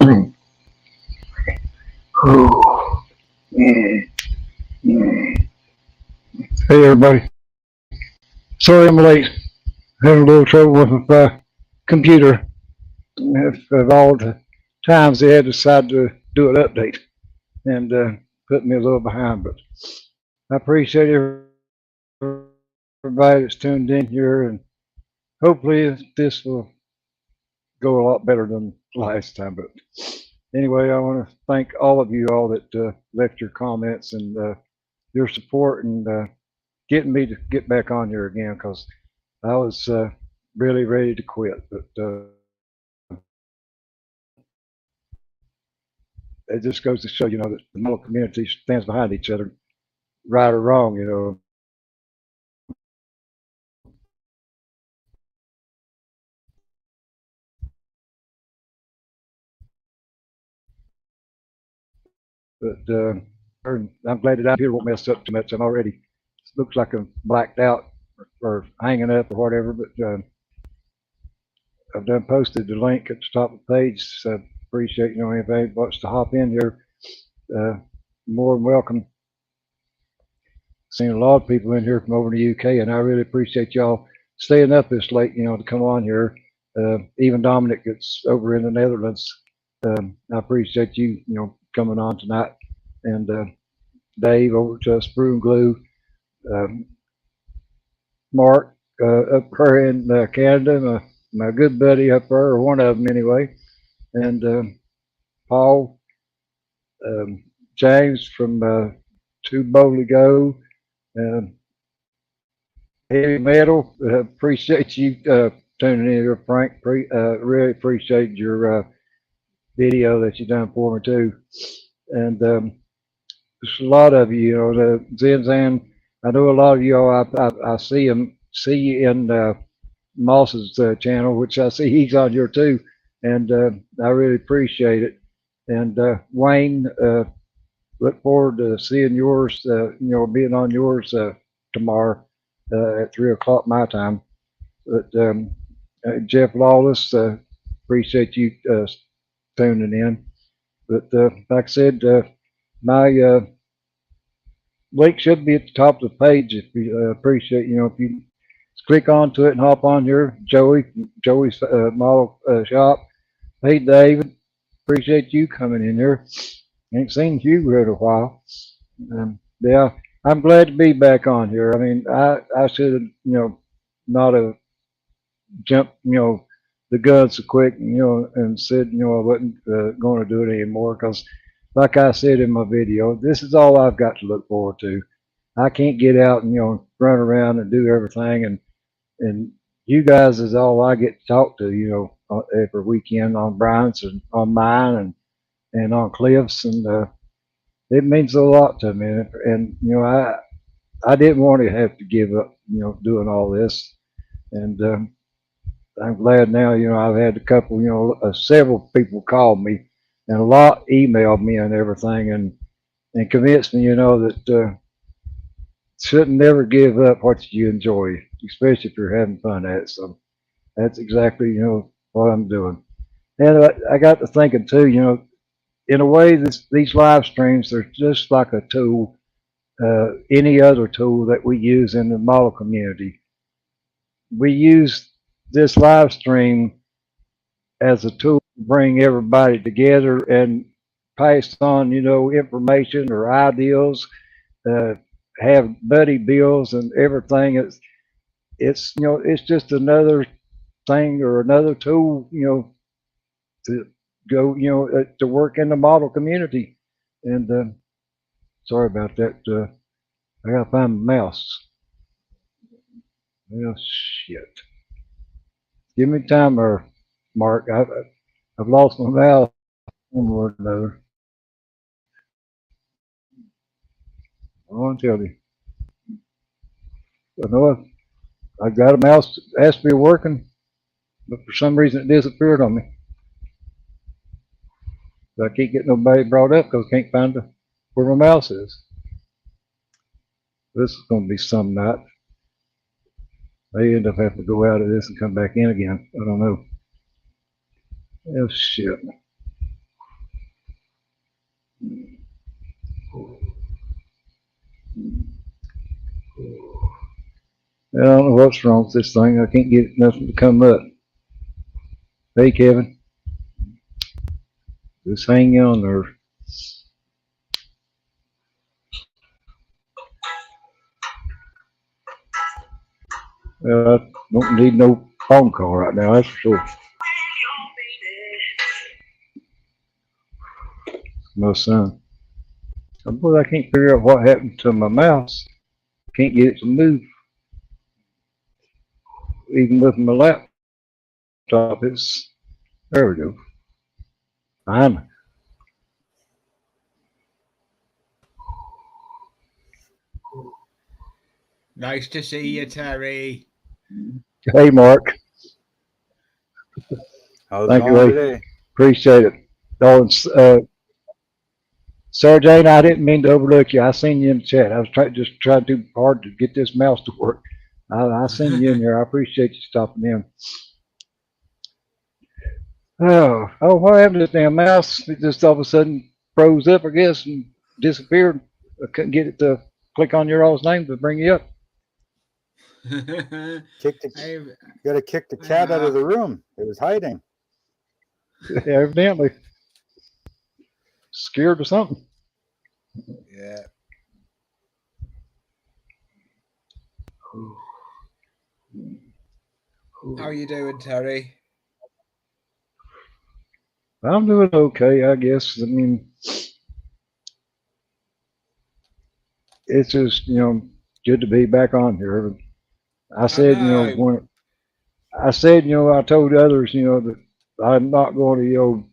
Hey everybody, sorry I'm late. Having a little trouble with my computer. Of all the times they had decided to do an update and put me a little behind, but I appreciate everybody that's tuned in here, and hopefully this will go a lot better than last time. But anyway, I want to thank all of you all that left your comments and your support and getting me to get back on here again, because I was really ready to quit, but it just goes to show, that the mental community stands behind each other, right or wrong. But I'm glad that I'm here won't mess up too much. I'm already looks like I'm blacked out or hanging up or whatever, but I've done posted the link at the top of the page. So I appreciate anybody wants to hop in here. More than welcome. Seen a lot of people in here from over in the UK, and I really appreciate y'all staying up this late, to come on here. Even Dominic that's over in the Netherlands. I appreciate you, coming on tonight, and Dave over to Sprue and Glue, um, Mark up there in Canada, my good buddy up there, or one of them anyway, and Paul, James from Two Boldly Go. Um, Heavy metal. Appreciate you tuning in here, Frank. Really appreciate your video that you done for me too. And there's a lot of you, the Zinzan. I know a lot of you all. I see you in Moss's channel, which I see he's on here too, and I really appreciate it. And Wayne, look forward to seeing yours. Being on yours tomorrow at 3 o'clock my time. But Jeff Lawless, appreciate you tuning in. But like I said, my link should be at the top of the page. If you appreciate, if you click onto it and hop on here, Joey's model shop. Hey David, appreciate you coming in here. Ain't seen you in a while. Yeah, I'm glad to be back on here. I mean, I should have, not have jumped, the gun so quick, and said, I wasn't going to do it anymore, because, like I said in my video, this is all I've got to look forward to. I can't get out and run around and do everything, and you guys is all I get to talk to, every weekend on Brian's and on mine and on Cliff's, and it means a lot to me. And I didn't want to have to give up, doing all this, and I'm glad now. I've had a couple, several people call me, and a lot emailed me and everything, and convinced me, that shouldn't never give up what you enjoy, especially if you're having fun at it. So that's exactly, what I'm doing. And I got to thinking too, in a way, these live streams, they're just like a tool, any other tool that we use in the model community. We use this live stream as a tool to bring everybody together and pass on, information or ideas, uh, have buddy bills and everything. It's just another thing or another tool, to go, to work in the model community. And sorry about that. I gotta find my mouse. Well, shit. Give me time, or Mark. I've lost my mouse. One more or another. I want to tell you. I know I've got a mouse that has to be working, but for some reason it disappeared on me. So I can't get nobody brought up because I can't find where my mouse is. This is going to be some night. May end up having to go out of this and come back in again. I don't know. Oh shit. I don't know what's wrong with this thing. I can't get nothing to come up. Hey, Kevin, just hang on there. I don't need no phone call right now, that's for sure. My son. Boy, I can't figure out what happened to my mouse. Can't get it to move. Even with my laptop, there we go. Finally. Nice to see you, Terry. Hey, Mark. How's Thank it you, going Ray. today? Appreciate it. Oh, and, Sarah Jane, I didn't mean to overlook you. I seen you in the chat. I was just trying too hard to get this mouse to work. I seen you in there. I appreciate you stopping in. Oh, what happened to this damn mouse? It just all of a sudden froze up, I guess, and disappeared. I couldn't get it to click on your all's name to bring you up. You got to kick the cat out of the room. It was hiding. Yeah, evidently scared or something. Yeah. How are you doing, Terry? I'm doing okay, I guess. I mean, it's just good to be back on here. I said when I said I told others that I'm not going to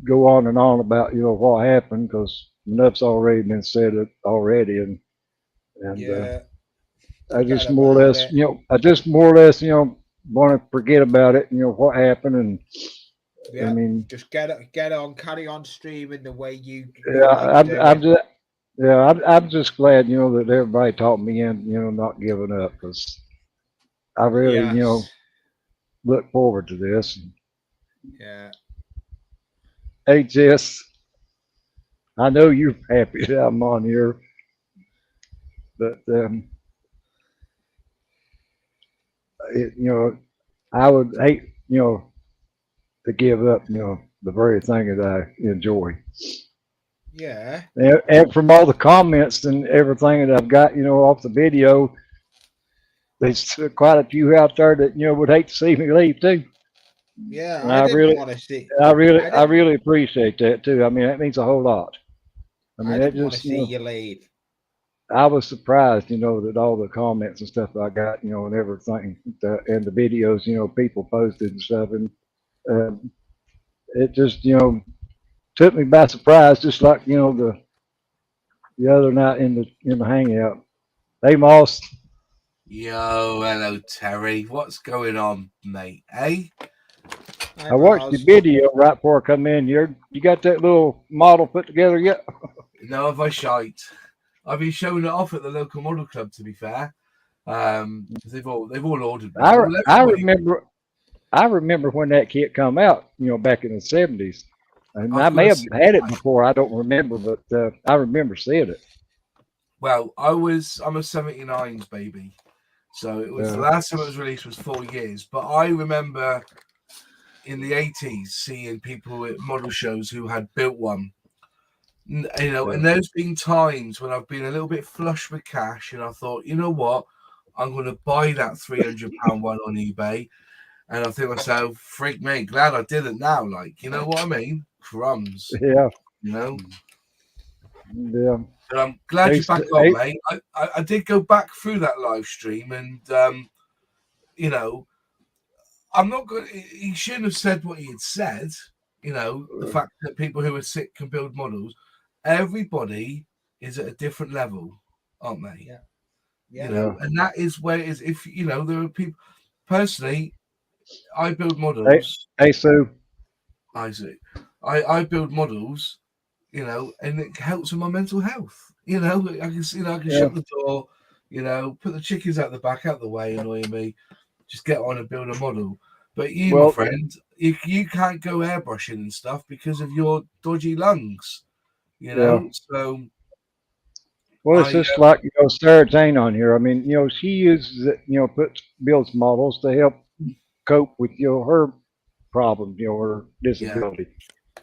go on and on about what happened because enough's already been said already, and Yeah. I just more or less want to forget about it. What happened, and Yeah. I mean, just get on, carry on streaming the way you yeah, like doing. I'm just glad that everybody talked me in not giving up because I really Yes. look forward to this. Yeah. Hey Jess, I know you're happy that I'm on here, but I would hate to give up the very thing that I enjoy. Yeah. And from all the comments and everything that I've got off the video, there's quite a few out there that would hate to see me leave too. Yeah, And I didn't want to see. I really appreciate that too. I mean, that means a whole lot. I mean, I that didn't want to just see you leave. I was surprised, that all the comments and stuff I got, and everything, and the videos, people posted and stuff, and it just, took me by surprise, just like the other night in the hangout. Hey, Moss. Yo, hello, Terry. What's going on, mate? Hey? I watched the video right before I come in. You got that little model put together yet? No, have I shite? I've been showing it off at the local model club. To be fair, because they've all ordered me. I remember when that kit come out. Back in the '70s, and I may have had it before. I don't remember, but I remember seeing it. Well, I'm a '79s baby, so it was the last time it was released was 4 years. But I remember in the '80s seeing people at model shows who had built one. And there's been times when I've been a little bit flush with cash, and I thought, you know what, I'm going to buy that £300 one on eBay, and I think to myself, freak me, glad I didn't now. Like, you know what I mean? Crumbs. Yeah. Yeah. But I'm glad you're back on, mate. I did go back through that live stream, and I'm not going. He shouldn't have said what he had said. The fact that people who are sick can build models. Everybody is at a different level, aren't they? Yeah. And that is where it is. If there are people. Personally, I build models. Hey, Sue. Isaac, I build models. And it helps with my mental health. I can shut the door. Put the chickens out the back, out the way, annoying me. Just get on and build a model. But my friend, you can't go airbrushing and stuff because of your dodgy lungs. So. Well, it's just like, Sarah Jane on here. I mean, she uses it, builds models to help cope with, her problems, her disability.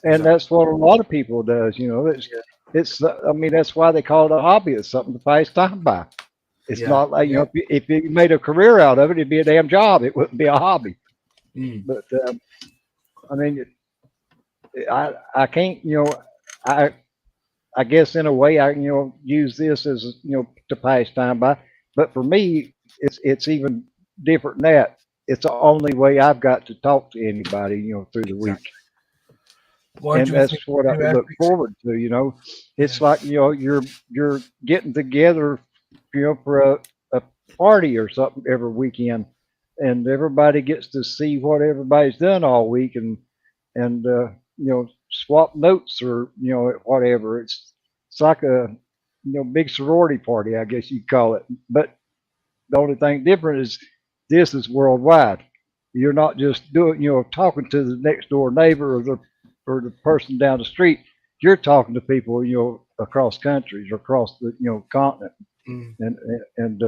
And Exactly. that's what a lot of people does, I mean, that's why they call it a hobby. It's something to pass time by. It's Yeah. not like, if you made a career out of it, it'd be a damn job. It wouldn't be a hobby. Mm. But, I mean, I can't, I guess in a way I use this as to pass time by. But for me, it's even different than that. It's the only way I've got to talk to anybody through the week, Exactly. Why and do you think that's what I you look forward to. It's Yeah. like you're getting together for a party or something every weekend, and everybody gets to see what everybody's done all week, and swap notes or whatever. It's like a big sorority party, I guess you'd call it. But the only thing different is this is worldwide. You're not just doing talking to the next door neighbor or the person down the street. You're talking to people across countries or across the continent, Mm. and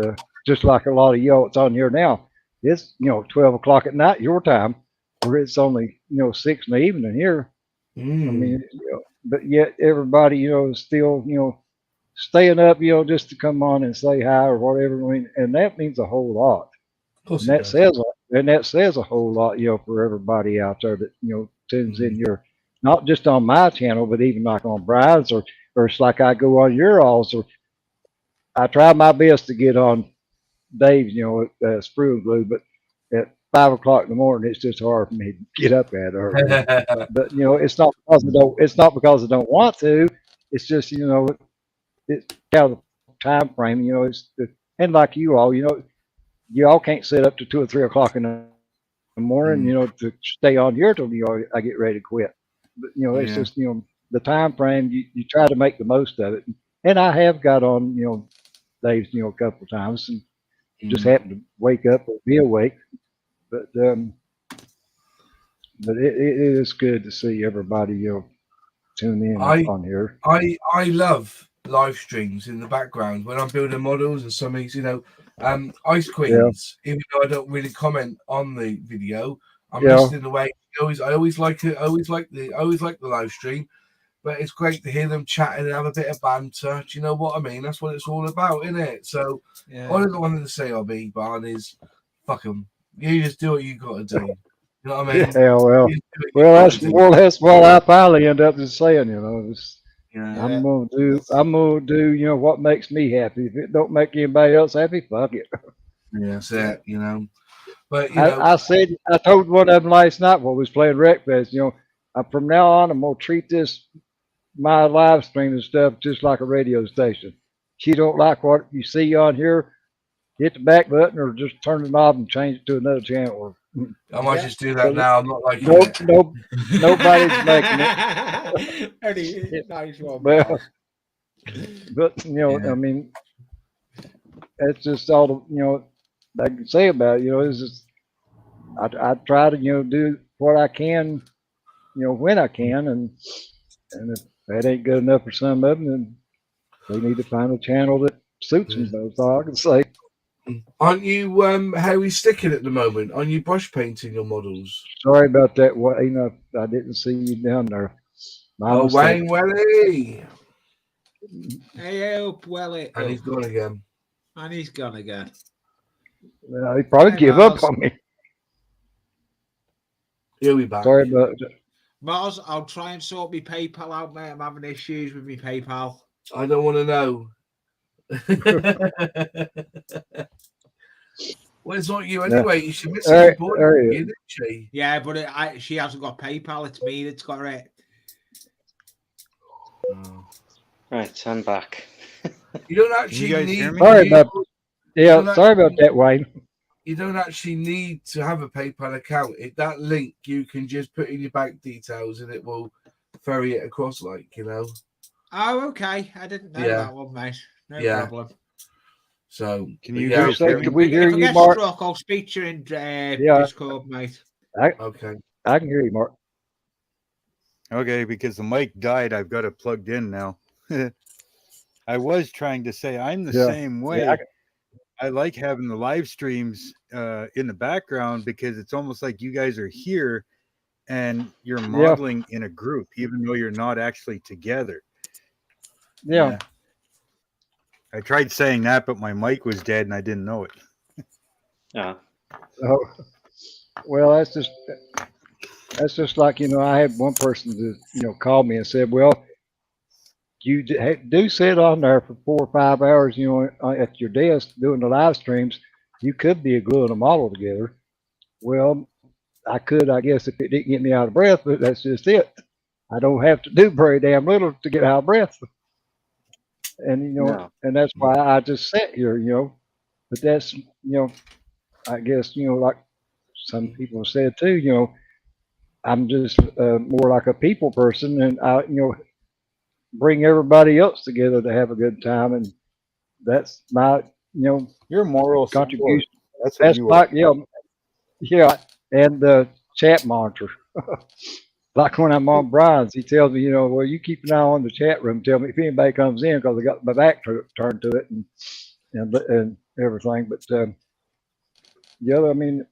just like a lot of y'all it's on here now. It's 12 o'clock at night your time, where it's only 6 in the evening here. I Mm. mean, but yet everybody, is still, staying up, just to come on and say hi or whatever. I mean, and that means a whole lot. Of course And it that does. says, and that says a whole lot, for everybody out there that, tunes in your, not just on my channel, but even like on Brian's or it's like I go on your alls or I try my best to get on Dave's, Sprue and Glue, but at 5 o'clock in the morning, it's just hard for me to get up at early. But it's not because I don't. It's not because I don't want to. It's just it's out of the time frame. And like you all can't sit up to 2 or 3 o'clock in the morning. To stay on here till I get ready to quit. But it's Yeah. just the time frame. You try to make the most of it. And I have got on Dave's a couple of times and just Mm. happened to wake up or be awake. But it is good to see everybody tune in on here. I love live streams in the background when I'm building models and something, Ice Yeah, Queens, even though I don't really comment on the video, I'm yeah, listening away. I always like it. I always like the live stream, but it's great to hear them chatting and have a bit of banter. Do you know what I mean? That's what it's all about, isn't it? So all I wanted to say, RB Barn, is fuck them. You just do what you got to do. You know what I mean? yeah. Well, You just do what you gotta do. that's what I finally end up just saying. Yeah. I'm gonna do what makes me happy. If it don't make anybody else happy, fuck it. Yeah, that's it. But I told one of them last night while we was playing Wreckfest. From now on, I'm gonna treat this my live stream and stuff just like a radio station. If you don't like what you see on here, hit the back button or just turn the knob and change it to another channel. I might just do that now. I'm not liking Nope, it. nope, nobody's making it. Very nice one. Well, but Yeah. I mean, that's just all I can say about it. It's just I try to do what I can, when I can, and if that ain't good enough for some of them, then they need to find a channel that suits them. That's all I can say. Aren't you Harry sticking at the moment? Aren't you brush painting your models? Sorry about that. I didn't see you down there. My mistake. Wayne Welly. Hey, up, Welly. And he's gone again. And he's gone again. He probably Hey, give Mars. up on me. He'll be back. Sorry about Mars, I'll try and sort my PayPal out, mate. I'm having issues with my PayPal. I don't want to know. Well, it's not you anyway. You should miss it. Didn't she? Yeah, but she hasn't got PayPal. It's me that's got it. Right, I'm back. You don't actually you guys need. hear me? Sorry about that, Wayne. You don't actually need to have a PayPal account. That link you can just put in your bank details and it will ferry it across, Oh, okay. I didn't know that one, mate. No problem. So Can you Yeah, guys hear can me? we hear If I you, get Mark? struck, I'll speak to you in Yeah. Discord, mate. Okay. I can hear you, Mark. Okay, because the mic died, I've got it plugged in now. I was trying to say I'm the Yeah. same way. Yeah, I like having the live streams in the background because it's almost like you guys are here and you're modeling in a group, even though you're not actually together. yeah. I tried saying that, but my mic was dead and I didn't know it. Yeah. Oh, well, that's just like, you know, I had one person that, you know, called me and said, well, you do sit on there for 4 or 5 hours, you know, at your desk doing the live streams. You could be gluing a model together. Well, I could, I guess, if it didn't get me out of breath, but that's just it. I don't have to do very damn little to get out of breath. And, you know, No. and that's why I just sit here, you know. But that's, you know, I guess, you know, like some people have said too, you know, I'm just more like a people person, and I, you know, bring everybody else together to have a good time, and that's my, you know, You're moral support. contribution. That's what That's you my, are. yeah, yeah, and the chat monitor. Like when I'm on Brian's, he tells me, you know, well, you keep an eye on the chat room. Tell me if anybody comes in because I got my back turned to it and everything. But the other, I mean,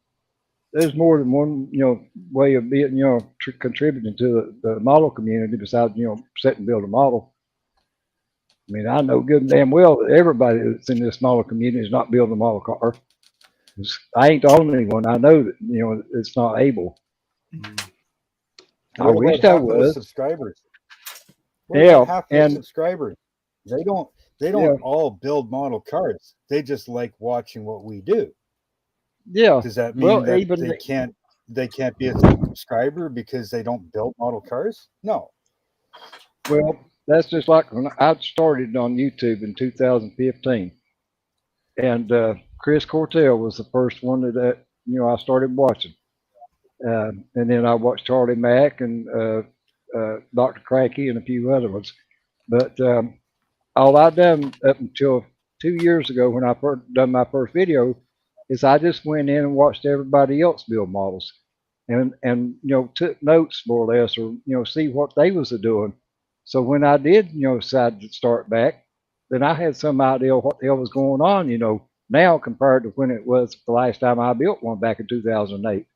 there's more than one, you know, way of being, you know, contributing to the model community besides, you know, set and build a model. I mean, I know good and damn well that everybody that's in this model community is not building a model car. I ain't the only one. I know that, you know, it's not able. I What wish about I half of the was. subscribers? What Yeah, about half the and subscribers? They don't yeah, all build model cars. They just like watching what we do. yeah. Does that mean Well, that even they can't be a subscriber because they don't build model cars? No. well, that's just like when I started on YouTube in 2015, and Chris Cortell was the first one that you know I started watching, and then I watched Charlie Mack and Dr. Cranky and a few other ones. But all I done up until 2 years ago when I first done my first video is I just went in and watched everybody else build models, and you know took notes more or less, or you know see what they was doing. So when I did you know decide to start back, then I had some idea what the hell was going on. You know now compared to when it was the last time I built one back in 2008.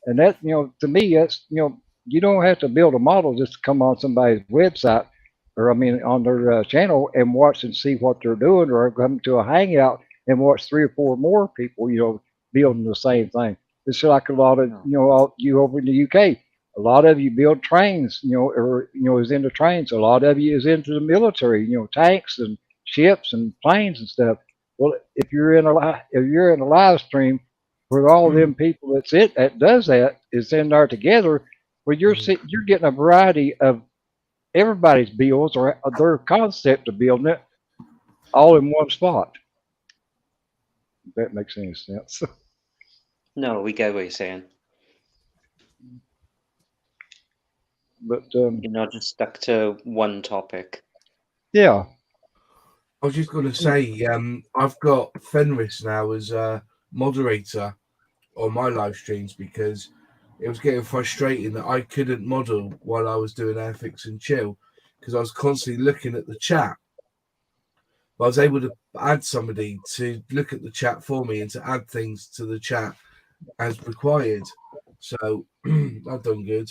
And that, you know, to me, that's, you know, you don't have to build a model just to come on somebody's website or, I mean, on their channel and watch and see what they're doing, or come to a hangout and watch 3 or 4 more people, you know, building the same thing. It's like a lot of, you know, all you over in the UK, a lot of you build trains, you know, or, you know, is into trains. A lot of you is into the military, you know, tanks and ships and planes and stuff. Well, if you're in a live stream, where all them people that does that is in there together, where you're getting a variety of everybody's builds or their concept of building it all in one spot. If that makes any sense. No, we get what you're saying. But You're not just stuck to one topic. yeah, I was just going to say, I've got Fenris now as a moderator on my live streams because it was getting frustrating that I couldn't model while I was doing Airfix and Chill because I was constantly looking at the chat. But I was able to add somebody to look at the chat for me and to add things to the chat as required. So I've done good.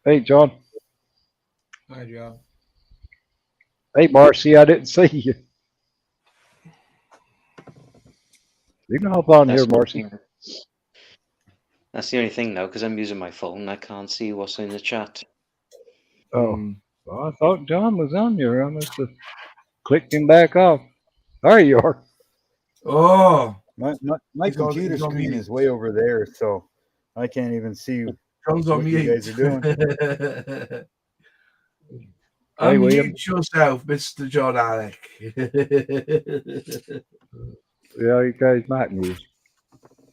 hey John, Hi, John. hey Marcy, I didn't see you. You can hop on here, Marcy. That's the only thing now, because I'm using my phone. I can't see what's in the chat. Oh, well, I thought John was on here. I must have clicked him back off. There you are. Oh, My computer screen is way over there, so I can't even see John's on what mute. you guys are doing. Hey, William. Unmute yourself, Mr. John Alec. Yeah, you guys might mute.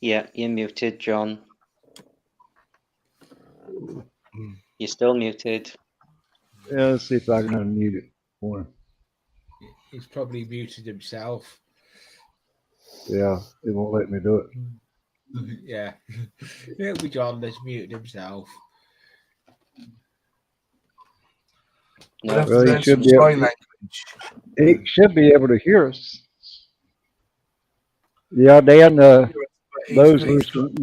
Yeah, you're muted, John. You're still muted. Yeah, let's see if I can unmute it for him. He's probably muted himself. Yeah, it won't let me do it. Yeah. It'll be John that's muted himself. We'll No. have Well, to he learn should some be able sign to, language. he should be able to hear us. Yeah, Dan, But those were some,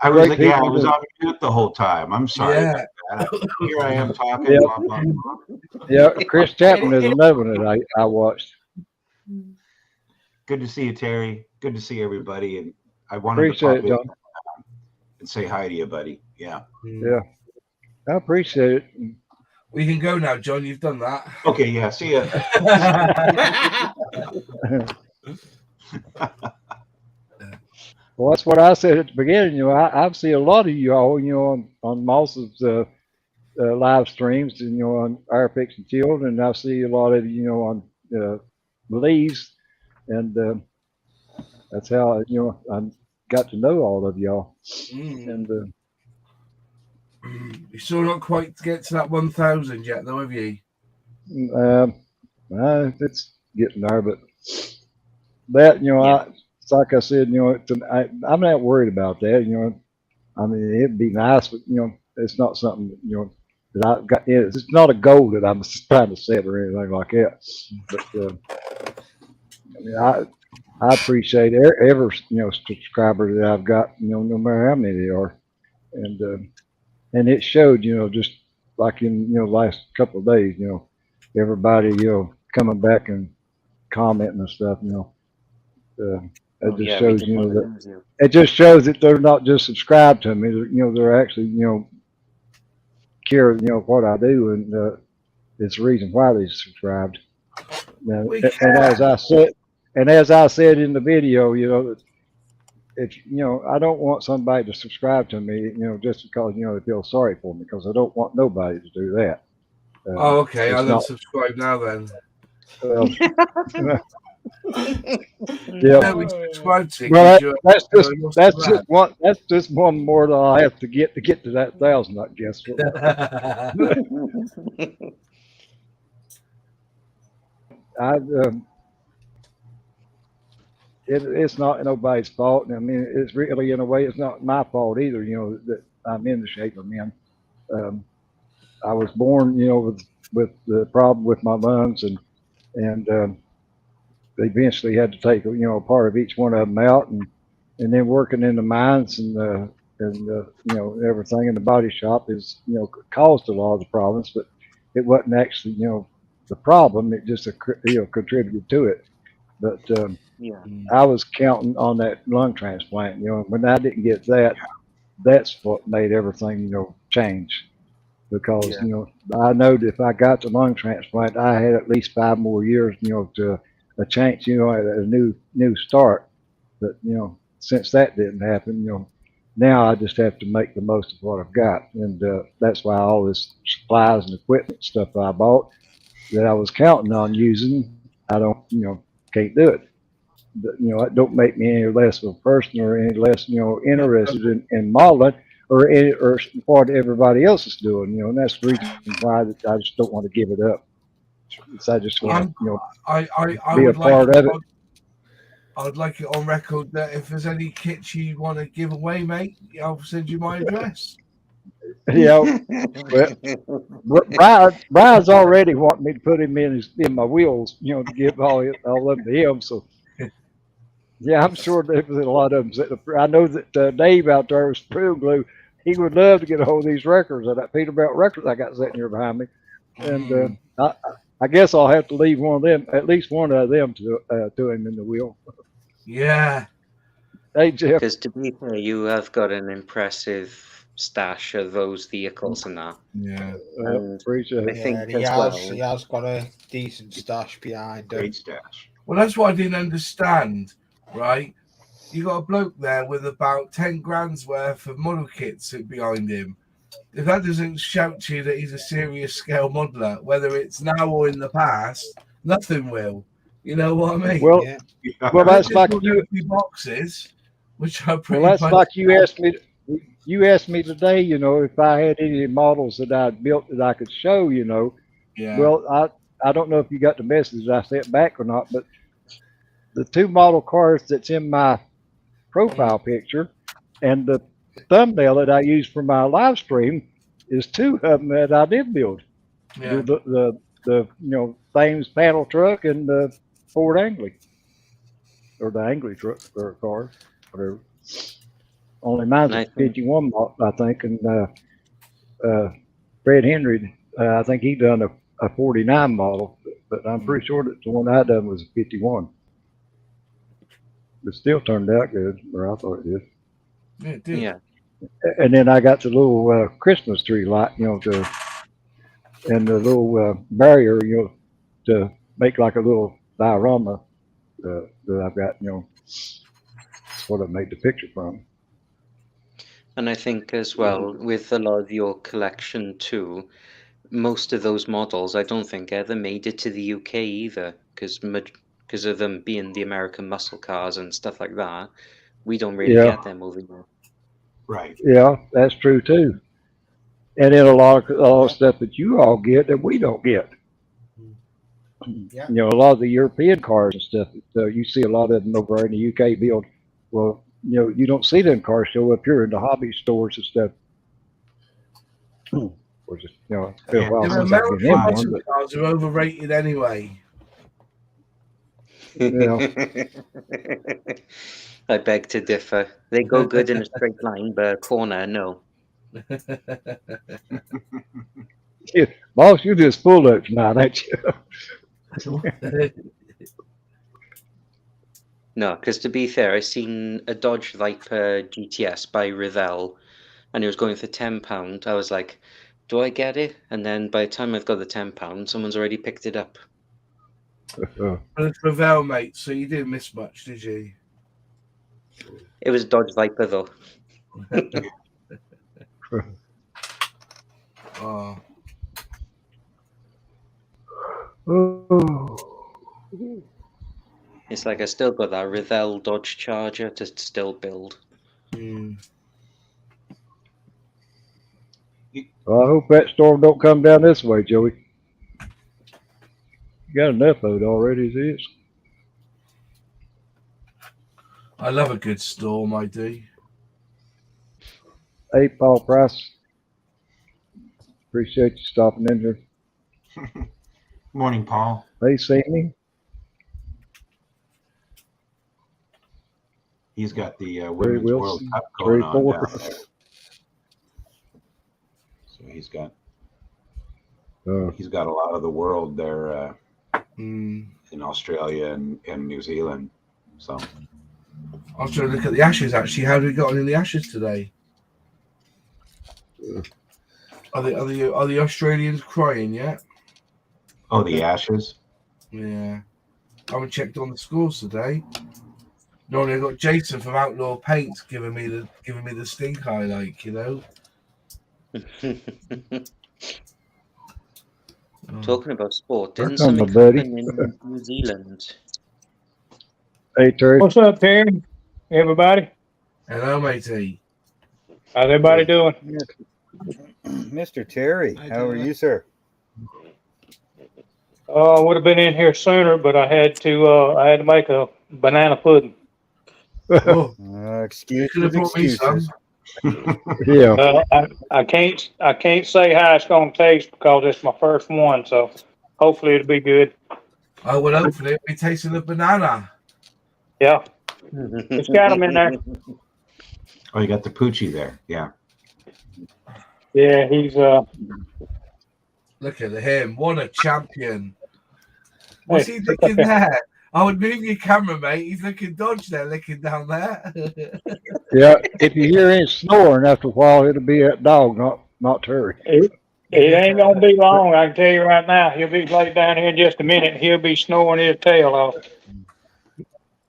I was great yeah, I people. was on mute the whole time. I'm sorry yeah. about that. Here I am talking. Yeah, Blah, blah, blah. yeah. Chris Chapman is another one that I watched. Good to see you, Terry. Good to see everybody. And I wanted to Appreciate pop it, in John. and say hi to you, buddy. Yeah. Yeah, I appreciate it. We can go now, John. You've done that. Okay. Yeah. See ya. Well, that's what I said at the beginning. I've seen a lot of you all, on Moss's live streams, and on Our Picks and Chilled, and I see a lot of you, on Lee's, and that's how I got to know all of y'all. And You still not quite get to that 1,000 yet, though, have you? it's getting there, but that it's like I said, I'm not worried about that. I mean, it'd be nice, but it's not something that I got. It's not a goal that I'm trying to set or anything like that. But I mean, I appreciate every subscriber that I've got. No matter how many they are, and it showed. Just like in last couple of days. Everybody coming back and commenting and stuff. It just Yeah, we shows did one of that. those, yeah. It just shows that they're not just subscribed to me. They're actually care what I do, and it's the reason why they subscribed. Now, We and can. as I said in the video, if I don't want somebody to subscribe to me, just because they feel sorry for me, because I don't want nobody to do that. Oh, okay. It's I'll not. unsubscribe now then. Yeah. Yeah, we subscribe to you. Well, 'cause you're- that's you're just one. That's just one more that I have to get to that 1,000. I guess. It's not nobody's fault. I mean, it's really, in a way, it's not my fault either. That I'm in the shape I'm in. I was born, with the problem with my lungs, and they eventually had to take a part of each one of them out, and then working in the mines and everything in the body shop is caused a lot of the problems, but it wasn't actually the problem. It just contributed to it. But Yeah. I was counting on that lung transplant. When I didn't get that, that's what made everything change. Because I know that if I got the lung transplant, I had at least 5 more years to a chance at a new start. But since that didn't happen, now I just have to make the most of what I've got, and that's why all this supplies and equipment stuff I bought that I was counting on using, I don't can't do it. But it don't make me any less of a person or any less interested in modeling or what everybody else is doing. And that's the reason why that I just don't want to give it up. So I just want to I be a would part of it. I'd like it on record that if there's any kits you want to give away, mate, I'll send you my address. Brian's already wanting me to put him in my wheels, to give all of them to him. So yeah, I'm sure there's a lot of them. I know that Dave out there was Prune Glue. He would love to get a hold of these records, that Peterbilt records I got sitting here behind me. And I guess I'll have to leave one of them, at least one of them, to him in the wheel. Yeah. Hey, Jeff. Because to be fair, you have got an impressive stash of those vehicles and that. Yeah. And Appreciate I it. think he as has, well. he has got a decent stash behind him. Great stash. Well, that's what I didn't understand, right? You got a bloke there with about 10 grand's worth of model kits behind him. If that doesn't shout to you that he's a serious scale modeler, whether it's now or in the past, nothing will. You know what I mean? Well, Yeah. well, that's like you boxes, which are pretty. Well, that's much like you asked me. You asked me today, if I had any models that I'd built that I could show, Yeah. Well, I don't know if you got the message I sent back or not, but the 2 model cars that's in my profile picture and the thumbnail that I used for my live stream is 2 of them that I did build. Yeah. The Thames panel truck and the Ford Angley or the Angley truck or car, whatever. Only mine's a I think 51 model, I think, and Fred Henry, I think he done a 49 model, but I'm pretty sure that the one I done was a 51. It still turned out good, or I thought it did. Yeah, it did. yeah. And then I got the little Christmas tree light, and the little barrier, to make like a little diorama that I've got, what I made the picture from. And I think as well, with a lot of your collection too, most of those models I don't think ever made it to the UK either, because of them being the American muscle cars and stuff like that. We don't really Yeah, get them over here. Right. yeah, that's true too. And then a lot of stuff that you all get that we don't get. Yeah. A lot of the European cars and stuff, you see a lot of them over in the UK build. Well, you don't see them cars show up here in the hobby stores and stuff. Or just, it's been a Yeah, while The since I've been American in one, muscle but cars are overrated anyway. yeah, I beg to differ. They go good in a straight line, but a corner, no. boss, you just full up tonight, ain't you? No, because to be fair, I seen a Dodge Viper GTS by Revell, and it was going for £10. I was like, do I get it? And then by the time I've got the £10, someone's already picked it up. But it's Ravel, mate, so you didn't miss much, did you? It was a Dodge Viper though. Oh. It's like I still got that Revell Dodge Charger to still build. Mm. Well, I hope that storm don't come down this way, Joey. You got enough of it already as is. I love a good storm, I do. Hey, Paul Price. Appreciate you stopping in here. Morning, Paul. Hey, Sammy. He's got the Terry Women's World Wilson. Cup Terry going on Ford. down there. So he's got a lot of the world there in Australia and New Zealand. So I was trying to look at the Ashes, actually. How did we got on in the Ashes today? Are the Australians crying yet? oh, the Ashes. Yeah. I haven't checked on the scores today. Normally I've got Jason from Outlaw Paints giving me the stink eye, Talking about sport, Here didn't come my something buddy. happen in New Zealand? Hey, Terry. What's up, Terry? Everybody? Hello, matey. How's everybody doing? Mr. Terry, Hi, how are Terry. you, sir? I would have been in here sooner, but I had to make a banana pudding. Oh, you could have Excuses, brought me some. excuses. Yeah. I can't say how it's gonna taste because it's my first one, so hopefully it'll be good. Oh, well, hopefully it'll be tasting the banana. Yeah, it's got them in there. Oh, you got the Poochie there. Yeah. Yeah, he's Look at him. What a champion. What's he looking there? I would move your camera, mate. He's looking Dodge there, looking down there. Yeah. If you hear any snoring after a while, it'll be that dog, not Terry. it ain't gonna be long. I can tell you right now. He'll be laid down here in just a minute. He'll be snoring his tail off.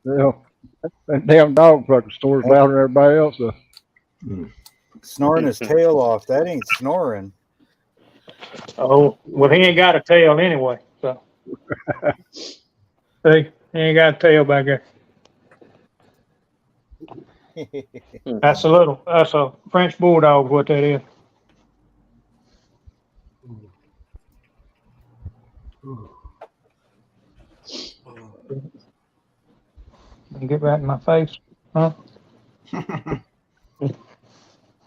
That damn dog fucking snores louder than everybody else. Snoring his tail off. That ain't snoring. Oh, well, he ain't got a tail anyway. So, see, he ain't got a tail back there. That's a French bulldog. What that is? Get right in my face, huh?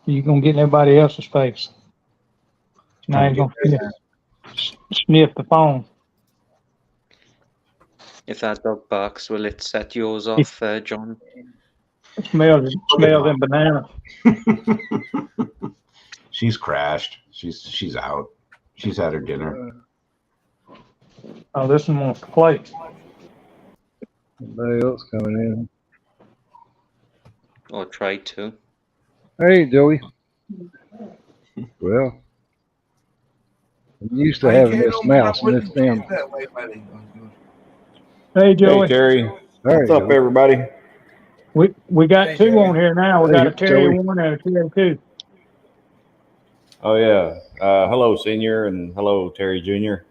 You gonna get in everybody else's face? Now you gonna sniff the phone. If that dog barks, will it set yours off, John? It smells in banana. She's crashed. She's out. She's had her dinner. Oh, this one wants to play. Somebody else coming in. Or try to? Hey, Joey. Well, I'm used to having this mouse and this damn. Hey, Joey. Hey, Terry. There What's you up, go. everybody? We got two on here now. We got a Hey, Terry Joey. 1 and a Terry 2. Oh, yeah. Hello, Senior, and hello, Terry Jr.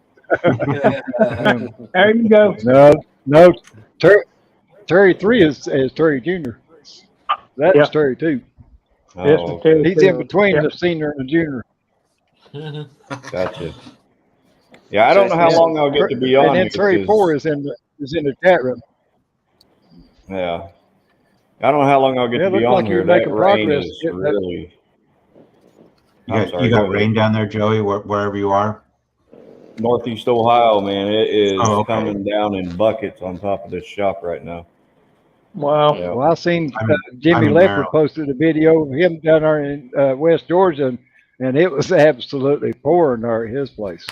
There you go. No. Terry 3 is Terry Jr. That's Yeah. Terry 2. This Oh, is Terry He's 2. in between Yeah. the senior and the junior. gotcha. Yeah, I don't know how long I'll get to be on And then here. Terry 4 is in the chat room. Yeah. I don't know how long I'll get Yeah, to be looks on like here. you're That making rain progress. is Getting that- really... You I'm got, sorry, you go got ahead. rain down there, Joey, wherever you are? Northeast Ohio, man. It is Oh, okay. coming down in buckets on top of this shop right now. Wow. Yeah. Well, I seen I'm Jimmy in Leopard Maryland. posted a video of him down there in West Georgia, and it was absolutely pouring there at his place.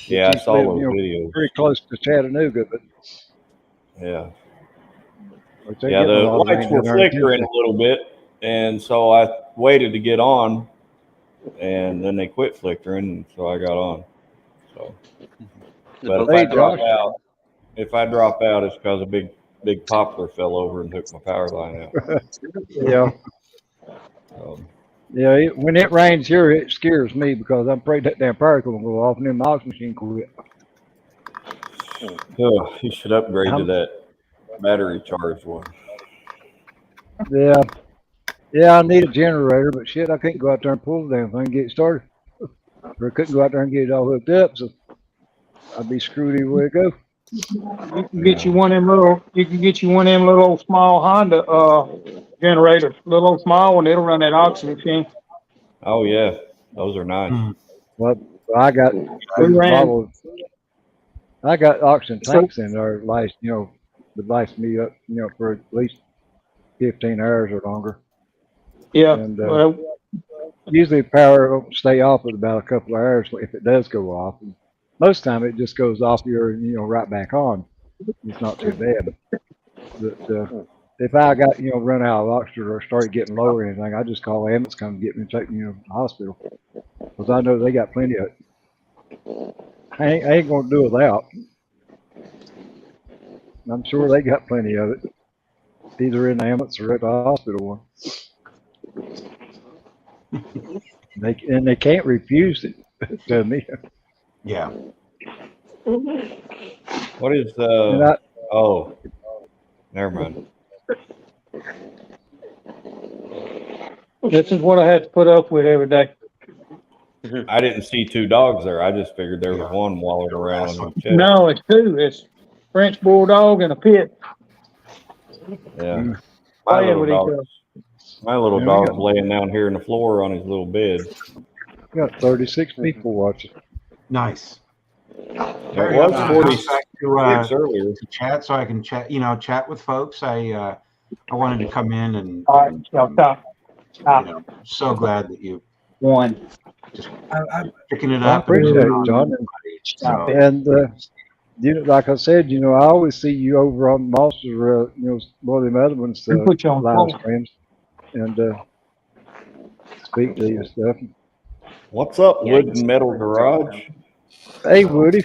Yeah, I He's saw lived, those videos. pretty close to Chattanooga, but Yeah. they're Yeah, getting a the lot of lights rain were down there in flickering Tennessee. a little bit, and so I waited to get on, and then they quit flickering, and so I got on. So, but if Hey, I drop Josh. out, it's because a big poplar fell over and took my power line out. Yeah. Yeah, when it rains here, it scares me because I'm afraid that damn power's gonna go off and then my oxygen machine quit. Oh, you should upgrade to I'm- that battery charged one. Yeah, I need a generator, but shit, I can't go out there and pull the damn thing and get it started. Or I couldn't go out there and get it all hooked up, so I'd be screwed either way it go. You can get you one of them little. You can get you one of them little old small Honda generators, little old small one. It'll run that oxygen machine. Oh yeah, those are nice. Mhm. Well, I got ran- I got oxygen tanks in there would last me up, for at least 15 hours or longer. Yeah. And Well, usually power will stay off with about a couple of hours if it does go off. And most of the time it just goes off, you're right back on. It's not too bad. But if I got run out of oxygen or started getting low or anything, I just call the ambulance, come and get me and take me to the hospital because I know they got plenty of it. I ain't gonna do without. I'm sure they got plenty of it, either in the ambulance or at the hospital one. They can't refuse it to me. Yeah. What is And I, oh, never mind. this is what I had to put up with every day. I didn't see two dogs there. I just figured there was one wallowing around on the chest. No, it's two. It's French bulldog and a pit Yeah. playing with each other. My little Yeah, we dog's got- laying down here on the floor on his little bed. got 36 people watching. Nice. It Terry, was I'm gonna 46 back earlier. to chat so I can chat with folks. I wanted to come in and, All right, y'all stop. so glad that you One. just I picking it Well, I up. appreciate it, and John. So, And like I said, I always see you over on Monster, one of them other ones, Who put you on live hold? streams, and speak to you and stuff. What's up, Wood and Metal Garage? Hey, Woody.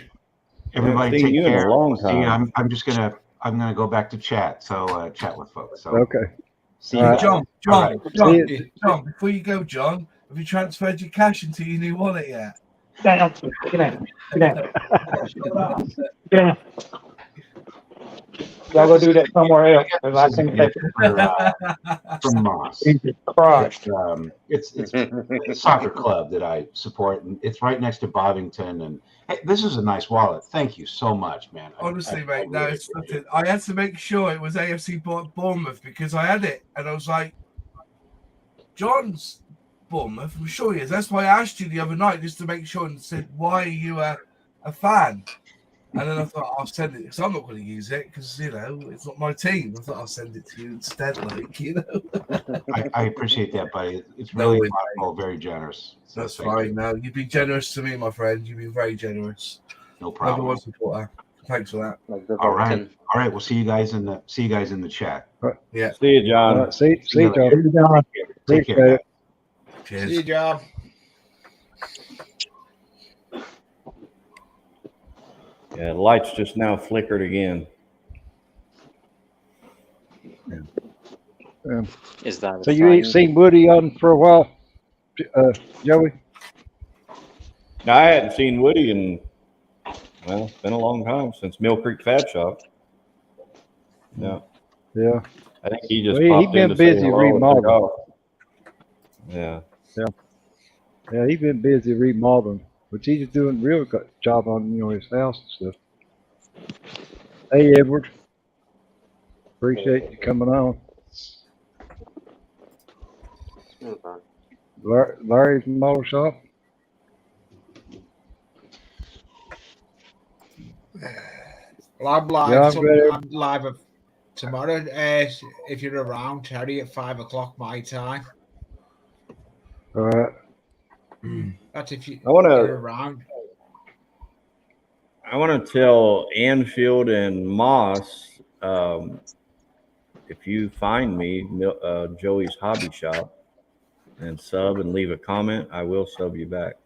everybody Haven't seen take you in a care. long See, time. I'm just gonna go back to chat. So chat with folks. So Okay. see All you right. guys. John, See John, before you go, John, have you transferred your cash into your new wallet yet? Down. Get down. Get down. Get down. Y'all go do that somewhere else, 'cause I can take it. From Moss. Jesus Christ. It's a soccer club that I support, and it's right next to Bovington. And hey, this is a nice wallet. Thank you so much, man. Honestly, I mate, no, really it's appreciate nothing. I had to make sure it was AFC Bournemouth because I had it, and I was like, John's Bournemouth. I'm sure he is. That's why I asked you the other night just to make sure and said, why are you a fan. And then I thought I'll send it because I'm not going to use it because it's not my team. I thought I'll send it to you instead, I appreciate that, buddy. It's No really way. thoughtful, very generous. So That's thank fine. you. Now you've been generous to me, my friend. You've been very generous. No Number problem. one supporter. Thanks for that. Like the All right. Vulcan. All right. We'll see you guys in the chat. Yeah. See you, John. See you you, John. later. Take Appreciate care. it. Cheers. See you, John. Yeah, the lights just now flickered again. Is that a So you ain't sign? seen Woody on for a while, Joey? Now, I hadn't seen Woody in, well, it's been a long time since Mill Creek Fab Shop. No, Yeah. I think he just Well, he popped been in to say busy hello and took remodeling. off. Yeah. Yeah, he's been busy remodeling, but he's doing a real good job on his house and stuff. Hey, Edward, appreciate you coming on. Hold on. Larry's model shop. Well, I'm live. Yeah, I'm good. I'm live tomorrow. If you're around, Terry, at 5 o'clock my time. All right. That's if you're around. I want to tell Anfield and Moss, if you find me, Joey's Hobby Shop, and sub and leave a comment, I will sub you back.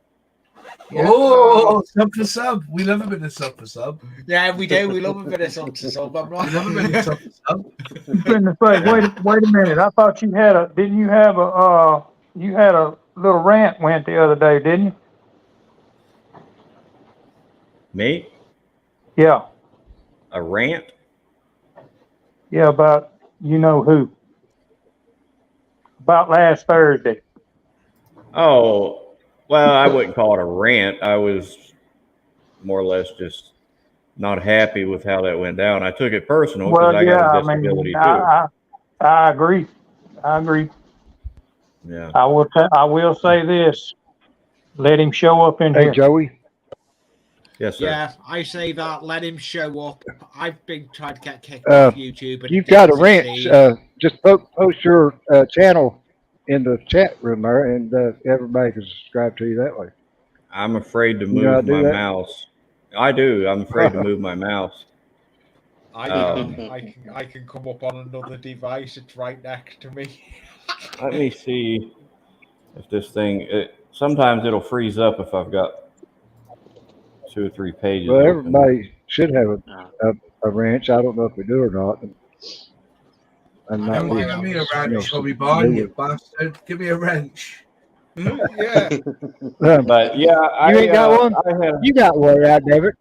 Yeah. Oh, sub for sub. We love a bit of sub for sub. Yeah, we do. We love a bit of sub to sub. I'm We not. love a bit of sub for sub. Goodness sake, wait a minute. I thought you had didn't you have you had a little rant went the other day, didn't you? Me? Yeah. A rant? Yeah, about you know who. About last Thursday. Oh, well, I wouldn't call it a rant. I was more or less just not happy with how that went down. I took it personal because Well, I yeah, got a I mean, disability too. I agree. I agree. Yeah. I will say this. Let him show up in Hey, here. Joey. Yes, sir. Yeah, I say that. Let him show up. I've been trying to get kicked off YouTube. And You've got a ranch. Just post your channel in the chat room there, and everybody can subscribe to you that way. I'm afraid to You know how move to do my that? mouse. I do. I'm afraid to move my mouse. I can come up on another device. It's right next to me. Let me see if this thing. Sometimes it'll freeze up if I've got 2 or 3 pages. Well, open. everybody should have a ranch. I don't know if we do or not. Give me a wrench, I'll be buying you, bastard. Give me a wrench. Yeah. But yeah, you ain't got one. You got one, right, David?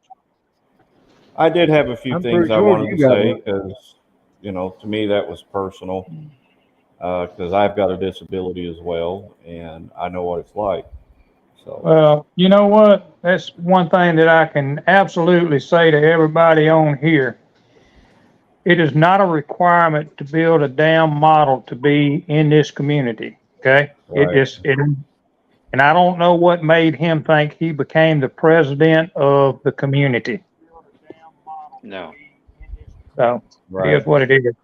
I did have a few I'm things pretty I sure wanted you to got say one. because to me that was personal. Because I've got a disability as well, and I know what it's like. So. Well, you know what? That's one thing that I can absolutely say to everybody on here. It is not a requirement to build a damn model to be in this community. Okay. Right. And I don't know what made him think he became the president of the community. No. So Right. here's what it is.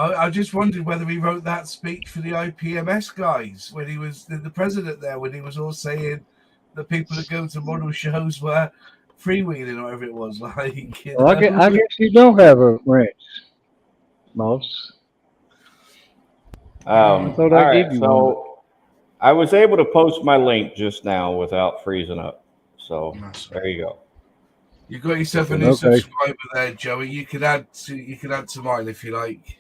I just wondered whether he wrote that speech for the IPMS guys when he was the president there, when he was all saying the people that go to model shows were freewheeling or whatever it was. Like, Well, I guess you don't have a ranch, Moss. All thought I right, gave you so I was able to post my link just now without freezing up. So there you go. You got yourself a new subscriber there, Joey. You can add to mine if you like.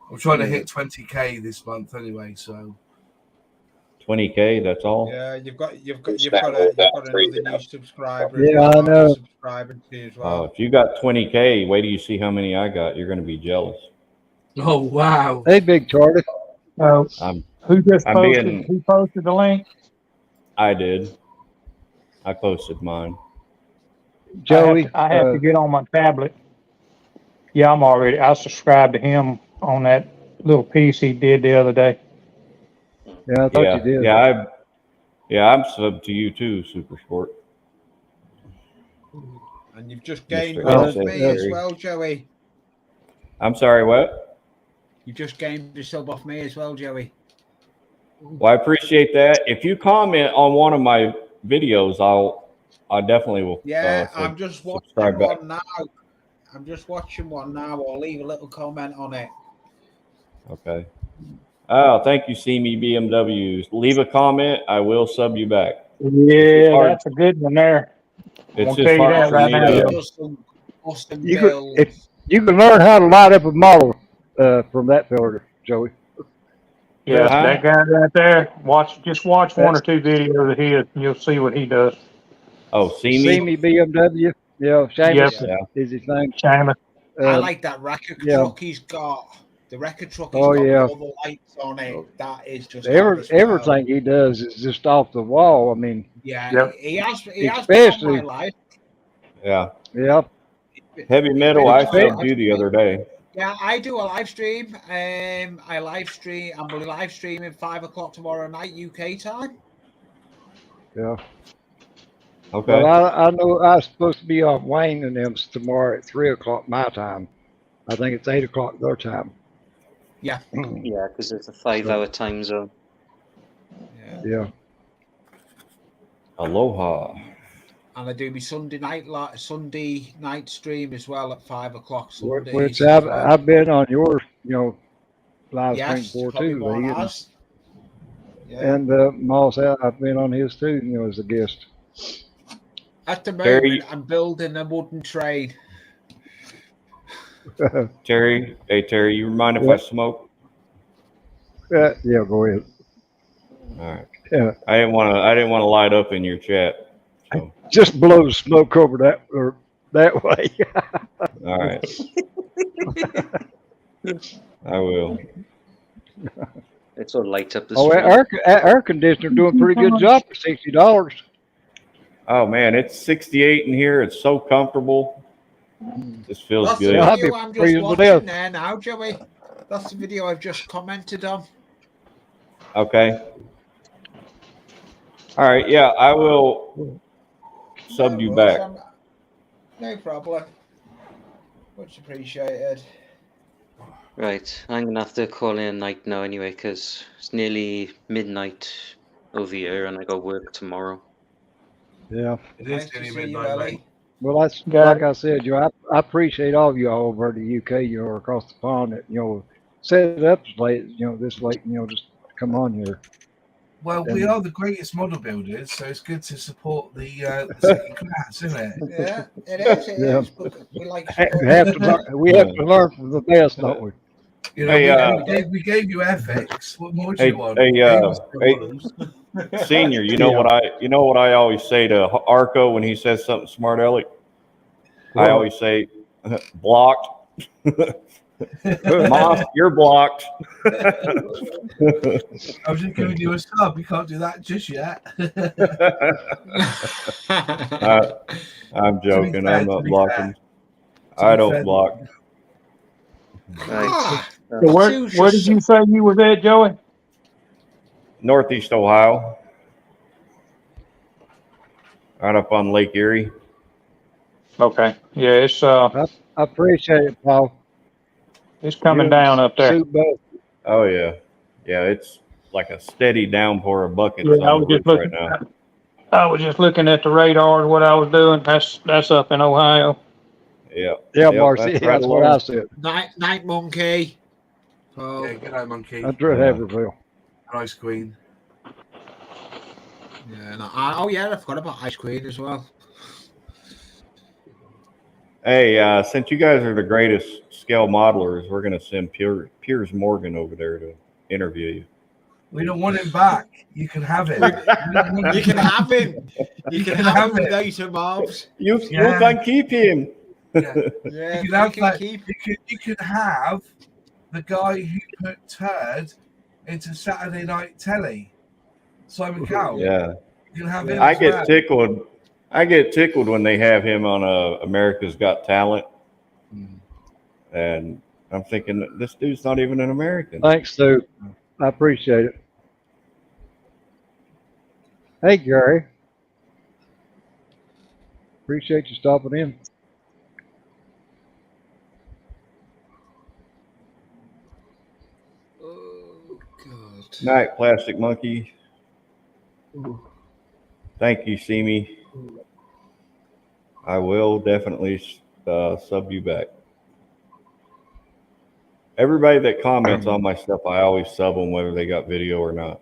I'm trying to hit 20K this month anyway, so 20K, that's all. Yeah, you've got another new subscriber. Yeah, I know. Subscribing to you as well. If you got 20K, wait till you see how many I got. You're going to be jealous. Oh wow! Hey, Big Charlie. Who just posted? Who posted the link? I did. I posted mine. Joey, I have to get on my tablet. Yeah, I subscribed to him on that little piece he did the other day. Yeah, I thought you did. Yeah, I'm subbed to you too, Super Sport. And you've just gained Mr. one off Elsa, me as Jerry. well, Joey. I'm sorry, what? You just gained a sub off me as well, Joey. Well, I appreciate that. If you comment on one of my videos, I definitely will. Yeah, I'm just watching subscribe back. one now. I'm just watching one now. I'll leave a little comment on it. Okay. Oh, thank you, See Me BMWs. Leave a comment. I will sub you back. Yeah, hard. that's a good one there. It's I'll just tell you hard that for right me now. to. Just some awesome You could, builds. if you can learn how to light up a model from that builder, Joey. Yeah, Uh-huh. that guy right there. Just watch one or two videos of his, and you'll see what he does. Oh, See See Me? Me BMW. Yeah, Seamus Yep. is his name. Seamus. I like that record yeah. truck he's got. The record truck he's Oh, got yeah. with all the lights on it. That is just Everything he does is just off the wall. I mean, Yeah, Yep. he has Especially- been on my life. Yeah. yeah. Heavy metal, I Especially- subbed you the other day. Yeah, I do a live stream. I'm live streaming 5 o'clock tomorrow night UK time. Yeah. Okay. Well, I know I'm supposed to be off Wayne and them tomorrow at 3 o'clock my time. I think it's 8 o'clock their time. Yeah. Yeah, because it's a 5-hour time zone. Yeah. Yeah. Aloha. And I do my Sunday night stream as well at 5 o'clock Sundays. Which as well. I've been on your, live stream Yes, before Tommy too. Moore Lee, has. Yeah. and Moss, I've been on his too, as a guest. At the Terry- moment, I'm building a wooden train. Terry, hey Terry, you mind if I What? smoke? Yeah, go ahead. All right. Yeah. I didn't want to light up in your chat. So, Just blow the smoke over that way. all right. I will. It's all light up the Oh, stream. air conditioner doing a pretty good job for $60. Oh man, it's 68 in here. It's so comfortable. This feels That's good. the I'll video be I'm just freezing to watching death. there now, Joey. That's the video I've just commented on. Okay. All right. Yeah, I will sub you back. No problem. Much appreciated. Right, I'm going to have to call in night now anyway, because it's nearly midnight over here and I got work tomorrow. Yeah. It Nice is to nearly see you, midnight, Ellie. mate. Well, that's Got like I said, I appreciate all of you all over the UK, across the pond that, set it up this late, just come on here. Well, we And- are the greatest model builders, so it's good to support the second class, isn't it? Yeah, it is. It Yeah. is. But we like We have to learn from the best, don't we? You know, Hey, we gave you FX. What more do Hey, you want? hey, You gave us the hey. models. Senior, you know what I always say to Arco when he says something smart, Alec? I always say, blocked. Moss, you're blocked. I was just giving you a sub. You can't do that just yet. I'm joking. fair, I'm to not be blocking. To I be don't fair. block. Right. Ah, So where did you say you was at, Joey? Northeast Ohio. Right up on Lake Erie. Okay. Yeah, it's I appreciate it, Paul. coming down up there. Suit both. Oh yeah. Yeah, it's like a steady downpour of buckets Yeah, I on was the just roof right looking. now. I was just looking at the radar. What I was doing. That's up in Ohio. Yeah. Yeah, Yep, Marcy, that's that's right what along. I said. night monkey. Oh, Yeah, good night, monkey. I drew Haverville. Nice queen. yeah. No, I forgot about Ice Queen as well. Hey, since you guys are the greatest scale modelers, we're gonna send Piers Morgan over there to interview you. We don't want him back. You can have him. You can have him. You can have him later, Mobs. You Yeah. can keep him. Yeah. Yeah, You can have that. keep. You can have the guy who put Turd into Saturday Night Telly, Simon Cowell. Yeah. You can have him. I as get well. tickled. I get tickled when they have him on America's Got Talent, and I'm thinking this dude's not even an American. Thanks, Sue. I appreciate it. Hey, Gary. Appreciate you stopping in. Oh God. Night, Plastic Monkey. Thank you, Simi. I will definitely sub you back. Everybody that comments on my stuff, I always sub them whether they got video or not.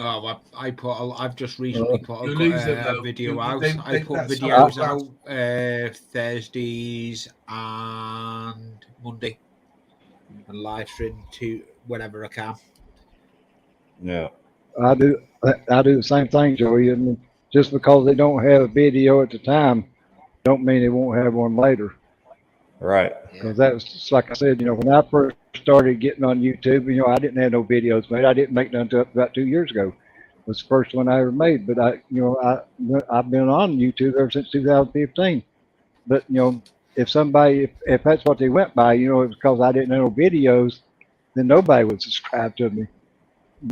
Oh, I've just recently put You'll lose them, a though. video out. I put that's videos something out Thursdays and Monday, and live stream to whenever I can. Yeah. I do the same thing, Joey. And just because they don't have a video at the time, don't mean they won't have one later. Right. Because that was just like I said, when I first started getting on YouTube, I didn't have no videos made. I didn't make none until about 2 years ago. It was the first one I ever made. But I've been on YouTube ever since 2015. But if somebody, if that's what they went by, it was because I didn't have no videos, then nobody would subscribe to me.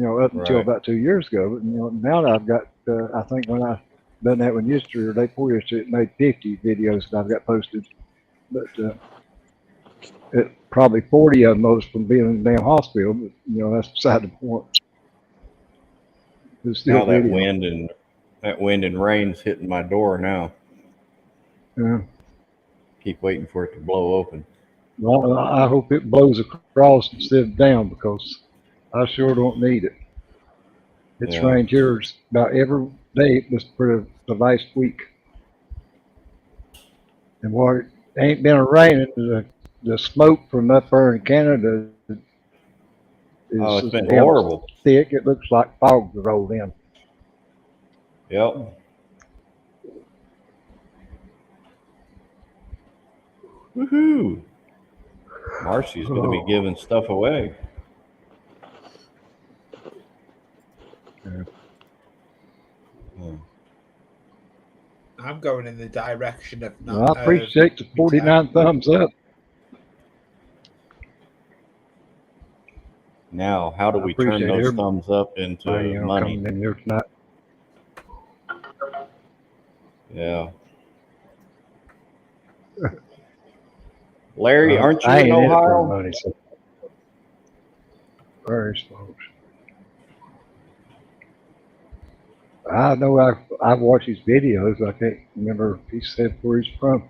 Up until about 2 years ago. But now that I've got, I think when I done that one yesterday or day before yesterday, it made 50 videos that I've got posted. But probably 40 of them was from being in the damn hospital. But that's beside the point. It's still Now that video. wind and rain's hitting my door now. Yeah. Keep waiting for it to blow open. Well, I hope it blows across instead of down because I sure don't need it. It's rained here about every day for the last week. And what it ain't been raining, the smoke from up there in Canada is it's been horrible. Thick. It looks like fog rolled in. Yep. Woohoo! Marcy's going to be giving stuff away. Yeah. I'm going in the direction of. Well, I appreciate the 49 thumbs up. Now, how do we turn those thumbs up into money? Coming in here tonight. Yeah. Larry, aren't you in Ohio? Money, so. Very slow. I know I've watched his videos. I can't remember if he said where he's from.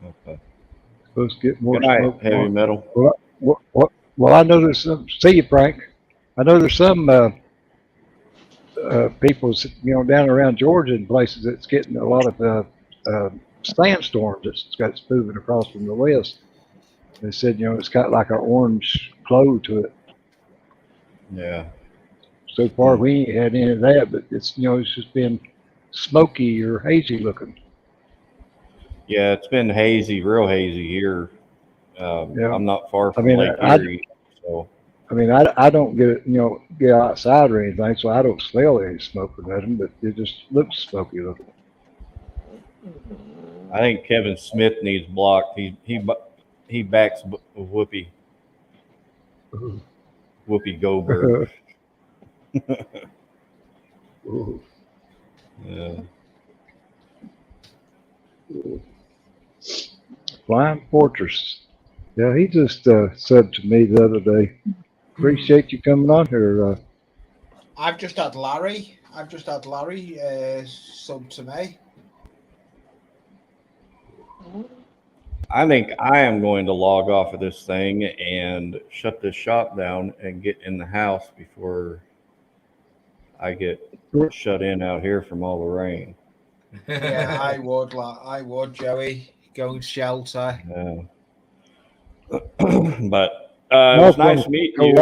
Okay. Supposed to get more Good night, smoke. Heavy Metal. Well, I know there's some. See you, Frank. I know there's some people, down around Georgia and places that's getting a lot of sandstorms that's moving across from the west. They said, it's got like an orange glow to it. Yeah. So far, we ain't had any of that, but it's just been smoky or hazy looking. Yeah, it's been hazy, real hazy here. I'm not far from Lake Erie, so. I mean, I don't get outside or anything, so I don't smell any smoke or nothing, but it just looks smoky looking. I think Kevin Smith needs blocked. He backs Whoopi Goldberg. Yeah. Flying Fortress. Yeah, he just said to me the other day, appreciate you coming on here. I've just had Larry sub to me. I think I am going to log off of this thing and shut this shop down and get in the house before I get shut in out here from all the rain. Yeah, I would, Joey. Go and shelter. Yeah. But it was nice meeting you.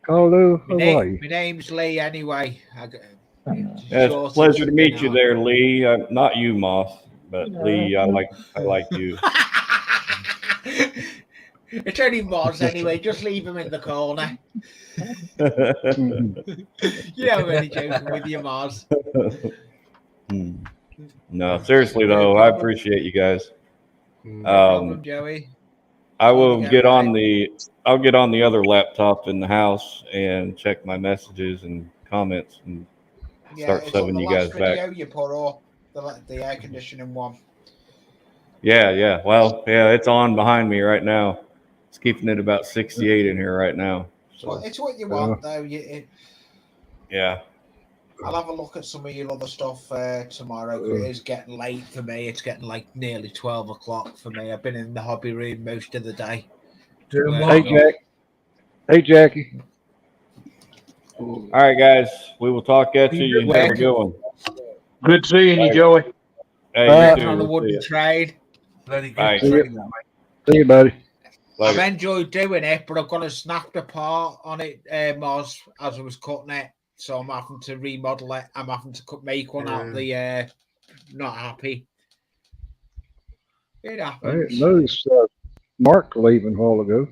Hawaii. My name's Lee anyway. It's a pleasure to meet you there, Lee. Not you, Moss, but Lee, I like you. It's only Moss anyway. Just leave him in the corner. I'm only joking with you, Moss. No, seriously though, I appreciate you guys. No problem, Joey. I will get on I'll get on the other laptop in the house and check my messages and comments and start it's on subbing the you last guys back. video you put up, the air conditioning one. Yeah. Well, yeah, it's on behind me right now. It's keeping it about 68 in here right now. Well, So it's what you want, though. yeah. I'll have a look at some of your other stuff tomorrow. 'Cause it is getting late for me. It's getting like nearly 12 o'clock for me. I've been in the hobby room most of the day. Doing Hey, what? Jack. Hey, Jackie. All right, guys. We will talk at you. You have a good one. Good seeing you, Joey. Hey, Uh, you Working too. on the We'll see wooden you. trade. Bloody Bye. good training, that, mate. See you, buddy. I've Later. enjoyed doing it, but I've got to snap the part on it, Moz, as I was cutting it. So I'm having to remodel it. I'm having to make one out of the not happy. It I happens. noticed Mark leaving a while ago.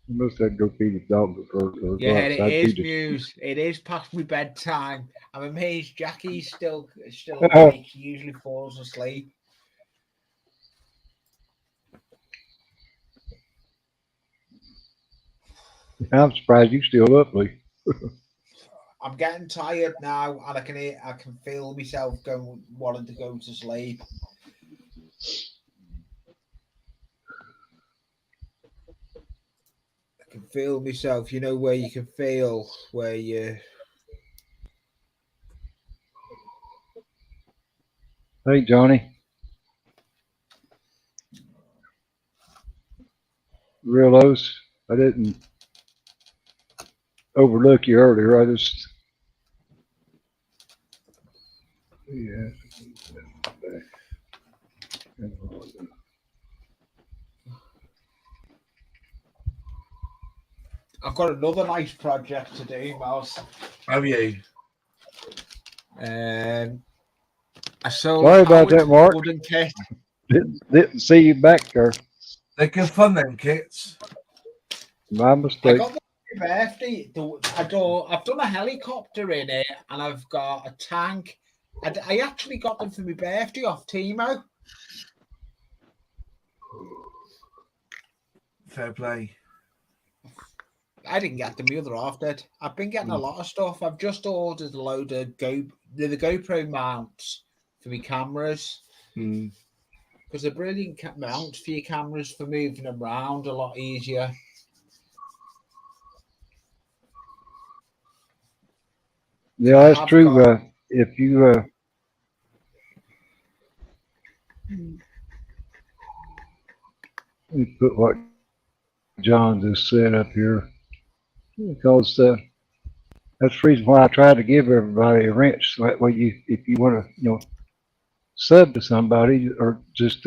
He must have to go feed his dog or Yeah, go it outside is feed his. Muse. It is past my bedtime. I'm amazed Jackie's still Oh. awake. She usually falls asleep. I'm surprised you still up, Lee. I'm getting tired now, and I can feel myself wanting to go to sleep. I can feel myself. You know where you can feel where you. Hey, Johnny. Realize I didn't overlook you earlier. I just. Yeah. I've got another nice project to do, Mouse. Have you? I sold Sorry about Howard that, Mark. wooden kit. Didn't see you back there. They're good fun, them kits. My I mistake. got them for my birthday. I've done a helicopter in it, and I've got a tank. I actually got them for my birthday off Timo. Fair play. I didn't get them, the other half did. I've been getting a lot of stuff. I've just ordered a load of the GoPro mounts for my cameras. Because they're brilliant mounts for your cameras for moving them around a lot easier. Yeah, that's true. If you let me put what John just said up here, because that's the reason why I try to give everybody a wrench. So that way, if you want to, sub to somebody or just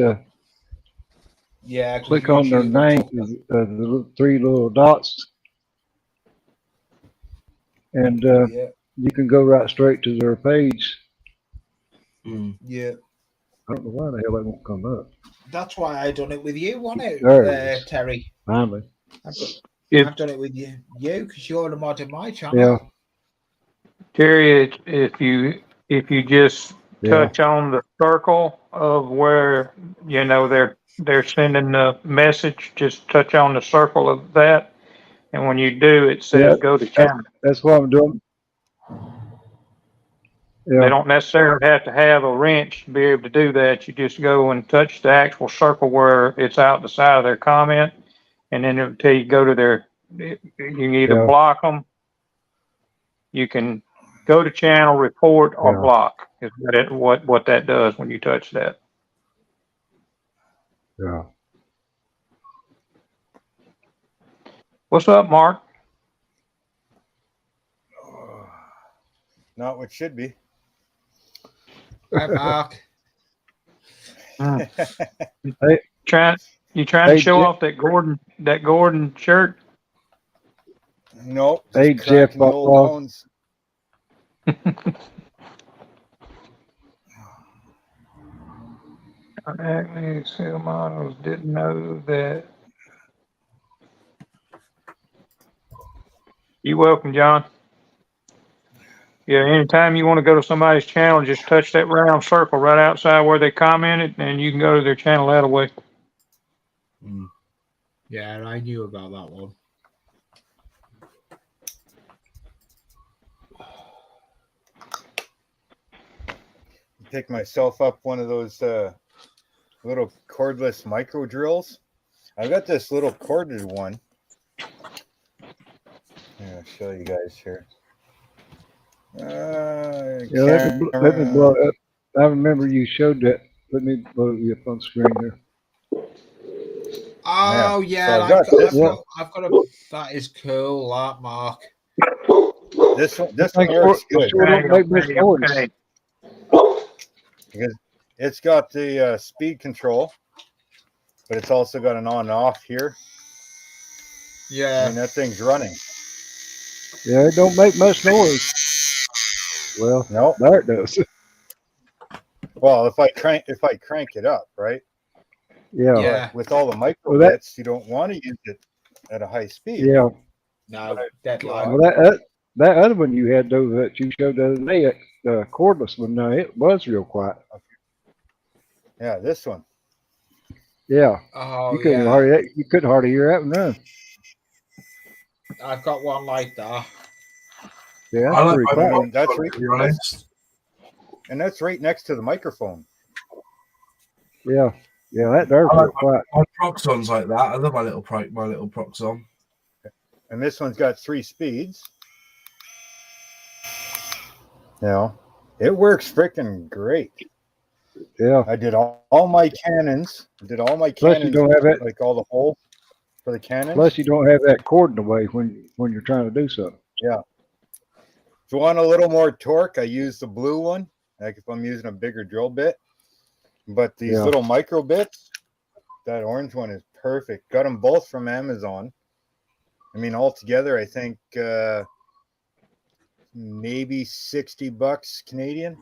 Yeah, click on their name, the three little dots, and you can go right straight to their page. Yeah. I don't know why the hell that won't come up. That's why I done it with you, wasn't it, There it is. Terry? Finally. I've done it with you because you're the mod in my channel. Yeah. Terry, if you just touch on the circle of where they're sending the message, just touch on the circle of that, and when you do, it says go to channel. That's what I'm doing. Yeah. They don't necessarily have to have a wrench to be able to do that. You just go and touch the actual circle where it's out the side of their comment, and then until you go to their, you can either block them. You can go to channel, report, or block. Is what that does when you touch that. Yeah. What's up, Mark? Not what should be. Hi, Mark. Hey, you trying to show off that Gordon shirt? Nope. Hey, Jeff. Bones. Sale models didn't know that. You're welcome, John. Yeah, anytime you want to go to somebody's channel, just touch that round circle right outside where they commented, and you can go to their channel that way. Yeah, I knew about that one. pick myself up one of those little cordless micro drills. I've got this little corded one. I'll show you guys here. Yeah, let me blow it up. I remember you showed that. Let me blow you up on screen here. Oh yeah, so I've got a. That is cool, that Mark. This one works good. Sure don't make much noise. Because it's got the speed control, but it's also got an on and off here. Yeah. I mean, that thing's running. Yeah, it don't make much noise. Well, no, there it does. Well, if I crank it up, right? Yeah. But with all the micro bits, you don't want to use it at a high speed. Yeah. No, dead low. Well, that other one you had though that you showed the other day, the cordless one, no, it was real quiet. Yeah, this one. Yeah. Oh, you couldn't hardly hear that one run. I've got one like that. Yeah, I like pretty my quiet. Proxon, That's to right. be honest. And that's right next to the microphone. Yeah. Yeah, that there's real quiet. My Proxon's like that. I love my little Proxon. And this one's got 3 speeds. You know, it works freaking great. Yeah. I did all my cannons. Plus you don't have that, like all the holes for the cannons. plus you don't have that cord in the way when you're trying to do something. Yeah. If you want a little more torque, I use the blue one. Like if I'm using a bigger drill bit. But these little micro bits, that orange one is perfect. Got them both from Amazon. I mean, altogether, I think maybe $60 Canadian.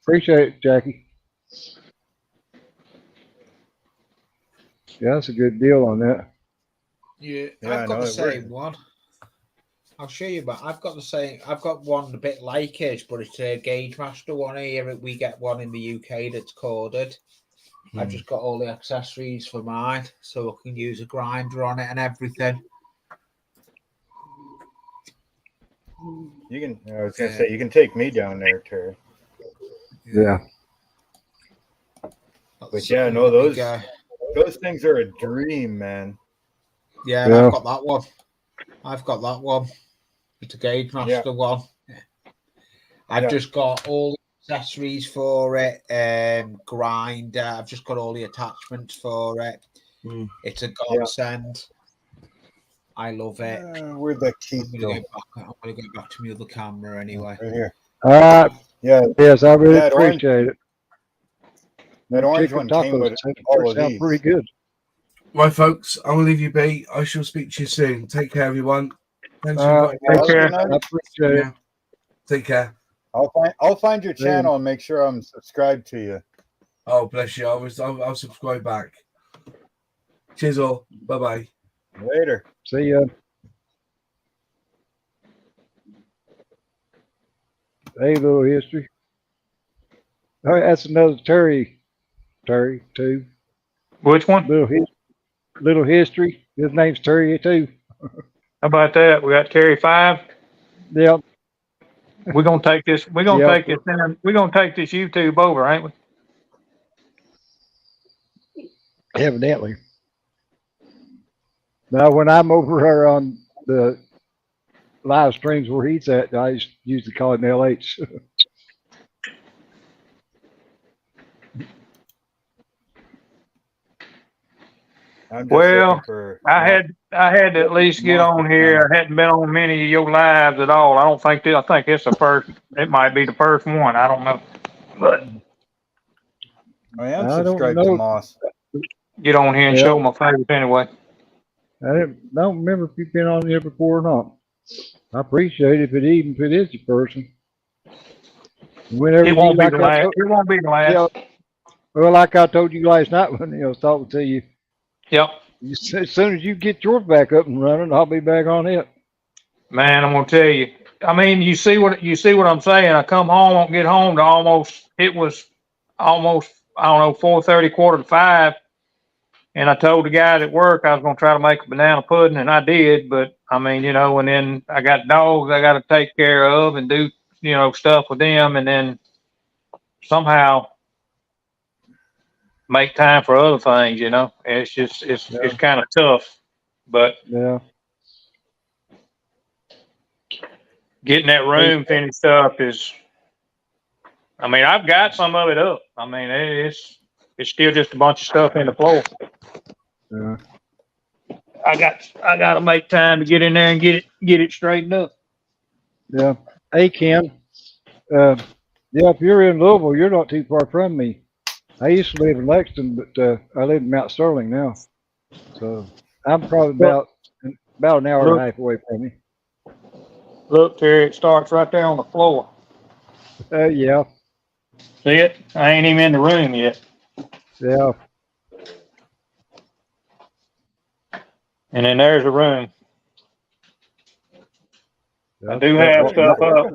Appreciate it, Jackie. Yeah, that's a good deal on that. Yeah, I've got the same one. I'll show you, but I've got the same. I've got one a bit like it, but it's a Gauge Master one here. We get one in the UK that's corded. I've just got all the accessories for mine, so I can use a grinder on it and everything. You can. I was gonna say you can take me down there, Terry. Yeah. But yeah, no, those things are a dream, man. Yeah, and I've got that one. I've got that one. It's a Gauge Master one. I've just got all the accessories for it, grinder. I've just got all the attachments for it. It's a godsend. I love it. Where'd that key go? I'm gonna go back to my other camera anyway. Right here. Yeah. Yes, I really appreciate it. That orange one came with all of these. Pretty good. Right, folks, I will leave you be. I shall speak to you soon. Take care, everyone. Thanks for take care. I appreciate it. Take care. I'll find your channel and make sure I'm subscribed to you. Oh, bless you. I'll subscribe back. Cheers all. Bye-bye. Later. See ya. Hey, little history. Oh, that's another Terry too. Which one? Little history. His name's Terry too. How about that? We got Terry 5. Yep. We're gonna take this. We're gonna take this. We're gonna take this YouTube over, ain't we? Evidently. Now, when I'm over here on the live streams where he's at, I usually call him LH. Well, I had to at least get on here. I hadn't been on many of your lives at all. I think it's the first. It might be the first one. I don't know. But I am subscribed to Moss. Get on here and show my face anyway. I don't remember if you've been on here before or not. I appreciate it if it is your person. Whenever it won't be the last. It won't be the last. Well, like I told you last night when I was talking to you. Yep. As soon as you get yours back up and running, I'll be back on it. Man, I'm gonna tell you. I mean, you see what I'm saying. I come home, I get home to almost. It was almost. I don't know, 4:30, 4:45. And I told the guys at work I was going to try to make a banana pudding, and I did. But, I mean, and then I got dogs I got to take care of and do, stuff with them. And then somehow make time for other things, you know. And it's just it's kind of tough, but Yeah. getting that room finished up is. I mean, I've got some of it up. I mean, it's still just a bunch of stuff in the floor. Yeah. I got to make time to get in there and get it straightened up. Yeah. Hey, Ken. Yeah, if you're in Louisville, you're not too far from me. I used to live in Lexington, but I live in Mount Sterling now. So I'm probably about an hour and a half away from you. Look, Terry, it starts right there on the floor. Yeah. See it? I ain't even in the room yet. Yeah. And then there's the room. I do That's have stuff up.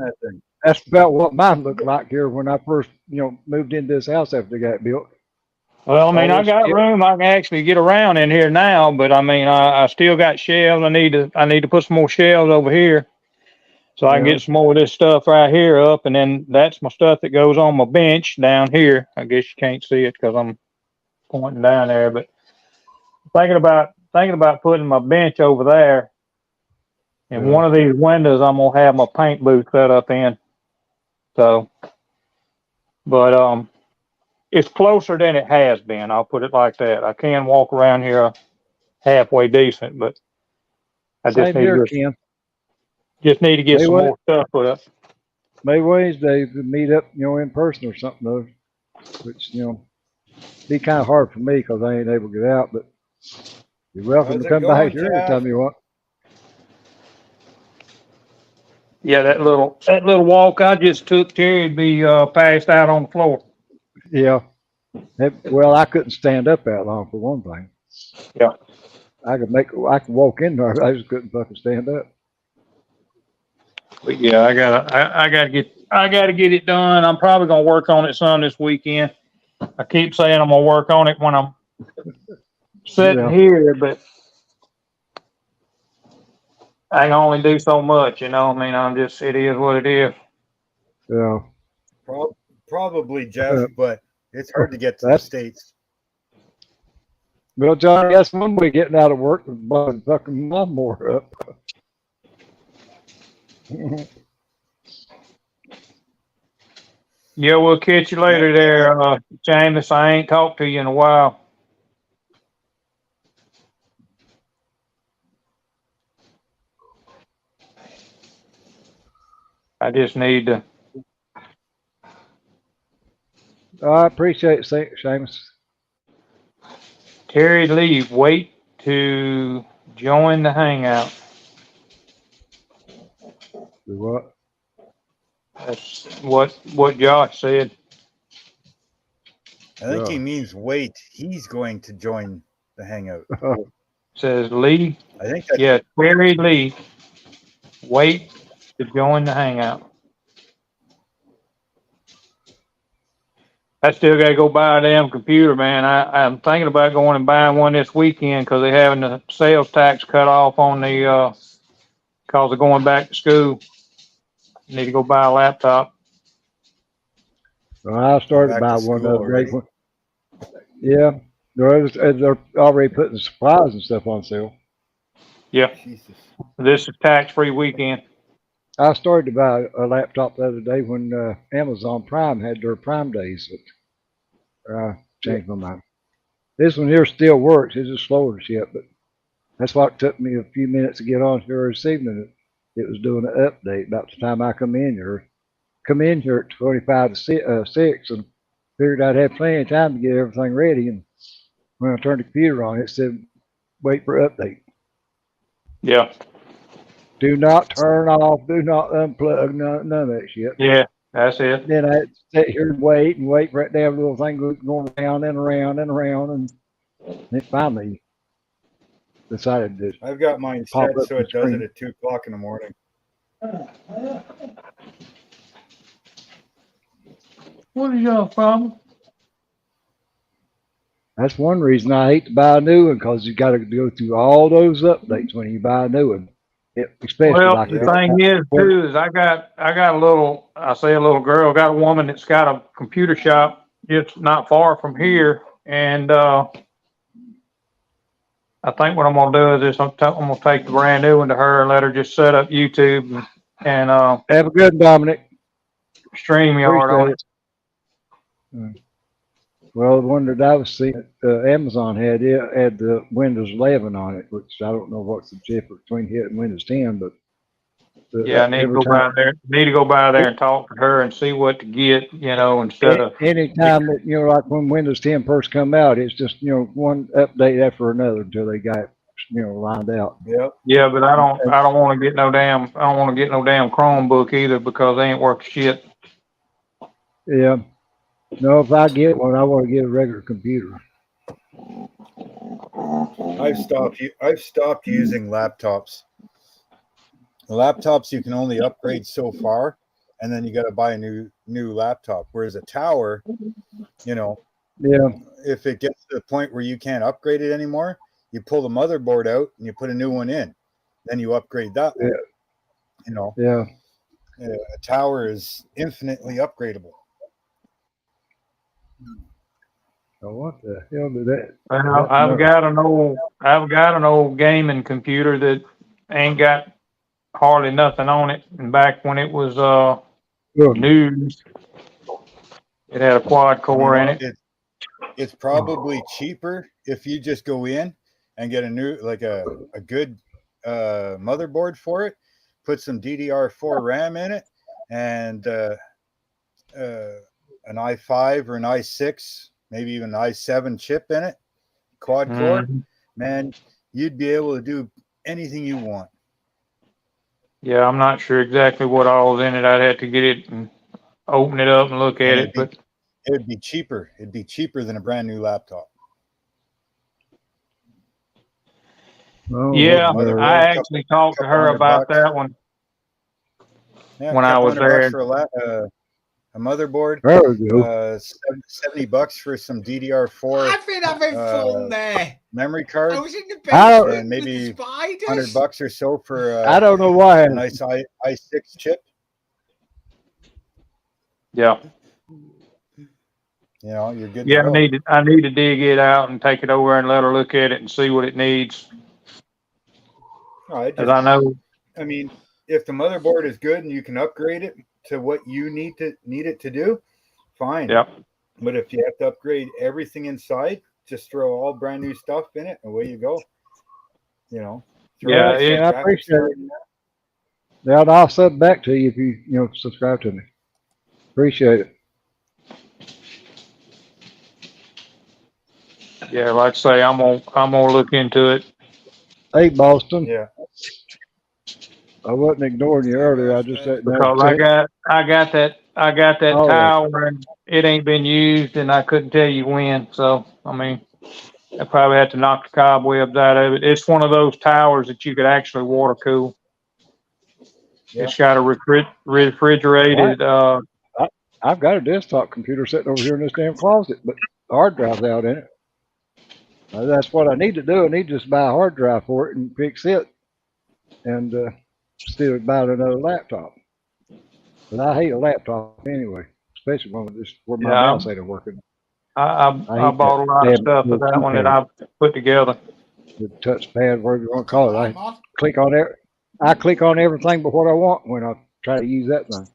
That's about what mine looked like here when I first, moved into this house after they got built. Well, I mean, I got room. I can actually get around in here now, but I mean, I still got shelves. I need to put some more shelves over here, so I can get some more of this stuff right here up, and then that's my stuff that goes on my bench down here. I guess you can't see it because I'm pointing down there, but thinking about putting my bench over there. And one of these windows, I'm gonna have my paint booth set up in. So, but it's closer than it has been. I'll put it like that. I can walk around here halfway decent, but I just need to get some more stuff put up. Maybe Wednesday we meet up, in person or something though, which be kind of hard for me because I ain't able to get out. But you're welcome to come by here anytime you want. Yeah, that little walk I just took, Terry, would be passed out on the floor. Yeah. Well, I couldn't stand up that long for one thing. Yeah. I could walk in there. I just couldn't fucking stand up. But yeah, I gotta get it done. I'm probably gonna work on it some this weekend. I keep saying I'm gonna work on it when I'm sitting here, but I can only do so much, I mean, it is what it is. Yeah. Probably, Jeff, but it's hard to get to the States. Well, John, that's one way getting out of work is blowing the fucking lawnmower up. Yeah, we'll catch you later there, James. I ain't talked to you in a while. I just need to. I appreciate it, Seamus. Terry Lee, wait to join the Hangout. Do what? That's what Josh said. I think he means wait. He's going to join the Hangout. Says Lee. I think that's Terry Lee, wait to join the Hangout. I still got to go buy a damn computer, man. I'm thinking about going and buying one this weekend because they're having the sales tax cut off on the because they're going back to school. Need to go buy a laptop. Well, I started buying one the other day. Yeah, they're already putting supplies and stuff on sale. Yeah. Jesus. This is tax-free weekend. I started to buy a laptop the other day when Amazon Prime had their Prime days, but I changed my mind. This one here still works. It's just slower as yet, but that's why it took me a few minutes to get on here this evening. It was doing an update about the time I come in here. Come in here at 25 to 6 and figured I'd have plenty of time to get everything ready. And when I turned the computer on, it said, wait for update. Yeah. Do not turn off, do not unplug, none of that shit. Yeah, that's it. Then I had to sit here and wait for that damn little thing going around and around and around. And it finally decided to. I've got mine set so it does it at 2 o'clock in the morning. What is your problem? That's one reason I hate to buy a new one, because you got to go through all those updates when you buy a new one. especially Well, like the thing is too, is I got a little, I say a little girl, got a woman that's got a computer shop just not far from here. And, I think what I'm gonna do is just I'm gonna take the brand new one to her and let her just set up YouTube and have a good one, Dominic. StreamYard on Appreciate it. Well, the one that I was seeing, Amazon had the Windows 11 on it, which I don't know what's the difference between it and Windows 10, but Yeah, I need to go by there. Need to go by there and talk to her and see what to get, instead of anytime that like when Windows 10 first come out, it's just one update after another until they got it, lined out. Yep. Yeah, but I don't want to get no damn Chromebook either because they ain't worth shit. Yeah. No, if I get one, I want to get a regular computer. I've stopped using laptops. Laptops you can only upgrade so far, and then you got to buy a new laptop. Whereas a tower, Yeah. if it gets to the point where you can't upgrade it anymore, you pull the motherboard out and you put a new one in. Then you upgrade that one. Yeah. A tower is infinitely upgradable. Oh, what the hell did that? Well, I've got an old gaming computer that ain't got hardly nothing on it. And back when it was new, it had a quad core in it. It's probably cheaper if you just go in and get a new, like a good motherboard for it, put some DDR4 RAM in it, and an i5 or an i6, maybe even an i7 chip in it, quad core. Man, you'd be able to do anything you want. Yeah, I'm not sure exactly what all's in it. I'd have to get it and open it up and look at it, but it'd be cheaper. It'd be cheaper than a brand new laptop. Yeah, I actually talked to her about that one when I was there. For a motherboard, $70 for some DDR4. I've been having fun there. Memory card. I was in the basement and maybe with spiders. $100 or so for I don't know why. A nice i6 chip. Yeah. You're good. Yeah, I need to dig it out and take it over and let her look at it and see what it needs. As I know. I mean, if the motherboard is good and you can upgrade it to what you need it to do, fine. Yep. But if you have to upgrade everything inside, just throw all brand new stuff in it, and away you go. Yeah, I appreciate it. Yeah, and I'll sub back to you if you subscribe to me. Appreciate it. Yeah, like I say, I'm gonna look into it. Hey, Boston. Yeah. I wasn't ignoring you earlier. I just because I got that tower and it ain't been used and I couldn't tell you when. So I mean, I probably had to knock the cobwebs out of it. It's one of those towers that you could actually water cool. Yeah. It's got a refrigerated. I've got a desktop computer sitting over here in this damn closet, but the hard drive's out in it. That's what I need to do. I need to just buy a hard drive for it and fix it, and still buy another laptop. But I hate a laptop anyway, especially where my mouse ain't working. I bought a lot of stuff for that one that I put together. The touchpad, whatever you want to call it. I click on everything but what I want when I try to use that thing.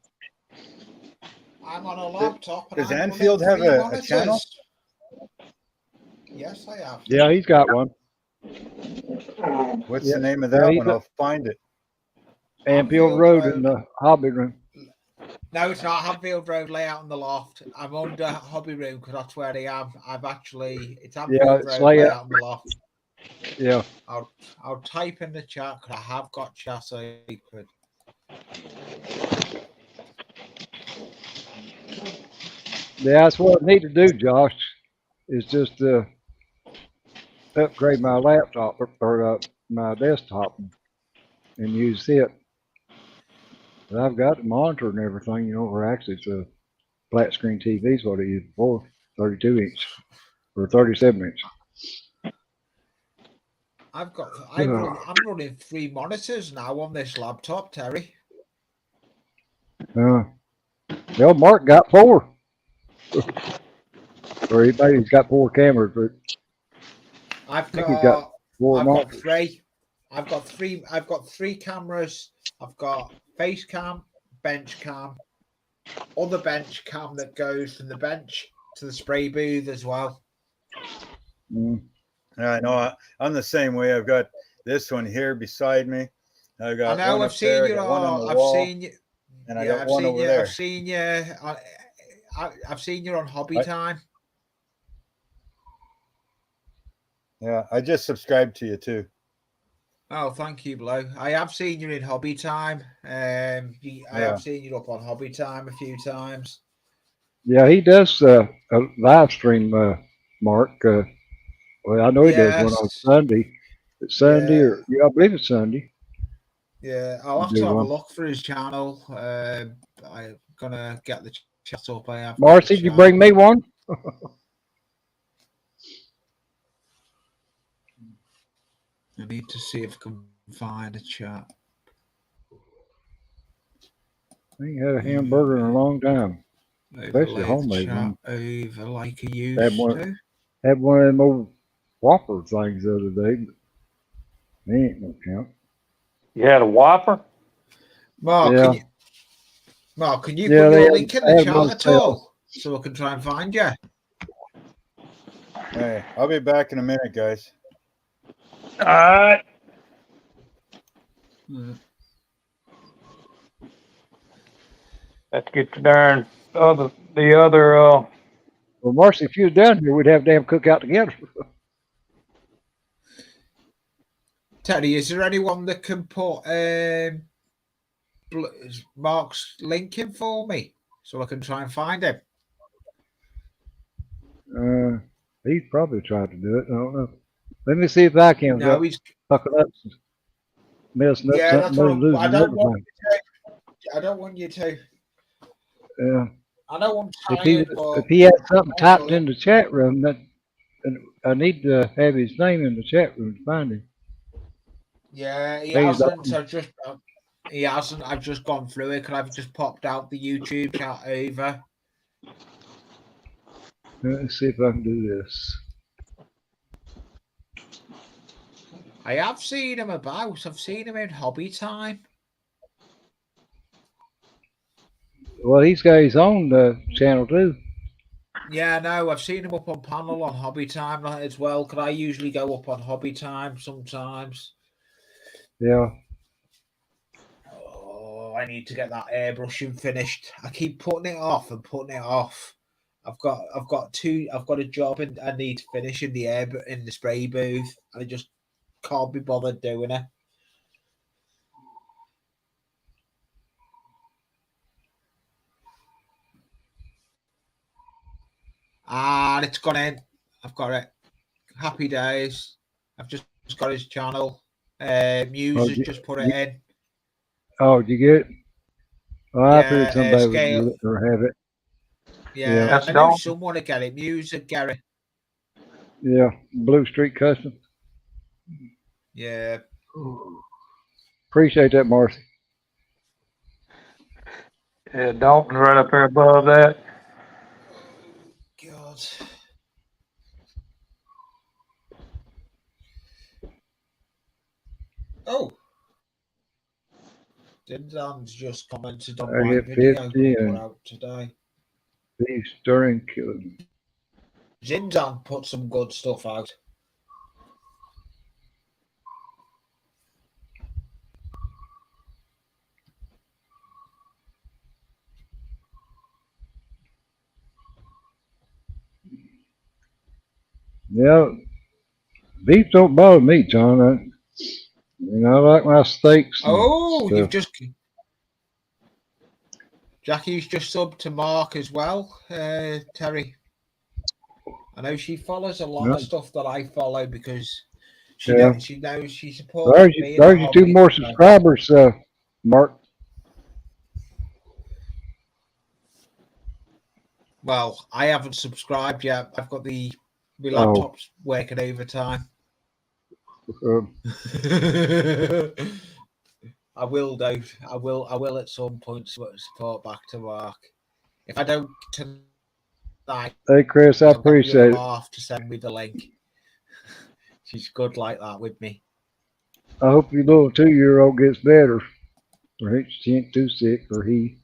I'm on a laptop. Does Anfield have a channel? Yes, I have. Yeah, he's got one. What's the name of that one? I'll find it. Anfield Road in the hobby room. No, it's not Hanfield Road layout in the loft. I'm under hobby room because that's where I am. It's Hanfield Road layout in the loft. Yeah. I'll type in the chat because I have got chat secret. Yeah, that's what I need to do, Josh. Is just upgrade my laptop or my desktop and use it. But I've got the monitor and everything, or actually it's a flat screen TV is what I used before, 32 inch or 37 inch. I'm running 3 monitors now on this laptop, Terry. Well, Mark got 4. Or he's got 4 cameras, but I've I think he's got got 4 monitors. 3. I've got 3 cameras. I've got face cam, bench cam, other bench cam that goes from the bench to the spray booth as well. I know. I'm the same way. I've got this one here beside me. I got I know. one I've up seen there. I you. got one on the I've wall, seen you. and I got one over there. I've seen you. I've seen you on Hobby Time. Yeah, I just subscribed to you too. Oh, thank you, Blow. I have seen you in Hobby Time. I have seen you up on Hobby Time a few times. Yeah, he does a live stream, Mark. Well, I know he does one on Sunday. It's Sunday, or I believe it's Sunday. Yeah, I'll have to have a look for his channel. I'm gonna get the chat up. I have. Marcy, did you bring me one? I need to see if I can find a chat. I ain't had a hamburger in a long time, especially homemade one. Over like a used to. Had one of them old Whopper things the other day, but they ain't no count. You had a Whopper? Mark, yeah. Can you put your link in the chat at all so I can try and find you? Hey, I'll be back in a minute, guys. All right. Let's get the other. Well, Marcy, if you were down here, we'd have damn cookout together. Teddy, is there anyone that can put Mark's link in for me so I can try and find him? He's probably tried to do it. I don't know. Let me see if I can. No, he's fucking up, messing up something. I don't want you to. I don't want you to. Yeah. I know I'm tired. If he has something typed in the chat room, I need to have his name in the chat room to find him. Yeah, he hasn't. He hasn't. I've just gone through it because I've just popped out the YouTube chat over. Let's see if I can do this. I have seen him about. I've seen him in Hobby Time. Well, he's got his own channel too. Yeah, no, I've seen him up on panel on Hobby Time as well. Because I usually go up on Hobby Time sometimes. Yeah. Oh, I need to get that airbrushing finished. I keep putting it off and putting it off. I've got a job and I need to finish in the spray booth, and I just can't be bothered doing it. And it's gone in. I've got it. Happy days. I've just got his channel. Muse has just put it in. Oh, did you get it? Well, I figured somebody would do it or have it. Yeah, I know someone would get it. Muse and Gary. Yeah, Blue Street Custom. Yeah. Appreciate that, Marcy. Yeah, Dalton right up there above that. God. Oh. Zindan's just commented on my video I put out today. Beef stirring killing. Zindan put some good stuff out. Yeah, beef don't bother me, John. I like my steaks. Oh, you've just Jackie's just subbed to Mark as well, Terry. I know she follows a lot of stuff that I follow because she knows she supports me. There's you 2 more subscribers, Mark. Well, I haven't subscribed yet. I've got my laptop's working overtime. I will, Dave. I will at some point support back to Mark. If I don't tonight, Hey, Chris, I I'll get appreciate it. off to send me the link. She's good like that with me. I hope your little 2-year-old gets better. Or she ain't too sick, or he.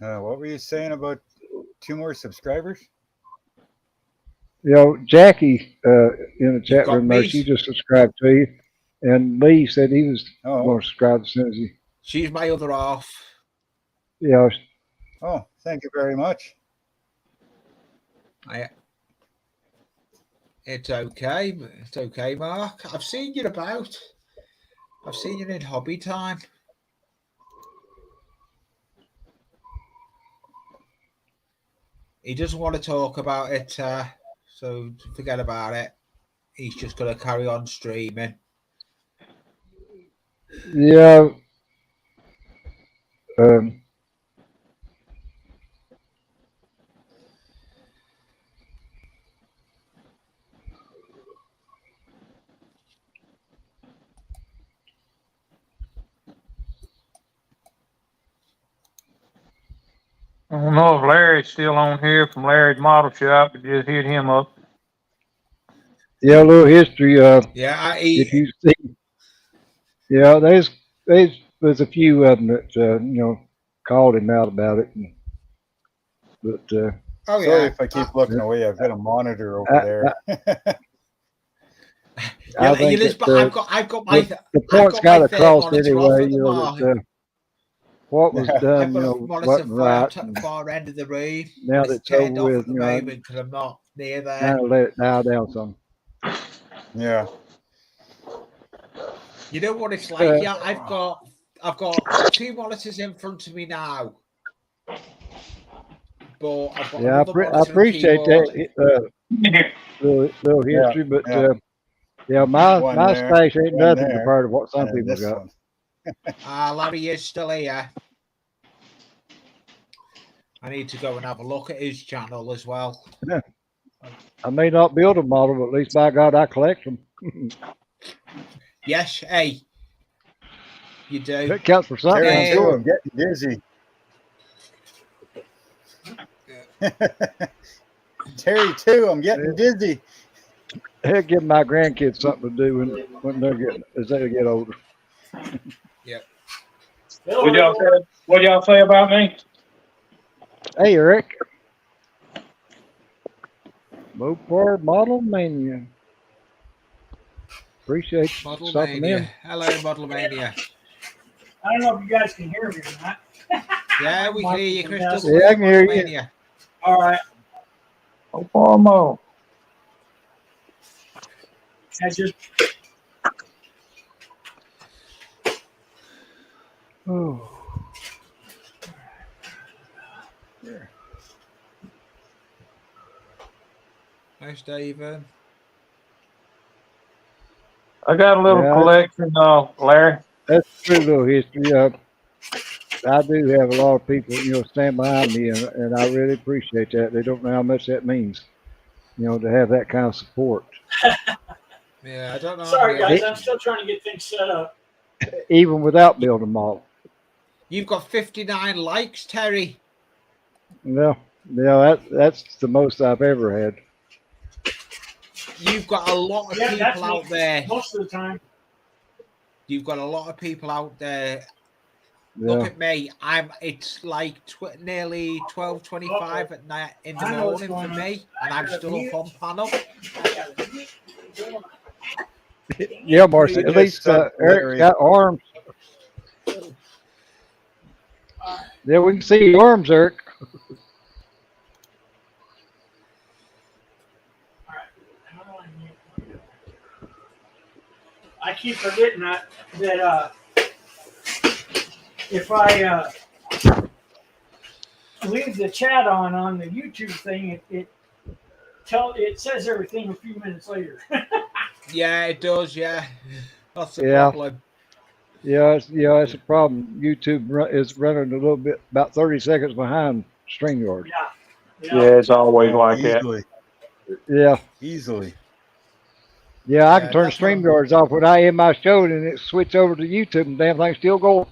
What were you saying about 2 more subscribers? Jackie in the chat got room there, me. she just subscribed to you. And Lee said he was Oh. going to subscribe as soon as he. She's my other half. Yeah. Oh, thank you very much. It's okay. It's okay, Mark. I've seen you about. I've seen you in hobby time. He doesn't want to talk about it, so forget about it. He's just going to carry on streaming. Yeah. I don't know if Larry's still on here from Larry's Model Shop, but just hit him up. Yeah, a little history. Yeah, if you see, yeah, there's a few of them that called him out about it. But sorry if I keep looking away. I've got a monitor over there. I think I've got my the point's got across anyway. That, what was done, wasn't right. At the far end of the room. Now that it's over with, at the moment because I'm not near there. Kind of let it die down some. Yeah. You know what it's like? Yeah, I've got 2 monitors in front of me now. But I've got I appreciate that little history, but my space ain't nothing compared to what some people got. Larry is still here. I need to go and have a look at his channel as well. Yeah. I may not build a model, but at least by God, I collect them. Yes, hey, you do. It counts for something. I'm getting dizzy. Terry too. I'm getting dizzy. Heck, give my grandkids something to do when they get older. Yep. What y'all say about me? Hey, Eric. Mopar Model Mania. Appreciate Model stopping Mania. in. Hello, Model Mania. I don't know if you guys can hear me or not. Yeah, we can hear you, Crystal. Yeah, I can hear you. All right. Mopar Mo. I just. Oh. Nice, David. I got a little collection, Larry. That's a true little history. I do have a lot of people, stand behind me, and I really appreciate that. They don't know how much that means, to have that kind of support. Yeah, I don't know. Sorry, guys. I'm still trying to get things set up. Even without building a model. You've got 59 likes, Terry. Yeah, that's the most I've ever had. You've got a lot of people out there. Most of the time. You've got a lot of people out there. Yeah. Look at me. It's like nearly 12:25 at night in the morning for me, and I'm still up on panel. Yeah, Marcy. At least Eric's got arms. Yeah, we can see your arms, Eric. I keep forgetting that if I leave the chat on the YouTube thing, it says everything a few minutes later. Yeah, it does. Yeah, that's the problem. It's a problem. YouTube is running a little bit, about 30 seconds behind StreamYard. Yeah. Yeah, it's always Oh, like that. easily, Yeah, easily. yeah, I can Yeah, turn that's what I'm. StreamYards off when I end my show and it switch over to YouTube and damn thing's still going.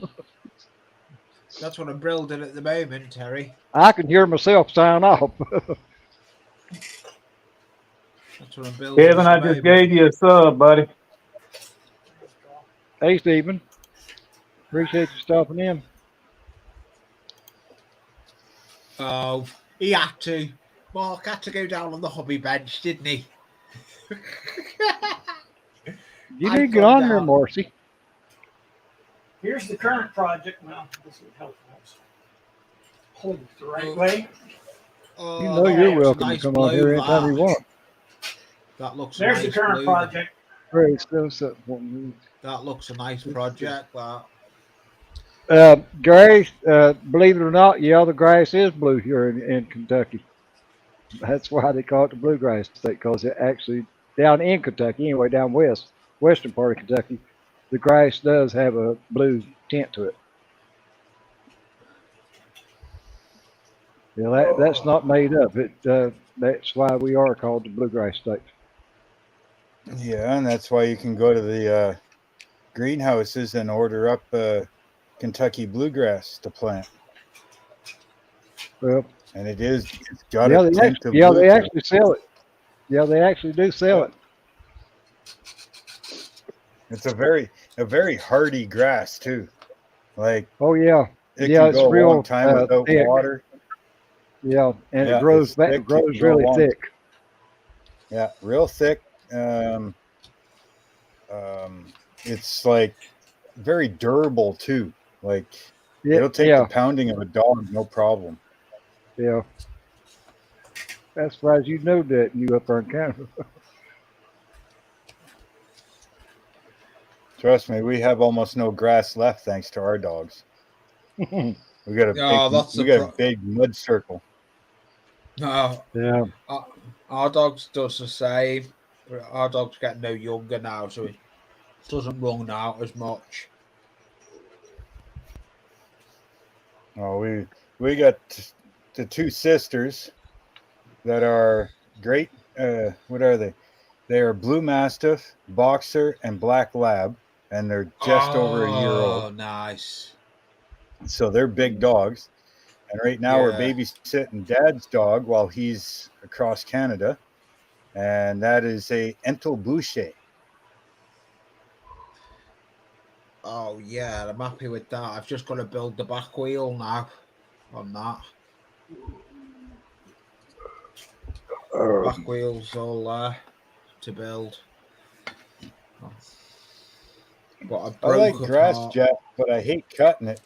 That's what I'm building at the moment, Terry. I can hear myself sign off. That's what I'm building Kevin, at I the just moment. gave you a sub, buddy. Hey, Stephen, appreciate you stopping in. Oh, he had to. Mark had to go down on the hobby bench, didn't he? You I've need to get gone on there, down. Marcy. Here's the current project. Well, this would help us hold it the right way. Oh, You know that you're looks a welcome to nice come on here blue, anytime you that. want. That looks a There's the nice current blue. project. Great stuff. So, That looks a nice project. uh, grass, believe it or not, the grass is blue here in Kentucky. That's why they call it the bluegrass state, because it actually, down in Kentucky, anyway, down western part of Kentucky, the grass does have a blue tint to it. Yeah, that's not made up. That's why we are called the bluegrass state. Yeah, and that's why you can go to the greenhouses and order up Kentucky bluegrass to plant. Well, And it's got yeah, a tint of they blue to it. actually sell it. Yeah, they actually do sell it. It's a very hardy grass too. Like, Oh yeah, it yeah, can it's go a long real time without thick. water. Yeah, and Yeah, it grows it's back. thick. It grows It can go a really long thick. Yeah, real thick. It's like very durable too. Like, Yeah, it'll take the yeah, pounding of a dog, no problem. yeah. That's right. You know that you up there in Canada. Trust me, we have almost no grass left thanks to our dogs. We got a big mud circle. No, Yeah. our dogs does the same. But our dogs get no younger now, so it doesn't run out as much. Oh, we got the two sisters that are great. What are they? They are Blue Mastiff, Boxer, and Black Lab, and they're just over a year Oh, old. nice. So they're big dogs. And right now we're Yeah. babysitting Dad's dog while he's across Canada, and that is a Entel Boucher. Oh yeah, I'm happy with that. I've just got to build the back wheel now on that. Back wheels all to build. But I like grass, Jeff, but I hate cutting it.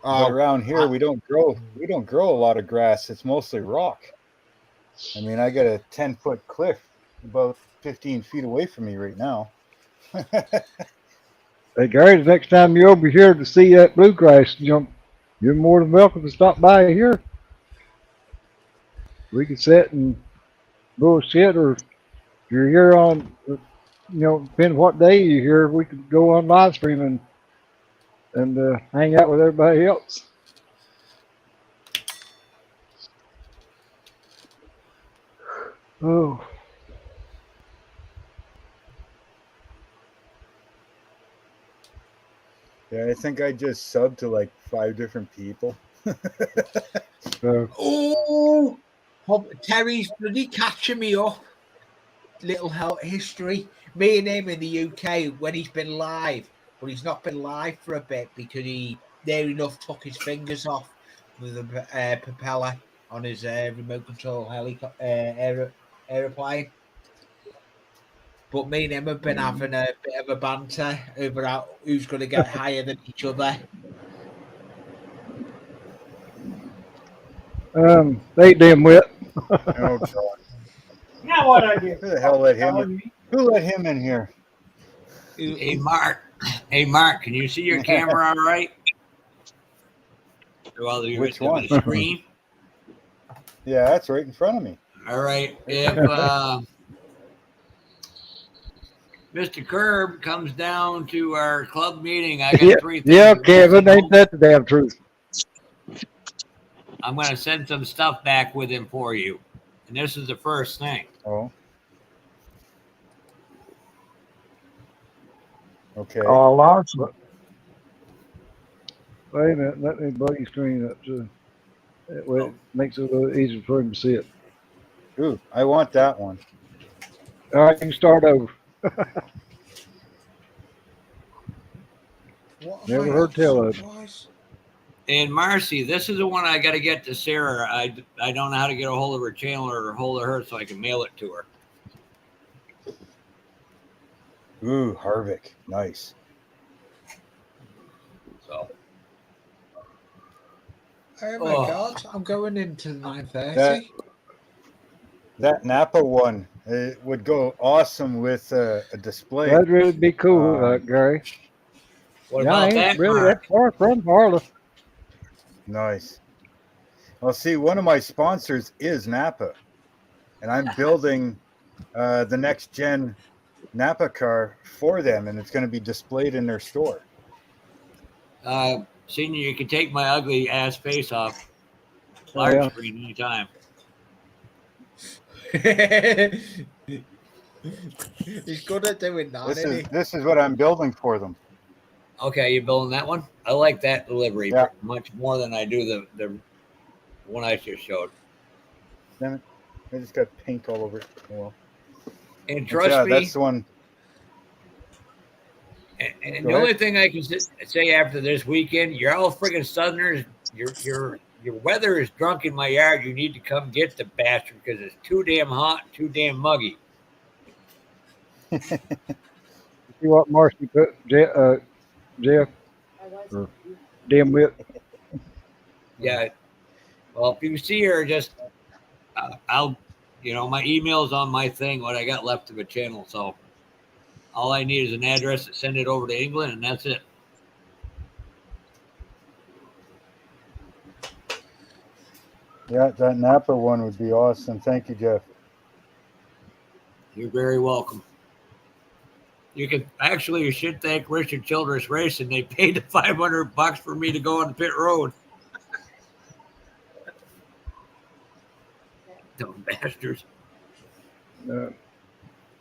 But around here we don't grow a lot of grass. It's mostly rock. I mean, I got a 10-foot cliff about 15 feet away from me right now. Hey, Gary, the next time you're over here to see that bluegrass jump, you're more than welcome to stop by here. We can sit and bullshit, or if you're here on, depending what day you're here, we could go on live stream and hang out with everybody else. Oh. Yeah, I think I just subbed to like 5 different people. Oh, Terry's bloody catching me up. Little history. Me and him in the UK when he's been live, but he's not been live for a bit because he near enough took his fingers off with the propeller on his remote control aeroplane. But me and him have been having a bit of a banter over who's going to get higher than each other. They damn wet. Oh, God. Now what I do? Who the hell let him in? Who let him in here? Hey, Mark. Hey, Mark, can you see your camera all right? Well, Which one? The screen? Yeah, that's right in front of me. All right. Mr. Curb comes down to our club meeting, I got Yeah, 3 things. yeah, to Kevin, send ain't home. that the damn truth? I'm going to send some stuff back with him for you. And this is the first thing. Oh. Okay. Oh, lots. Wait a minute, let me blow your screen up too. That way it makes it a little easier for him to see it. Ooh, I want that one. All right, you can start over. What am Never I heard tell of it. absent-wise? And Marcy, this is the one I got to get to Sarah. I don't know how to get a hold of her channel or a hold of her so I can mail it to her. Ooh, Harvick. Nice. So. Oh my God, I'm going into 9:30. That Napa one, it would go awesome with a display. That'd really be cool, Gary. What Yeah, I about ain't that, really Mark? that far from Harley. Nice. Well, see, one of my sponsors is Napa, and I'm building the next gen Napa car for them, and it's going to be displayed in their store. Senior, you can take my ugly ass face off. Large screen anytime. He's good at doing that, isn't he? This is what I'm building for them. Okay, you building that one? I like that delivery much more than I do the one I just showed. Damn it. I just got paint all over it. Oh, well. And trust me, that's the one. And the only thing I can say after this weekend, you're all friggin' Southerners. Your weather is drunk in my yard. You need to come get the bastard because it's too damn hot, too damn muggy. See what Marcy put, Jeff, or Dimwit. Yeah. Well, if you see her, just I'll, my email's on my thing. What I got left of a channel, so all I need is an address to send it over to England, and that's it. Yeah, that Napa one would be awesome. Thank you, Jeff. You're very welcome. You should thank Richard Childress Racing. They paid the $500 for me to go on the pit road. Dumb bastards. All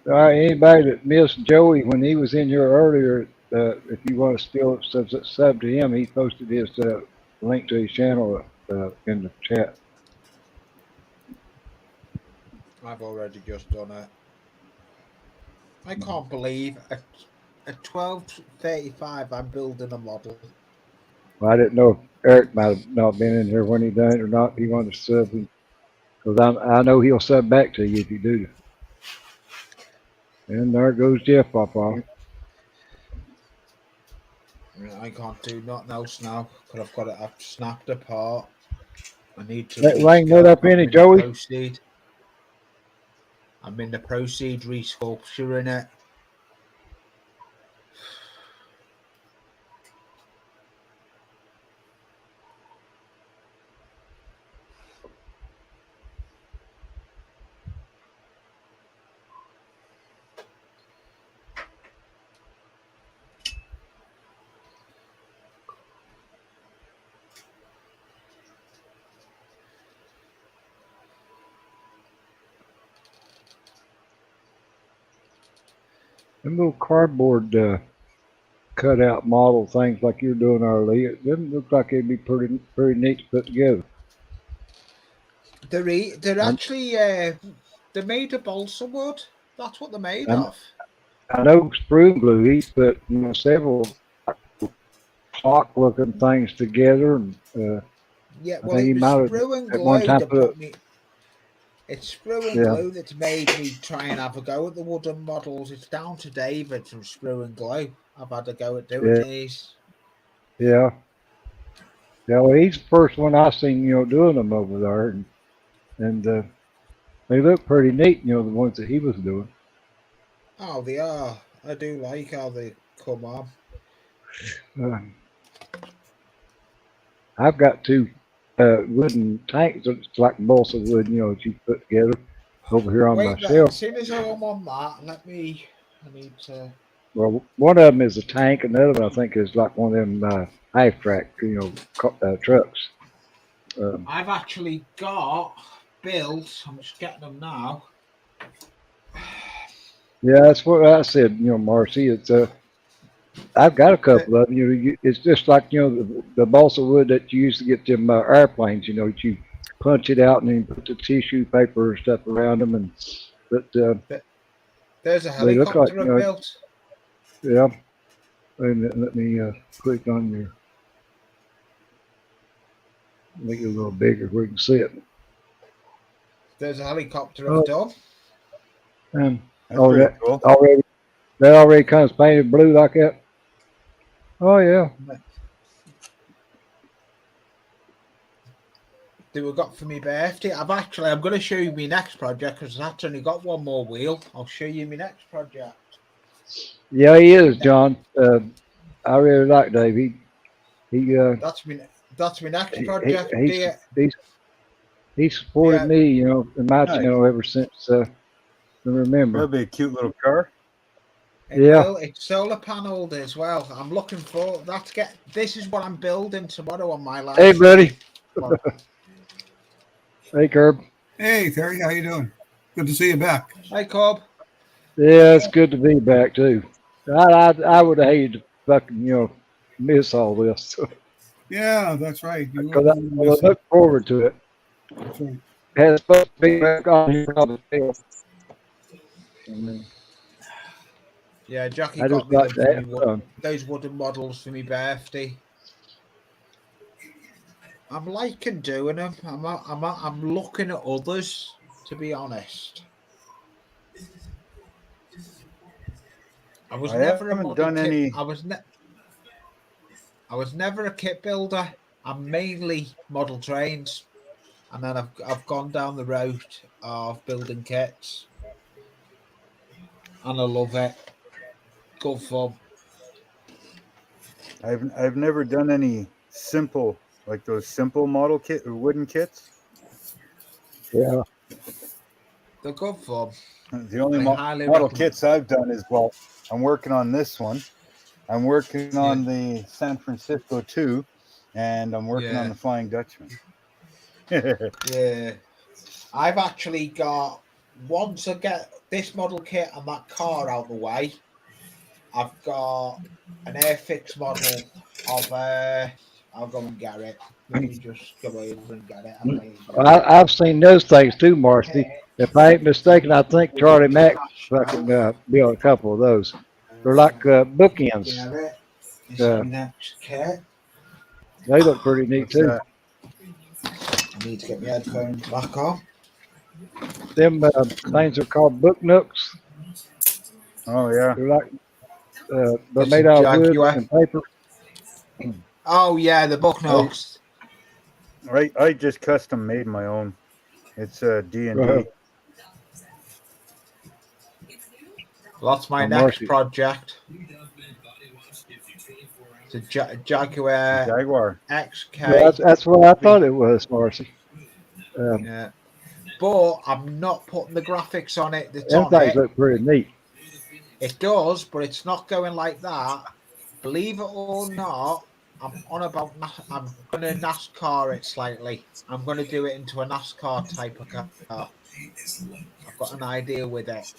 right, anybody that missed Joey when he was in here earlier, if you want to still sub to him, he posted his link to his channel in the chat. I've already just done it. I can't believe at 12:35 I'm building a model. Well, I didn't know if Eric might have not been in here when he done it or not. He wanted to sub him because I know he'll sub back to you if you do. And there goes Jeff Papa. I can't do nothing else now because I've snapped apart. I need to. That line lit up in it, Joey. Proceed. I'm in the proceed resculpture in it. Them little cardboard cutout model things like you're doing, Arlie, it doesn't look like it'd be pretty neat to put together. They're actually they're made of balsa wood. That's what they're made of. I know sprue glue. He's put several clock-looking things together, and yeah, well, it was sprue and glue. It's sprue and glue that's made me try and have a go at the wooden models. It's down to David from Sprue and Glue. I've had a go at doing these. Yeah. Yeah, well, he's the first one I seen, doing them over there, and they look pretty neat, the ones that he was doing. Oh, they are. I do like how they come on. I've got two wooden tanks. It's like balsa wood, that you put together over here on my shelf. As soon as I'm on that, let me I need to. Well, one of them is a tank, and the other one I think is like one of them half track, trucks. I've actually got built. I'm just getting them now. Yeah, that's what I said. Marcy, it's I've got a couple of them. It's just like the balsa wood that you used to get them airplanes. That you punch it out and then put the tissue paper and stuff around them, but there's a they look like helicopter I built. Yeah. And let me click on your. Make it a little bigger where you can see it. There's a helicopter I've done. Cool. That already comes painted blue like that. Oh yeah. They were got for me birthday. I'm going to show you my next project because I've only got one more wheel. I'll show you my next project. Yeah, he is, John. I really like Dave. He that's my next project. He supported me, in my channel ever since I remember. That'll be a cute little car. It's solar paneled as well. I'm looking for that. This is what I'm building tomorrow on my live. Hey, buddy. Hey, Curb. Hey, Terry. How you doing? Good to see you back. Hi, Cobb. Yeah, it's good to be back too. I would have hated to fucking miss all this. Yeah, that's right. Because I look forward to it. That's right. It's supposed to be back on here on the field. Yeah, Jackie got me those wooden models for my birthday. I'm liking doing them. I'm looking at others, to be honest. I was never a kit builder. I'm mainly model trains, and then I've gone down the road of building kits, and I love it. Good fun. I've never done any simple, like those simple model kit or wooden kits. Yeah, they're good fun. The only model kits I've done is, I'm working on this one. I'm working on the San Francisco 2, and I'm working on the Flying Dutchman. Yeah. I've actually got, once I get this model kit and that car out the way, I've got an Airfix model of I'll go and get it. Let me just go over and get it. I've seen those things too, Marcy. If I ain't mistaken, I think Charlie Mack fucking built a couple of those. They're like bookends. They look pretty neat too. I need to get my headphones back on. Them things are called book nooks. Oh yeah. They're like they're made out of wood and paper. Oh yeah, the book nooks. I just custom made my own. It's D&D. That's my next project. It's a Jaguar XK. Yeah, that's what I thought it was, Marcy. Yeah, but I'm not putting the graphics on it. Them things look pretty neat. It does, but it's not going like that. Believe it or not, I'm going to NASCAR it slightly. I'm going to do it into a NASCAR type of car. I've got an idea with it.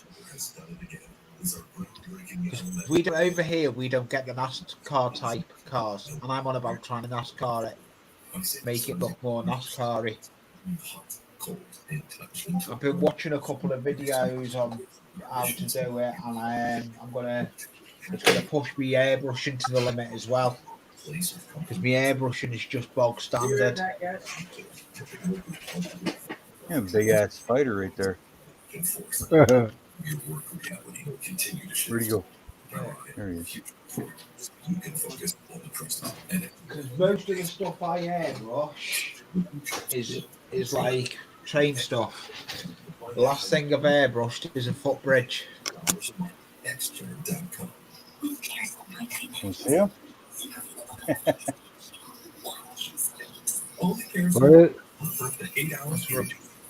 We don't over here. We don't get the NASCAR type cars, and I'm on about trying to NASCAR it, make it look more NASCAR-y. I've been watching a couple of videos on how to do it, and it's gonna push me airbrushing to the limit as well, because my airbrushing is just bog standard. Yeah, big ass spider right there. Where'd he go? There he is. Because most of the stuff I airbrush is like train stuff. The last thing I've airbrushed is a footbridge. You see him?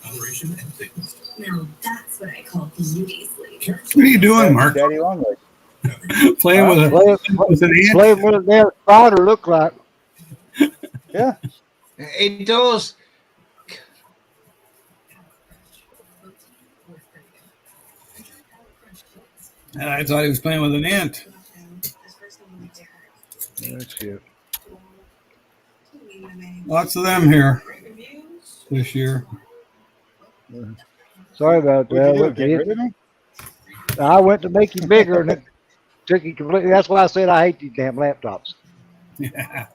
Now that's what I call beauty sleep. What are you doing, Mark? Daddy Longlegs. Playing with an Playing with that spider look like. Yeah. It does. I thought he was playing with an ant. That's good. Lots of them here this year. Sorry about that. What'd you do? Get rid of me? I went to make you bigger and it took you completely. That's why I said I hate these damn laptops. Yeah.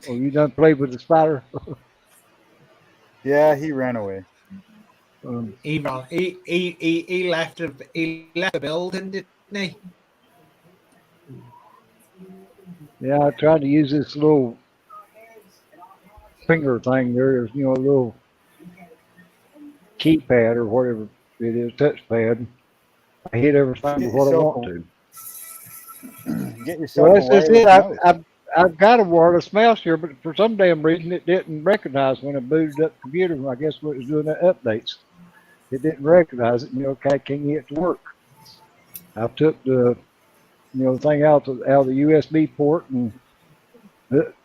Oh, you done played with the spider? Yeah, he ran away. He left the building, didn't he? Yeah, I tried to use this little finger thing there. A little keypad or whatever it is, touchpad. I hit everything with what I want to. Get yourself Well, that's a it. wireless mouse. I've got a wireless mouse here, but for some damn reason it didn't recognize when I booted up the computer. I guess when it was doing the updates, it didn't recognize it. Okay, can you get it to work? I took the thing out of the USB port and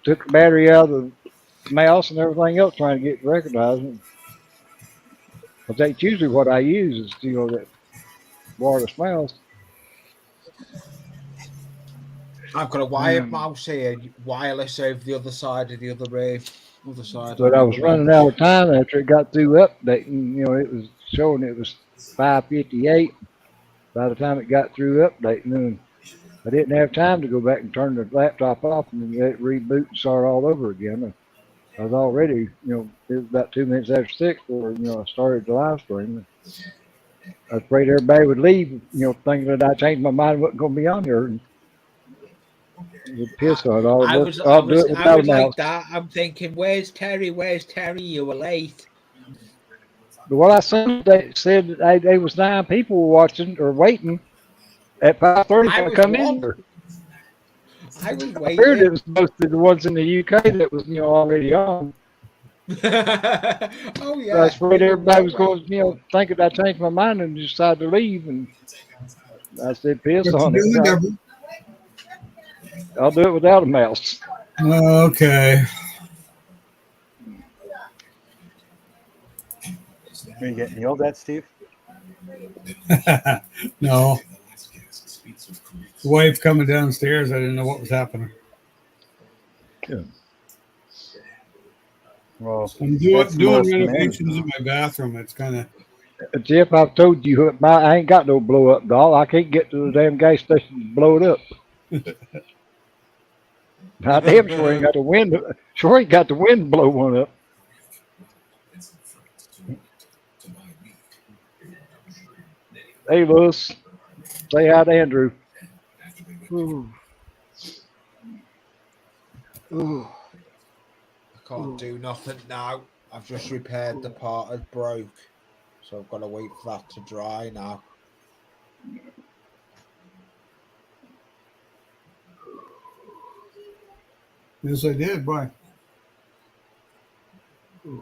took the battery out of the mouse and everything else, trying to get it recognized. But that's usually what I use is that wireless mouse. I've got a wired mouse here, wireless over the other side of the other room. Other side. But I was running out of time after it got through updating. It was showing it was 5:58 by the time it got through updating. And I didn't have time to go back and turn the laptop off and let it reboot and start all over again. I was already, it was about 2 minutes after 6 before, I started the live stream. I was afraid everybody would leave, thinking that I changed my mind, wasn't going to be on there. And would piss on it. I'll do it without a mouse. Like that. I'm thinking, where's Terry? Where's Terry? You were late. But what I said, they said that there was 9 people watching or waiting at 5:30 to come in here. I was I waiting. heard it was mostly the ones in the UK that was, already on. Oh yeah. I was afraid everybody was going, thinking I changed my mind and decided to leave. And I said, piss on it. I'll do it without a mouse. Okay. Are you getting yelled at, Steve? No. The wife coming downstairs. I didn't know what was happening. Good. Well, I'm doing renovations in my bathroom. It's kind of. Jeff, I've told you, I ain't got no blow up doll. I can't get to the damn gas station to blow it up. I damn sure ain't got the wind. Sure ain't got the wind to blow one up. Hey, Lewis. Say hi to Andrew. Ooh. Ooh. I can't do nothing now. I've just repaired the part that broke. So I've got to wait for that to dry now. Yes, I did. Why? It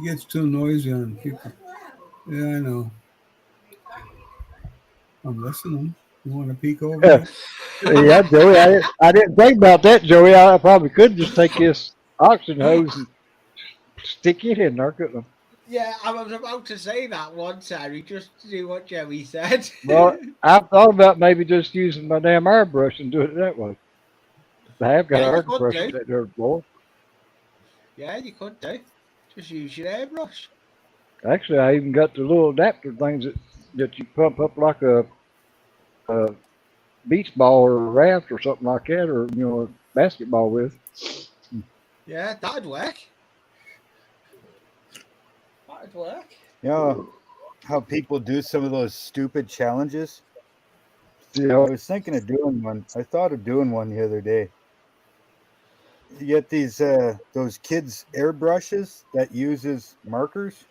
gets too noisy on people. Yeah, I know. I'm listening. You want to peek over? Yeah, Joey. I didn't think about that, Joey. I probably could just take this oxygen hose and stick it in there, couldn't I? Yeah, I was about to say that one, Terry, just to do what Joey said. Well, I've thought about maybe just using my damn airbrush and do it that way. I have got an airbrush that there before. Yeah, you could do. Just use your airbrush. Actually, I even got the little adapter things that you pump up like a beach ball or a raft or something like that, or a basketball with. Yeah, that'd work. That'd work. You know how people do some of those stupid challenges? Yeah. I was thinking of doing one. I thought of doing one the other day. You get these those kids airbrushes that uses markers.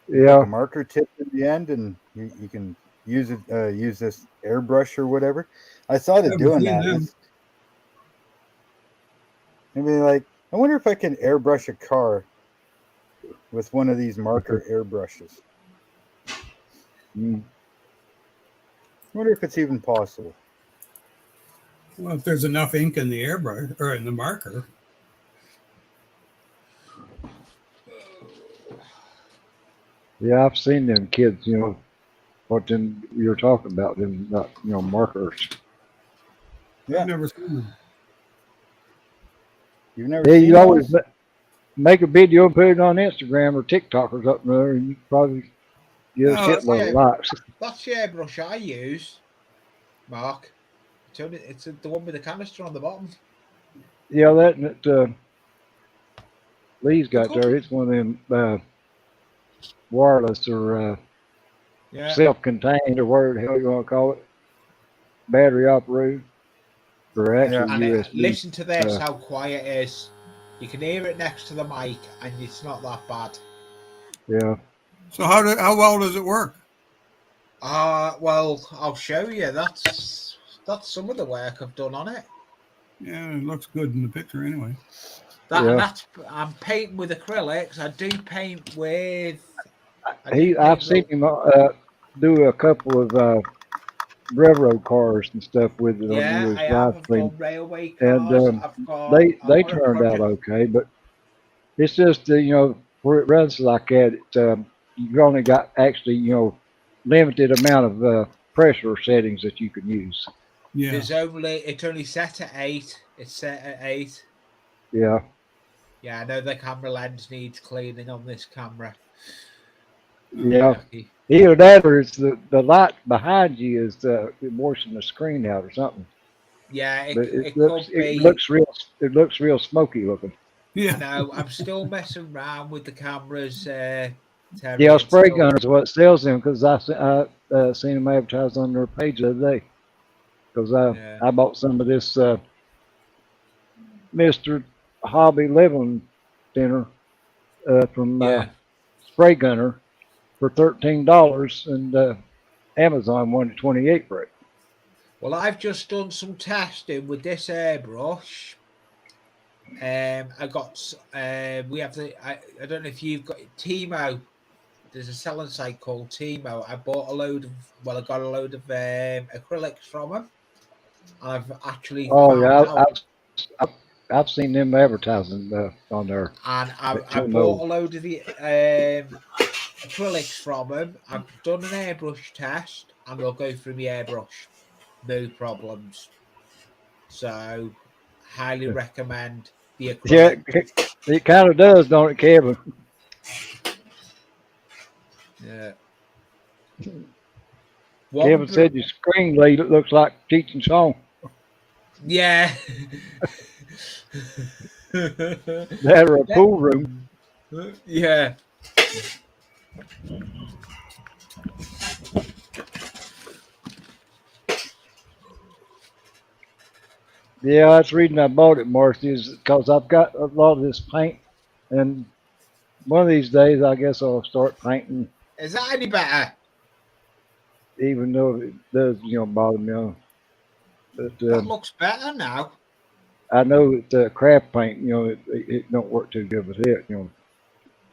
Yeah. Like a marker tip in the end, and you can use it use this airbrush or whatever. I thought of doing that. I mean, like I wonder if I can airbrush a car with one of these marker airbrushes. Mm. I wonder if it's even possible. Well, if there's enough ink in the airbrush or in the marker. Yeah, I've seen them kids, what them you're talking about, them, markers. Yeah. I've never seen them. You've never Yeah, seen you always those? make a video and put it on Instagram or TikTok or something, and you probably get a shitload of likes. That's the airbrush I use, Mark. It's the one with the canister on the bottom. Yeah, that Lee's got there. It's one of them wireless or self-contained or whatever the hell you want to call it, battery operated, or actually USB. Listen to this, how quiet it is. You can hear it next to the mic, and it's not that bad. Yeah. So how well does it work? Well, I'll show you. That's some of the work I've done on it. Yeah, it looks good in the picture anyway. I'm painting with acrylics. I do paint with. I've seen him do a couple of railroad cars and stuff with it on his live stream, railway and they turned out okay. But it's just where it runs like that, you've only got actually limited amount of pressure settings that you can use. Yeah. It's only set at 8. It's set at 8. Yeah. Yeah, I know the camera lens needs cleaning on this camera. Yeah. Either that or it's the light behind you is washing the screen out or something. Yeah, it looks real smoky looking. Yeah. No, I'm still messing around with the cameras. Yeah, spray gunners what sells them, because I seen them advertised on their page the other day. Because I bought some of this Mr. Hobby Living Center from Spray Gunner for $13, and Amazon wanted $28 for it. Well, I've just done some testing with this airbrush. I got we have I don't know if you've got Timo. There's a selling site called Timo. I got a load of acrylics from them. I've actually I've seen them advertising on there. And I bought a load of the acrylics from them. I've done an airbrush test, and they'll go through my airbrush, no problems. So, highly recommend the acrylic. Yeah, it kind of does, don't it, Kevin? Yeah. Kevin said your screen lead looks like teaching song. Yeah. That or a pool room. Yeah. Yeah, that's the reason I bought it, Marcy, is because I've got a lot of this paint, and one of these days I guess I'll start painting. Is that any better? Even though it does, bother me. But that looks better now. I know that craft paint, it don't work too good with it,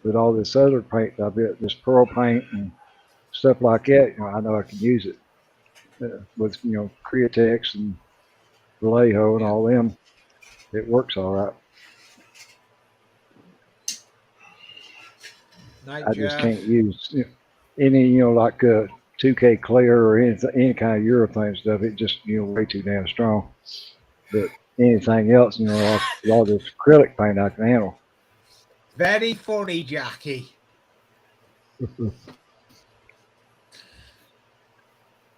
But all this other paint, I bet this pearl paint and stuff like that, I know I can use it with, Createx and Vallejo and all them. It works all right. I just can't use any, like 2K clear or any kind of urethane stuff. It just, way too damn strong. But anything else, all this acrylic paint I can handle. Very funny, Jackie.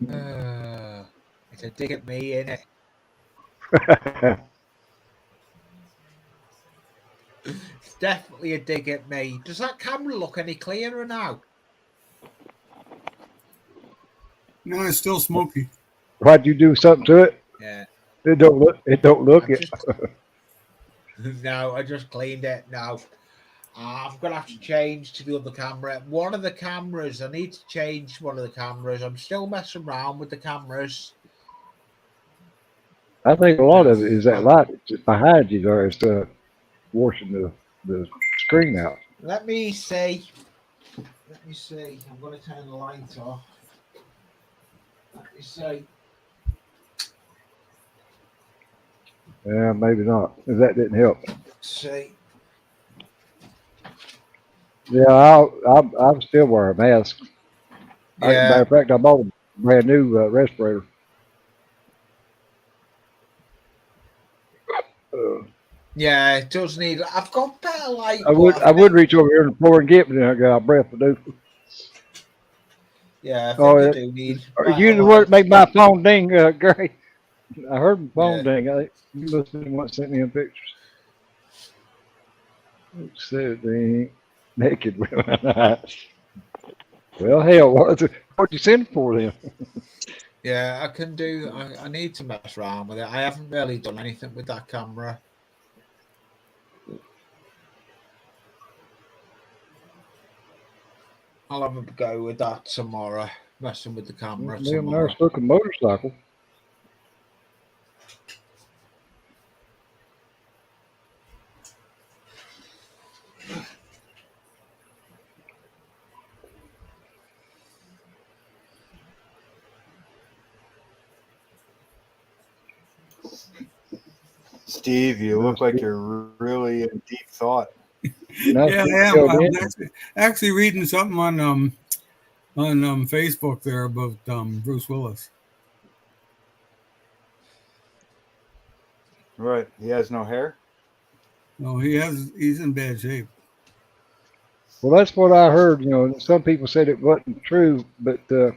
It's a dig at me, isn't it? It's definitely a dig at me. Does that camera look any clearer now? No, it's still smoky. Why'd you do something to it? Yeah. It don't look it. No, I just cleaned it now. I'm gonna have to change to the other camera. One of the cameras, I need to change one of the cameras. I'm still messing around with the cameras. I think a lot of it is that light behind you there is washing the screen out. Let me see. Let me see. I'm going to turn the light off. Let me see. Yeah, maybe not. If that didn't help. See. Yeah, I'm still wearing a mask. Matter Yeah. of fact, I bought a brand new respirator. Yeah, it does need. I've got better light. I would reach over here on the floor and get me, and I got a breath to do. Yeah, I think Oh, I yeah. do need Are better you the one that light. made my phone ding, Gary? I heard my phone Yeah. ding. You must have been the one that sent me in pictures. Let's see, the naked women. Well, hell, what'd you send for then? Yeah, I can do. I need to mess around with it. I haven't really done anything with that camera. I'll have a go with that tomorrow. Messing with the camera Damn tomorrow. nice looking motorcycle. Steve, you look like you're really in deep thought. Nice Yeah, I am. I was actually reading something on Facebook there about Bruce Willis. Right. He has no hair? No, he's in bad shape. Well, that's what I heard. You know, some people said it wasn't true, but I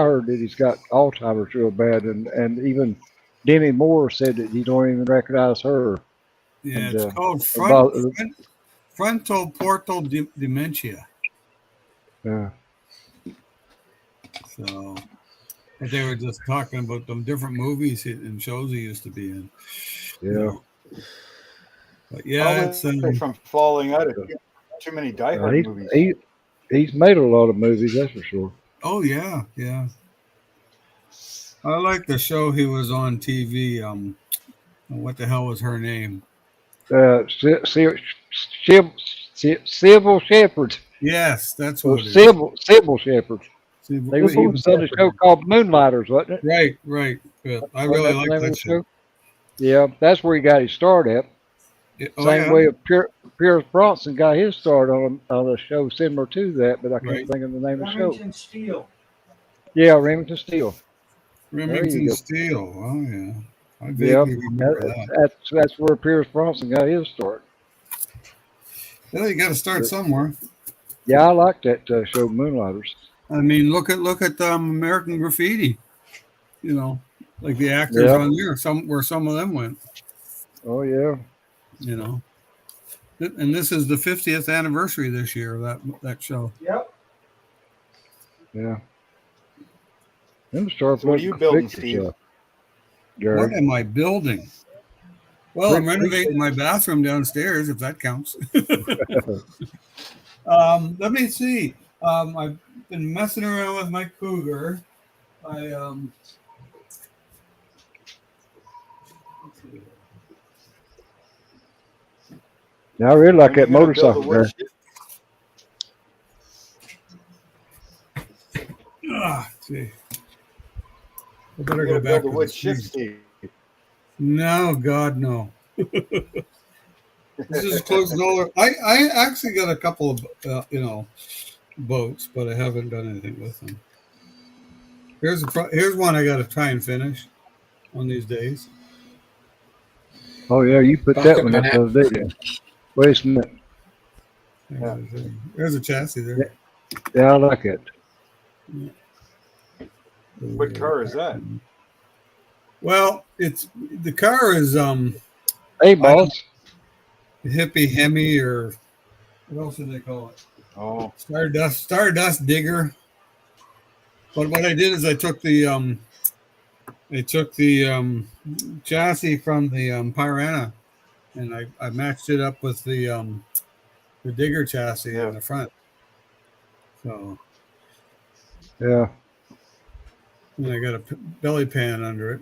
heard that he's got Alzheimer's real bad, and even Demi Moore said that you don't even recognize her. Yeah, And, it's called frontoportal dementia. Yeah. So, but they were just talking about them different movies and shows he used to be in. Yeah. You know. But yeah, Probably it's from falling out of too many Die Hard movies. He's made a lot of movies, that's for sure. Oh yeah, yeah. I like the show he was on TV. What the hell was her name? Sybil Shepherd. Yes, that's Or what it is. Sybil Shepherd. He was on a show called Moonlighters, wasn't it? Right. Yeah. I Wasn't really that the like name of that the show. Yeah, that's where he got his start at. Oh, Same yeah? way Pierce Bronson got his start on a show similar to that, but I can't Right. think of the name of the show. Remington Steele. Yeah, Remington Steele. There Remington you go. Steele. Oh yeah. I Yeah, vaguely remember that. that's where Pierce Bronson got his start. Well, you got to start somewhere. Yeah, I like that show, Moonlighters. I mean, look at American Graffiti. You know, like the actors Yeah. on there. Where some of them went. Oh yeah. You know, and this is the 50th anniversary this year of that show. Yep. Yeah. Them start So what are you building, pictures, Steve? What Gary. am I building? Well, I'm renovating my bathroom downstairs, if that counts. Let me see. I've been messing around with my Cougar. Now I really like When that you gonna build motorcycle a wood there. See. I better You go gotta back build a to wood the shift, Steve. Steve. No, God, no. This is close to all. I actually got a couple of boats, but I haven't done anything with them. Here's one I got to try and finish one of these days. Oh yeah, you put Back that a one up minute. the other day. Then. Wait a minute. There's a chassis there. Yeah, I like it. What car is that? Well, the car is Hey, boss. hippie Hemi, or what else do they call it? Oh, Stardust Digger. But what I did is I took the chassis from the Pirana, and I matched it up with the Digger chassis in the front. So Yeah. and I got a belly pan under it,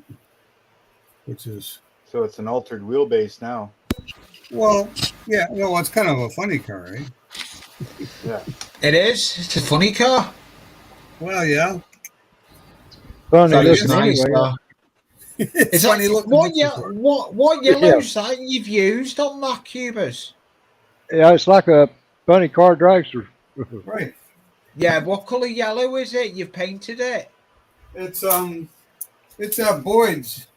which is so it's an altered wheelbase now. well, Yeah, well, it's kind of a funny car, right? Yeah. It is. It's a funny car. Well, yeah. Funny That is looking nice, anyway. though. It's Is funny that looking. what? That's Yeah. for sure. What Yeah. yellow's that you've used on that Cubus? Yeah, it's like a funny car dragster. Right. Yeah. What color yellow is it? You've painted it. It's Boyd's.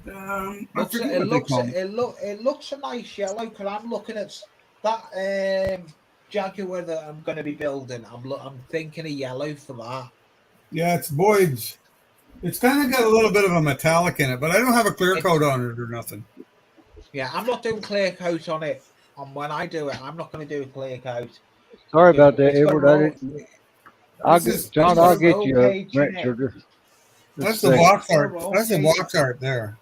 I Looks. forget It what they looks. call them. It looks a nice yellow. Cause I'm looking at that Jaguar that I'm going to be building. I'm thinking of yellow for that. Yeah, it's Boyd's. It's kind of got a little bit of a metallic in it, but I don't have a clear coat on it or nothing. Yeah, I'm not doing clear coat on it. And when I do it, I'm not going to do a clear coat. Sorry about that, It's got Edward. roll, I'll This get is- John. it's got I'll a get roll you a cage in rent it. sugar. That's Just the a box Got a art. roll That's the cage. box art there.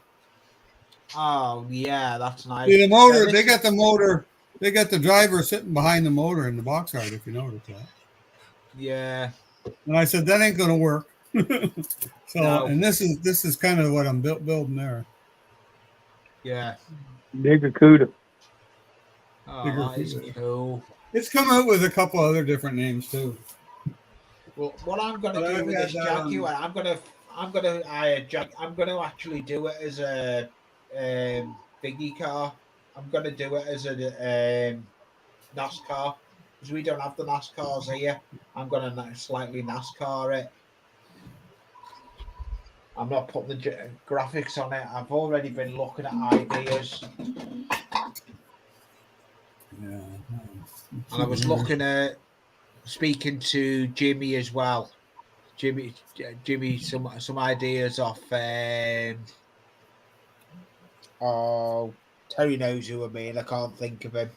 Oh yeah, that's nice. See, the motor, Yeah, they got the motor, they got the driver sitting behind the motor in the box art, if you notice that. Yeah. And I said, that ain't going to work. So, No. and this is kind of what I'm building there. Yeah. Digger Cuda. Oh, Bigger that is Cuda. cool. It's come out with a couple other different names too. Well, what I'm going to But do I've with got this that Jaguar, I'm going to actually do it as a biggie car. I'm going to do it as a NASCAR because we don't have the NASCARs here. I'm going to slightly NASCAR it. I'm not putting the graphics on it. I've already been looking at ideas. Yeah. And I was looking at speaking to Jimmy as well. Jimmy, some ideas off. Oh, Terry knows who I mean. I can't think of him.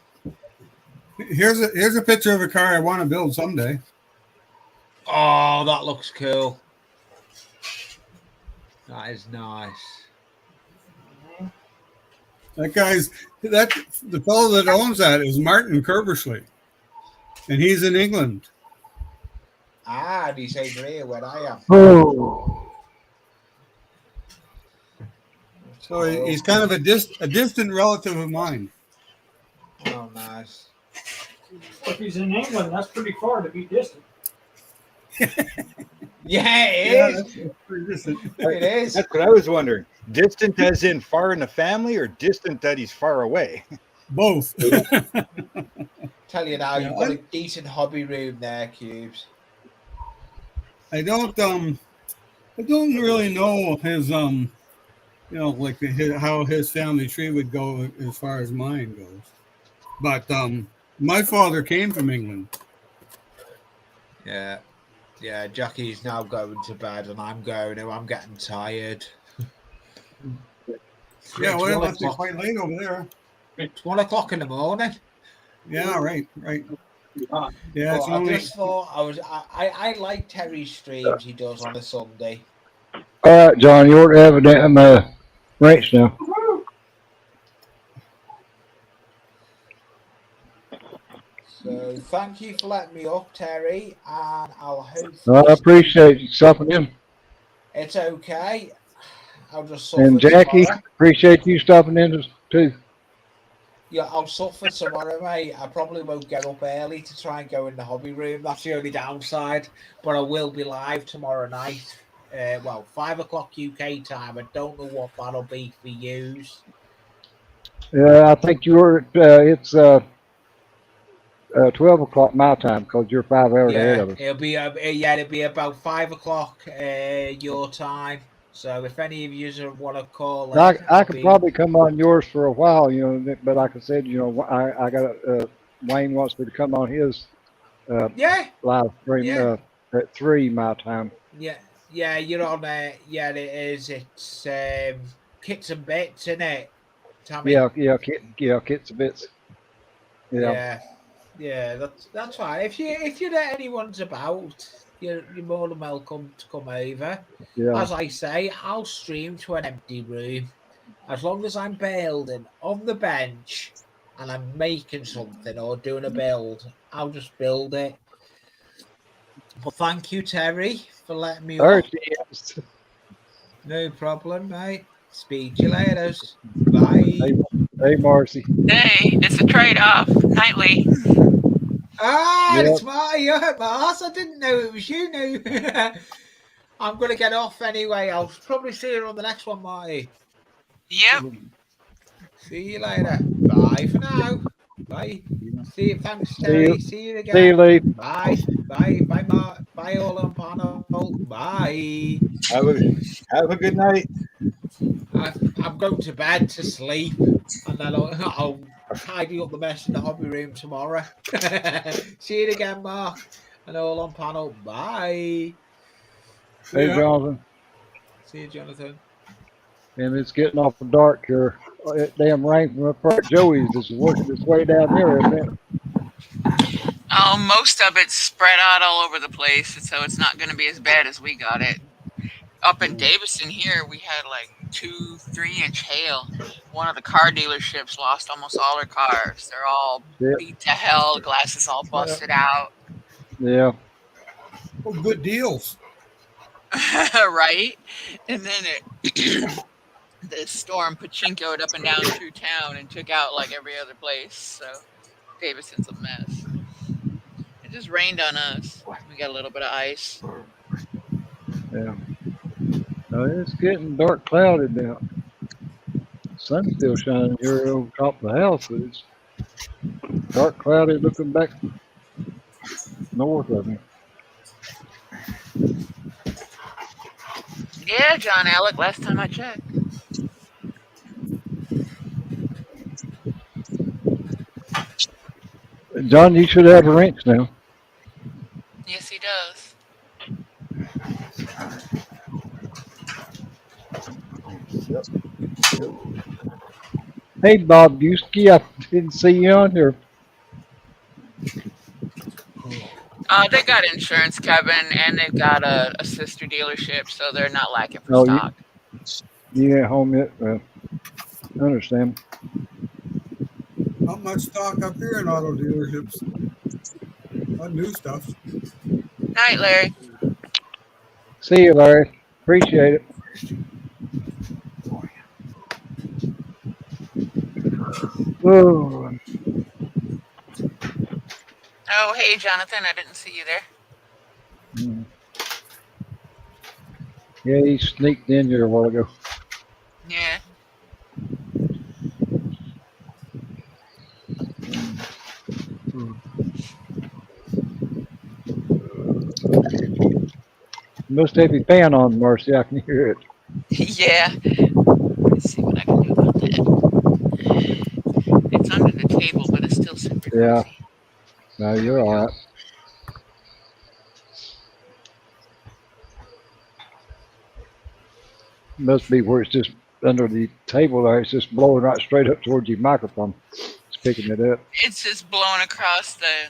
Here's a picture of a car I want to build someday. Oh, that looks cool. That is nice. The fellow that owns that is Martin Kerbersley, and he's in England. Ah, and he's over here where I am. Oh. So he's kind of a distant relative of mine. Oh, nice. If he's in England, that's pretty far to be distant. Yeah, it Yeah, is. that's pretty distant. It is. That's what I was wondering. Distant as in far in the family, or distant that he's far away? Both. Tell you now, Yeah, you've got a decent hobby room there, Cubes. I don't really know his like how his family tree would go as far as mine goes. But my father came from England. Yeah. Yeah, Jackie's now going to bed and I'm going. I'm getting tired. Yeah, It's well, 1 it's o'clock. quite late over there. It's 1 o'clock in the morning. Yeah, right. Yeah, it's But I only. just thought I like Terry's streams he does on a Sunday. All right, John, you're evident in the ranch now. So thank you for letting me up, Terry, and I'll hope I appreciate you stopping in. it's okay. I'll just suffer And Jackie, tomorrow. appreciate you stopping in too. Yeah, I'll suffer tomorrow, mate. I probably won't get up early to try and go in the hobby room. That's the only downside. But I will be live tomorrow night. 5 o'clock UK time. I don't know what that'll be for you. I think it's 12 o'clock my time because you're 5 hours ahead of us. It'll be about 5 o'clock your time. So if any of you want to call, I could probably come on yours for a while, but like I said, I got Wayne wants me to come on his live stream at 3 my time. Yeah, you're on there. Yeah, it is. It's Kits and Bits, isn't it, Tommy? Yeah, Kits and Bits. Yeah, that's fine. If you know anyone's about, you're more than welcome to come over. Yeah. As I say, I'll stream to an empty room. As long as I'm building on the bench and I'm making something or doing a build, I'll just build it. But thank you, Terry, for letting me up. Yes. No problem, mate. Speak to you later. Bye. Hey, Marcy. Hey, it's a trade-off nightly. Ah, Yep. it's Marty. You're at my ass. I didn't know it was you now. I'm going to get off anyway. I'll probably see you on the next one, Marty. Yep. See you later. Bye for now. Bye. See you. Thanks, See Terry. you. See you again. See you, Lee. Bye. Bye. Bye, Mark. Bye, all on panel. Bye. Have a good night. I'm going to bed to sleep, and then I'll tidy up the mess in the hobby room tomorrow. See you again, Mark, and all on panel. Bye. Hey, Jonathan. See you, Jonathan. And it's getting awful dark here. That damn rain from up there at Joey's is working its way down here, isn't it? Oh, most of it's spread out all over the place, so it's not going to be as bad as we got it. Up in Davison here, we had like 2-3 inch hail. One of the car dealerships lost almost all their cars. They're all beat to hell. Glass is all busted out. Yeah. Oh, good deals. Right? And then the storm pachinkoed up and down through town and took out like every other place. So Davison's a mess. It just rained on us. We got a little bit of ice. Yeah. No, it's getting dark clouded now. Sun's still shining here over top of the house, but it's dark cloudy looking back north of me. Yeah, John Alec, last time I checked. John, you should have a wrench now. Yes, he does. Hey, Bob Buski, I didn't see you on here. They got insurance, Kevin, and they've got a sister dealership, so they're not lacking for Oh, stock. you ain't home yet? Well, I understand. Not much stock up here in auto dealerships. Not new stuff. Night, Larry. See you, Larry. Appreciate it. Oh, Oh, hey, Jonathan. I didn't see you there. yeah, he sneaked in here a while ago. Yeah. Must have your fan on, Marcy. I can hear it. Yeah. Let's see what I can do about that. It's under the table, but it's still super noisy. Yeah. No, you're all right. Must be where it's just under the table there. It's just blowing right straight up towards your microphone. It's picking it up. It's just blowing across the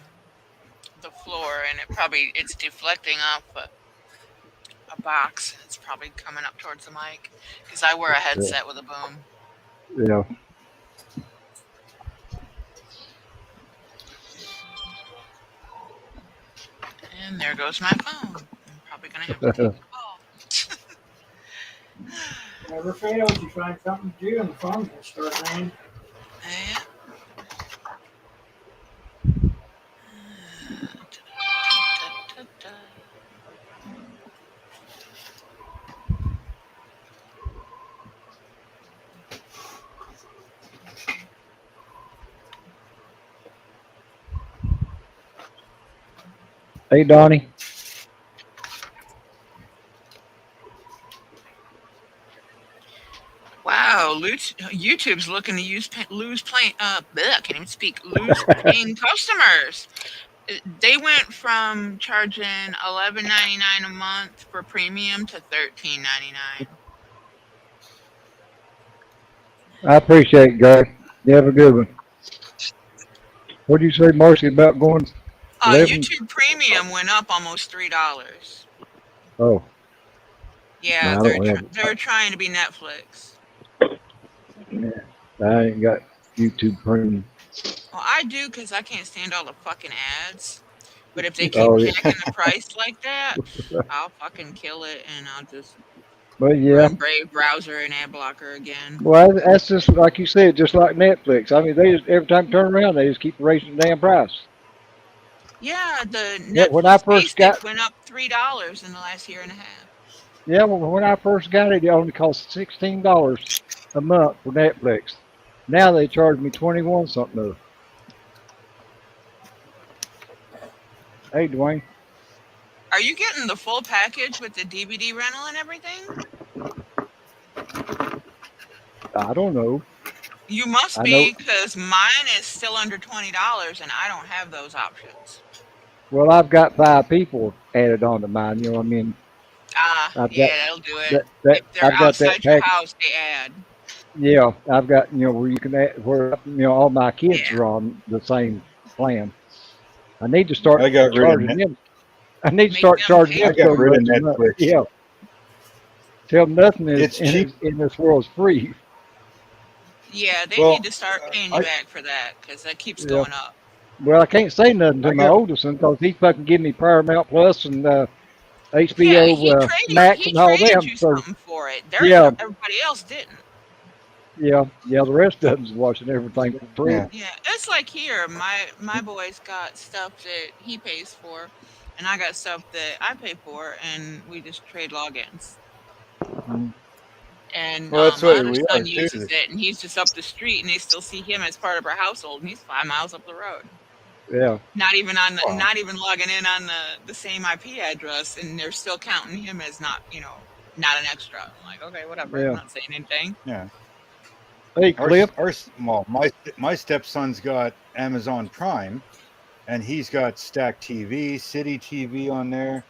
floor, and it's deflecting off a box. It's probably coming up towards the mic because I wear a headset with a boom. Yeah. And there goes my phone. I'm probably gonna have to take a call. Never fails. You find something to do, and the phone will start ringing. Yeah. Hey, Donnie. Wow, YouTube's looking to lose paying customers. They went from charging $11.99 a month for premium to $13.99. I appreciate it, Greg. You have a good one. What did you say, Marcy, about going? YouTube Premium went up almost $3. Oh. Yeah, No, they're trying to be Netflix. Yeah, I ain't got YouTube Premium. Well, I do because I can't stand all the fucking ads. But if they keep jacking the price like that, I'll fucking kill it, and I'll just. But yeah, run Brave browser and ad blocker again. well, that's just like you said, just like Netflix. I mean, they just every time you turn around, they just keep raising the damn price. Yeah, the Yeah, when I Netflix first basic got went up $3 in the last year and a half. yeah, when I first got it, it only cost $16 a month for Netflix. Now they charge me 21 something. Though. Hey, Dwayne, Are you getting the full package with the DVD rental and everything? I don't know. You must I know. be, because mine is still under $20 and I don't have those options. Well, I've got 5 people added on to mine. You know, what I mean, I've got Yeah, that'll do it. that If they're I've got that outside your package. house, they add. Yeah, I've got where you can add, where all my kids Yeah. are on the same plan. I need to start I got rid of charging Net. them. I need to Make start them charging pay I them got so for it. rid of much a month. Netflix. Yeah, tell them nothing It's cheap. in this world is free. Yeah, they Well, need to start paying you I back for that, because that keeps Yeah. going up. Well, I can't say nothing to I my got oldest one because he fucking give me Paramount Plus and Yeah, HBO Max he and all traded them. you So something for it. yeah, Everybody else didn't. yeah. The rest of them's watching everything for free. yeah. Yeah, it's like here, my boy's got stuff that he pays for, and I got stuff that I pay for, and we just trade logins. Mhm. And Well, that's my what other we are son too. uses it, and he's just up the street, and they still see him as part of our household, and he's 5 miles up the road. Yeah, Not even Wow. not even logging in on the same IP address, and they're still counting him as not not an extra. I'm like, okay, whatever. I'm yeah. not saying anything. Yeah. Hey, Cliff. Well, my stepson's got Amazon Prime, and he's got Stack TV, City TV on there,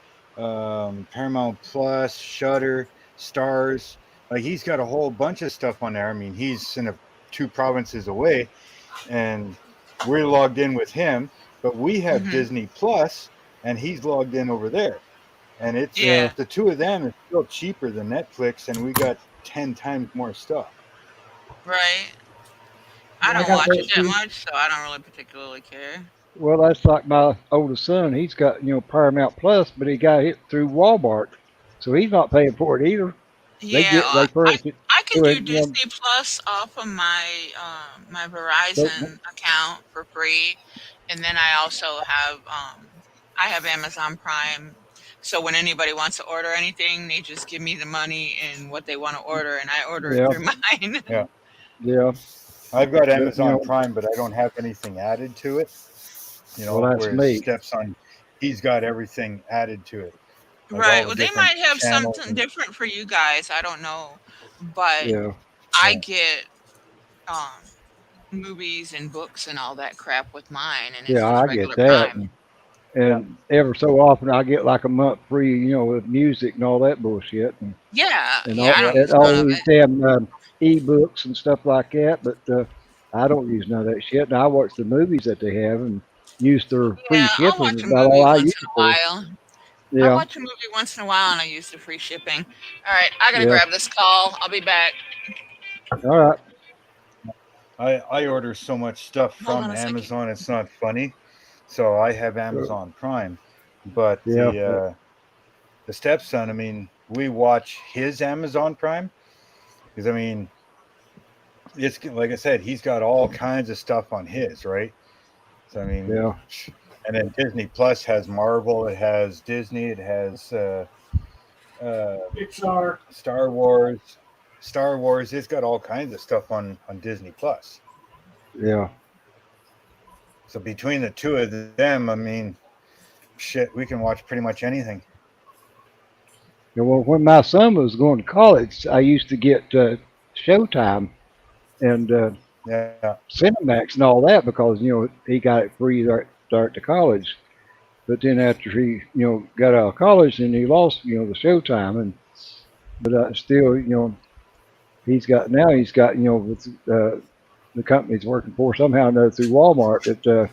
Paramount Plus, Shutter, Stars. Like he's got a whole bunch of stuff on there. I mean, he's in 2 provinces away, and we're logged in with him. But we have Hmm. Disney Plus, and he's logged in over there. And it's Yeah, the two of them is still cheaper than Netflix, and we got 10 times more stuff. right. I I don't got watch that it that too. much, so I don't really particularly care. Well, that's like my oldest son. He's got Paramount Plus, but he got it through Walmart, so he's not paying for it either. Yeah, They furnish it I can to do him. Disney Plus off of my my So, Verizon account for free, and then I also have I have Amazon Prime. So when anybody wants to order anything, they just give me the money and what they want to order, and I order it yeah, through mine. Yeah. yeah. I've got But, Amazon Prime, but I don't have anything added to it. well, that's Whereas me. stepson, he's got everything added to it, like Right. all the Well, they different might have channels. something different for you guys. I don't know, but Yeah, I Yeah. get um movies and books and all that crap with mine, and it's yeah. just I get regular that. Prime. And ever so often, I get like a month free, with music and all that bullshit, Yeah, and yeah, I don't use all none of these it. damn e-books and stuff like that. But I don't use none of that shit. And I watch the movies that they have and use their free Yeah, I'll shipping. watch Is a about all movie I once use in it a for. while. I Yeah, watch a movie once in a while and I use the free shipping. All right, I gotta yeah. grab this call. I'll be back. All right. I order so much stuff Hold from on a second. Amazon, it's not funny. So I have Amazon Prime, but Yeah, the stepson, I mean, we watch his Amazon Prime because I mean, it's like I said, he's got all kinds of stuff on his, right? So I mean, yeah, and then Disney Plus has Marvel, it has Disney, it has Pixar. Star Wars. Star Wars, it's got all kinds of stuff on Disney Plus. yeah. So between the two of them, I mean, shit, we can watch pretty much anything. Yeah, well, when my son was going to college, I used to get Showtime and Yeah. Cinemax and all that because he got it free there start to college. But then after he got out of college, and he lost the Showtime, and but still he's got with the company he's working for somehow or another through Walmart that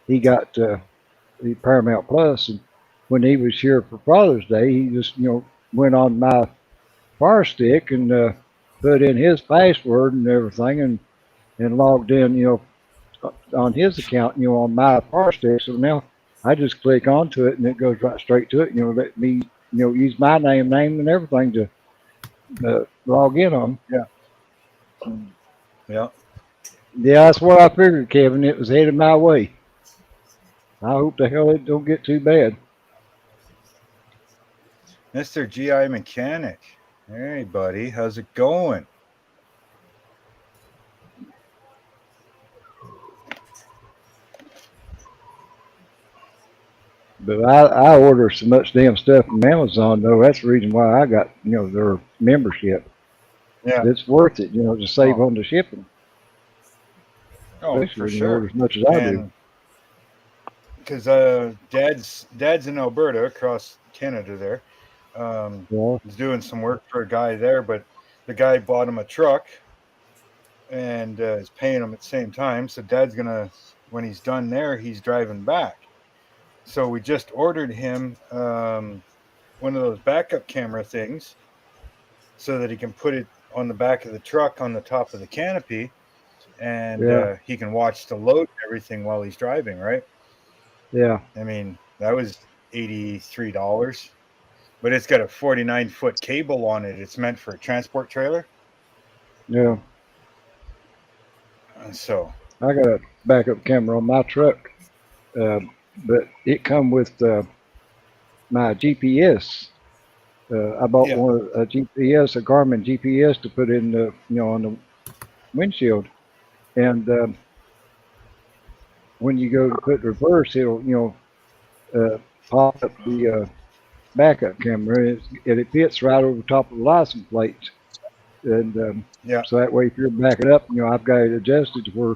he got the Paramount Plus, and when he was here for Father's Day, he just went on my Fire Stick and put in his password and everything, and logged in on his account on my Fire Stick. So now I just click onto it and it goes right straight to it. Let me use my name and everything to log in on. Yeah. Yeah, that's what I figured, Kevin. It was headed my way. I hope the hell it don't get too bad. Mr. GI Mechanic. Hey, buddy. How's it going? But I order so much damn stuff from Amazon, though. That's the reason why I got, their membership. Yeah. It's worth it, to save on the shipping. Oh, Especially for when you sure. order as much as I do. Because Dad's in Alberta, across Canada there. He's doing some work for a guy there, but the guy bought him a truck and is paying him at the same time. So Dad's gonna, when he's done there, he's driving back. So we just ordered him one of those backup camera things so that he can put it on the back of the truck on the top of the canopy, and he can watch the load and everything while he's driving, right? Yeah. I mean, that was $83, but it's got a 49-foot cable on it. It's meant for a transport trailer. Yeah. So I got a backup camera on my truck, but it come with my GPS. I bought a GPS, a Garmin GPS, to put in the, on the windshield, and when you go to put reverse, it'll, pop up the backup camera, and it fits right over the top of the license plates, and so that way if you're backing up, I've got it adjusted to where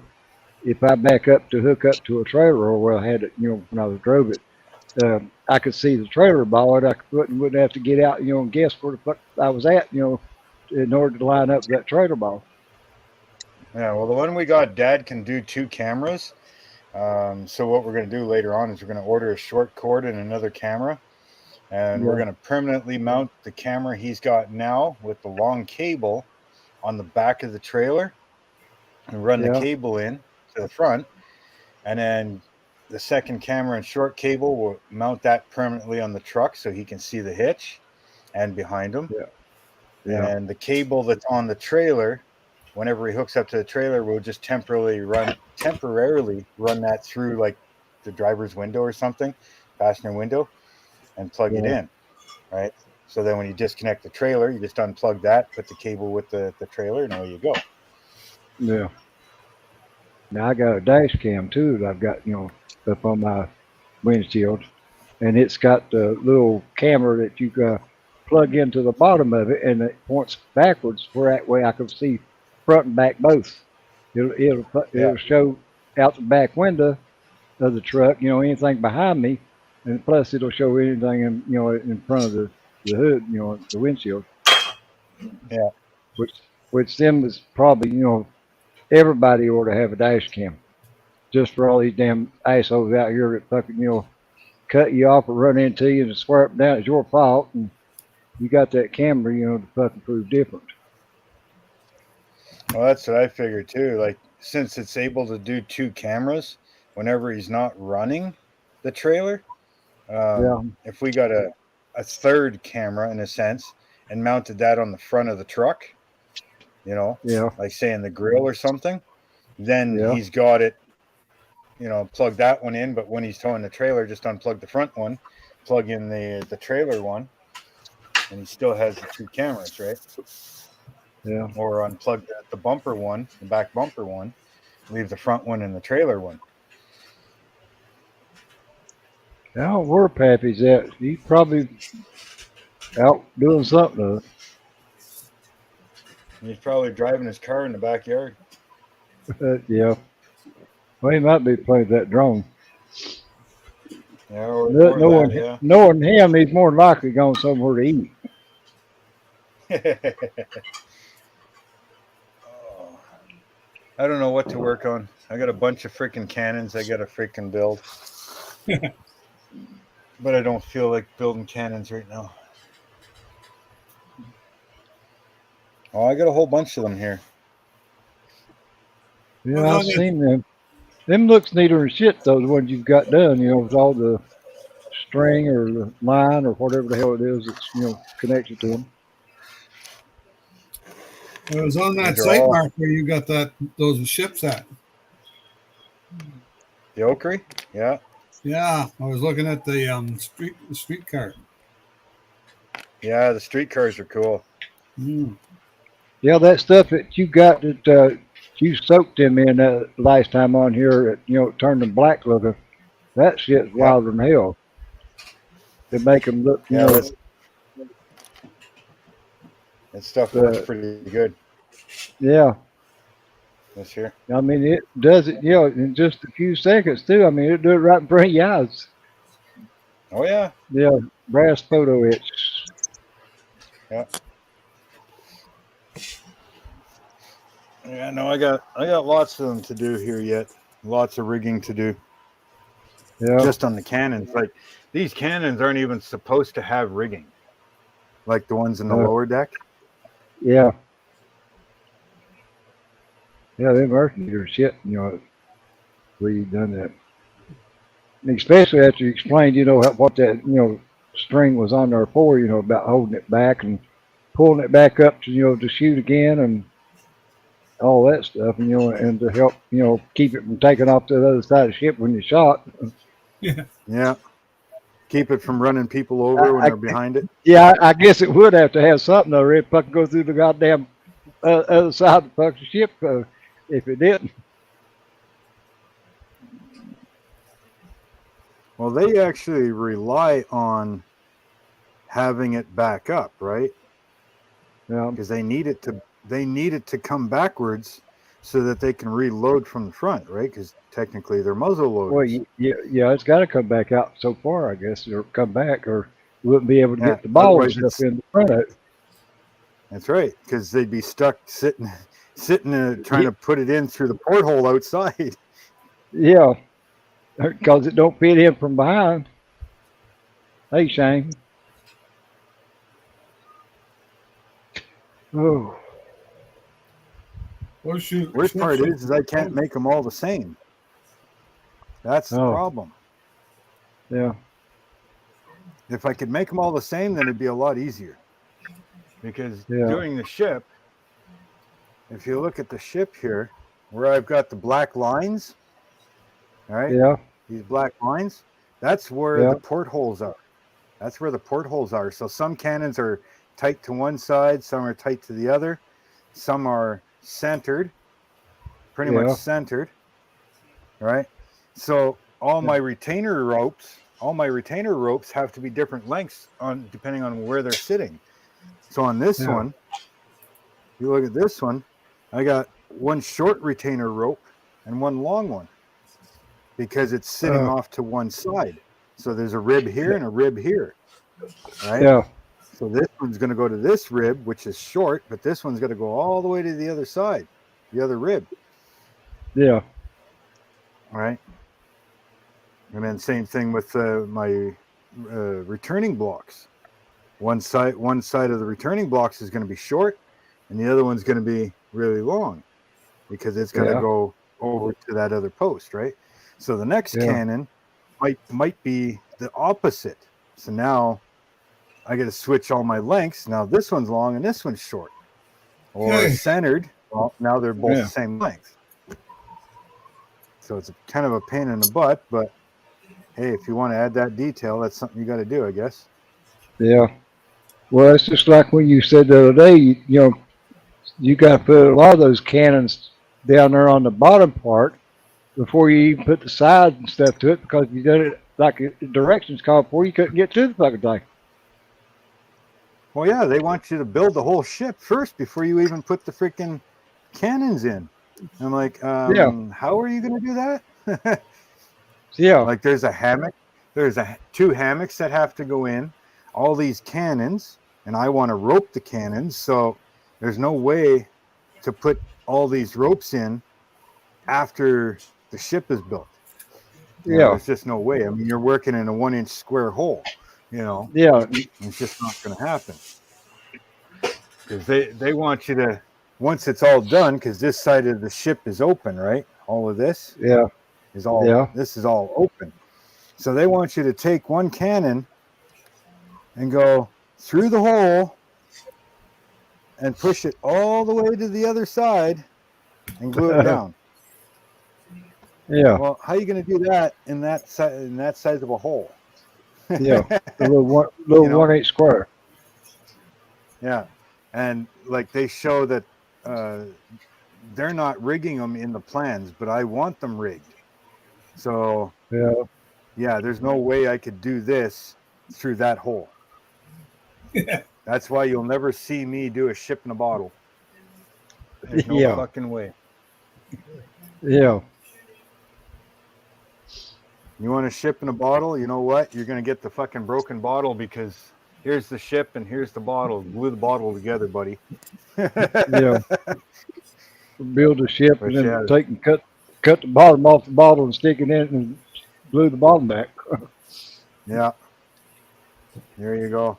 if I back up to hook up to a trailer, or where I had it, when I drove it, I could see the trailer bollard. I wouldn't have to get out, and guess where the fuck I was at, in order to line up that trailer ball. Yeah, well, the one we got, Dad can do 2 cameras. So what we're going to do later on is we're going to order a short cord and another camera, and we're going to permanently mount the camera he's got now with the long cable on the back of the trailer and run the cable in to the front, and then the second camera and short cable will mount that permanently on the truck so he can see the hitch and behind him. And the cable that's on the trailer, whenever he hooks up to the trailer, we'll just temporarily run that through like the driver's window or something, passenger window, and plug it in, right? So then when you disconnect the trailer, you just unplug that, put the cable with the trailer, and away you go. Yeah. Now I got a dash cam too that I've got, up on my windshield, and it's got the little camera that you plug into the bottom of it, and it points backwards, where that way I can see front and back both. It'll show out the back window of the truck, anything behind me, and plus it'll show anything in, in front of the hood, the windshield. Yeah. Which them is probably, everybody ought to have a dash cam, just for all these damn assholes out here that fucking, cut you off or run into you and swear up and down it's your fault, and you got that camera, to fucking prove different. Well, that's what I figured too. Like, since it's able to do 2 cameras whenever he's not running the trailer, if we got a third camera in a sense and mounted that on the front of the truck, like say in the grill or something, then he's got it, plug that one in, but when he's towing the trailer, just unplug the front one, plug in the trailer one, and he still has the 2 cameras, right? Yeah. Or unplug the bumper one, the back bumper one, leave the front one and the trailer one. Now where Pappy's at? He's probably out doing something. He's probably driving his car in the backyard. Yeah. Well, he might be playing that drone. Yeah, or knowing him, he's more likely going somewhere to eat. I don't know what to work on. I got a bunch of freaking cannons I got to freaking build. But I don't feel like building cannons right now. Oh, I got a whole bunch of them here. Yeah, I've seen them. Them looks neater than shit, though, the ones you've got done, with all the string or the line or whatever the hell it is that's, connected to them. It was on that These are site all- mark where you got those ships at. The Oakry? Yeah. Yeah, I was looking at the streetcar. Yeah, the streetcars are cool. Mm. Yeah, that stuff that you got that you soaked them in last time on here, turned them black looking. That shit's wilder than hell. They make them look, Yeah, that stuff looks pretty good yeah. this year. I mean, it does it, in just a few seconds too. I mean, it do it right in front of your eyes. Oh yeah. Yeah, brass photo etch. Yeah. Yeah, no, I got lots of them to do here yet. Lots of rigging to do. Yeah. Just on the cannons. Like these cannons aren't even supposed to have rigging. Like the ones in the lower deck. Yeah. Yeah, them Earth-Eater shit, where you done that. And especially after you explained, what that, string was on there for, about holding it back and pulling it back up to shoot again and all that stuff, and to help, keep it from taking off to the other side of the ship when you shot. Yeah. Yeah. Keep it from running people over when they're behind it. Yeah, I guess it would have to have something though. It fucking go through the goddamn other side of the fucking ship if it didn't. Well, they actually rely on having it back up, right? Yeah. Because they need it to come backwards so that they can reload from the front, right? Because technically they're muzzle loaders. Well, yeah, it's got to come back out so far, I guess, or come back, or we wouldn't be able to get the ball and stuff in the front of it. That's right, because they'd be stuck sitting trying to put it in through the porthole outside. Yeah, because it don't fit in from behind. Hey, Shane. Oh. Worst part is I can't make them all the same. That's the problem. Yeah. If I could make them all the same, then it'd be a lot easier. Because doing the ship, if you look at the ship here, where I've got the black lines, all right? Yeah. These black lines, that's where the portholes are. That's where the portholes are. So some cannons are tight to one side, some are tight to the other, some are centered, pretty much centered, right? So all my retainer ropes have to be different lengths depending on where they're sitting. So on this one, you look at this one, I got one short retainer rope and one long one because it's sitting off to one side. So there's a rib here and a rib here, right? Yeah. So this one's going to go to this rib, which is short, but this one's going to go all the way to the other side, the other rib. Yeah. All right. And then same thing with my returning blocks. One side of the returning blocks is going to be short, and the other one's going to be really long because it's going to go over to that other post, right? So the next cannon might be the opposite. So now I got to switch all my lengths. Now this one's long and this one's short, or centered. Well, now they're both the same length. So it's kind of a pain in the butt, but hey, if you want to add that detail, that's something you got to do, I guess. Yeah. Well, it's just like when you said the other day, you got to put a lot of those cannons down there on the bottom part before you even put the sides and stuff to it, because you did it like directions called for, you couldn't get to the fucking thing. Well, yeah, they want you to build the whole ship first before you even put the freaking cannons in. I'm like, how are you going to do that? Yeah. Like there's a hammock. There's two hammocks that have to go in. All these cannons, and I want to rope the cannons. So there's no way to put all these ropes in after the ship is built. There's just no way. I mean, you're working in a 1-inch square hole, Yeah. It's just not going to happen. Because they want you to, once it's all done, because this side of the ship is open, right? All of this is all, this is all open. So they want you to take one cannon and go through the hole and push it all the way to the other side and glue it down. Yeah. Well, how are you going to do that in that size of a hole? Yeah. A little You know? 1/8 square. Yeah. And like they show that they're not rigging them in the plans, but I want them rigged. So yeah, there's no way I could do this through that hole. That's why you'll never see me do a ship in a bottle. There's no fucking way. Yeah. You want to ship in a bottle? You know what? You're going to get the fucking broken bottle because here's the ship and here's the bottle. Glue the bottle together, buddy. Yeah. Build a ship But and then yeah. take and cut the bottom off the bottle and stick it in and glue the bottom back. Yeah. There you go.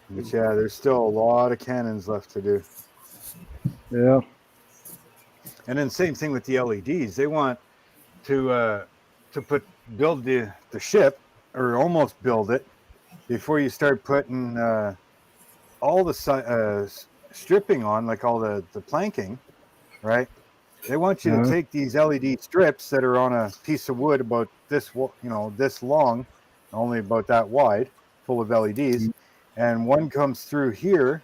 But yeah, there's still a lot of cannons left to do. Yeah. And then same thing with the LEDs. They want to build the ship or almost build it before you start putting all the stripping on, like all the planking, right? They want you to take these LED strips that are on a piece of wood about this, this long, only about that wide, full of LEDs, and one comes through here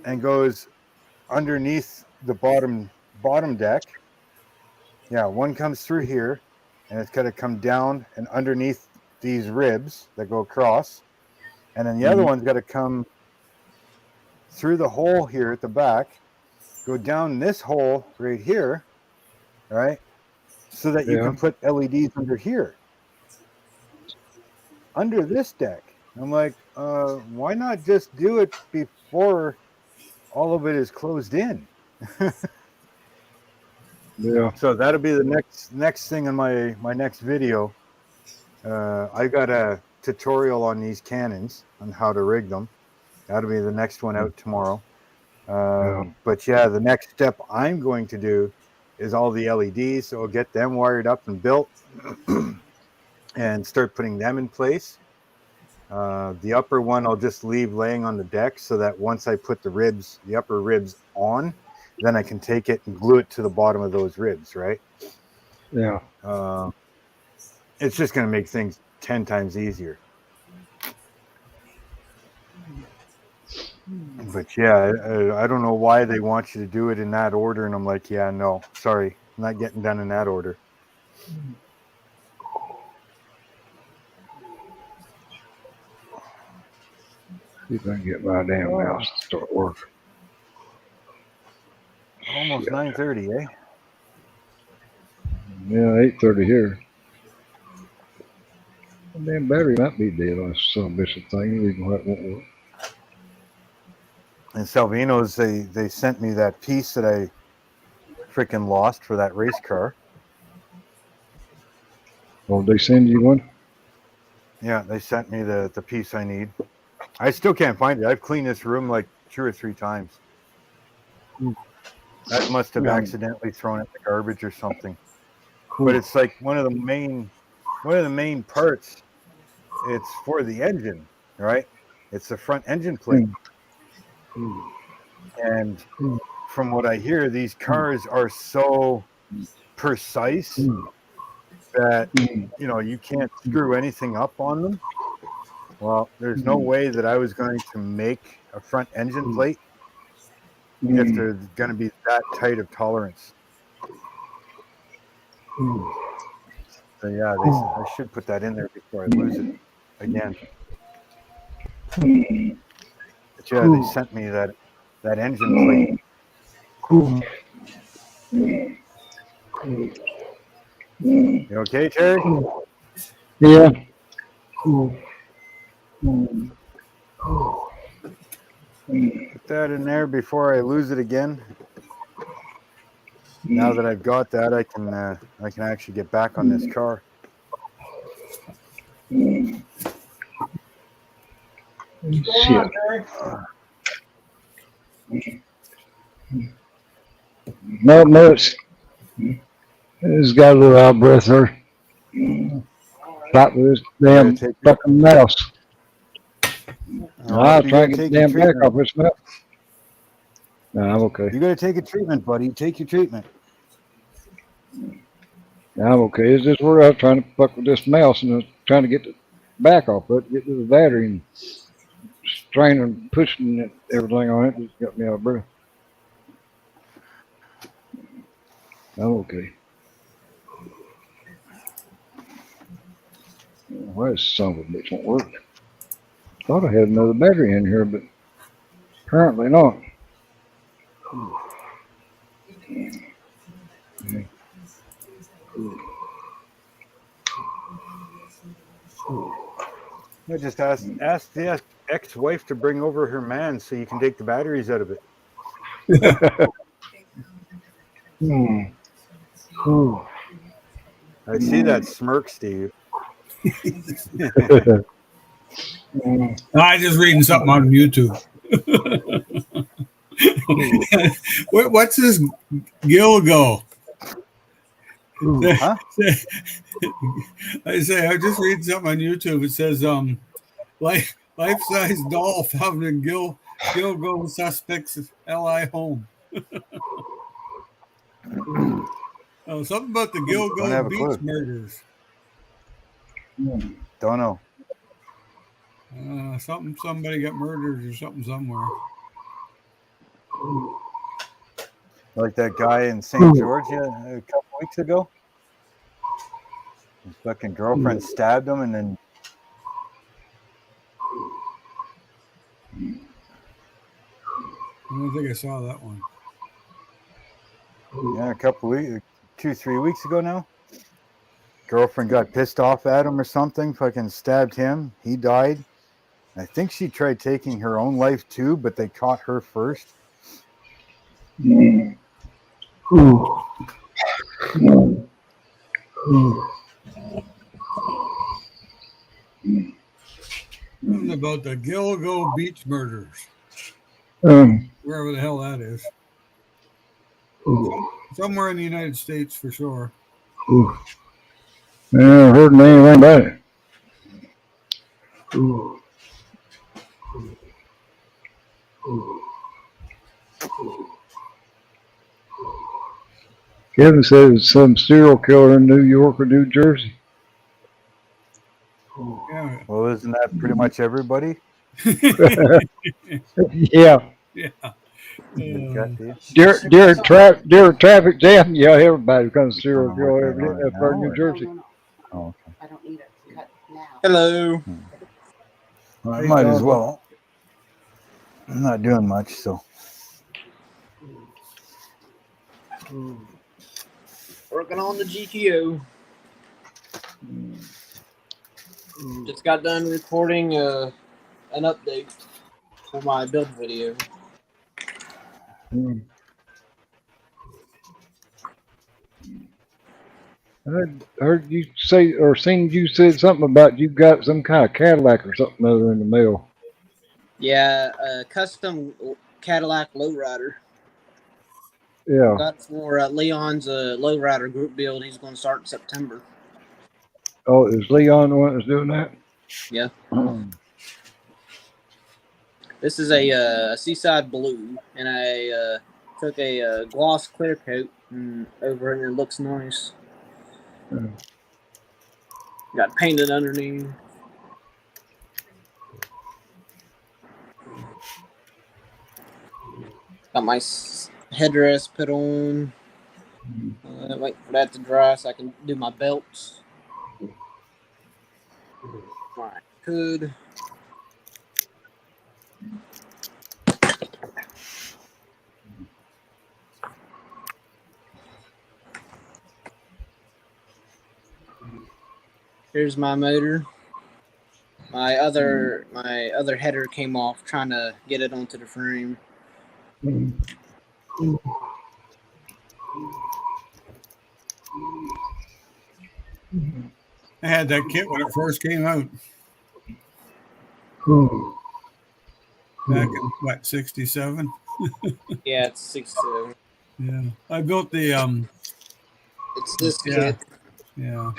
and goes underneath the bottom deck. Yeah, one comes through here, and it's got to come down and underneath these ribs that go across, and then the other one's got to come through the hole here at the back, go down this hole right here, right? So that you can put LEDs under here, under this deck. I'm like, why not just do it before all of it is closed in? Yeah. So that'll be the next thing in my next video. I got a tutorial on these cannons on how to rig them. That'll be the next one out tomorrow. But yeah, the next step I'm going to do is all the LEDs. So I'll get them wired up and built and start putting them in place. The upper one I'll just leave laying on the deck so that once I put the upper ribs on, then I can take it and glue it to the bottom of those ribs, right? Yeah. It's just going to make things 10 times easier. But yeah, I don't know why they want you to do it in that order. And I'm like, yeah, no, sorry. I'm not getting done in that order. See if I can get my damn mouse to start working. Almost 9:30, eh? Yeah, 8:30 here. The damn battery might be dead on some bishop thing. Even why it won't work. And Salvino's, they sent me that piece that I freaking lost for that race car. Oh, they send you one? Yeah, they sent me the piece I need. I still can't find it. I've cleaned this room like 2 or 3 times. That must have accidentally thrown it in the garbage or something. But it's like one of the main parts. It's for the engine, right? It's the front engine plate. And from what I hear, these cars are so precise that you can't screw anything up on them. Well, there's no way that I was going to make a front engine plate if they're going to be that tight of tolerance. So yeah, I should put that in there before I lose it again. But yeah, they sent me that engine plate. You okay, Terry? Yeah. Put that in there before I lose it again. Now that I've got that, I can actually get back on this car. Shit. Not much. Just got a little out of breath there. Fight with this damn fucking mouse. I'll try to get the damn back off this mouth. No, I'm okay. You got to take a treatment, buddy. Take your treatment. I'm okay. It's just where I was trying to fuck with this mouse and I was trying to get the back off it, get to the battery and straining, pushing it, everything on it. Just got me out of breath. I'm okay. Why this son of a bitch won't work? Thought I had another battery in here, but apparently not. I just ask the ex-wife to bring over her man so you can take the batteries out of it. I see that smirk, Steve. I just reading something on YouTube. What's this Gilgo? Huh? I say I just read something on YouTube. It says life-size doll found in Gilgo suspect's LI home. Oh, something about the Gilgo Beach murders. Don't know. Somebody got murdered or something somewhere. Like that guy in St. Georgia a couple weeks ago. His fucking girlfriend stabbed him and then. I don't think I saw that one. Yeah, a couple weeks, 2-3 weeks ago now. Girlfriend got pissed off at him or something, fucking stabbed him. He died. I think she tried taking her own life too, but they caught her first. Something about the Gilgo Beach murders. Wherever the hell that is. Somewhere in the United States for sure. Never heard anything about it. Kevin said it's some serial killer in New York or New Jersey. Yeah. Well, isn't that pretty much everybody? Yeah. During traffic jam, yeah, everybody becomes serial killer every day up in New Jersey. Oh, okay. I don't need it cut now. Hello. Well, I might as well. I'm not doing much, so. Working on the GTO. Just got done recording an update for my build video. I heard you say or seen you said something about you got some kind of Cadillac or something other in the mail. Yeah, a custom Cadillac lowrider. Yeah. Got for Leon's lowrider group build. He's going to start in September. Oh, is Leon the one that's doing that? Yeah. This is a Seaside Blue, and I took a gloss clear coat over it, and it looks nice. Got painted underneath. Got my headrest put on. Wait for that to dry so I can do my belts. Alright, good. Here's my motor. My other header came off trying to get it onto the frame. I had that kit when it first came out. Back in what, 67? Yeah, it's 67. Yeah. I built the It's this kit. Yeah.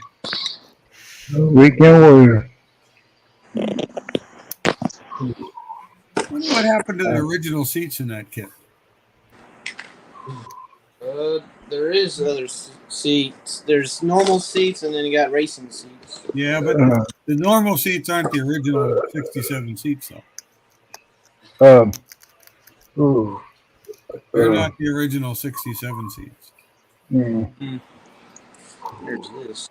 Weekend warrior. Wonder what happened to the original seats in that kit? There is other seats. There's normal seats, and then you got racing seats. Yeah, but the normal seats aren't the original 67 seats, Um, They're not the original 67 seats. There's this.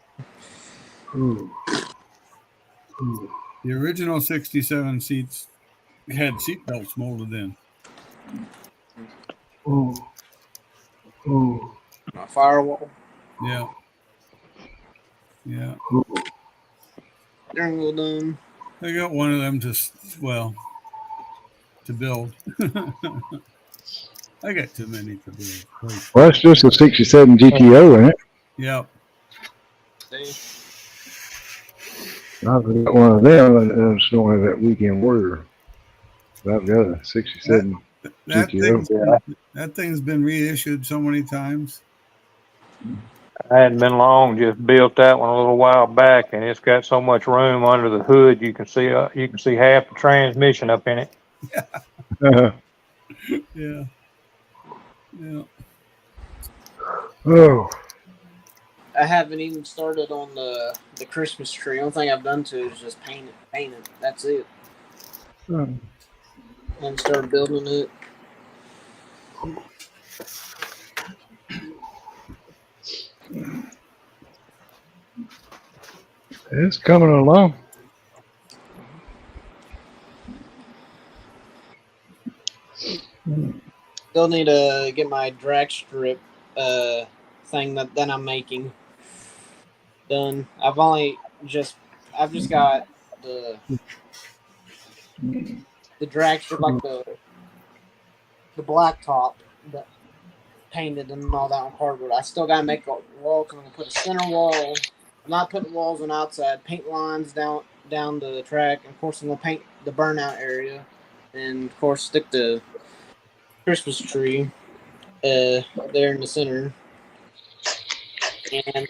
The original 67 seats had seatbelts molded in. A firewall. Yeah. Yeah. Steering wheel done. I got one of them to build. I got too many to build. Well, it's just a 67 GTO, isn't it? Yeah. I've got one of them, and I just don't have that weekend warrior. I've got a 67 GTO. That thing's been reissued so many times. I hadn't been long, just built that one a little while back, and it's got so much room under the hood you can see half the transmission up in it. Yeah. Yeah. Oh. I haven't even started on the Christmas tree. Only thing I've done to it is just paint it. That's it. And start building it. It's coming along. Still need to get my drag strip thing that I'm making done. I've just got the drag strip, like the black top that painted and all that on cardboard. I still gotta make a wall because I'm gonna put a center wall. I'm not putting walls on outside. Paint lines down the track, and of course I'm gonna paint the burnout area, and of course stick the Christmas tree there in the center. And I'm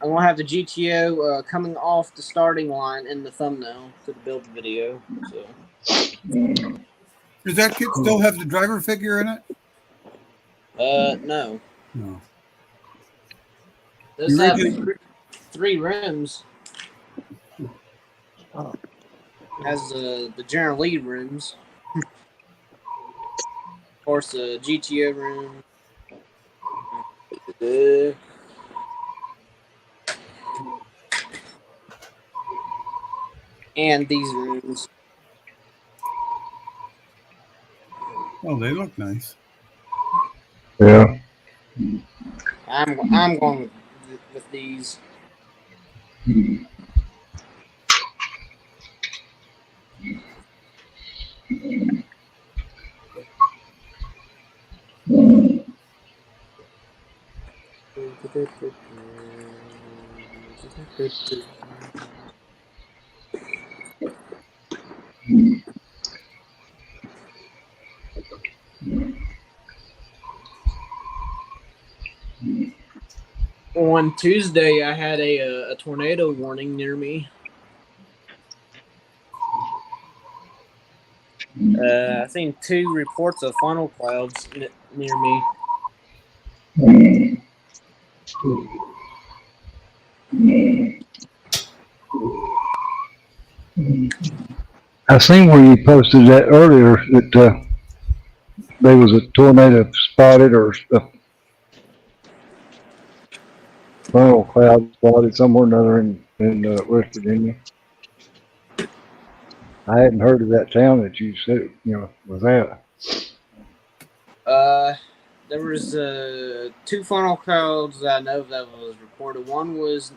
gonna have the GTO coming off the starting line in the thumbnail to the build video. So. Does that kit still have the driver figure in it? No. No. This have three rims. Has the General Lee rims. Of course, the GTO rim. And these rims. Oh, they look nice. Yeah. I'm going with these. On Tuesday, I had a tornado warning near me. I seen 2 reports of funnel clouds near me. I seen where you posted that earlier that there was a tornado spotted or a funnel cloud spotted somewhere or another in West Virginia. I hadn't heard of that town that you said was at. There was 2 funnel clouds that I know that was reported. One was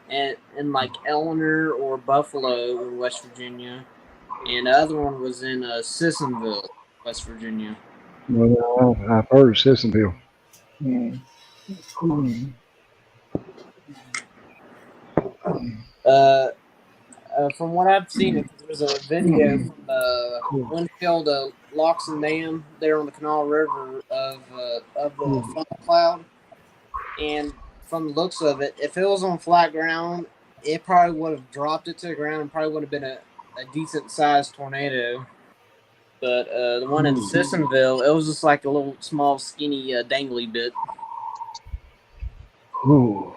in like Eleanor or Buffalo in West Virginia, and the other one was in Sissonville, West Virginia. Well, I've heard of Sissonville. From what I've seen, there's a video from Winfield Locks and Dam there on the Canal River of the funnel cloud, and from the looks of it, if it was on flat ground, it probably would have dropped it to the ground and probably would have been a decent sized tornado. But the one in Sissonville, it was just like a little small, skinny, dangly bit. Ooh.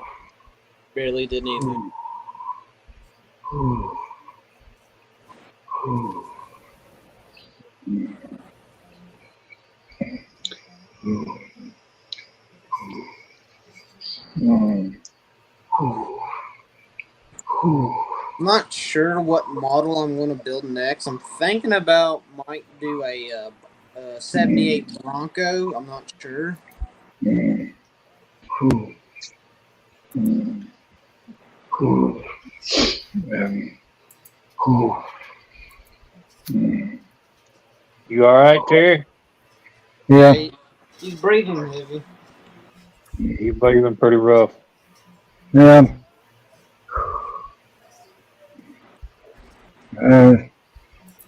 Barely did anything. Ooh. Ooh. I'm not sure what model I'm going to build next. I'm thinking about might do a 78 Bronco. I'm not sure. You all right, Terry? Yeah. He's breathing heavy. He's breathing pretty rough. Yeah.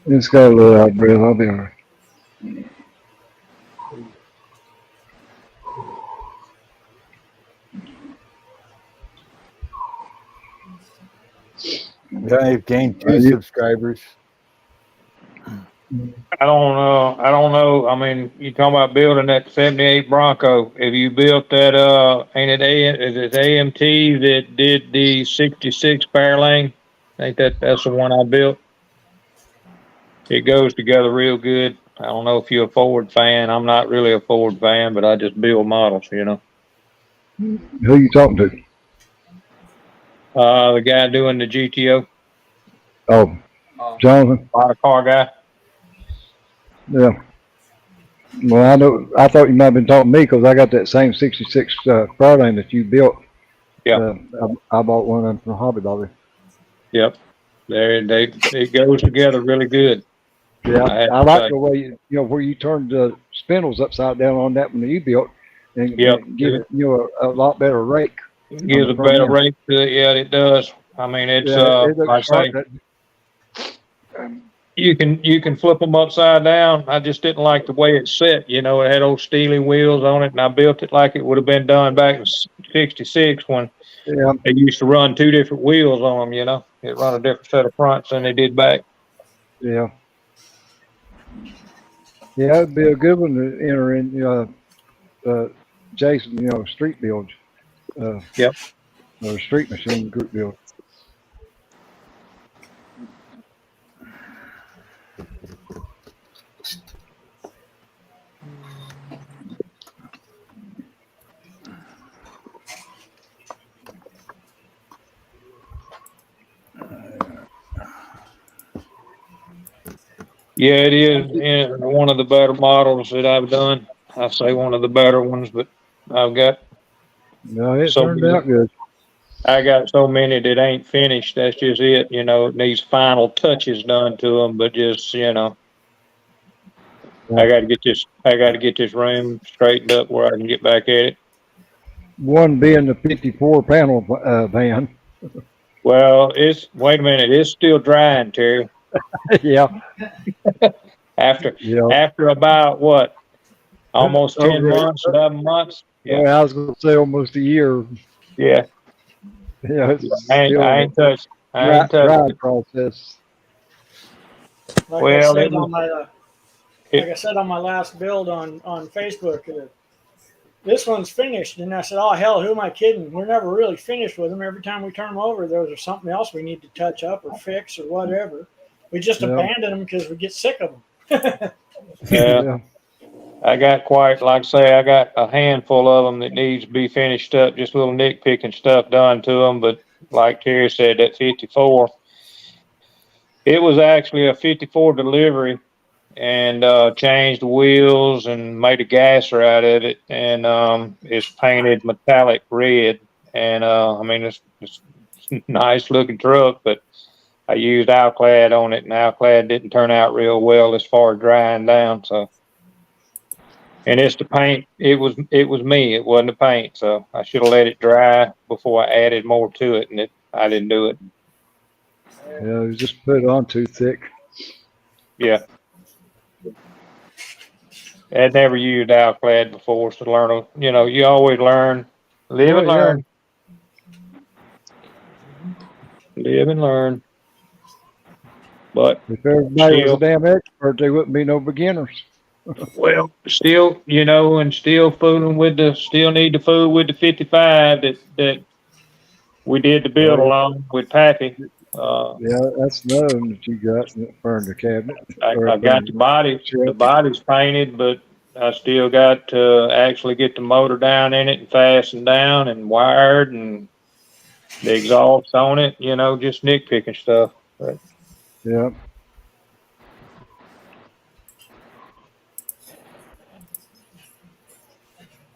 It's got a little out of breath. I'll be all right. I've gained 2 subscribers. I don't know. I mean, you talking about building that 78 Bronco. If you built that, is it AMT that did the 66 Fairlane? I think that's the one I built. It goes together real good. I don't know if you're a Ford fan. I'm not really a Ford fan, but I just build models, you know. Who you talking to? The guy doing the GTO. Oh, Jonathan. A lot of car guy. Yeah. Well, I know. I thought you might have been talking to me because I got that same 66 Fairlane that you built. Yeah. I bought one of them from Hobby Lobby. Yep. It goes together really good. Yeah, I like the way where you turned the spindles upside down on that one that you built, and give it a lot better rake. It gives a better rake to it. Yeah, it does. I mean, it's it looks like sharp. You can flip them upside down. I just didn't like the way it's set. You know, it had old steely wheels on it, and I built it like it would have been done back in '66 when they used to run 2 different wheels on them. You know, it run a different set of fronts than they did back. Yeah. Yeah, it'd be a good one to enter in. Jason, street builds. Yep. Or street machine group build. Yeah, it is one of the better models that I've done. I say one of the better ones, but I've got No, it turned out good. I got so many that ain't finished. That's just it. You know, it needs final touches done to them, but just I got to get this room straightened up where I can get back at it. One being the 54 panel van. Well, wait a minute, it's still drying, Terry. Yeah. After about what, almost 10 months, 11 months. Yeah, I was going to say almost a year. Yeah. Yeah, I ain't touched. I ain't touched it. Process. Like I said on my last build on Facebook, this one's finished, and I said, "Oh hell, who am I kidding? We're never really finished with them. Every time we turn them over, there's something else we need to touch up or fix or whatever. We just abandon them because we get sick of them." Yeah. I got like I say, I got a handful of them that needs to be finished up, just little nitpicking stuff done to them. But like Terry said, that 54, it was actually a 54 delivery, and changed the wheels and made a gasser out of it, and it's painted metallic red. And I mean, it's a nice looking truck, but I used Alclad on it, and Alclad didn't turn out real well as far as drying down. So. And it's the paint. It was me. It wasn't the paint. So I should have let it dry before I added more to it, and I didn't do it. Yeah, you just put it on too thick. Yeah. I'd never used Alclad before, so learn. You always learn, live and learn, live and learn. But if everybody was a still, damn expert, there wouldn't be no beginners. well, still, and still still need to fool with the 55 that we did the build Oh, along with Pappy. yeah, that's another one that you got in the furniture cabinet or I got furniture the shelf. body's painted, but I still got to actually get the motor down in it and fastened down and wired and the exhaust on it, just nitpicking stuff. But Yeah.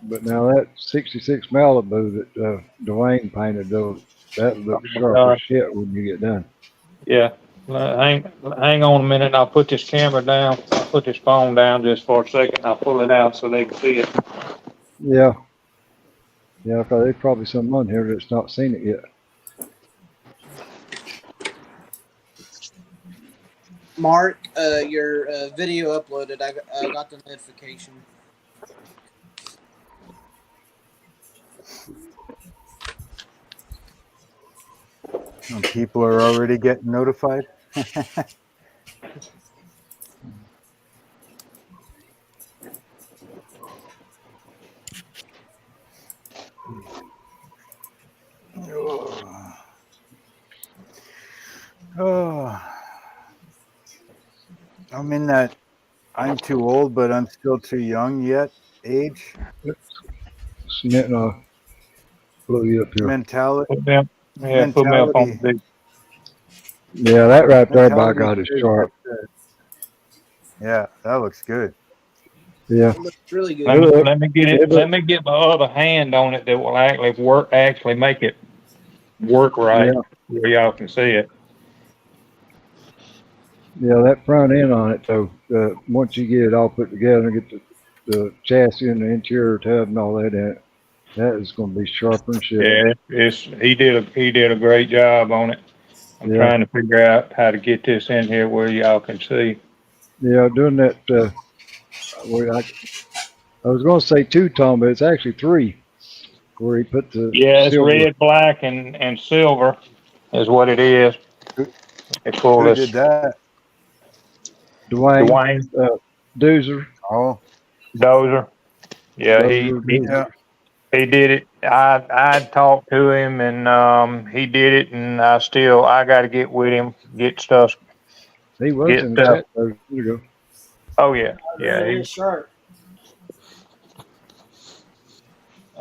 But now that 66 Malibu that Dwayne painted, though, that looks sharp as shit when you get done. yeah, hang on a minute. I'll put this camera down. I'll put this phone down just for a second. I'll pull it out so they can see it. Yeah. Yeah, because there's probably some on here that's not seen it yet. Mark, your video uploaded. I got the notification. And people are already getting notified. Oh, I'm in that I'm too old, but I'm still too young yet age. Blow you up here. Mentality. Put me up on the big. Yeah, that right there, by God, is sharp. Yeah, that looks good. Yeah. It looks really good. Let me get it. Let me get my other hand on it that will actually make it work right, where y'all can see it. Yeah, that front end on it, though, once you get it all put together and get the chassis and the interior tub and all that in it, that is going to be sharper and shit. Yeah, he did a great job on it. I'm trying to figure out how to get this in here where y'all can see. Yeah, doing that. I was going to say two-tone, but it's actually three, where he put the it's silver. red, black, and silver is what it is. Who did that? Dwayne. Doozer. Oh. Dozer. Yeah, Dozer, he did it. I talked to him and he did it, and I got to get with him, get stuff. He was in the chat though. There you go. Oh yeah, yeah. It is sharp.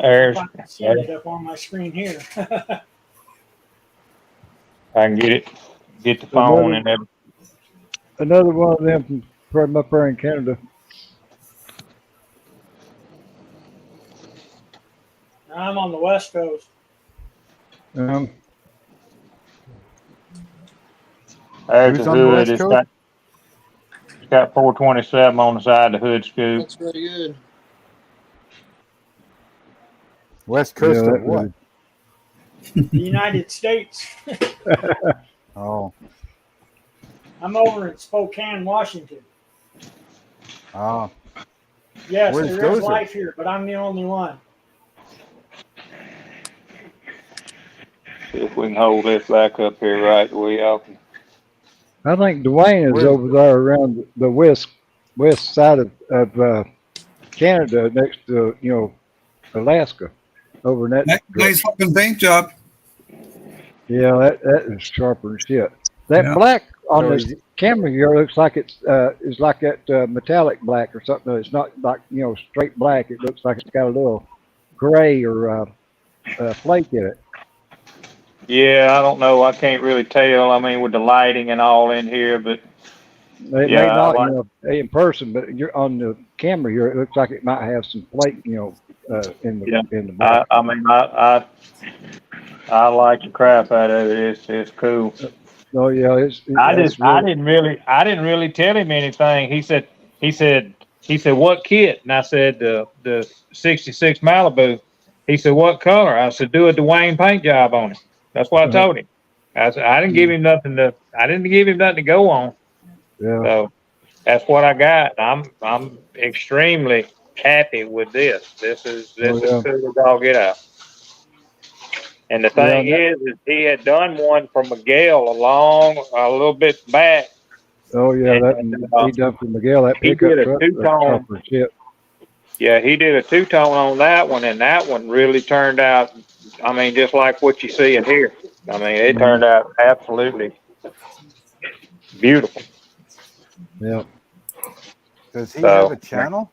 There's. I can see it up on my screen here. I can get the phone and everything. Another one of them from up there in Canada. I'm on the West Coast. There's the hood. It's got 427 on the side of the hood scoop. Looks really good. West Coast of what? The United States. Oh. I'm over in Spokane, Washington. Oh. Yes, Where's there is Dozer? life here, but I'm the only one. See if we can hold this back up here right the way y'all can. I think Dwayne is over there around the west side of Canada, next to Alaska, over in that. Nice fucking paint job. Yeah, that is sharper than shit. That black on this camera here looks like it's like that metallic black or something. It's not like straight black. It looks like it's got a little gray or flake in it. Yeah, I don't know. I can't really tell. I mean, with the lighting and all in here, but It may not, in person, but you're on the camera here. It looks like it might have some flake, in the black. I mean, I like the crap out of it. It's cool. Oh yeah, I didn't really tell him anything. He said, what kit? And I said the 66 Malibu. He said, what color? I said, do a Dwayne paint job on it. That's what I told him. I said, I didn't give him nothing to go on. Yeah. So that's what I got. I'm extremely happy with this. This is cool as all get out. And the thing is he had done one for Miguel a little bit back, Oh yeah, that And, he done for Miguel that he pickup did a truck. two-tone. For shit. Yeah, he did a two-tone on that one, and that one really turned out, I mean, just like what you see in here. I mean, it turned out absolutely beautiful. Yeah. Does he So, have a channel?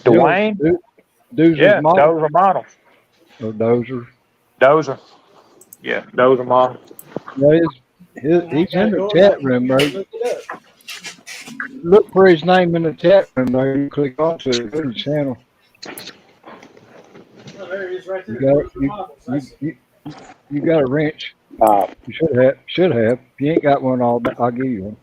Dwayne? Dozer's Yeah, model. Dozer model. Or Dozer. Dozer. Yeah, Dozer model. Yeah, he's in the chat room, right? Look for his name in the chat room there. You click onto it, go to his channel. Oh, there he is right there. You got a wrench. You should have. If you ain't got one, I'll give you one.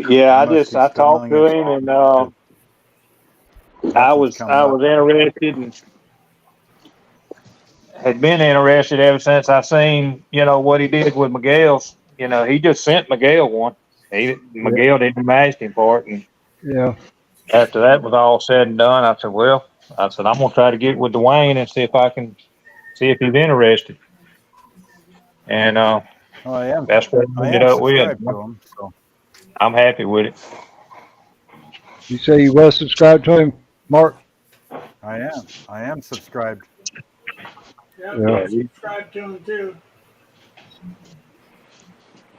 Yeah, I talked to him, and I was interested and had been interested ever since I seen, what he did with Miguel's. He just sent Miguel one. Miguel didn't even ask him for it. And yeah. after that was all said and done, I said, I'm gonna try to get with Dwayne and see if he's interested. And that's what I ended up with. To him, so. I'm happy with it. You say you was subscribed to him, Mark? I am subscribed. Yeah, subscribe to him too.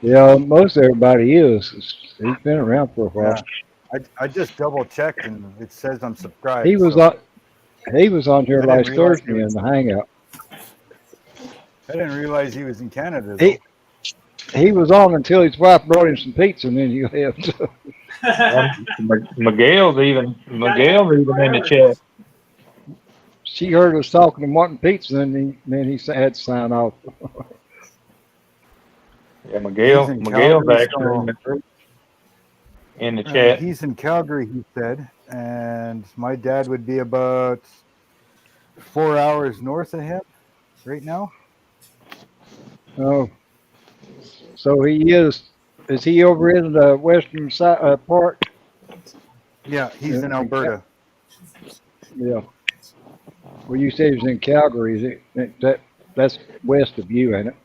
Yeah, most everybody is. He's been around for a while. Yeah. I just double checked and it says I'm subscribed. He was on here last Thursday in the Hangout. I didn't realize he was in Canada though. He was on until his wife brought him some pizza and then he left. Miguel's even in the chat. She heard us talking and wanting pizza, and then he had to sign off. Yeah, Miguel's actually in the chat. He's in Calgary, he said, and my dad would be about 4 hours north of him right now. Oh, so he is. Is he over in the western side part? Yeah, he's in Alberta. Yeah. Well, you said he was in Calgary. That's west of you, ain't it?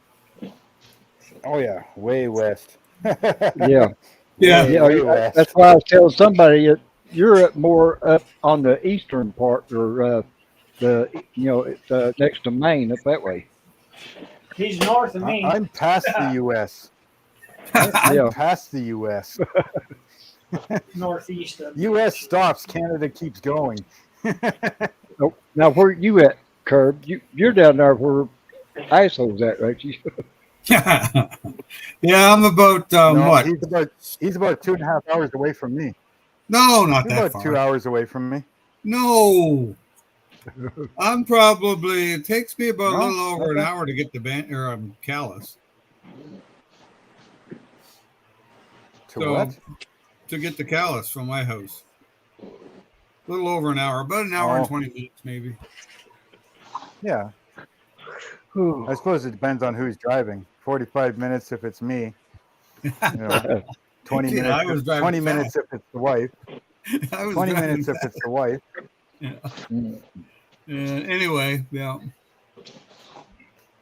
Oh yeah, way west. Yeah. Way west. That's why I was telling somebody you're more up on the eastern part, or next to Maine, up that way. He's north of me. I'm past the U.S. I'm past the U.S. Northeast of U.S. stops, Canada keeps going. Oh, now where you at, Curb? You're down there where ISO's at, right? Yeah, I'm about what? He's about 2.5 hours away from me. No, not He's that about far. 2 hours away from me. No, I'm probably. It takes me about a little over an hour to get to Calais. What? To get to Calais from my house. A little over an hour, about an hour and 20 minutes, maybe. Yeah. I suppose it depends on who's driving. 45 minutes if it's me. 20 minutes. 20 minutes if it's the wife. 20 minutes if it's the wife. Yeah. Anyway, yeah.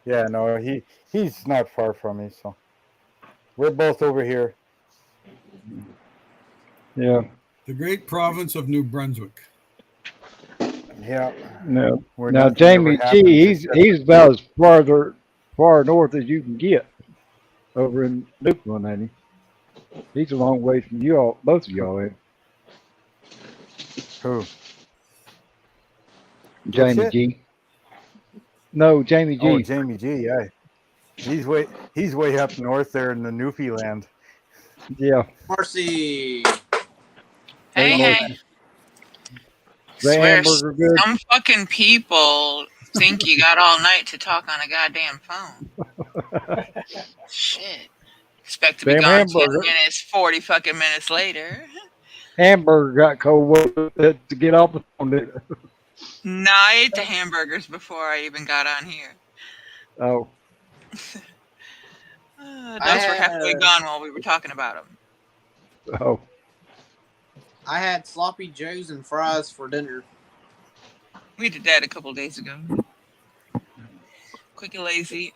Yeah, no, he's not far from me, so we're both over here. Yeah. The great province of New Brunswick. Yeah. No. Now Jamie G, he's about as far north as you can get over in Newfoundland, ain't he? He's a long way from you all, both of y'all, ain't he? Who? Jamie G. No, Jamie G. Oh, Jamie G. Yeah, he's way up north there in the Newfoundland. Yeah. Marcy. Hey. Swear some fucking people think you got all night to talk on a goddamn phone. Shit. Expect to be gone 10 minutes, 40 fucking minutes later. Hamburger got cold to get off the phone. No, I ate the hamburgers before I even got on here. Oh. Those were halfway gone while we were talking about them. Oh. I had sloppy joes and fries for dinner. We did that a couple days ago. Quick and lazy.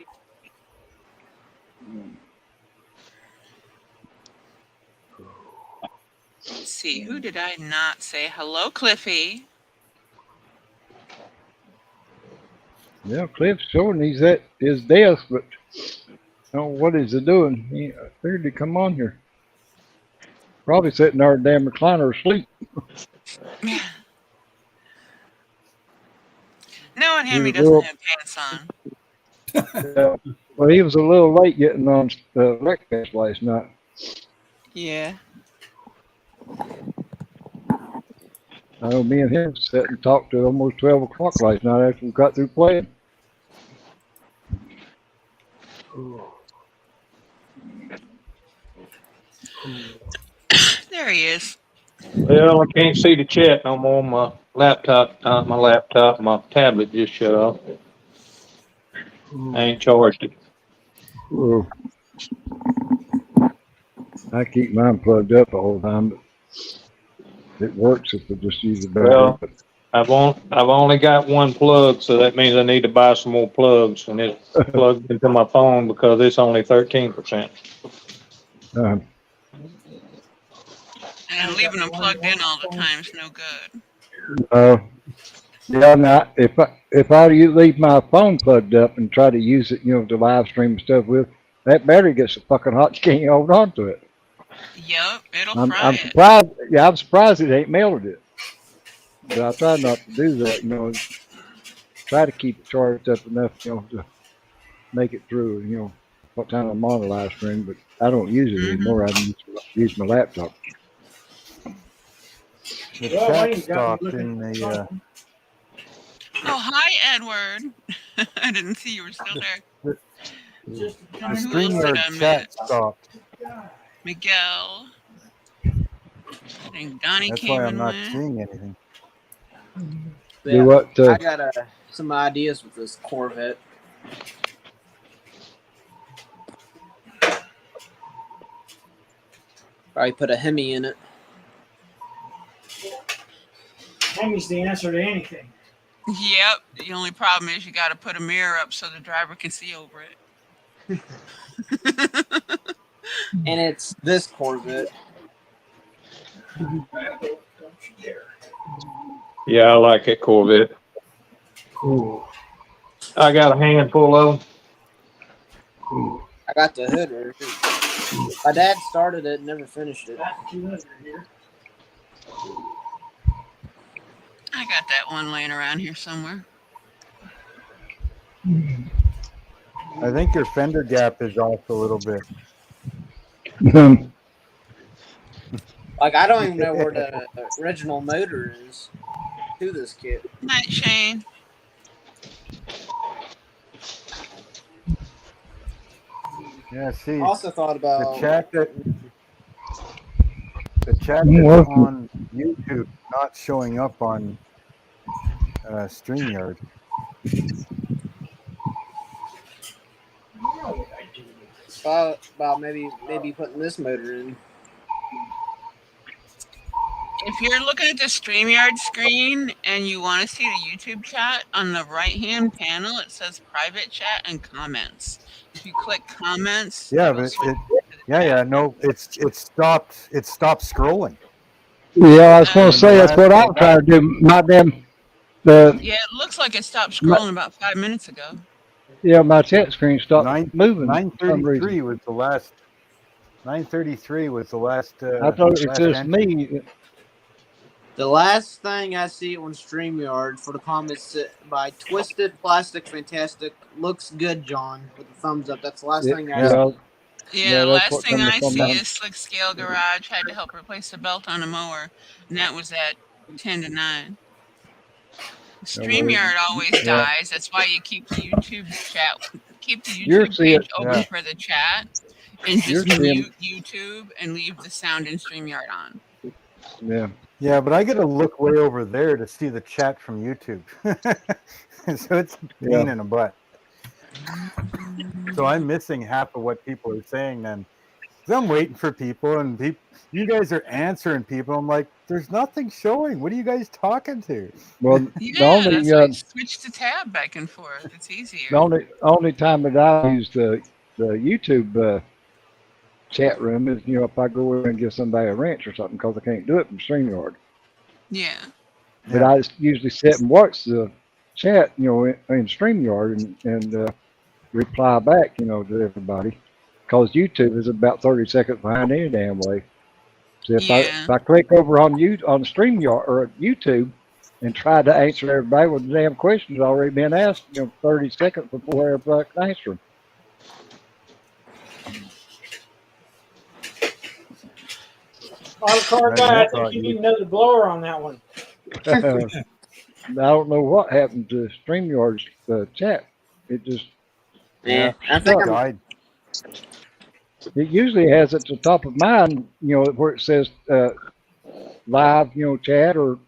Let's see, who did I not say hello, Cliffy? Yeah, Cliff's showing he's at his desk, but I don't know what is he doing. I figured he'd come on here. Probably sitting there in damn recliner asleep. No one He Henry was doesn't real, have pants on. well, he was a little late getting on the Recfest last night. Yeah. I know me and him sat and talked till almost 12 o'clock last night after we got through playing. There he is. Well, I can't see the chat no more. My laptop, my tablet just shut off. I ain't charged it. Oh. I keep mine plugged up the whole time, but it works if we just use the battery. Well, But I've only got one plug, so that means I need to buy some more plugs, and it's plugged into my phone because it's only 13%. And leaving them plugged in all the time is no good. Yeah, now if I leave my phone plugged up and try to use it, to live stream stuff with, that battery gets so fucking hot you can't hold on to it. Yep, it'll I'm fry it. surprised. Yeah, I'm surprised it ain't melted it. But I try not to do that. Try to keep it charged up enough, to make it through. What time I'm on a live stream, but I don't use it anymore. I use my laptop. The chat stopped in the. Oh, hi, Edward. I didn't see you were still there. The Who else did StreamYard I chat miss? stopped. Miguel. I think Donnie That's came why I'm and not went. seeing anything. Do what? I got some ideas with this Corvette. Probably put a Hemi in it. Hemi's the answer to anything. Yep. The only problem is you got to put a mirror up so the driver can see over it. And it's this Corvette. Yeah, I like it, Corvette. Ooh. I got a handful of them. I got the hood right here. My dad started it and never finished it. I got that one laying around here somewhere. I think your fender gap is off a little bit. Like, I don't even know where the original motor is to this kit. Night, Shane. Yeah, see. I also thought about the chat that's on YouTube not showing up on StreamYard. About maybe putting this motor in. If you're looking at the StreamYard screen and you want to see the YouTube chat, on the right-hand panel, it says private chat and comments. If you click comments, Yeah, but it stopped scrolling. Yeah, I was going to say that's what I'm trying to do. My damn yeah, it looks like it stopped scrolling about 5 minutes ago. Yeah, my chat screen stopped moving. 9:33 was the last. 9:33 was the last. I thought it was just entry. me. The last thing I see on StreamYard for the comments by Twisted Plastic Fantastic looks good, John, with the thumbs up. That's the last thing I see. Yeah, the last thing I see is Slick Scale Garage had to help replace the belt on a mower, and that was at 10 to 9. StreamYard always dies. That's why you keep the YouTube chat, keep the YouTube page open for the chat, and just mute YouTube and leave the sound in StreamYard on. Yeah. Yeah, but I got to look way over there to see the chat from YouTube. So it's a pain in the butt. So I'm missing half of what people are saying then. So I'm waiting for people, and you guys are answering people. I'm like, there's nothing showing. What are you guys talking to? Well, yeah, that's why you switch to tab back and forth. It's easier. The only time that I use the the YouTube chat room is, you know, if I go in and give somebody a wrench or something, because I can't do it from StreamYard. Yeah. But I just usually sit and watch the chat, you know, in StreamYard and reply back, you know, to everybody. Because YouTube is about 30 seconds behind any damn way. So if Yeah. I click over on StreamYard or YouTube and try to answer everybody, well, the damn question's already been asked, you know, 30 seconds before everybody can answer them. Auto car guy, I think you need another blower on that one. I don't know what happened to StreamYard's chat. It just I think I'm. died. It usually has at the top of mine, you know, where it says live, you know, chat or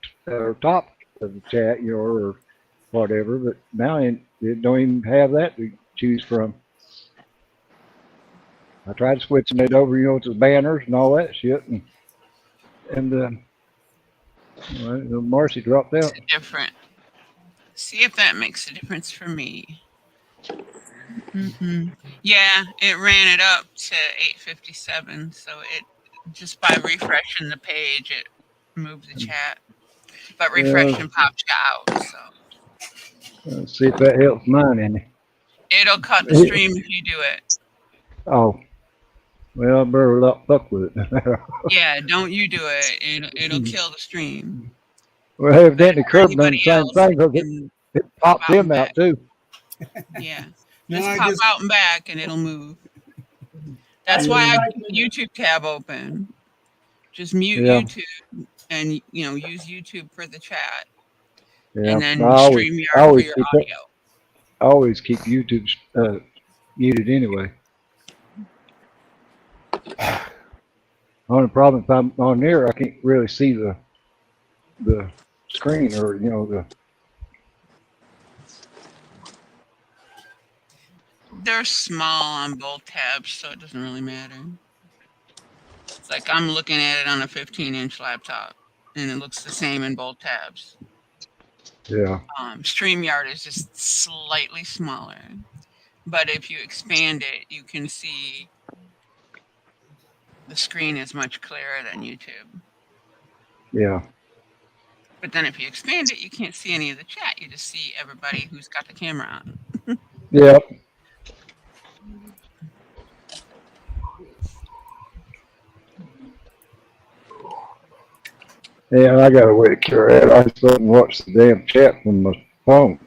top of the chat, you know, or whatever. But now it don't even have that to choose from. I tried switching it over, you know, to the banners and all that shit, and well, Marcy dropped out. Different. See if that makes a difference for me. Yeah, it ran it up to 857. So it just by refreshing the page, it moved the chat. But refreshing pops you out. So Let's see if that helps mine any. it'll cut the stream if you do it. Oh, well, I better not fuck with it. Yeah, don't you do it. It'll kill the stream. Well, evidently Curb done the same thing because it popped him out too. Yeah. No, Just I pop just- out and back and it'll move. That's why I keep the YouTube tab open. Just mute Yeah. YouTube and, you know, use YouTube for the chat. Yeah, And then I always, StreamYard for your audio. I always keep YouTube muted anyway. Only problem if I'm on there, I can't really see the screen or, you know, They're small on both tabs, so it doesn't really matter. It's like I'm looking at it on a 15-inch laptop, and it looks the same in both tabs. Yeah. StreamYard is just slightly smaller, but if you expand it, you can see the screen is much clearer than YouTube. Yeah. But then if you expand it, you can't see any of the chat. You just see everybody who's got the camera on. Yep. Yeah, I got a way to cure that. I just don't watch the damn chat from my phone.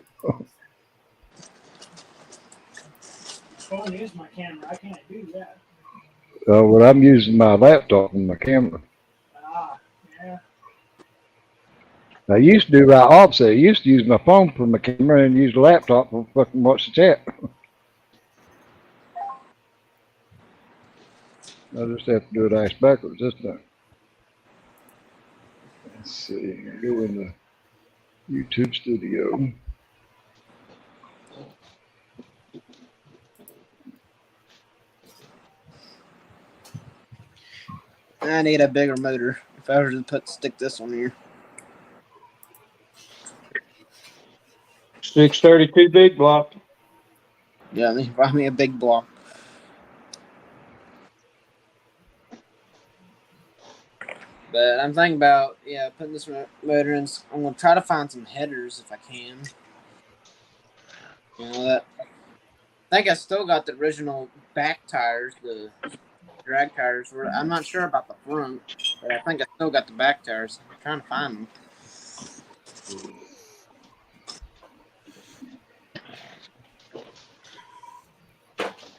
Phone is my camera. I can't do that. Well, I'm using my laptop and my camera. Yeah. I used to do right opposite. I used to use my phone for my camera and use the laptop for fucking watch the chat. I just have to do it ass backwards this time. Let's see. Go in the YouTube studio. I need a bigger motor if I were to stick this on here. 632 big block. Yeah, they buy me a big block. But I'm thinking about, putting this motor in. I'm going to try to find some headers if I can. You know, that. I think I still got the original back tires, the drag tires. I'm not sure about the front, but I think I still got the back tires. I'm trying to find them.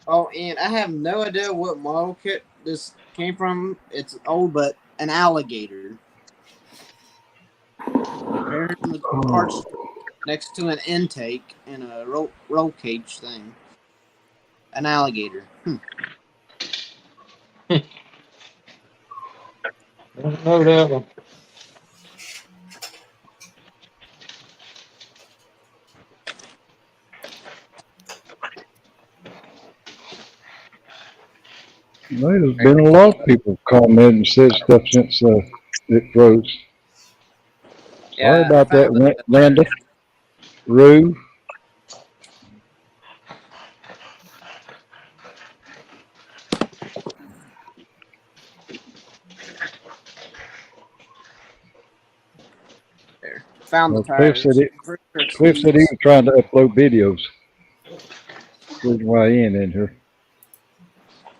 Oh, and I have no idea what model kit this came from. It's old, but an alligator. Apparently, the parts next to an intake and a roll cage thing. An alligator. I don't know that one. There's been a lot of people comment and said stuff since it froze. Sorry about that, Randy. Rue. Found the Well, Cliff said tires. it. Pretty sure it's Cliff said he these. was trying to upload videos. Reason why he ain't in here.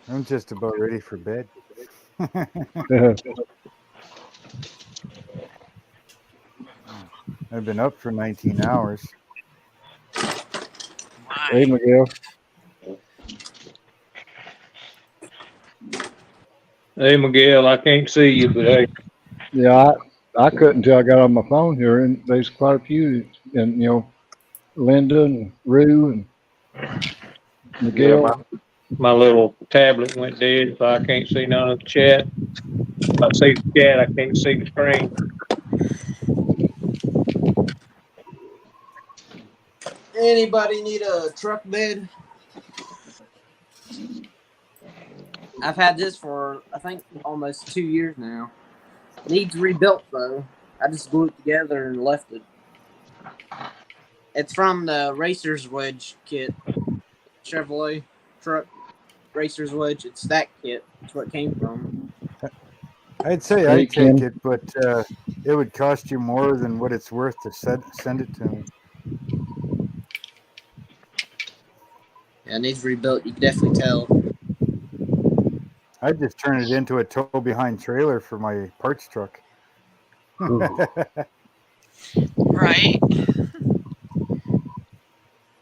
I'm just about ready for bed. I've been up for 19 hours. Hey, Miguel. Hey, Miguel, I can't see you, but hey. Yeah, I couldn't until I got on my phone here, and there's quite a few, and Linda and Rue and Yeah, Miguel. my little tablet went dead, so I can't see none of the chat. If I see the chat, I can't see the screen. Anybody need a truck bed? I've had this for, I think, almost 2 years now. Needs rebuilt, though. I just glued it together and left it. It's from the Racer's Wedge kit. Chevrolet truck Racer's Wedge. It's that kit. That's what it came from. I'd say Hey, I'd take Ken. it, but it would cost you more than what it's worth to send it to me. Yeah, it needs rebuilt. You can definitely tell. I'd just turn it into a tow-behind trailer for my parts truck. Right.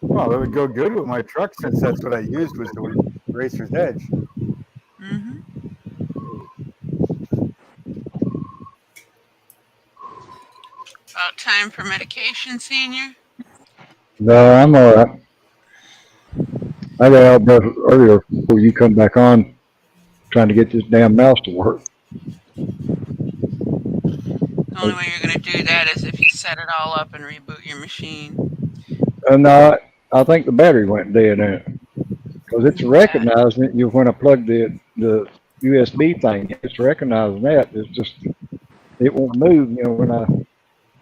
Well, it would go good with my truck since that's what I used was the Racer's Edge. Mm-hmm. About time for medication, Senior. No, I'm all right. I got out of breath earlier before you come back on, trying to get this damn mouse to work. The only way you're going to do that is if you set it all up and reboot your machine. No, I think the battery went dead in it because it's recognizing it. When I plug the USB thing, it's recognizing that. It's just it won't move. When I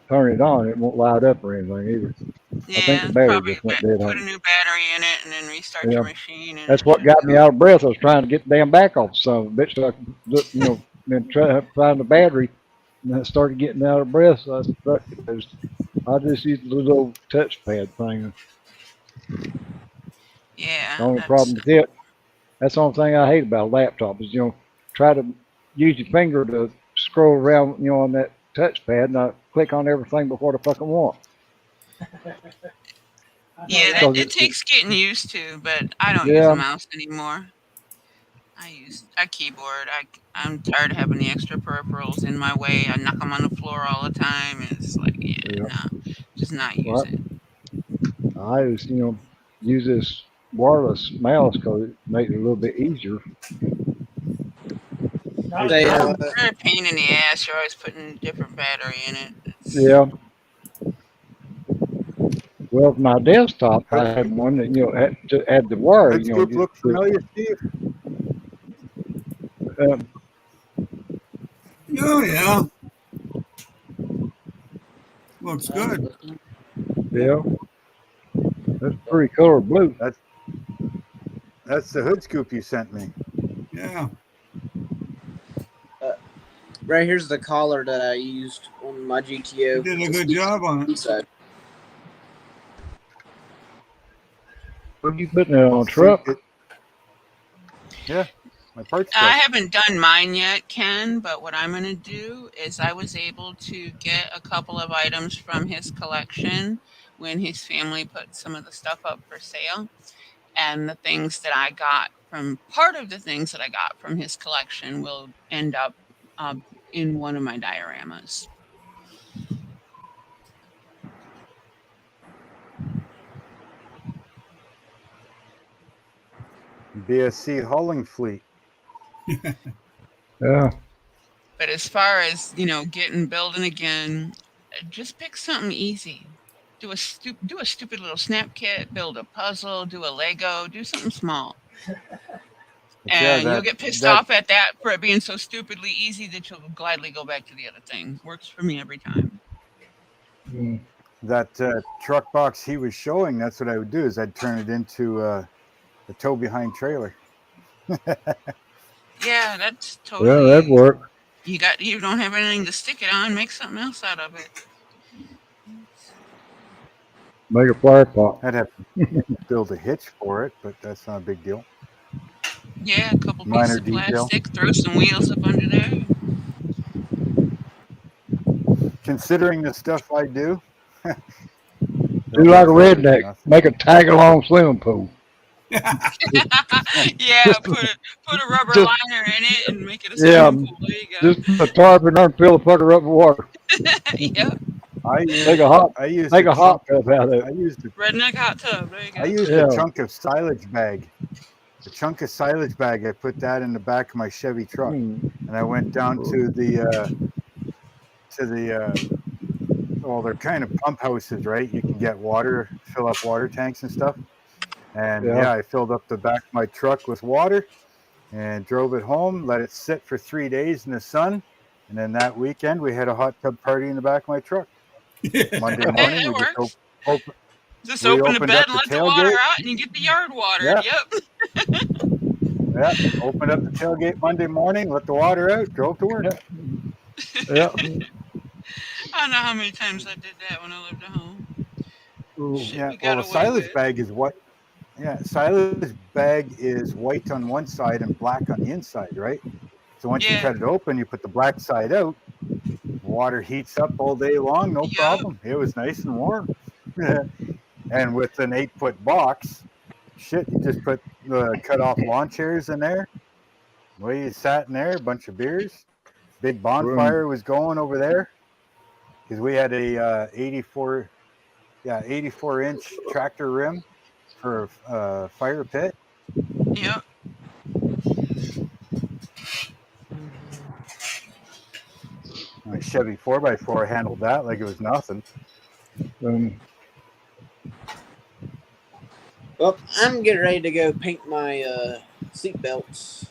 turn it on, it won't light up or anything either. I think the Yeah, battery probably just went dead put on a it. new battery in it and then restart your machine. And That's what got me out of breath. I was trying to get the damn back off the son of a bitch, so I could, then try to find the battery, and I started getting out of breath. So I just used the little touchpad thing. Yeah, The only problem with it, that's the only thing I hate about a laptop is try to use your finger to scroll around, on that touchpad, and I click on everything before the fucking want. yeah, it takes getting used to, but I don't use a mouse anymore. I use a keyboard. I'm tired of having the extra peripherals in my way. I knock them on the floor all the time. And it's like, no, just not use it. I just, use this wireless mouse because it makes it a little bit easier. They're a pain in the ass. You're always putting a different battery in it. Yeah. Well, my desktop, I had one that had to add the wire. That scoop look familiar, Steve? Oh yeah. Looks good. Yeah. That's pretty color blue. That's the hood scoop you sent me. Yeah. Right here's the collar that I used on my GTO. You did a good job on it. What are you putting it on a truck? Yeah, my parts I haven't done mine yet, Ken, but what I'm going to do is I was able to get a couple of items from his collection when his family put some of the stuff up for sale. And the things that I got part of the things that I got from his collection will end up in one of my dioramas. BSC hauling fleet. Yeah. But as far as, building again, just pick something easy. Do a stupid little snap kit, build a puzzle, do a Lego, do something small. And you'll get pissed off at that for it being so stupidly easy that you'll gladly go back to the other thing. Works for me every time. That truck box he was showing, that's what I would do is I'd turn it into a tow behind trailer. Yeah, that's totally. Yeah, that'd work. You don't have anything to stick it on. Make something else out of it. Make a fire pot. I'd have to build a hitch for it, but that's not a big deal. Yeah, a couple Minor pieces of detail. plastic, throw some wheels up under there. Considering the stuff I do, Do like a redneck. Make a tag-along swimming pool. Yeah, put a rubber just- liner in it and make it a Yeah, swimming pool. There you go. just put a tarp in there and fill the fucker up with water. Yep. Make a hot chunk tub out of it. I used Redneck hot tub. There you go. I used a chunk of silage bag. A chunk of silage bag. I put that in the back of my Chevy truck, and I went down to the well, they're kind of pump houses, right? You can get water, fill up water tanks and stuff. And Yeah. I filled up the back of my truck with water and drove it home, let it sit for 3 days in the sun. And then that weekend, we had a hot tub party in the back of my truck. Monday morning, That we works. Just we open the opened bed up and the let the water tailgate. out, and you get the yard water. Yeah. Yep. Yeah, opened up the tailgate Monday morning, let the water out, drove to work. Yeah. I don't know how many times I did that when I lived at home. Shit, Yeah, we got well, the away silage with. bag is what? Yeah, silage bag is white on one side and black on the inside, right? So once you cut it open, you put the black side out. Water heats up all day long, no problem. It was nice and warm. And with an 8-foot box, shit, you just put the cut off lawn chairs in there. We sat in there, a bunch of beers. Big bonfire was going over there because we had a 84-inch tractor rim for a fire pit. Yep. My Chevy 4x4 handled that like it was nothing. Well, I'm getting ready to go paint my seat belts.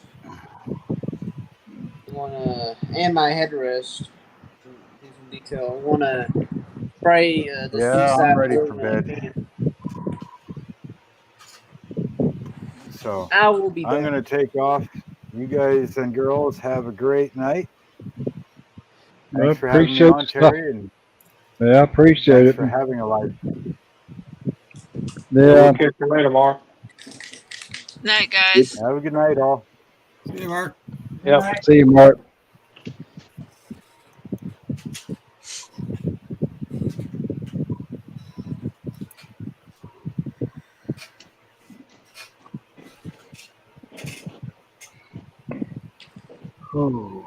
And my headrest. Do some detail. I want to spray the Yeah, I'm ready for bed. So I will be I'm back. going to take off. You guys and girls have a great night. Thanks for having me on, Terry. And yeah, I appreciate thanks it. for having a live. Yeah. We'll catch you later, Mark. Night, guys. Have a good night, all. See you, Mark. Yep. See you, Mark. Oh.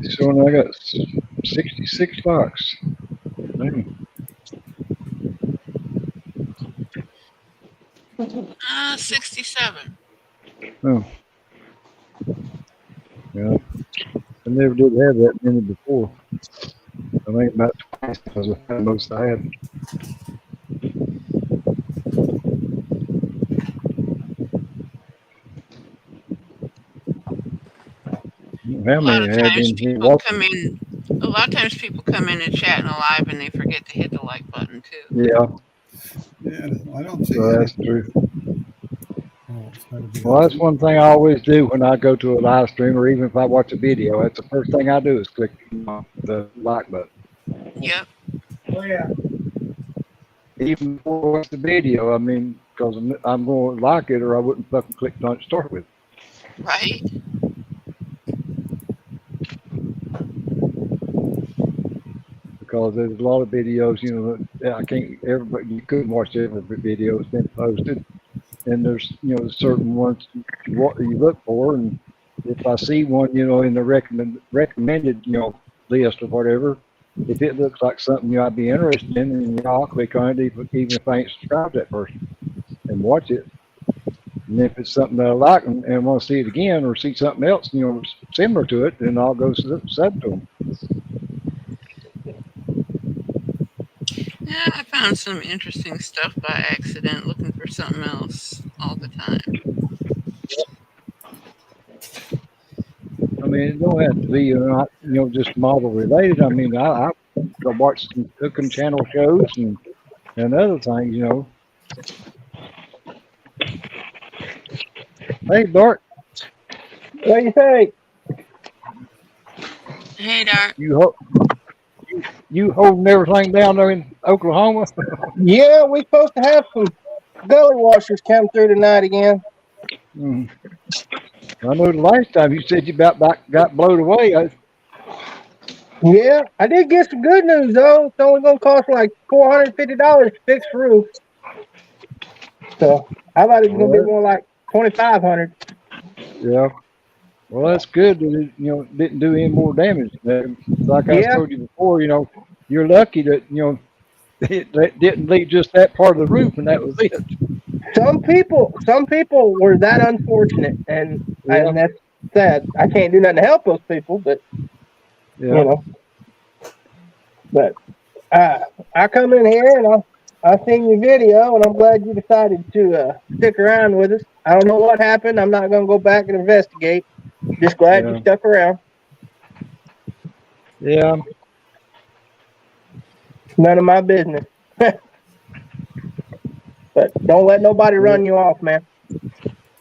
So I got 66 bucks. Dang. 67. Oh. Yeah. I never did have that many before. I think about twice because I had the most I had. How many I had in here? A lot of times people come in and chat and live and they forget to hit the like button too. Yeah. Yeah, I don't see So any. that's true. Oh, it's gotta be Well, that's one thing I always do when I go to a live stream, or even if I watch a video. That's the first thing I do is click the like button. Yep. Oh yeah. Even before I watch the video, I mean, because I'm going to like it, or I wouldn't fucking click on it to start with. Right. Because there's a lot of videos, you know, that I can't. Everybody, you couldn't watch every video that's been posted, and there's, you know, certain ones what you look for, and if I see one, you know, in the recommended, you know, list or whatever, if it looks like something, you know, I'd be interested in, and, you know, I'll click on it, even if I ain't subscribed to that person, and watch it. And if it's something that I like and want to see it again, or see something else, you know, similar to it, then I'll go sub to them. Yeah, I found some interesting stuff by accident looking for something else all the time. I mean, it don't have to be, you know, just model related. I mean, I watch some cooking channel shows and other things, you know. Hey, Bart. What do you think? Hey, Dark. You holding everything down there in Oklahoma? Yeah, we supposed to have some gully washers come through tonight again. Mm. I know the last time you said you about got blown away. Yeah, I did get some good news though. It's only gonna cost like $450 to fix the roof. So I thought it was gonna be more like $2,500. Yeah. Well, that's good that it, didn't do any more damage. Like I Yeah. told you before, you're lucky that it didn't leave just that part of the roof, and that was it. Some people were that unfortunate, and Yeah. that's sad. I can't do nothing to help those people, but Yeah. But I come in here and I seen your video, and I'm glad you decided to stick around with us. I don't know what happened. I'm not gonna go back and investigate. Just glad you stuck around. Yeah. None of my business. But don't let nobody run you off, man.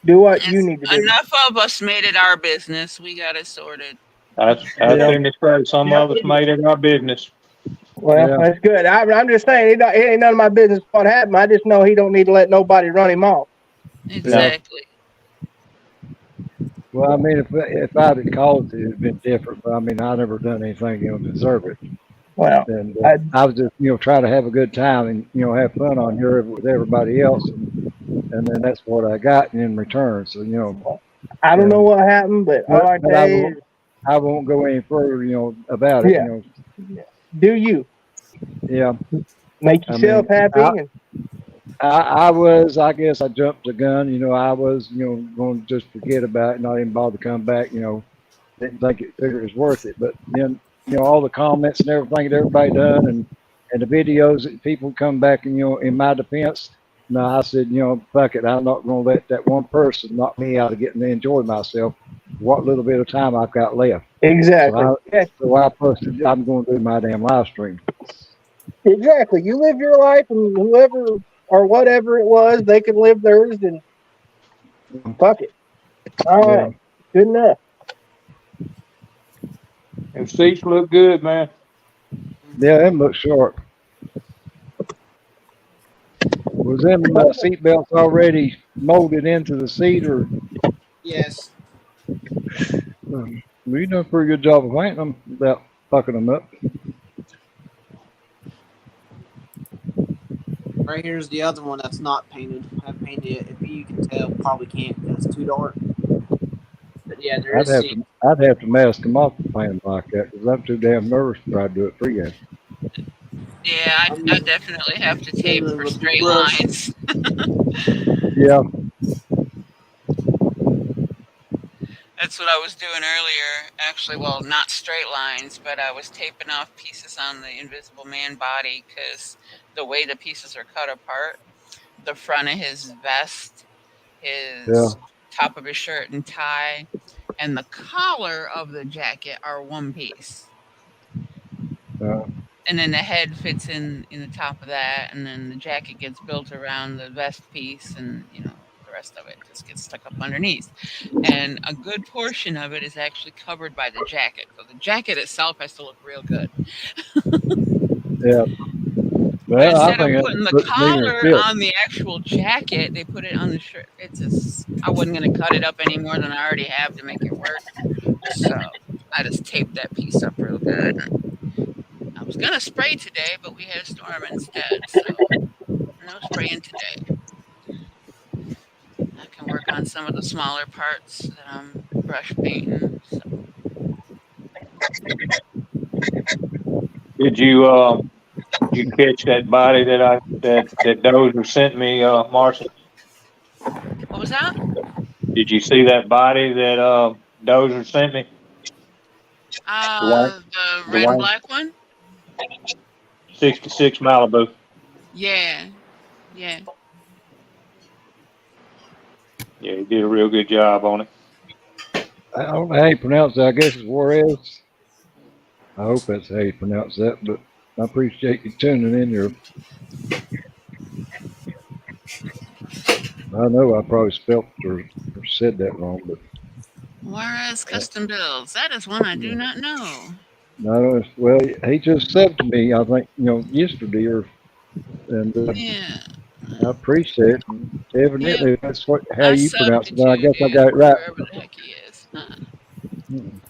Do what you need to do. Enough of us made it our business. We got it sorted. I've seen this right. Some of us made it our business. Well, that's good. I'm just saying, it ain't none of my business what happened. I just know he don't need to let nobody run him off. Exactly. Well, I mean, if I'd have caused it, it'd been different. But I mean, I never done anything to deserve it. Well, and I was just trying to have a good time and have fun on here with everybody else, and then that's what I got in return. So I don't know what happened, but all I say is I won't go any further about it. Yeah. Do you? Yeah. Make yourself happy. I guess I jumped the gun. I was going to just forget about it, not even bother to come back. Didn't think figured it was worth it, but then all the comments and everything that everybody done, and the videos that people come back and in my defense. No, I said fuck it, I'm not going to let that one person knock me out of getting to enjoy myself. What little bit of time I've got left. Exactly. So I posted, I'm going to do my damn live stream. Exactly. You live your life, and whoever or whatever it was, they can live theirs, and fuck it. All right. Good enough. Them seats look good, man. Yeah, them look sharp. Was them seat belts already molded into the seat, or? Yes. Well, you done a pretty good job of painting them without fucking them up. Right here's the other one that's not painted. I haven't painted it. If you can tell, probably can't because it's too dark. But yeah, there is. I'd have to mask them off to paint them like that because I'm too damn nervous to try to do it for you. Yeah, I definitely have to tape for straight lines. Yeah. That's what I was doing earlier. Actually, well, not straight lines, but I was taping off pieces on the Invisible Man body because the way the pieces are cut apart, the front of his vest, his top of his shirt and tie, and the collar of the jacket are one piece. And then the head fits in the top of that, and then the jacket gets built around the vest piece, and the rest of it just gets stuck up underneath. And a good portion of it is actually covered by the jacket. So the jacket itself has to look real good. Yeah. But instead of putting the collar on the actual jacket, they put it on the shirt. I wasn't going to cut it up any more than I already have to make it work. So I just taped that piece up real good. I was going to spray today, but we had a storm instead. So no spraying today. I can work on some of the smaller parts that I'm brush painting. So. Did you catch that body that Dozer sent me, Marcy? What was that? Did you see that body that Dozer sent me? The red and black one? 66 Malibu. Yeah. Yeah. Yeah, he did a real good job on it. I don't know how you pronounce it. I guess it's Juarez. I hope that's how you pronounce that, but I appreciate you tuning in here. I know I probably spelt or said that wrong, but Juarez Custom Builds. That is one I do not know. No, well, he just said to me, I think, yesterday, and Yeah. I appreciate it. And Yep. evidently, that's how I you subbed pronounce to it. And I two, guess I dude. got it right. Wherever the heck he is. Huh. Mm.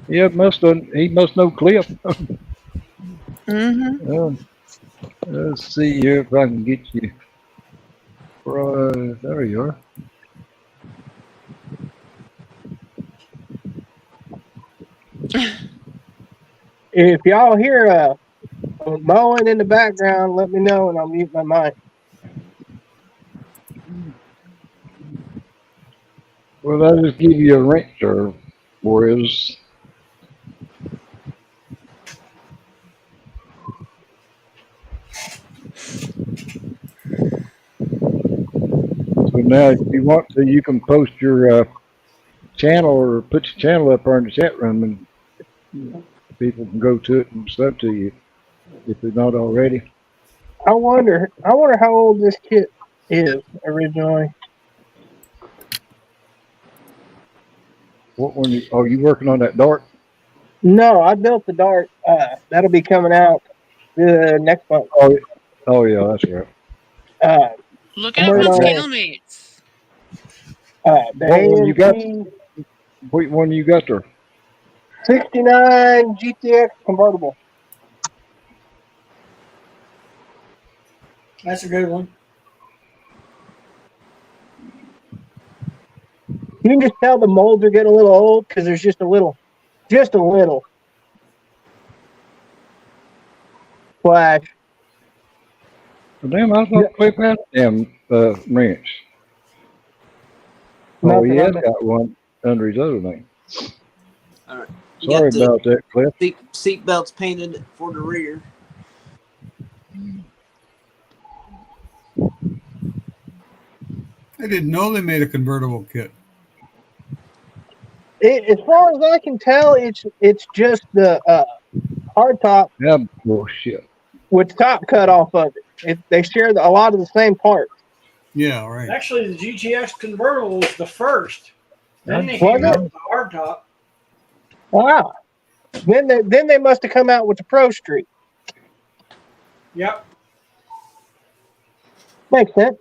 Yeah, he must know Cliff. Mm-hmm. Um, let's see here if I can get you. There you are. If y'all hear a mowing in the background, let me know and I'll mute my mic. Well, I'll just give you a wrench or whereas. So now, if you want to, you can post your channel or put your channel up there in the chat room, and people can go to it and sub to you if they're not already. I wonder how old this kit is originally. What one? You working on that dart? No, I built the dart. That'll be coming out next month. Oh yeah, that's right. Look I'm at working my on channel mates. the What one you got? AMC What one you got there? 69 GTX convertible. That's a good one. You can just tell the molds are getting a little old because there's just a little flash. Well, damn, I thought Cliff had a damn wrench. Oh, Nothing he has on the- got one under his other name. All right. Sorry about that, Cliff. Seat belts painted for the rear. I didn't know they made a convertible kit. As far as I can tell, it's just the hard top. Yeah, bullshit. With top cut off of it. They share a lot of the same parts. Yeah, right. Actually, the GTX convertible was the first. Then they Was came out it? with the hardtop. Wow. Then they must have come out with the Pro Street. Yep. Makes sense.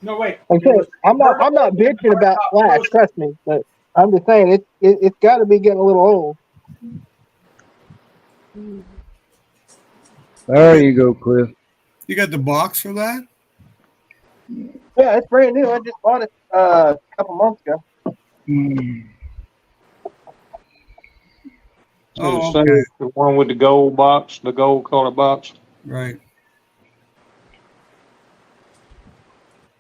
No, wait. Like I said, I'm not bitching about flash, trust me, but I'm just saying it's got to be getting a little old. There you go, Cliff. You got the box for that? Yeah, it's brand new. I just bought it a couple months ago. Oh, okay. The one with the gold box, the gold color box. Right.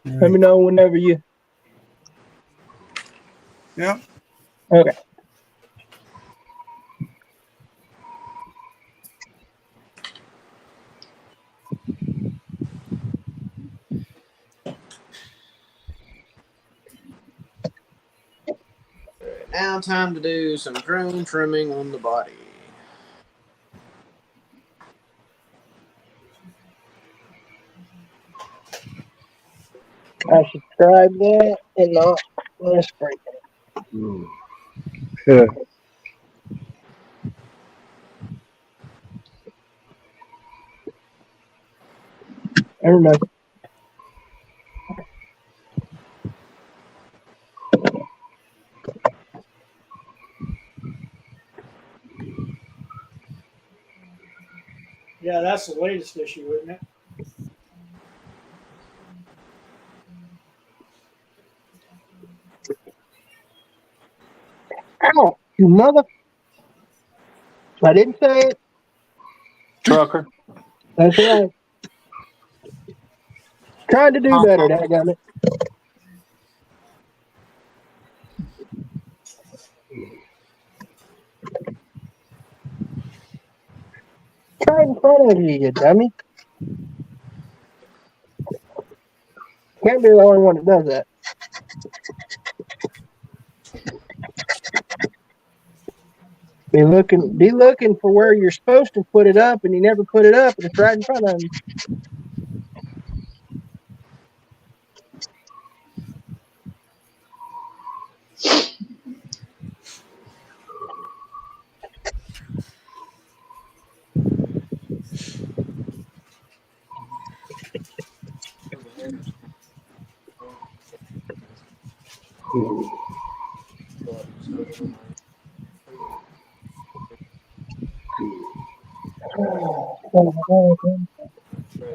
Let me know whenever you. Yep. Okay. Now time to do some chrome trimming on the body. I should try that and not let's break it. Yeah. Never mind. Yeah, that's the latest issue, isn't it? Ow, you mother! I didn't say it. Trucker. That's right. Trying to do better, dadgummit. Try in front of you, you dummy. Can't be the only one that does that. Be looking for where you're supposed to put it up, and you never put it up, and it's right in front of you.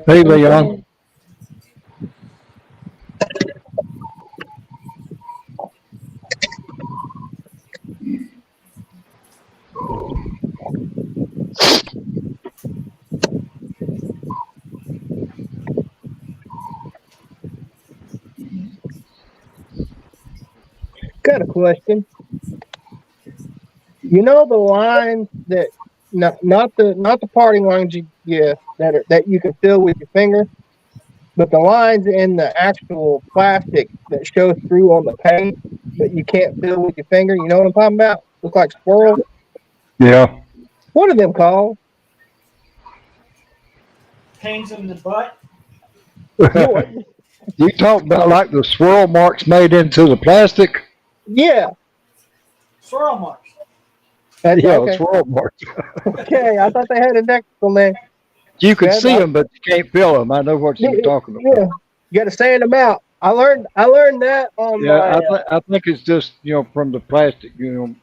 Hey, Leon. Got a question. You know the lines that not the parting lines that you can fill with your finger, but the lines in the actual plastic that show through on the paint, but you can't fill with your finger. You know what I'm talking about? Look like squirrels. Yeah. What are them called? Pains in the butt. You talk about like the swirl marks made into the plastic? Yeah. Swirl marks. Yeah, Okay. swirl marks. Okay, I thought they had a technical name. You can see them, but you can't feel them. I know what you're talking about. Yeah, you got to sand them out. I learned that on Yeah, my. I think it's just from the plastic, being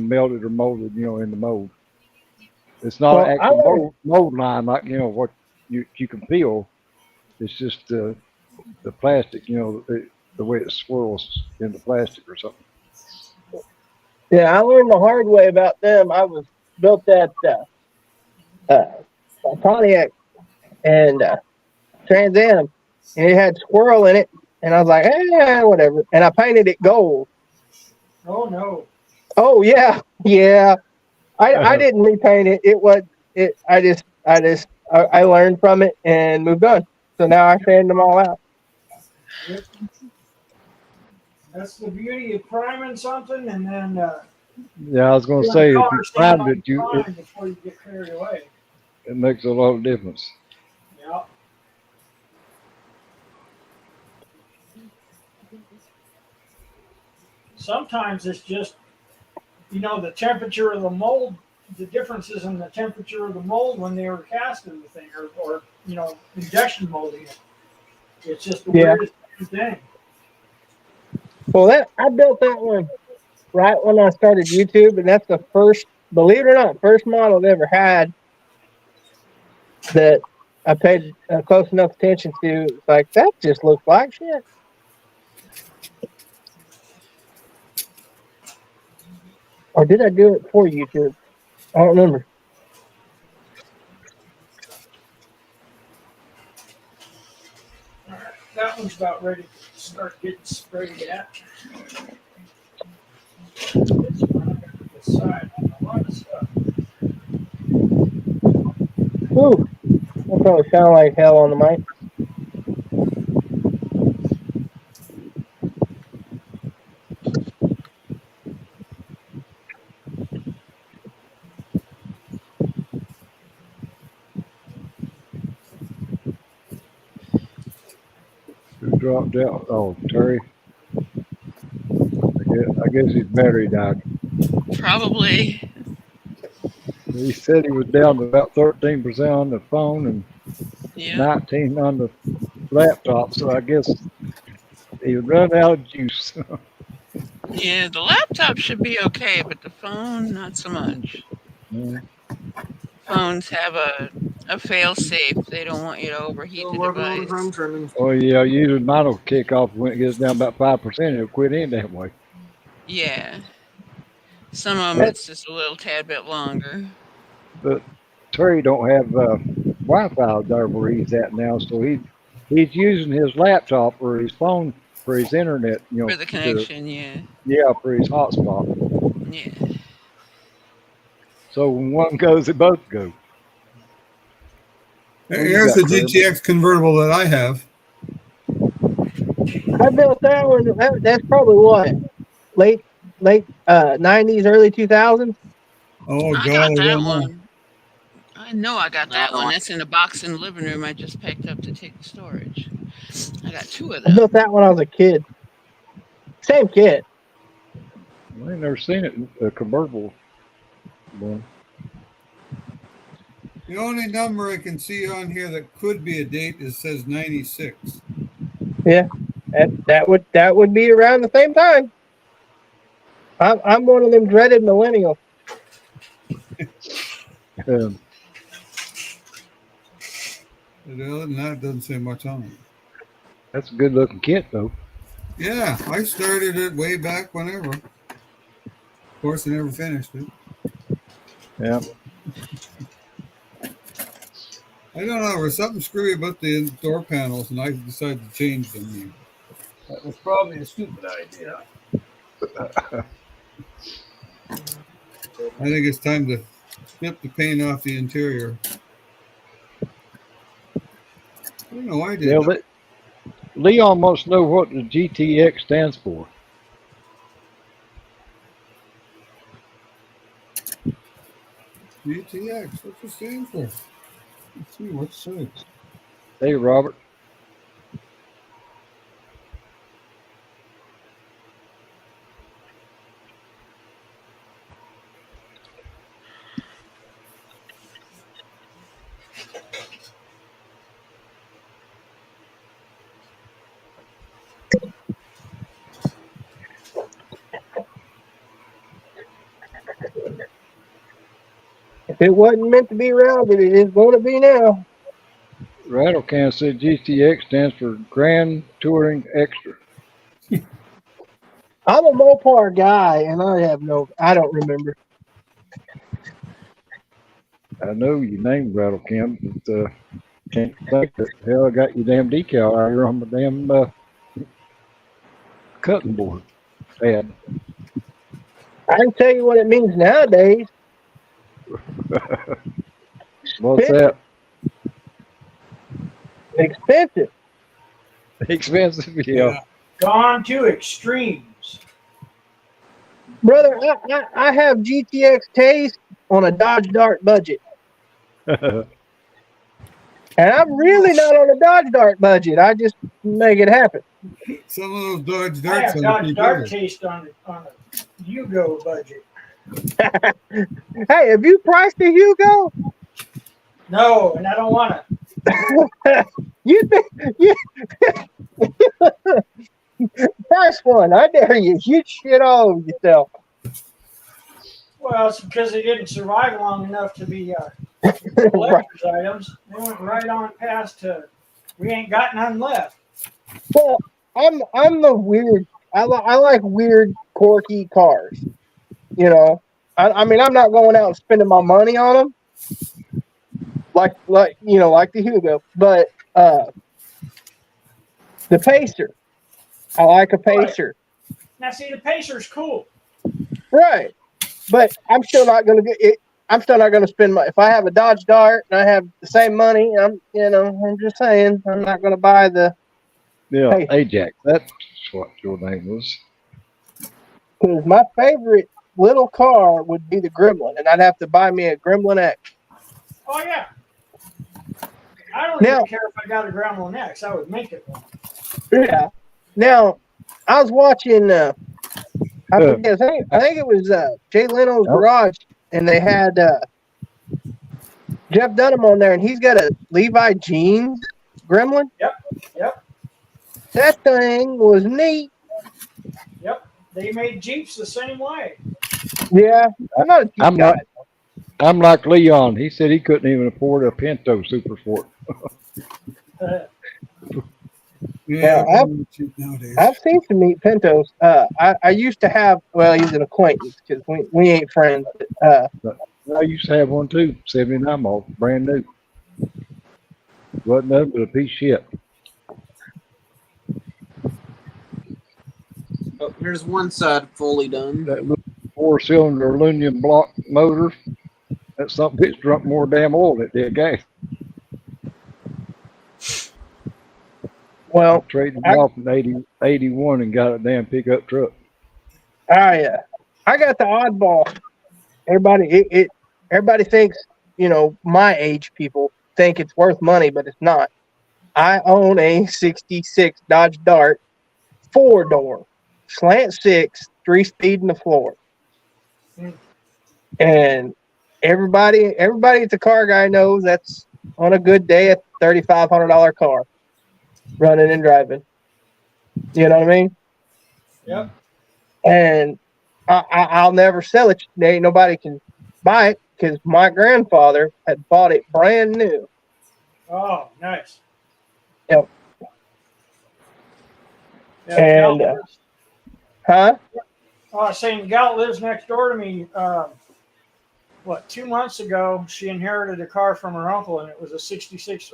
melted or molded, in the mold. It's not an Well, I actual learned. mold line like what you can feel. It's just the plastic, the way it swirls in the plastic or something. Yeah, I learned the hard way about them. I was built that Pontiac and Trans Am, and it had squirrel in it, and I was like, whatever, and I painted it gold. Oh no. Oh yeah, yeah. I didn't repaint it. It was it. I learned from it and moved on. So now I sand them all out. Yep. That's the beauty of priming something, and then Yeah, I was going to say, if you primed it, before you get carried away. it makes a lot of difference. Yeah. Sometimes it's just, the temperature of the mold, the differences in the temperature of the mold when they were casting the thing or injection molding it. It's just the weirdest thing. Well, I built that one right when I started YouTube, and that's the first, believe it or not, first model I've ever had that I paid close enough attention to. It's like, that just looks like shit. Or did I do it for YouTube? I don't remember. All right, that one's about ready to start getting sprayed at. Side on a lot of stuff. Ooh, that probably sound like hell on the mic. Who dropped out? Oh, Terry. I guess his battery died. Probably. He said he was down to about 13% on the phone and Yeah. 19 on the laptop. So I guess he was running out of juice. Yeah, the laptop should be okay, but the phone, not so much. Yeah. Phones have a fail-safe. They don't want you to overheat the device. Oh, yeah, usually mine will kick off when it gets down about 5%. It'll quit in that way. Yeah. Some of them, it's just a little tad bit longer. But Terry don't have Wi-Fi there where he's at now, so he's using his laptop or his phone for his internet, For the connection, yeah. Yeah, for his hotspot. Yeah. So when one goes, they both go. Here's the GTX convertible that I have. I built that one. That's probably what, late 90s, early 2000s. Oh I God, got I that don't know. one. I know I got that one. That's in the box in the living room I just picked up to take to storage. I got two of I them. built that when I was a kid. Same kid. I ain't never seen it in a convertible one. The only number I can see on here that could be a date is says 96. Yeah, that would be around the same time. I'm one of them dreaded millennials. Um, But other than that, it doesn't say much on it. that's a good looking kit, though. Yeah, I started it way back whenever. Of course, I never finished it. Yeah. I don't know. There was something screwy about the door panels, and I decided to change them. That was probably a stupid idea. I think it's time to strip the paint off the interior. I don't know why I did Yeah, that. Leon wants to know what the GTX stands for. GTX, what's it stand for? Let's see what it says. Hey, Robert. If it wasn't meant to be rounded, it is going to be now. Rattlecan said GTX stands for Grand Touring Extra. I'm a Mopar guy, and I don't remember. I know you named Rattlecan, but can't think that hell I got your damn decal out here on the damn cutting board. Bad. I can tell you what it means nowadays. What's that? Expensive. Expensive, yeah. Gone to extremes. Brother, I have GTX taste on a Dodge Dart budget. And I'm really not on a Dodge Dart budget. I just make it happen. Some of those Dodge I Darts have on Dodge the Dart computer. taste on a Yugo budget. Hey, have you priced a Hugo? No, and I don't want to. You think you price one? I dare you. You shit all over yourself. Well, it's because they didn't survive long enough to be collector's items. They went right on past to we ain't got none left. Well, I'm the weird. I like weird, quirky cars. You know, I mean, I'm not going out and spending my money on them, like the Hugo. But the Pacer, I like a Pacer. Right. Now, see, the Pacer's cool. Right, but I'm still not going to get it. I'm still not going to spend my. If I have a Dodge Dart and I have the same money, I'm just saying, I'm not going to buy the. Yeah, Pacer. Ajax. That's what your name was. Because my favorite little car would be the Gremlin, and I'd have to buy me a Gremlin X. Oh, yeah. I don't even care if I got a Gremlin X. I would make it one. Yeah. Now, I was watching, I think it was Jay Leno's Garage, and they had Jeff Dunham on there, and he's got a Levi Jeans Gremlin. Yep. That thing was neat. Yep. They made Jeeps the same way. Yeah. I'm not a Jeep guy. I'm like Leon. He said he couldn't even afford a Pinto Super Sport. Yeah, I've seen some neat Pintos. I used to have. Well, he's an acquaintance because we ain't friends. I used to have one too. 79 model, brand new. Wasn't nothing but a piece of shit. Oh, here's one side fully done. That little 4-cylinder aluminum block motor. That something bitch drunk more damn oil than it did gas. Well, traded off in 81 and got a damn pickup truck. I got the oddball. Everybody thinks, my age people think it's worth money, but it's not. I own a 66 Dodge Dart 4-door, slant 6, 3-speed in the floor. And everybody that's a car guy knows that's on a good day a $3,500 car running and driving. You know what I mean? Yep. And I'll never sell it. There ain't nobody can buy it because my grandfather had bought it brand new. Oh, nice. Yep. Yeah, And I was saying, Gal lives next door to me. 2 months ago, she inherited a car from her uncle, and it was a 66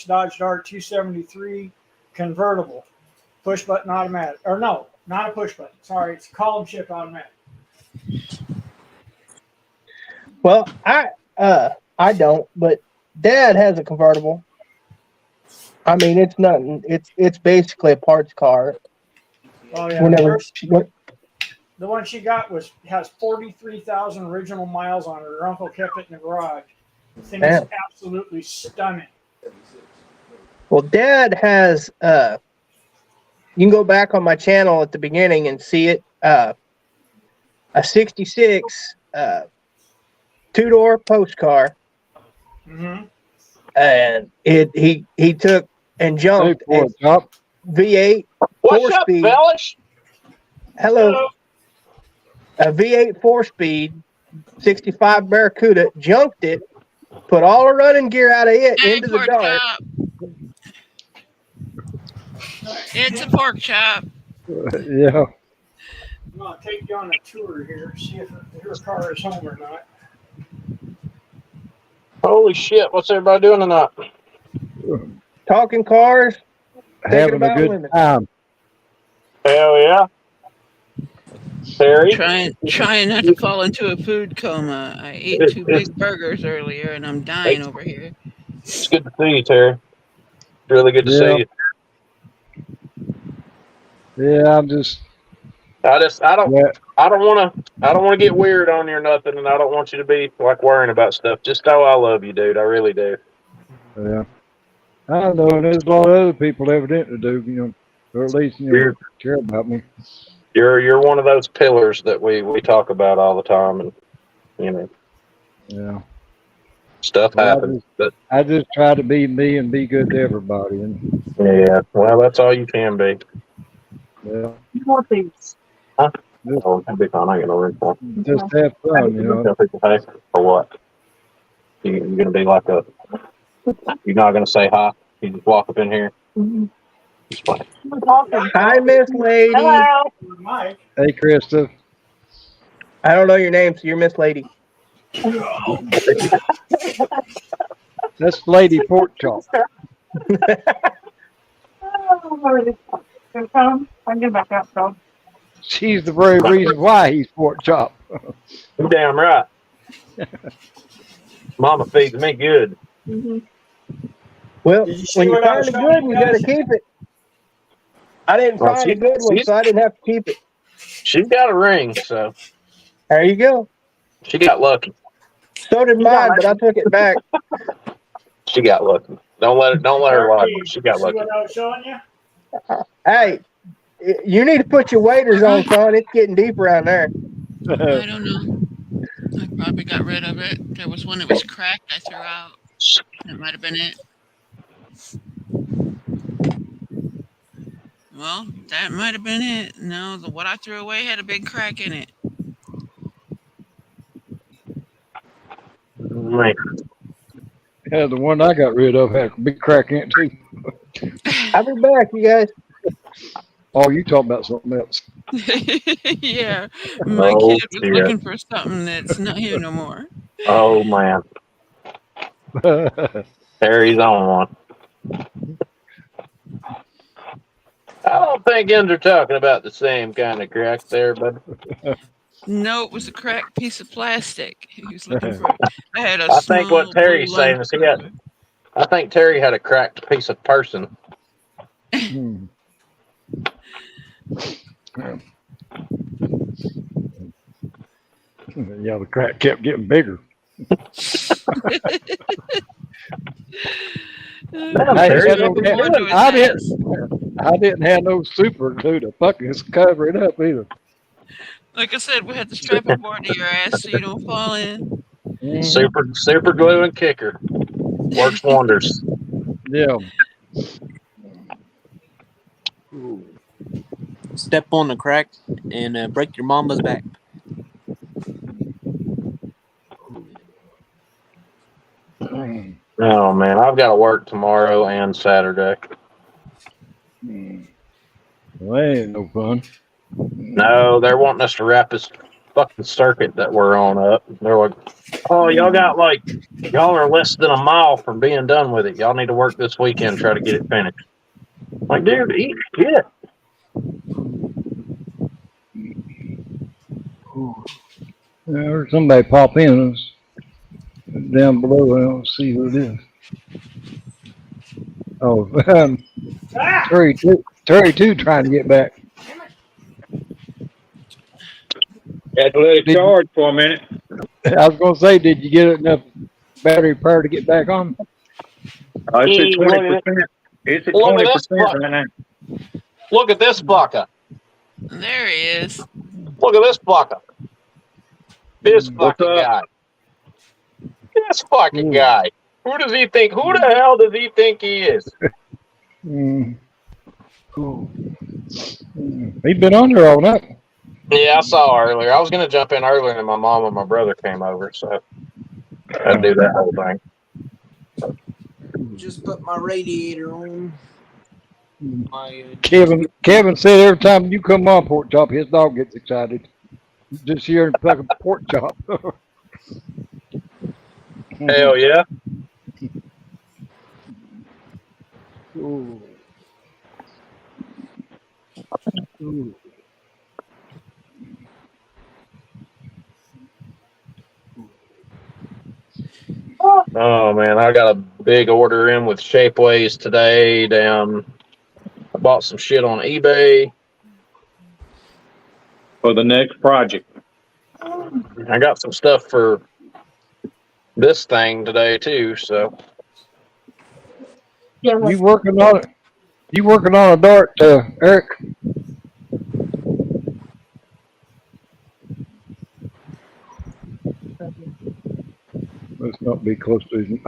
Dodge Dart 273 convertible, push button automatic. Or no, not a push button. Sorry, it's a column shift automatic. Well, I don't, but Dad has a convertible. I mean, it's nothing. It's basically a parts car. Oh yeah. The one she got has 43,000 original miles on it. Her uncle kept it in the garage. The thing is absolutely stunning. Well, Dad has. You can go back on my channel at the beginning and see it. A '66 2-door post car. Mm-hmm. And he took and jumped a V8 4-speed. Fellas? Hello. A V8 4-speed 65 Barracuda, junked it, put all the running gear out of it into the Dart. It's a pork chop. Yeah. I'm going to take you on a tour here, see if your car is home or not. Holy shit, what's everybody doing tonight? Talking cars, having a good time. Hell yeah. Terry? Trying not to fall into a food coma. I ate 2 big burgers earlier, and I'm dying over here. It's good to see you, Terry. Really good to see you. Yeah, I'm just. I don't want to get weird on you or nothing, and I don't want you to be like worrying about stuff. Just know I love you, dude. I really do. Yeah, I don't know, and there's a lot of other people evidently do, or at least care about me. You're one of those pillars that we talk about all the time, and Yeah. Stuff happens. I just try to be me and be good to everybody, and yeah, well, that's all you can be. Yeah. You want these? Huh? Oh, that'd be fine. I ain't got no room for them. Just have fun, Tell people, hey, or what? You're gonna be like you're not gonna say hi. You just walk up in here. It's fine. Hi, Miss Lady. Hello. Mike. Hey, Krista. I don't know your name, so you're Miss Lady. That's Lady Pork Chop. I get back up, so. She's the very reason why he's Pork Chop. You're damn right. Mama feeds me good. Well, when you find a good one, you got to keep it. I didn't find a good one, so I didn't have to keep it. She's got a ring, so. There you go. She got lucky. So did mine, but I took it back. She got lucky. Don't let her lie. She got See lucky. what I was showing you? Hey, you need to put your waders on, son. It's getting deep around there. I don't know. I probably got rid of it. There was one that was cracked I threw out. That might have been it. Well, that might have been it. No, what I threw away had a big crack in it. Right. Yeah, the one I got rid of had a big crack in it too. I'll be back, you guys. Oh, you talking about something else? Yeah, my kid was looking for something that's not here no more. Oh man. Terry's on one. I don't think they're talking about the same kind of crack there, but No, it was a cracked piece of plastic. He was looking for. I had a I think what Terry's blue saying is I think Terry had a cracked piece of person. Yeah, the crack kept getting bigger. I didn't have no super glue to fucking cover it up either. Like I said, we had to strap a board to your ass so you don't fall in. Super glue and kicker works wonders. Yeah. Step on the crack and break your mama's back. Oh man, I've got to work tomorrow and Saturday. Well, that ain't no fun. No, they're wanting us to wrap this fucking circuit that we're on up. They're like, oh, y'all are less than a mile from being done with it. Y'all need to work this weekend, try to get it finished. I'm like, dude, eat shit. There's somebody pop in down below. I don't see who it is. Oh, Terry too trying to get back. Had to let it charge for a minute. I was gonna say, did you get enough battery power to get back on? It's at 20%. It's at 20% right now. Look at this fucker. There he is. Look at this fucker. This fucking guy. This fucking guy. Who does he think? Who the hell does he think he is? He's been on there all night. Yeah, I saw earlier. I was going to jump in earlier, and my mom and my brother came over, so I'd do that whole thing. Just put my radiator on. Kevin said every time you come on Pork Chop, his dog gets excited. Just hearing fucking Pork Chop. Hell yeah. Ooh. Ooh. Oh man, I got a big order in with Shapeways today. I bought some shit on eBay for the next project. I got some stuff for this thing today too. So you working on it? You working on a dart, Eric? Let's not be close to his mic.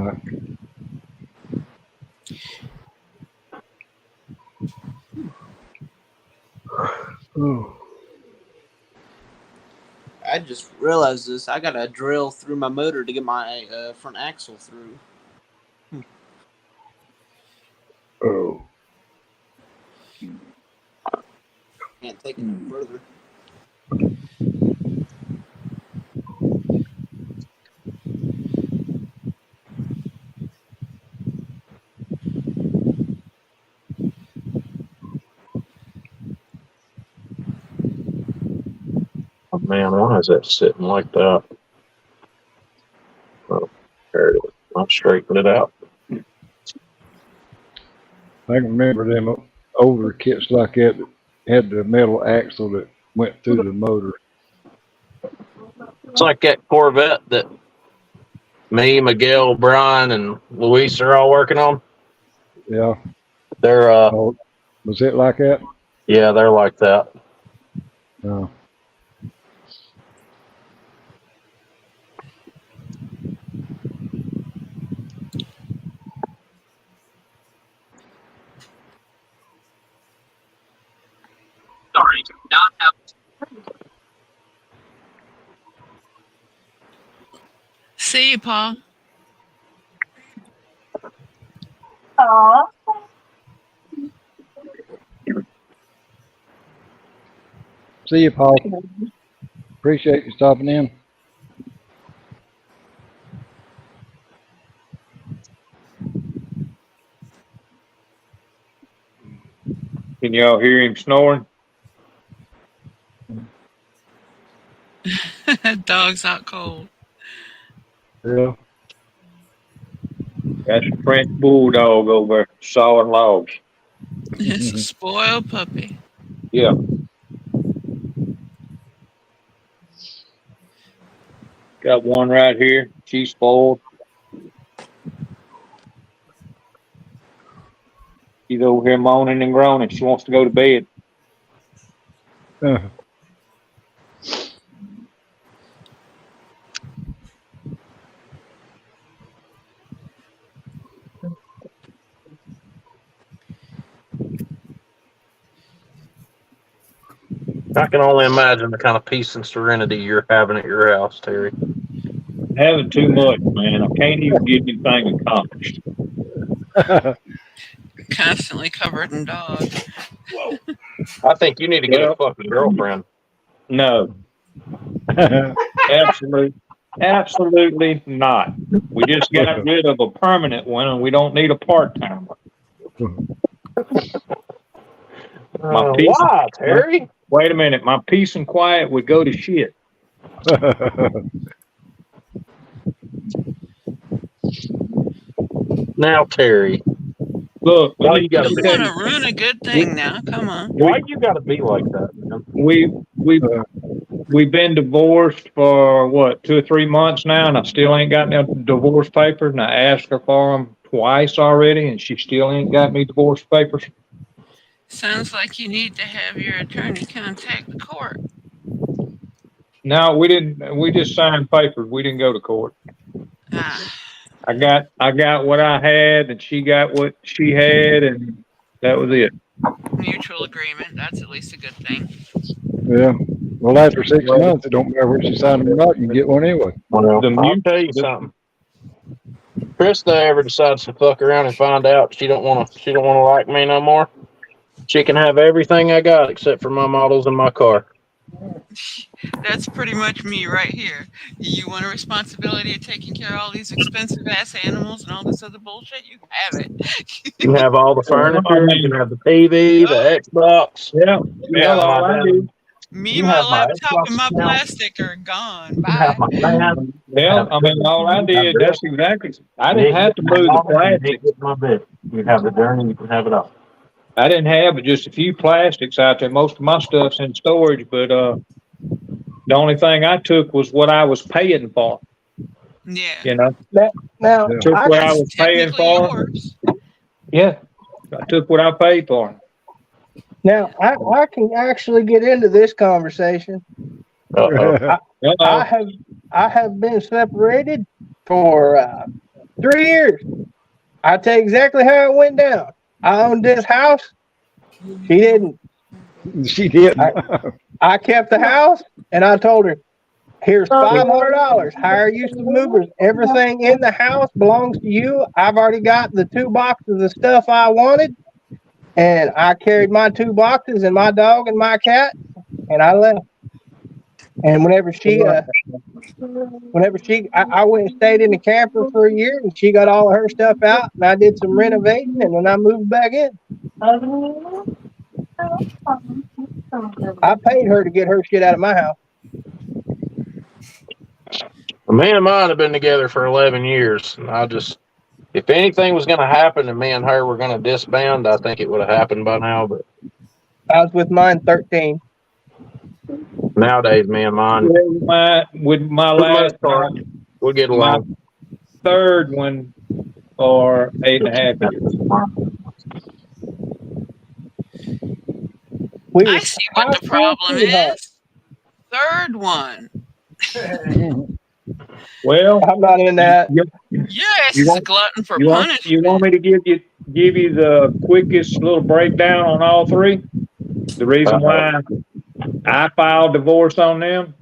I just realized this. I gotta drill through my motor to get my front axle through. Oh. Can't take it no further. oh, man, why is that sitting like that? Oh, there it is. I straightened it out. I can remember them older kits like that had the metal axle that went through the motor. It's like that Corvette that me, Miguel, Brian, and Luis are all working on. Yeah. They're was it like that? Yeah, they're like that. Oh. Sorry, do not have. See you, Paul. Aww. See you, Paul. Appreciate you stopping in. Can y'all hear him snoring? Dog's out cold. Yeah. That's a French bulldog over sawing logs. It's a spoiled puppy. Yeah. Got one right here. She's spoiled. She's over here moaning and groaning. She wants to go to bed. I can only imagine the kind of peace and serenity you're having at your house, Terry. Having too much, man. I can't even get anything accomplished. Constantly covered in dog. Whoa. I think you need to get a fucking girlfriend. No. Absolutely not. We just got rid of a permanent one, and we don't need a part-timer. Why, Terry? Wait a minute. My peace and quiet would go to shit. Now, Terry. Look, why you gotta You be? want to ruin a good thing now? Come on. Why you gotta be like that, man? We've been divorced for what 2 or 3 months now, and I still ain't got no divorce papers. And I asked her for them twice already, and she still ain't got me divorce papers. Sounds like you need to have your attorney contact the court. No, we didn't. We just signed papers. We didn't go to court. I got what I had, and she got what she had, and that was it. Mutual agreement. That's at least a good thing. Yeah. Well, after 6 months, it don't matter where she signed them or not. You can get one anyway. Well, I'll tell you something. Krista ever decides to fuck around and find out she don't want to like me no more, she can have everything I got except for my models and my car. That's pretty much me right here. You want a responsibility of taking care of all these expensive ass animals and all this other bullshit? You have it. You can have all the furniture. You can have the TV, the Xbox. Yeah, all I do. Me, my laptop, and my plastic are gone. Bye. Well, I mean, all I did, that's exactly. I didn't have to move the plastic. My bed. You have the journey. You can have it all. I didn't have but just a few plastics out there. Most of my stuff's in storage, but the only thing I took was what I was paying for. Yeah. You know. Now, Took what I was paying for. Yeah, I took what I paid for. Now, I can actually get into this conversation. I have been separated for 3 years. I tell you exactly how it went down. I owned this house. She didn't. She didn't. I kept the house, and I told her, here's $500. Hire you some movers. Everything in the house belongs to you. I've already got the 2 boxes of stuff I wanted. And I carried my 2 boxes and my dog and my cat, and I left. And whenever she, I went and stayed in the camper for a year, and she got all of her stuff out, and I did some renovating, and then I moved back in. I paid her to get her shit out of my house. Me and mine have been together for 11 years. And if anything was going to happen and me and her were going to disband, I think it would have happened by now. But I was with mine 13. Nowadays, me and mine. With my last part, we'll get along. My 3rd one for 8.5 years. I see what the problem is. 3rd one. Well, I'm not in that. Yes, he's a glutton for punishment. You want me to give you the quickest little breakdown on all 3? The reason why I filed divorce on them.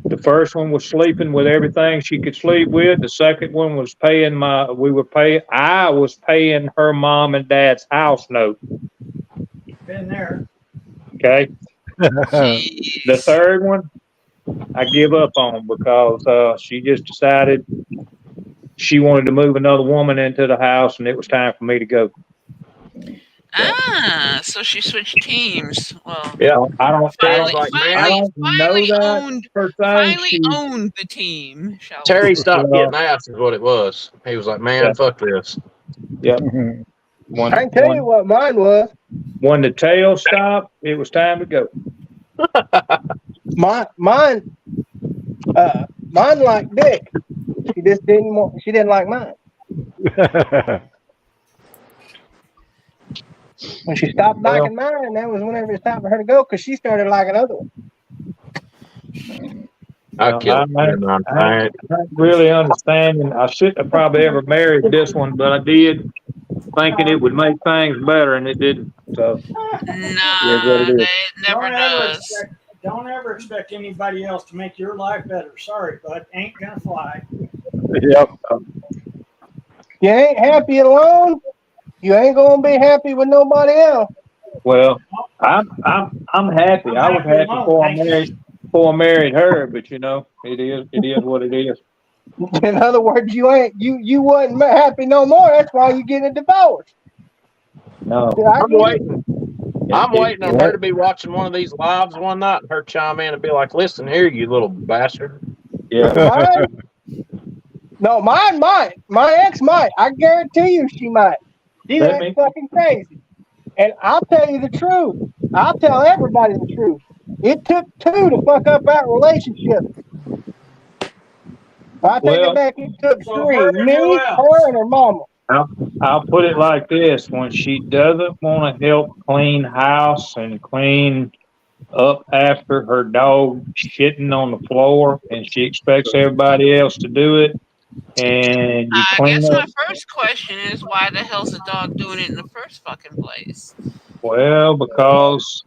The first one was sleeping with everything she could sleep with. The second one was I was paying her mom and dad's house note. Been there. Okay. The third one, I give up on because she just decided she wanted to move another woman into the house, and it was time for me to go. So she switched teams. Well, yeah, I don't finally owned the team. Terry stopped getting asked is what it was. He was like, "Man, fuck this." Yep. I can tell you what mine was. When the tail stopped, it was time to go. Mine liked Dick. She didn't like mine. When she stopped liking mine, that was whenever it's time for her to go because she started liking other ones. I I really understanding. I shouldn't have probably ever married this one, but I did, thinking it would make things better, and it didn't. So, yeah, what it is. Don't ever expect anybody else to make your life better. Sorry, bud, ain't gonna fly. Yep. You ain't happy alone. You ain't gonna be happy with nobody else. Well, I'm happy. I was happy before I married her, but you know, it is what it is. In other words, you wasn't happy no more. That's why you getting a divorce. No, I'm waiting. I'm waiting on her to be watching one of these lives one night and her chime in and be like, "Listen here, you little bastard." Yeah. No, mine might. My ex might. I guarantee you she might. She ain't fucking crazy. And I'll tell you the truth. I'll tell everybody the truth. It took two to fuck up our relationship. I take it back. It took three. Me, her, and her mama. I'll put it like this: when she doesn't want to help clean house and clean up after her dog shitting on the floor, and she expects everybody else to do it, and you I clean guess up. my first question is, why the hell's the dog doing it in the first fucking place? Well, because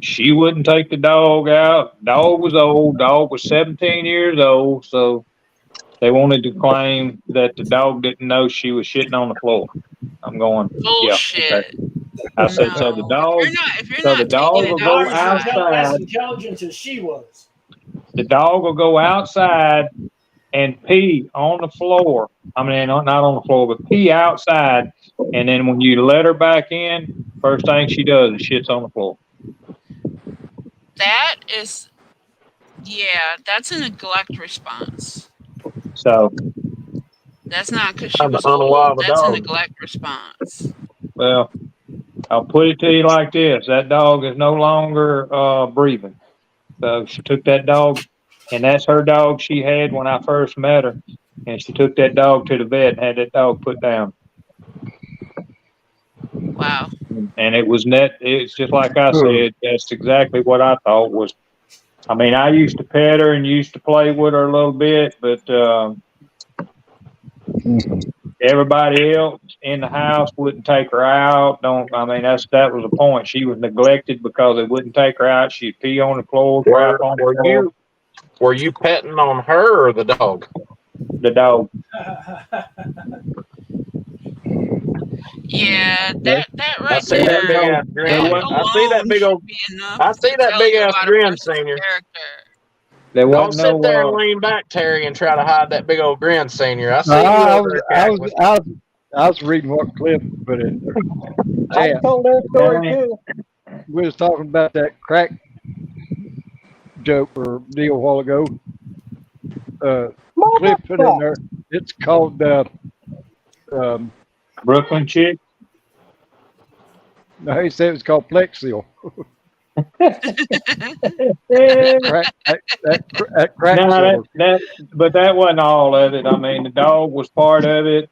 she wouldn't take the dog out. Dog was old. Dog was 17 years old, so they wanted to claim that the dog didn't know she was shitting on the floor. I'm going, Bullshit. Yeah, okay. I said, so the dog, will go outside. As intelligent as she was. The dog will go outside and pee on the floor. I mean, not on the floor, but pee outside. And then when you let her back in, first thing she does is shits on the floor. That is, yeah, that's a neglect response. So that's not because she was old. That's a neglect response. Well, I'll put it to you like this: that dog is no longer breathing. So she took that dog, and that's her dog she had when I first met her, and she took that dog to the vet and had that dog put down. Wow. And it was it's just like I said, that's exactly what I thought was. I mean, I used to pet her and used to play with her a little bit, but everybody else in the house wouldn't take her out. That was the point. She was neglected because they wouldn't take her out. She'd pee on the floor, crap on the floor. Were you petting on her or the dog? The dog. Yeah, that right I see that big ass grin. I see that big old. I see that big ass grin, Senior. Don't sit there and lean back, Terry, and try to hide that big old grin, Senior. I see you over there cackling. I was reading what Cliff put in there. I told that story too. We was talking about that crack joke or deal a while ago. Cliff put in there. It's called Brooklyn Chick. No, he said it was called Plexil. But that wasn't all of it. I mean, the dog was part of it.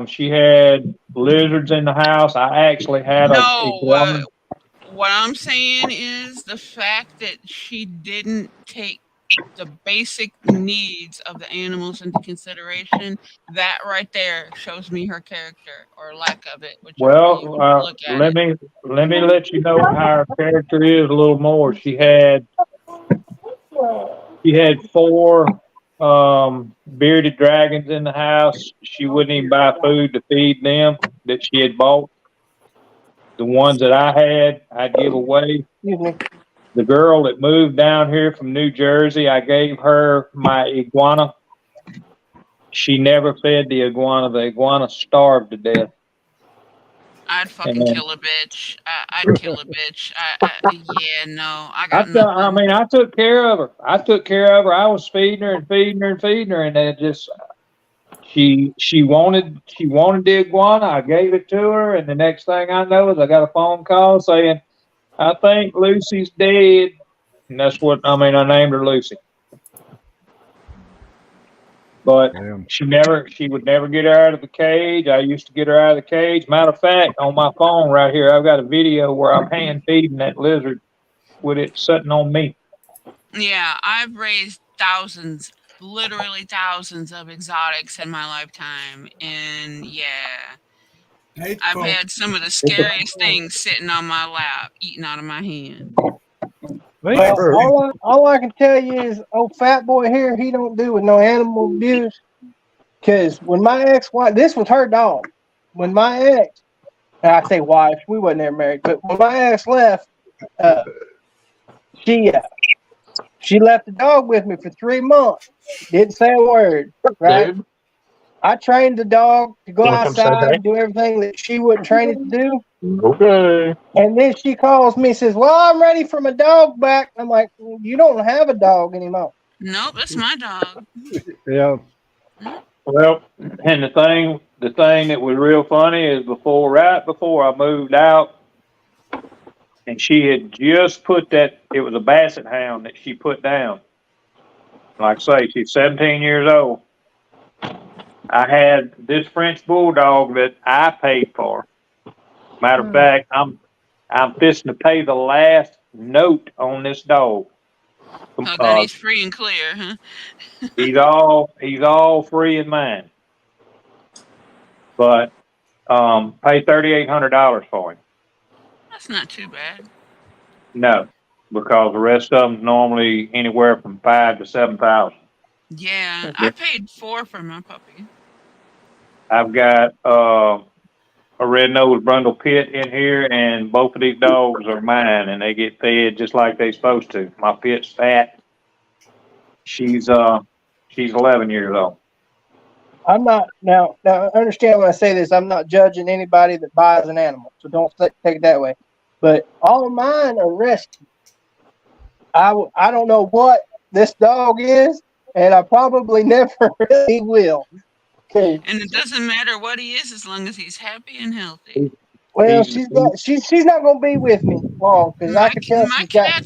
She had lizards in the house. I actually had what I'm saying is the fact that she didn't take the basic needs of the animals into consideration, that right there shows me her character or lack of it. Let me let you know how her character is a little more. She had 4 bearded dragons in the house. She wouldn't even buy food to feed them that she had bought. The ones that I had, I'd give away. The girl that moved down here from New Jersey, I gave her my iguana. She never fed the iguana. The iguana starved to death. I'd fucking kill a bitch. I'd kill a bitch. Yeah, no, I got nothing. I took care of her. I I was feeding her, and it just she wanted the iguana. I gave it to her, and the next thing I know is I got a phone call saying, "I think Lucy's dead," and that's what I named her Lucy. But she would never get her out of the cage. I used to get her out of the cage. Matter of fact, on my phone right here, I've got a video where I'm hand feeding that lizard with it sitting on me. Yeah, I've raised thousands, literally thousands of exotics in my lifetime. And yeah, I've had some of the scariest things sitting on my lap, eating out of my hand. Well, all I can tell you is, old fat boy here, he don't do with no animal abuse. Because when my ex-wife, this was her dog. When my ex, and I say wife, we wasn't ever married, but when my ex left, she left the dog with me for 3 months. Didn't say a word, right? Dude. I trained the dog to go Wanna come say outside hey? and do everything that she wouldn't train it to do. Okay. And then she calls me and says, well, I'm ready for my dog back. I'm like, well, you don't have a dog anymore. Nope, that's my dog. Yeah. Well, and the thing that was real funny is right before I moved out, and she had just put it was a basset hound that she put down. Like I say, she's 17 years old. I had this French bulldog that I paid for. Matter of fact, I'm fixing to pay the last note on this dog. Oh, then he's free and clear, huh? He's all free in mine. But pay $3,800 for him. That's not too bad. No, because the rest of them's normally anywhere from $5,000 to $7,000. Yeah, I paid $4 for my puppy. I've got a red-nosed brundle pit in here, and both of these dogs are mine, and they get fed just like they're supposed to. My pit's fat. She's 11 years old. I'm not now. Understand when I say this, I'm not judging anybody that buys an animal, so don't take it that way. But all of mine are rescue. I don't know what this dog is, and I probably never really will. Okay. And it doesn't matter what he is as long as he's happy and healthy. Well, she's not going to be with me long because I can tell she's got.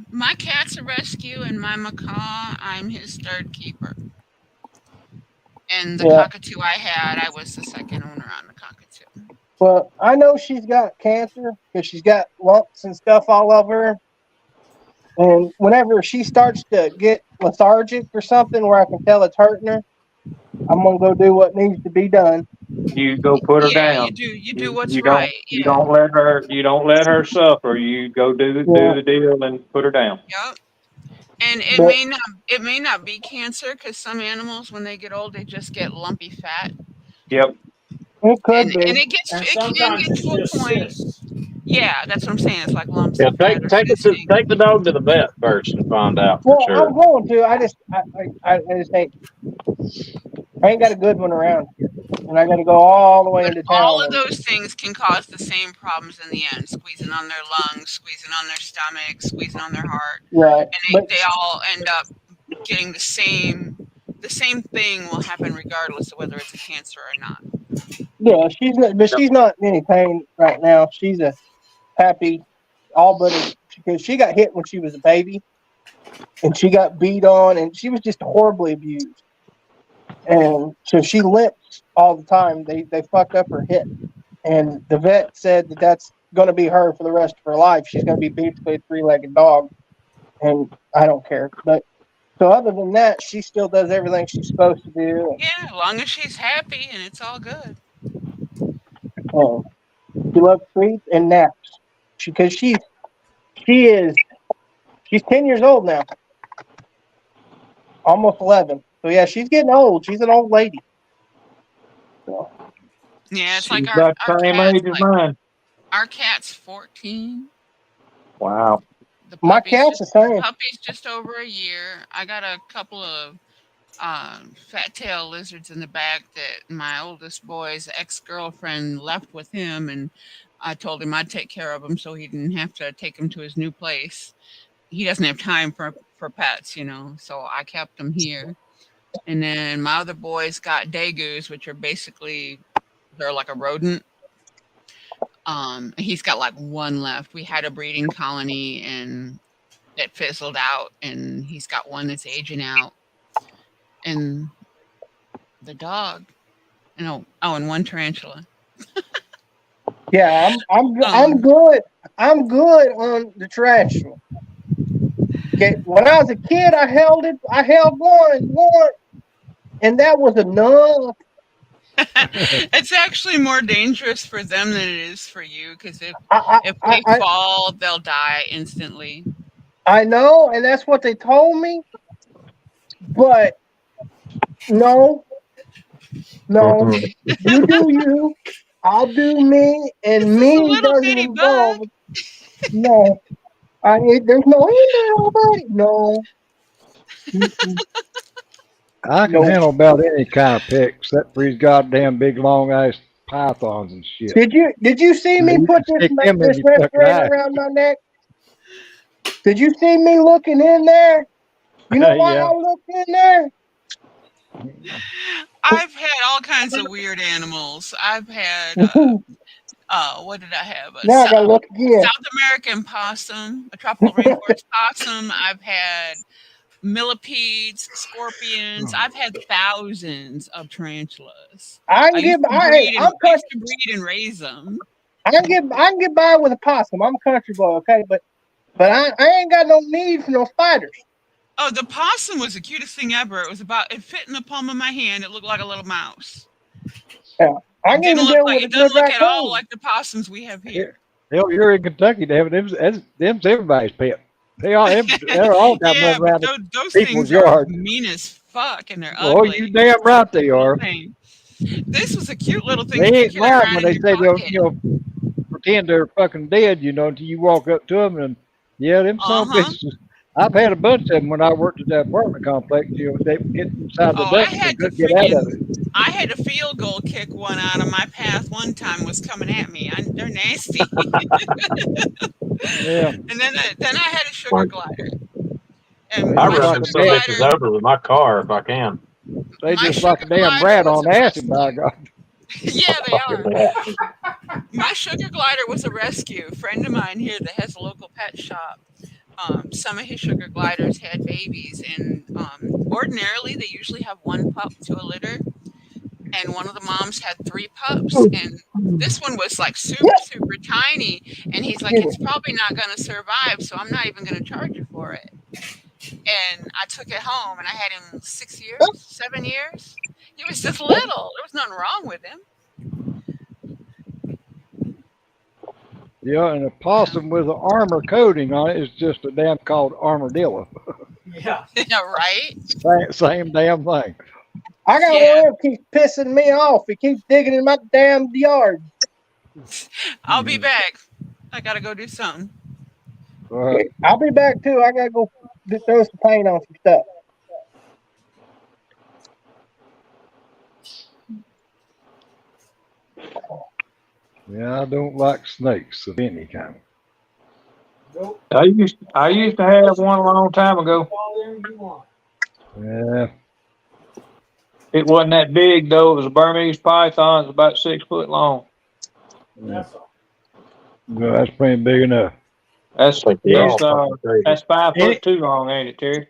My cat's a rescue, and my macaw, I'm his third keeper. And the cockatoo I had, I was the second owner on the cockatoo. Well, I know she's got cancer because she's got lumps and stuff all over her. And whenever she starts to get lethargic or something where I can tell it's hurting her, I'm going to go do what needs to be done. You go put her down. You do what's right. You don't let her suffer. You go do the deal and put her down. Yep. And it may not be cancer because some animals, when they get old, they just get lumpy fat. Yep. It could be. And it can get to a point. Yeah, that's what I'm saying. It's like lumps. Yeah, take the dog to the vet first and find out for sure. I'm going to. I just ain't. I ain't got a good one around here, and I got to go all the way into town. All of those things can cause the same problems in the end: squeezing on their lungs, squeezing on their stomach, squeezing on their heart. Right. And they all end up getting the same. The same thing will happen regardless of whether it's a cancer or not. Yeah, she's not in any pain right now. She's a happy, because she got hit when she was a baby, and she got beat on, and she was just horribly abused. And so she limps all the time. They fucked up her hip, and the vet said that that's going to be her for the rest of her life. She's going to be basically a 3-legged dog, and I don't care. But so other than that, she still does everything she's supposed to do. Yeah, as long as she's happy and it's all good. She loves treats and naps because she's 10 years old now, almost 11. So yeah, she's getting old. She's an old lady. So. Yeah, it's like our same age as mine. Our cat's 14. Wow. My cat's the same. The puppy's just over a year. I got a couple of fat tail lizards in the back that my oldest boy's ex-girlfriend left with him, and I told him I'd take care of him so he didn't have to take him to his new place. He doesn't have time for pets, so I kept him here. And then my other boys got dagoos, which are basically, they're like a rodent. He's got like one left. We had a breeding colony and it fizzled out, and he's got one that's aging out. And The dog. No. Oh, and one tarantula. Yeah, I'm good. I'm good on the tarantula. Okay, when I was a kid, I held one, and that was enough. It's actually more dangerous for them than it is for you because if they I fall, they'll die instantly. I know, and that's what they told me. But no, you do you, I'll do me, and This is a me little doesn't bitty bug. involve. No, there's no email about it. No. Mm-mm. I can handle about any kind of pet except for these goddamn big long ass pythons and shit. Did you see me You put can stick them in this your fucking respirator eye. around my neck? Did you see me looking in there? You know why Yeah. I looked in there? I've had all kinds of weird animals. I've had what did I have? Now I gotta look again. South American possum, a tropical rainforest possum. I've had millipedes, scorpions. I've had thousands of tarantulas. I used to breed and raise them. I can get by with a possum. I'm a country boy, okay, but I ain't got no need for no spiders. Oh, the possum was the cutest thing ever. It fit in the palm of my hand. It looked like a little mouse. Yeah, I can even deal with It doesn't look at all like the possums we have here. Hell, you're in Kentucky, damn it. Them's everybody's pet. They're all got Yeah, running around but in those people's things are yard. mean as fuck and they're Oh, ugly. you damn right they are. This was a cute little thing They you could ain't carry lying around when in they your say they'll, pocket. pretend they're fucking dead, until you walk up to them and, yeah, them son of bitches. I've had a bunch of them when I worked at the apartment complex. They would get inside the ducts and couldn't get out of it. I had a field goal kick one out of my path one time was coming at me. They're nasty. Yeah. And then I had a sugar glider. And I my run sugar them some bitches glider, over with my car if I can. They my just like a sugar damn glider rat was on a acid, by God. yeah, they are. My sugar glider was a rescue. A friend of mine here that has a local pet shop. Some of his sugar gliders had babies, and ordinarily they usually have one pup to a litter. And one of the moms had 3 pups, and this one was like super tiny. And he's like, it's probably not going to survive, so I'm not even going to charge you for it. And I took it home, and I had him 6 years, 7 years. He was just little. There was nothing wrong with him. Yeah, and a possum with an armor coating on it is just a damn called armadillo. Yeah. Yeah, right? Same damn thing. I got one that keeps pissing me off. He keeps digging in my damn yard. I'll be back. I gotta go do something. I'll be back too. I gotta go throw some paint on some stuff. Yeah, I don't like snakes of any kind. I used to have one a long time ago. Yeah. It wasn't that big though. It was a Burmese python. It was about 6 foot long. No, that's pretty big enough. That's 5 Any- foot too long, ain't it, Terry?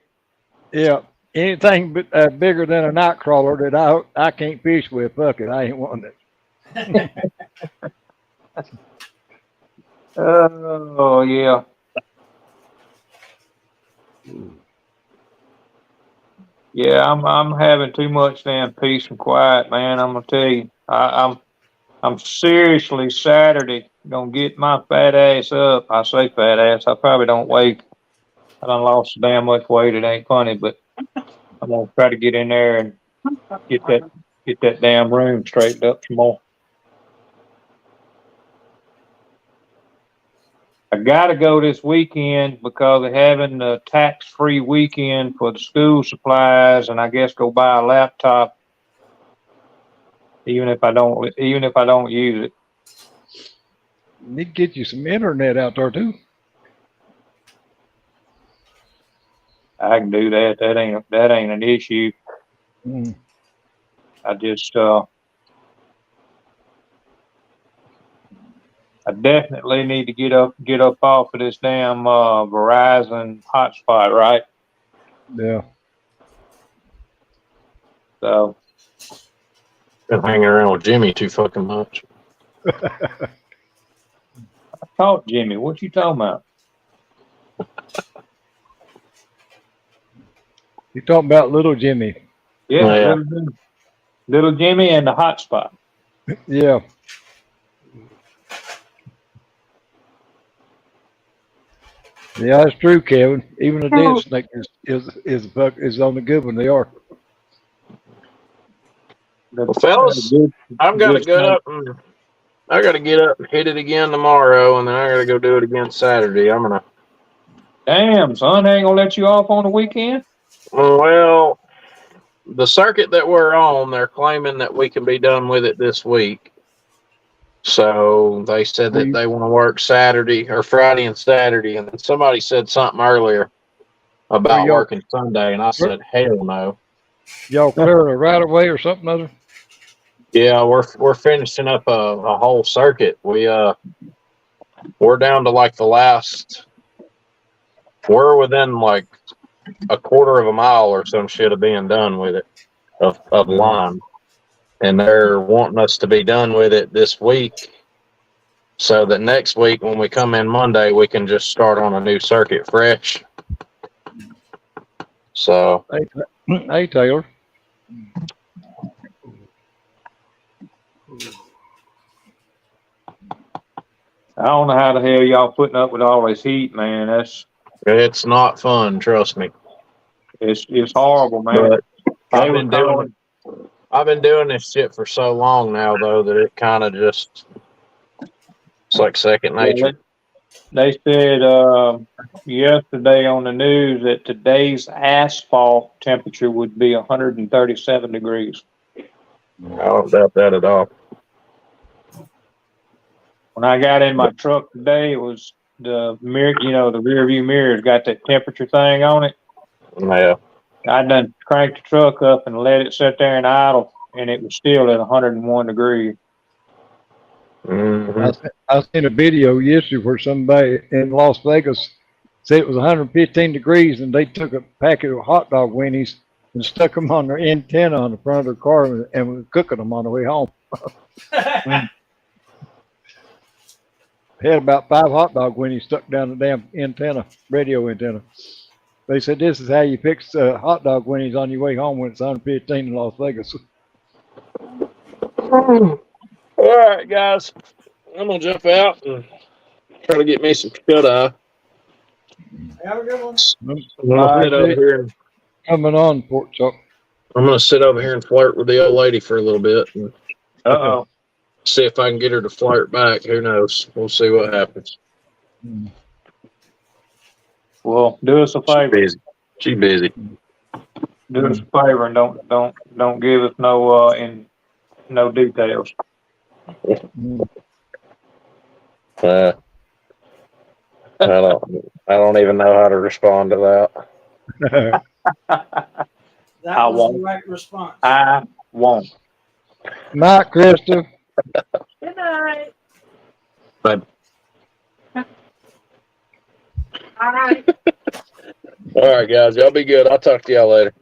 Yeah, anything bigger than a night crawler that I can't fish with, fuck it, I ain't wanting it. Oh yeah. Yeah, I'm having too much damn peace and quiet, man. I'm gonna tell you, I'm seriously Saturday gonna get my fat ass up. I say fat ass. I probably don't weigh. I done lost so damn much weight. It ain't funny, but I'm gonna try to get in there and get that damn room straightened up some more. I gotta go this weekend because they're having a tax-free weekend for the school supplies, and I guess go buy a laptop, even if I don't use it. Need to get you some internet out there too. I can do that. That ain't an issue. I just I definitely need to get up off of this damn Verizon hotspot, right? Yeah. So Been hanging around with Jimmy too fucking much. I caught Jimmy. What you talking about? You talking about little Jimmy? Yeah, Yeah. little Jimmy and the hot spot. Yeah. Yeah, that's true, Kevin. Even a dead snake is on the good one. They are. Well, fellas, I've got to get up and I got to get up and hit it again tomorrow, and then I got to go do it again Saturday. I'm gonna. Damn, son, they ain't gonna let you off on the weekend? Well, the circuit that we're on, they're claiming that we can be done with it this week. So they said that they want to work Saturday or Friday and Saturday, and then somebody said something earlier about working Sunday, and I said, hell no. Y'all clearing a right away or something other? Yeah, we're finishing up a whole circuit. We're down to like the last. We're within like a quarter of a mile or some shit of being done with it of line, and they're wanting us to be done with it this week, so that next week when we come in Monday we can just start on a new circuit fresh. So, hey Taylor. I don't know how the hell y'all putting up with all this heat, man. It's not fun, trust me. It's horrible, man. But I've been doing this shit for so long now, though, that it kind of just it's like second nature. They said yesterday on the news that today's asphalt temperature would be 137 degrees. I don't doubt that at all. When I got in my truck today, it was the mirror, the rear view mirror's got that temperature thing on it. Yeah. I done cranked the truck up and let it sit there and idle, and it was still at 101 degrees. Mm-hmm. I seen a video yesterday where somebody in Las Vegas said it was 115 degrees, and they took a packet of hot dog weenies and stuck them on their antenna on the front of their car and was cooking them on the way home. Had about 5 hot dog weenies stuck down the damn antenna, radio antenna. They said this is how you fix hot dog weenies on your way home when it's 115 in Las Vegas. All right, guys. I'm going to jump out and try to get me some shut-eye. Have a good one. I'm going to sit over here and coming on, Pork Chop. I'm going to sit over here and flirt with the old lady for a little bit. And see if I can get her to flirt back. Who knows? We'll see what happens. Well, do us a favor. She's busy. Do us a favor and don't give us no details. I don't even know how to respond to that. That was the right response. I won't. Night, Krista. Good night. But All right. all right, guys, y'all be good. I'll talk to y'all later.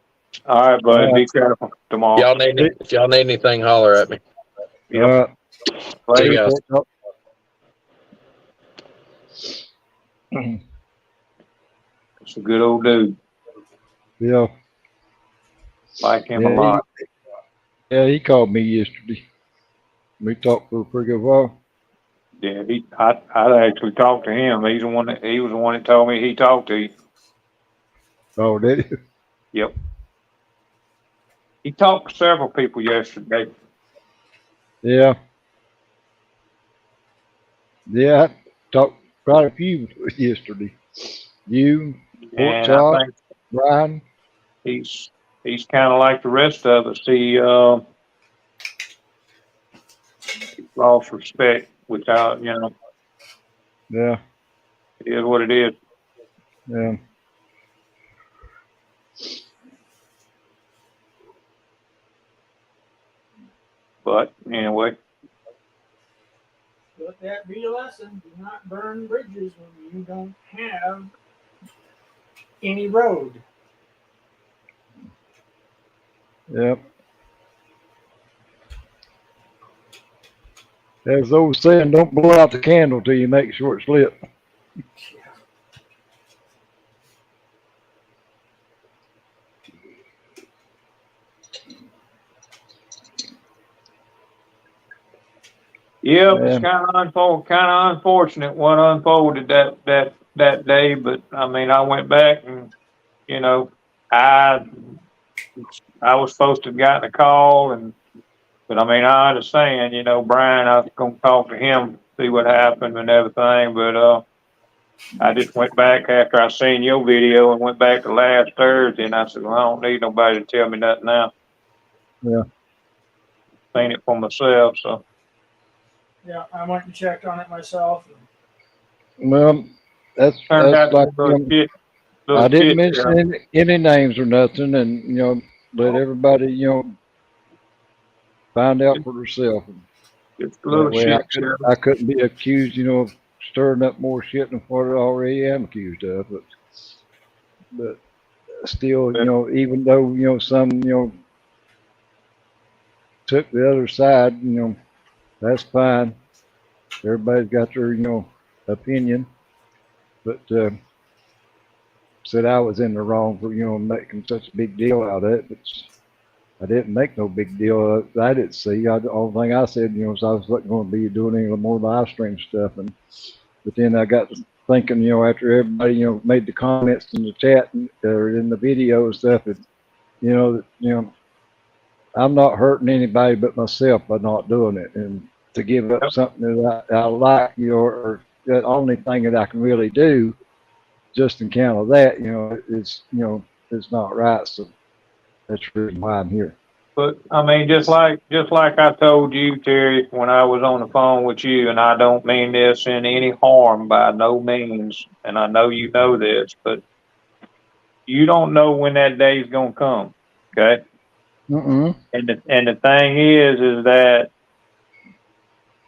All right, buddy. Be careful tomorrow. If y'all need anything, holler at me. Yep. See you guys. It's a good old dude. Yeah. Like him a lot. Yeah, he called me yesterday. We talked for a pretty good while. Yeah, I actually talked to him. He was the one that told me he talked to you. Oh, did he? Yep. He talked to several people yesterday. Yeah. Yeah, I talked quite a few yesterday. You, Pork Chop, Brian. He's kind of like the rest of us. He lost respect without, Yeah. It is what it is. Yeah. But anyway. Let that be a lesson. Do not burn bridges when you don't have any road. Yep. As those saying, don't blow out the candle till you make sure it's lit. Yep, it's And kind of unfortunate what unfolded that day. But I mean, I went back and you know, I I was supposed to have gotten a call, but I mean, I understand. You know, Brian, I was gonna talk to him, see what happened and everything. But I just went back after I seen your video and went back to last Thursday, and I said, well, I don't need nobody to tell me nothing now. yeah, Seen it for myself, so. Yeah, I went and checked on it myself. well, that's Turned out like, to be a little shit. I didn't Yeah. mention any names or nothing, and let everybody find out for themselves. It's a That little way, shit. I couldn't be accused, of stirring up more shit than what I already am accused of. But still, even though some took the other side, that's fine. Everybody's got their opinion, but said I was in the wrong for making such a big deal out of it. But I didn't make no big deal of it. I didn't see. The only thing I said, was I was not going to be doing any more live stream stuff. But then I got to thinking, after everybody, made the comments in the chat or in the video and stuff, and I'm not hurting anybody but myself by not doing it. And to give up something that I like, or the only thing that I can really do, just in count of that, it's not right. So that's the reason why I'm here. But I mean, just like I told you, Terry, when I was on the phone with you, and I don't mean this in any harm by no means, and I know you know this, but you don't know when that day is gonna come, okay? Mm-mm. And the thing is that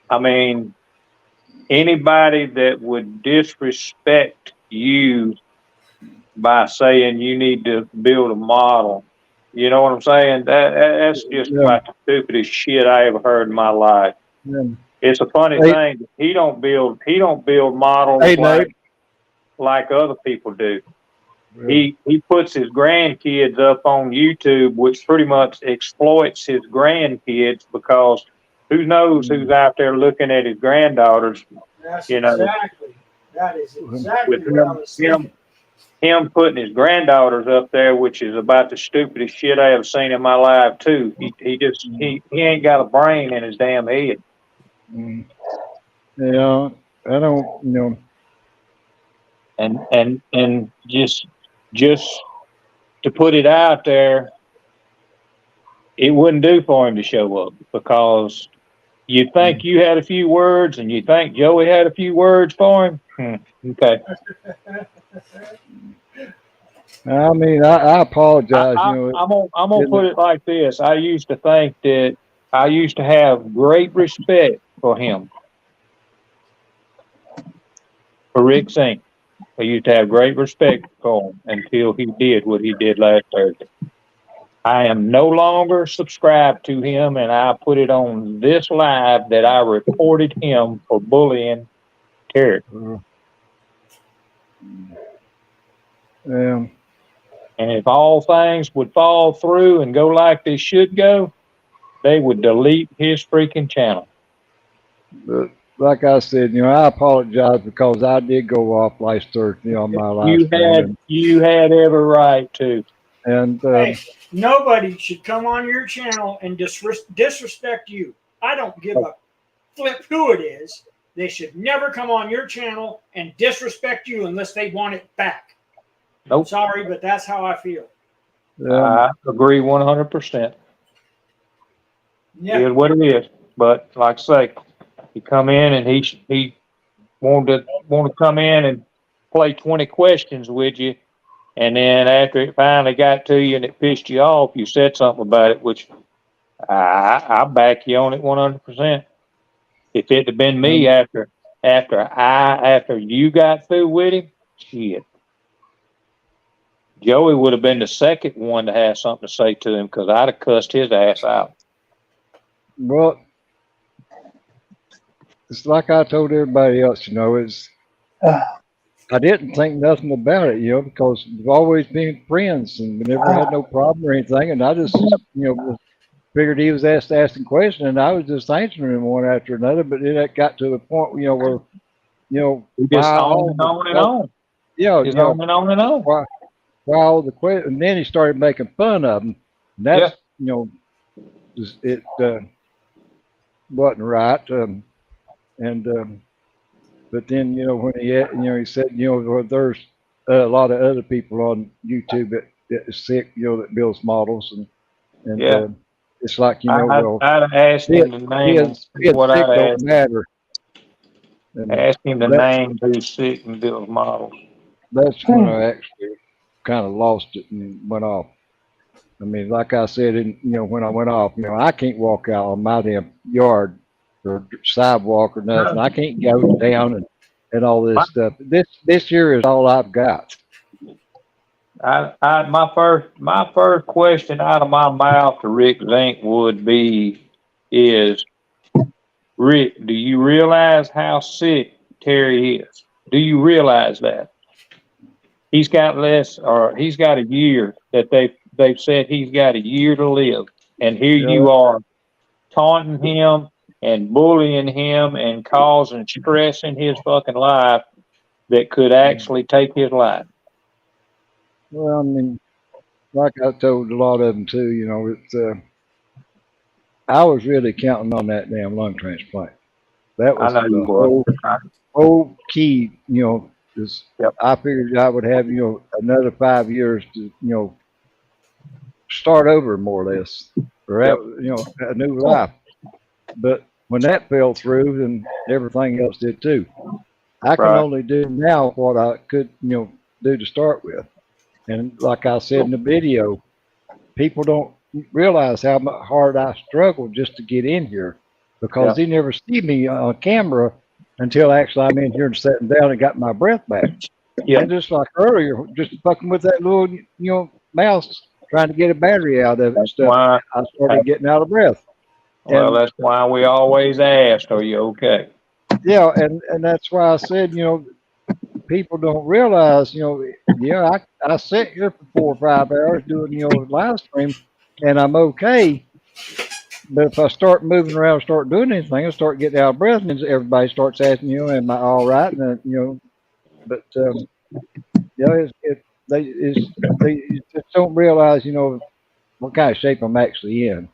I mean, anybody that would disrespect you by saying you need to build a model. You know what I'm saying? That's just about the stupidest shit I ever heard in my life. Yeah. It's a funny thing. He don't build models like other people do. He puts his grandkids up on YouTube, which pretty much exploits his grandkids because who knows who's out there looking at his granddaughters. That's You know, exactly. That is exactly with what I was saying. him putting his granddaughters up there, which is about the stupidest shit I ever seen in my life too. He ain't got a brain in his damn head. Yeah, I don't, And just to put it out there, it wouldn't do for him to show up because you think you had a few words and you think Joey had a few words for him. Okay. I mean, I apologize. I'm gonna put it like this. I used to think that I used to have great respect for him, for Rick Sink. I used to have great respect for him until he did what he did last Thursday. I am no longer subscribed to him, and I put it on this live that I reported him for bullying Terry. Yeah. And if all things would fall through and go like they should go, they would delete his freaking channel. But like I said, I apologize because I did go off last Thursday on my live stream. You had every right to. And hey, nobody should come on your channel and disrespect you. I don't give a flip who it is. They should never come on your channel and disrespect you unless they want it back. Nope. Sorry, but that's how I feel. I agree 100%. Yeah. It is what it is. But like I say, he come in and he wanted to come in and play 20 questions with you, and then after it finally got to you and it pissed you off, you said something about it, which I back you on it 100%. If it had been me after you got through with him, shit. Joey would have been the second one to have something to say to him because I'd have cussed his ass out. Well, it's like I told everybody else, I didn't think nothing about it, because we've always been friends and we never had no problem or anything. And I just, figured he was asking questions, and I was just answering him one after another. But then it got to the point, where, He just while on all and the, on and on. Just on and on and on. while all the questions, and then he started making fun of them. And that's, it wasn't right. But then, when he said, well, there's a lot of other people on YouTube that is sick, that builds models, and it's like, I'd have asked him to name them. being What sick I'd don't ask, matter. And ask him to that's name who's sick and build models. that's when I actually kind of lost it and went off. I mean, like I said, when I went off, I can't walk out on my damn yard or sidewalk or nothing. I can't go down and all this stuff. This year is all I've got. My first question out of my mouth to Rick Zink would be, Rick, do you realize how sick Terry is? Do you realize that? He's got he's got a year that they've said he's got a year to live. And here you are taunting him and bullying him and causing stress in his fucking life that could actually take his life. Well, I mean, like I told a lot of them too, it's I was really counting on that damn lung transplant. That was the whole key, is I figured I would have, another 5 years to, start over more or less, or have, a new life. But when that fell through, then everything else did too. I can only do now what I could, do to start with. And like I said in the video, people don't realize how hard I struggled just to get in here, because they never see me on camera until actually I'm in here and sitting down and got my breath back. And just like earlier, just fucking with that little, mouse, trying to get a battery out of it and stuff, I started getting out of breath. Well, that's why we always ask, are you okay? Yeah, and that's why I said, people don't realize, I sit here for 4 or 5 hours doing, live stream, and I'm okay. But if I start moving around, start doing anything, I start getting out of breath, and everybody starts asking, am I all right? And but they just don't realize, what kind of shape I'm actually in.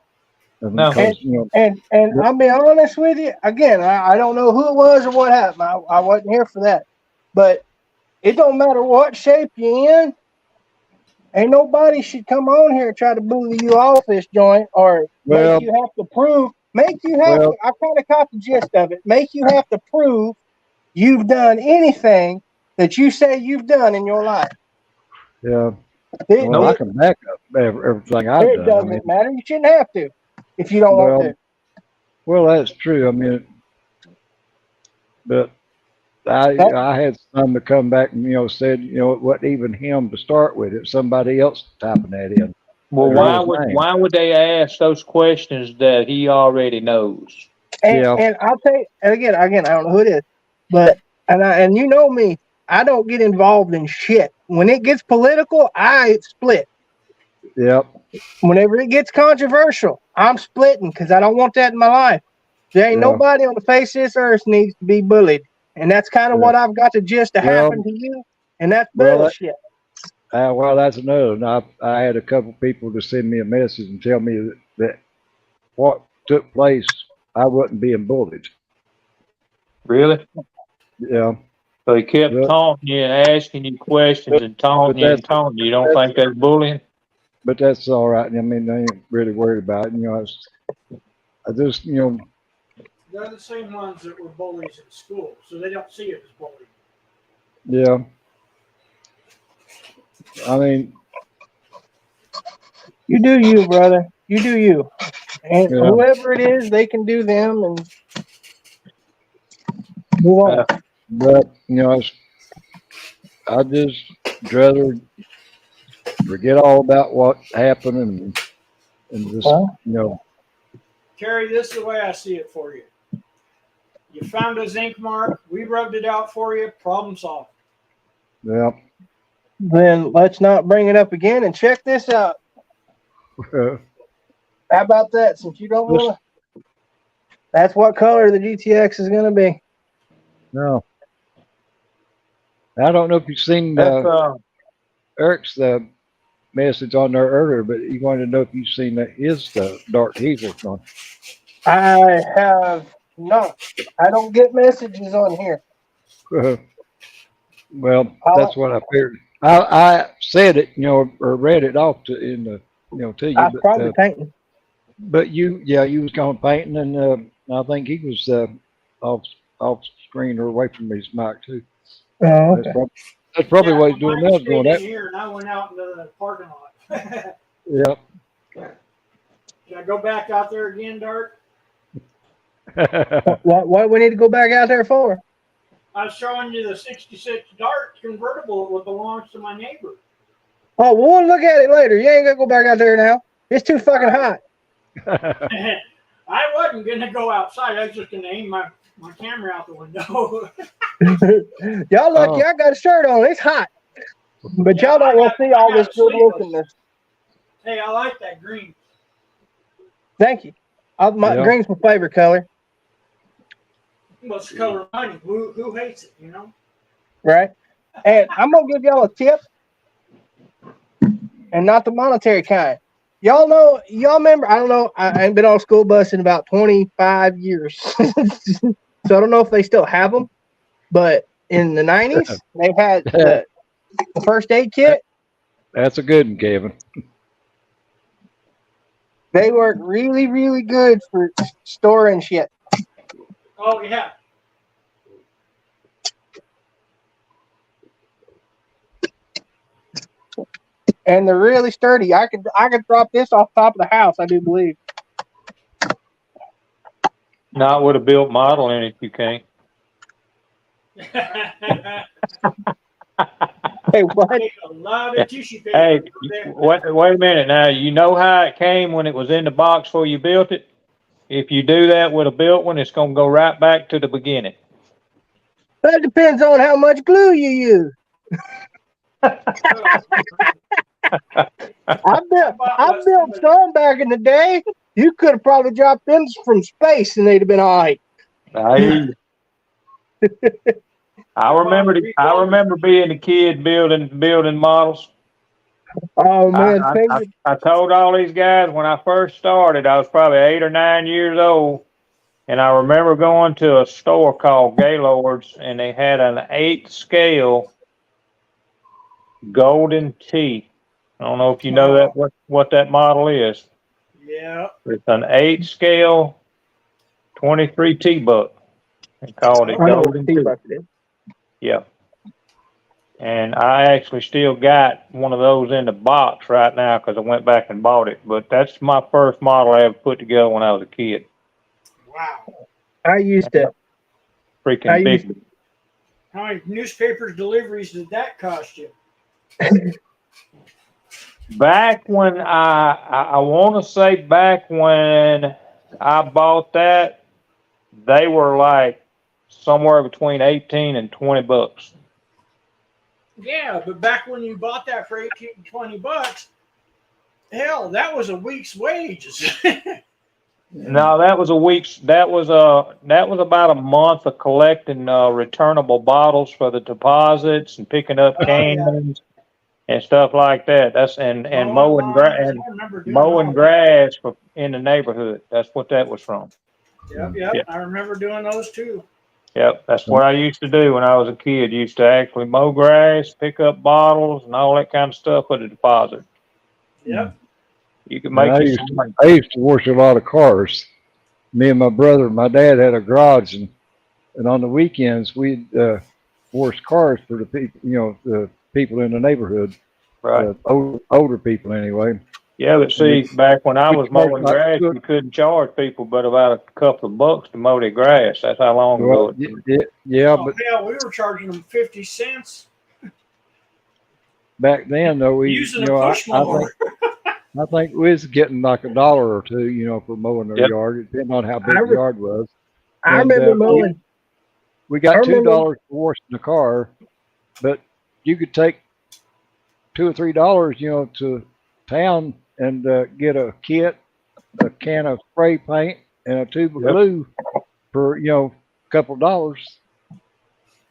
Because, and I'll be honest with you. Again, I don't know who it was or what happened. I wasn't here for that. But it don't matter what shape you're in. Ain't nobody should come on here and try to bully you off this joint or make you have to prove. I kind of caught the gist of it. Make you have to prove you've done anything that you say you've done in your life. Yeah. I can back up everything I've done. It doesn't matter. You shouldn't have to if you don't want to. Well, that's true. I mean, but I had some to come back and said it wasn't even him to start with. It was somebody else typing that in. Well, why would they ask those questions that he already knows? And I'll tell you, and again, I don't know who it is, but and you know me, I don't get involved in shit. When it gets political, I split. Yep. Whenever it gets controversial, I'm splitting because I don't want that in my life. There ain't nobody on the face of this earth needs to be bullied. And that's kind of what I've got to just to happen to you. And that's bullshit. Well, that's another. And I had a couple people to send me a message and tell me that what took place, I wasn't being bullied. Really? Yeah. So he kept taunting you and asking you questions and taunting you and taunting you. You don't think that's bullying? But that's all right. I mean, they ain't really worried about it. I just, They're the same ones that were bullies in school, so they don't see it as bullying. Yeah. I mean, you do you, brother. You do you. And whoever it is, they can do them and move on. But, I just rather forget all about what happened and just, Terry, this is the way I see it for you. You found a zinc mark. We rubbed it out for you. Problem solved. Yeah. Then let's not bring it up again and check this out. How about that? Since you don't want to, that's what color the GTX is going to be. No. I don't know if you've seen Eric's message on there earlier, but he wanted to know if you've seen his dark diesel one. I have not. I don't get messages on here. Well, that's what I figured. I said it, or read it off to to you. I was probably painting. But you was going painting, and I think he was off screen or away from his mic too. Oh, okay. That's probably what he's doing now. Is going in that. here, and I went out into the parking lot. Yep. Should I go back out there again, Dart? What we need to go back out there for? I was showing you the 66 Dart convertible that belongs to my neighbor. Oh, we'll look at it later. You ain't gonna go back out there now. It's too fucking hot. I wasn't gonna go outside. I was just gonna aim my camera out the window. Y'all lucky I got a shirt on. It's hot. But y'all don't want to see all this good lookingness. Hey, I like that green. Thank you. Green's my favorite color. What's the color of money? Who hates it, Right. And I'm going to give y'all a tip. And not the monetary kind. Y'all remember, I don't know, I ain't been on a school bus in about 25 years. So I don't know if they still have them. But in the 90s, they had the first aid kit. That's a good one, Kevin. They work really, really good for storing shit. Oh, yeah. And they're really sturdy. I could drop this off top of the house, I do believe. Not with a built model in it, you can't. Hey, what? A lot of tissue paper. Hey, wait a minute now. You know how it came when it was in the box before you built it? If you do that with a built one, it's going to go right back to the beginning. That depends on how much glue you use. I built some back in the day. You could have probably dropped them from space and they'd have been all right. I remember being a kid building models. Oh man, I told all these guys when I first started, I was probably 8 or 9 years old, and I remember going to a store called Gaylord's, and they had an 8 scale golden T. I don't know if you know that what that model is. Yeah. It's an 8 scale 23 T-buck. They called it golden T. Yeah. And I actually still got one of those in the box right now because I went back and bought it. But that's my first model I ever put together when I was a kid. Wow. I used to. Freaking big. How many newspaper deliveries did that cost you? Back when I want to say back when I bought that, they were like somewhere between 18 and 20 bucks. Yeah, but back when you bought that for 18 to 20 bucks, hell, that was a week's wages. No, that was about a month of collecting returnable bottles for the deposits and picking up cans and stuff like that. That's and mowing grass in the neighborhood. That's what that was from. Yep. I remember doing those too. Yep, that's what I used to do when I was a kid. Used to actually mow grass, pick up bottles, and all that kind of stuff with a deposit. Yep. You could make. I used to wash a lot of cars. Me and my brother, my dad had a garage, and on the weekends we'd wash cars for the people, the people in the neighborhood, right? Older people anyway. Yeah, but see, back when I was mowing grass, you couldn't charge people but about a couple of bucks to mow their grass. That's how long ago. But we were charging them 50 cents. Back then, though, we using a push mower. I think we was getting like $1 or $2, for mowing their yard. It depending on how big the yard was. I And remember mowing. we got I remember- $2 for washing the car, but you could take $2 or $3, to town and get a kit, a can of spray paint, and a tube of glue for a couple dollars.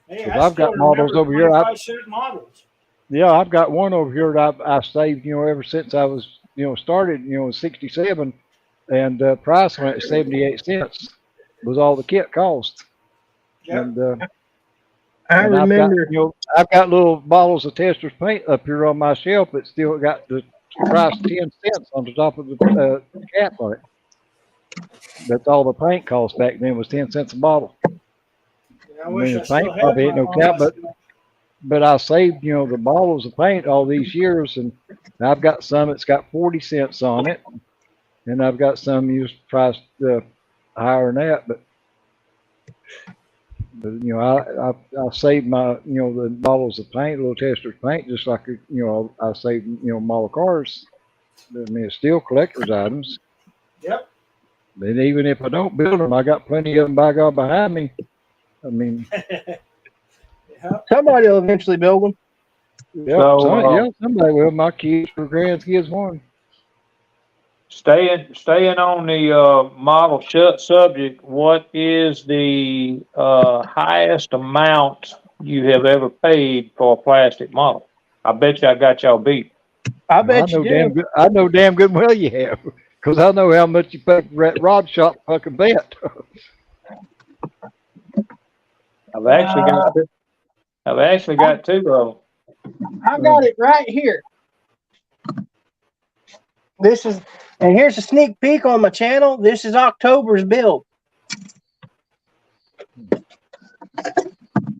Hey, 'Cause I I've got still models remember over here. 25-cent models. Yeah, I've got one over here that I saved, ever since I was, started, in '67, and price went at 78 cents was all the kit cost. Yep. And I and remember. I've got little bottles of Tester's paint up here on my shelf that still got the price 10 cents on the top of the cap on it. That's all the paint cost back then was 10 cents a bottle. I wish I the still paint had probably ain't my no cap, models. but I saved, the bottles of paint all these years, and I've got some that's got 40 cents on it, and I've got some used priced higher than that, but I saved my, the bottles of paint, little Tester's paint, just like, I saved, model cars. I mean, it's still collector's items. Yep. And even if I don't build them, I got plenty of them by God behind me. I mean, Somebody will eventually build them. yeah, somebody will. My kids or grandkids want. Staying on the model subject, what is the highest amount you have ever paid for a plastic model? I bet you I got y'all beat. I bet you damn do. good. I know damn good well you have, because I know how much you paid for that rod shop fucking bet. I've actually got two of them. I got it right here. And here's a sneak peek on my channel. This is October's build.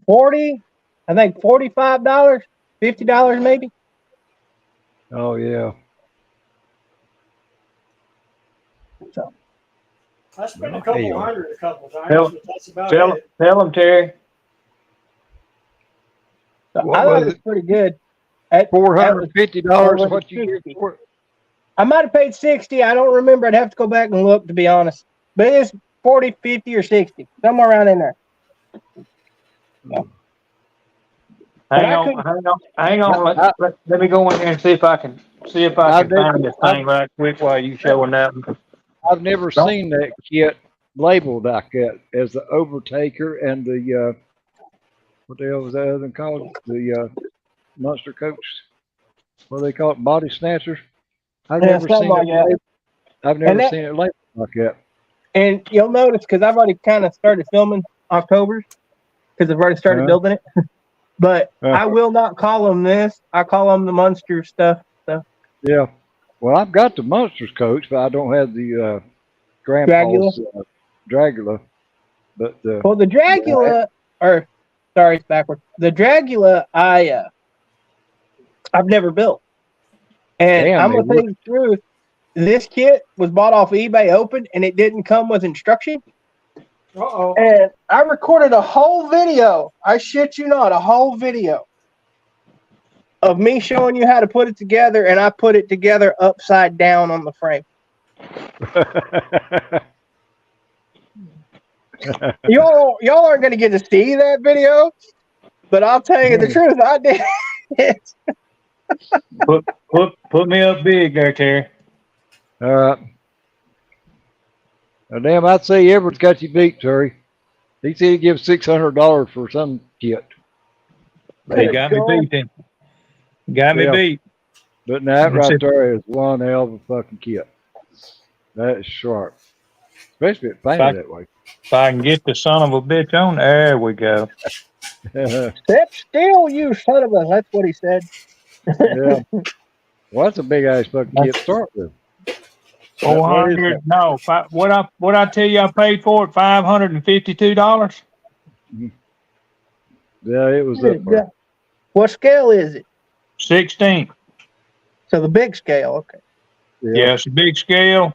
40, I think $45, $50 maybe. Oh yeah. So I spent a couple hundred a couple times, Tell, but that's about tell, it. tell them, Terry. I thought it was pretty good. $450. What you get for it? I might have paid 60. I don't remember. I'd have to go back and look, to be honest. But it's 40, 50, or 60, somewhere around in there. Yeah. Hang on. Let me go in there and see if I can find this thing right quick while you showing that. I've never seen that kit labeled like that as the Overtaker and the what the hell was that other one called? The Monster Coach. What do they call it? Body Snatchers. I've never seen it. I've never seen it labeled like that. And you'll notice, because I've already kind of started filming October, because I've already started building it. But I will not call them this. I call them the Monster stuff. So. Yeah. Well, I've got the Monsters Coach, but I don't have the Grandpa's Dragula. But well, the Dragula, sorry, it's backwards. The Dragula, I've never built. And I'm gonna tell you the truth. This kit was bought off eBay open, and it didn't come with instruction. Uh-oh. And I recorded a whole video. I shit you not, a whole video of me showing you how to put it together, and I put it together upside down on the frame. y'all aren't gonna get to see that video, but I'll tell you the truth, I did it. put me up big there, Terry. All right. Now, damn, I'd say Everett's got you beat, Terry. He said he'd give $600 for some kit. He got me beat then. Got me beat. But that right there is one hell of a fucking kit. That is sharp. Especially if it's painted that way. If I can get the son of a bitch on, there we go. Step still, you son of a. That's what he said. Yeah. Well, that's a big ass fucking kit to start with. 400. No, what I tell you I paid for it? $552. Yeah, it was up there. What scale is it? 16. So the big scale, okay. Yeah, it's a big scale.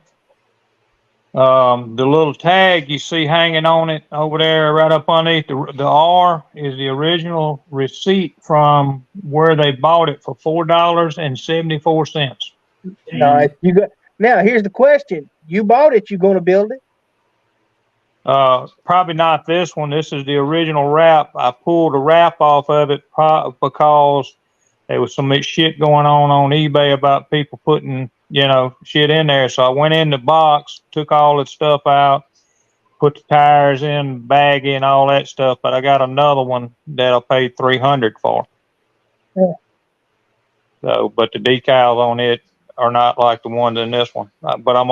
The little tag you see hanging on it over there, right up underneath the R, is the original receipt from where they bought it for $4.74. Nice. Now here's the question: you bought it, you going to build it? Probably not this one. This is the original wrap. I pulled the wrap off of it because there was some shit going on eBay about people putting, shit in there. So I went in the box, took all the stuff out, put the tires in, bag in, all that stuff. But I got another one that I paid $300 for. Yeah. So, but the decals on it are not like the ones in this one. But I'm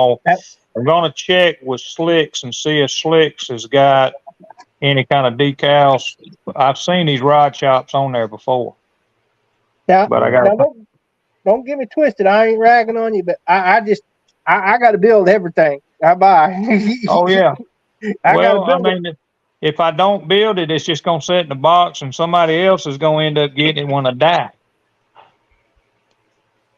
gonna check with Slicks and see if Slicks has got any kind of decals. I've seen these rod shops on there before. Now, but I got don't get me twisted. I ain't ragging on you, but I got to build everything I buy. Oh yeah. Well, I mean, if I don't build it, it's just gonna sit in the box, and somebody else is gonna end up getting it when I die.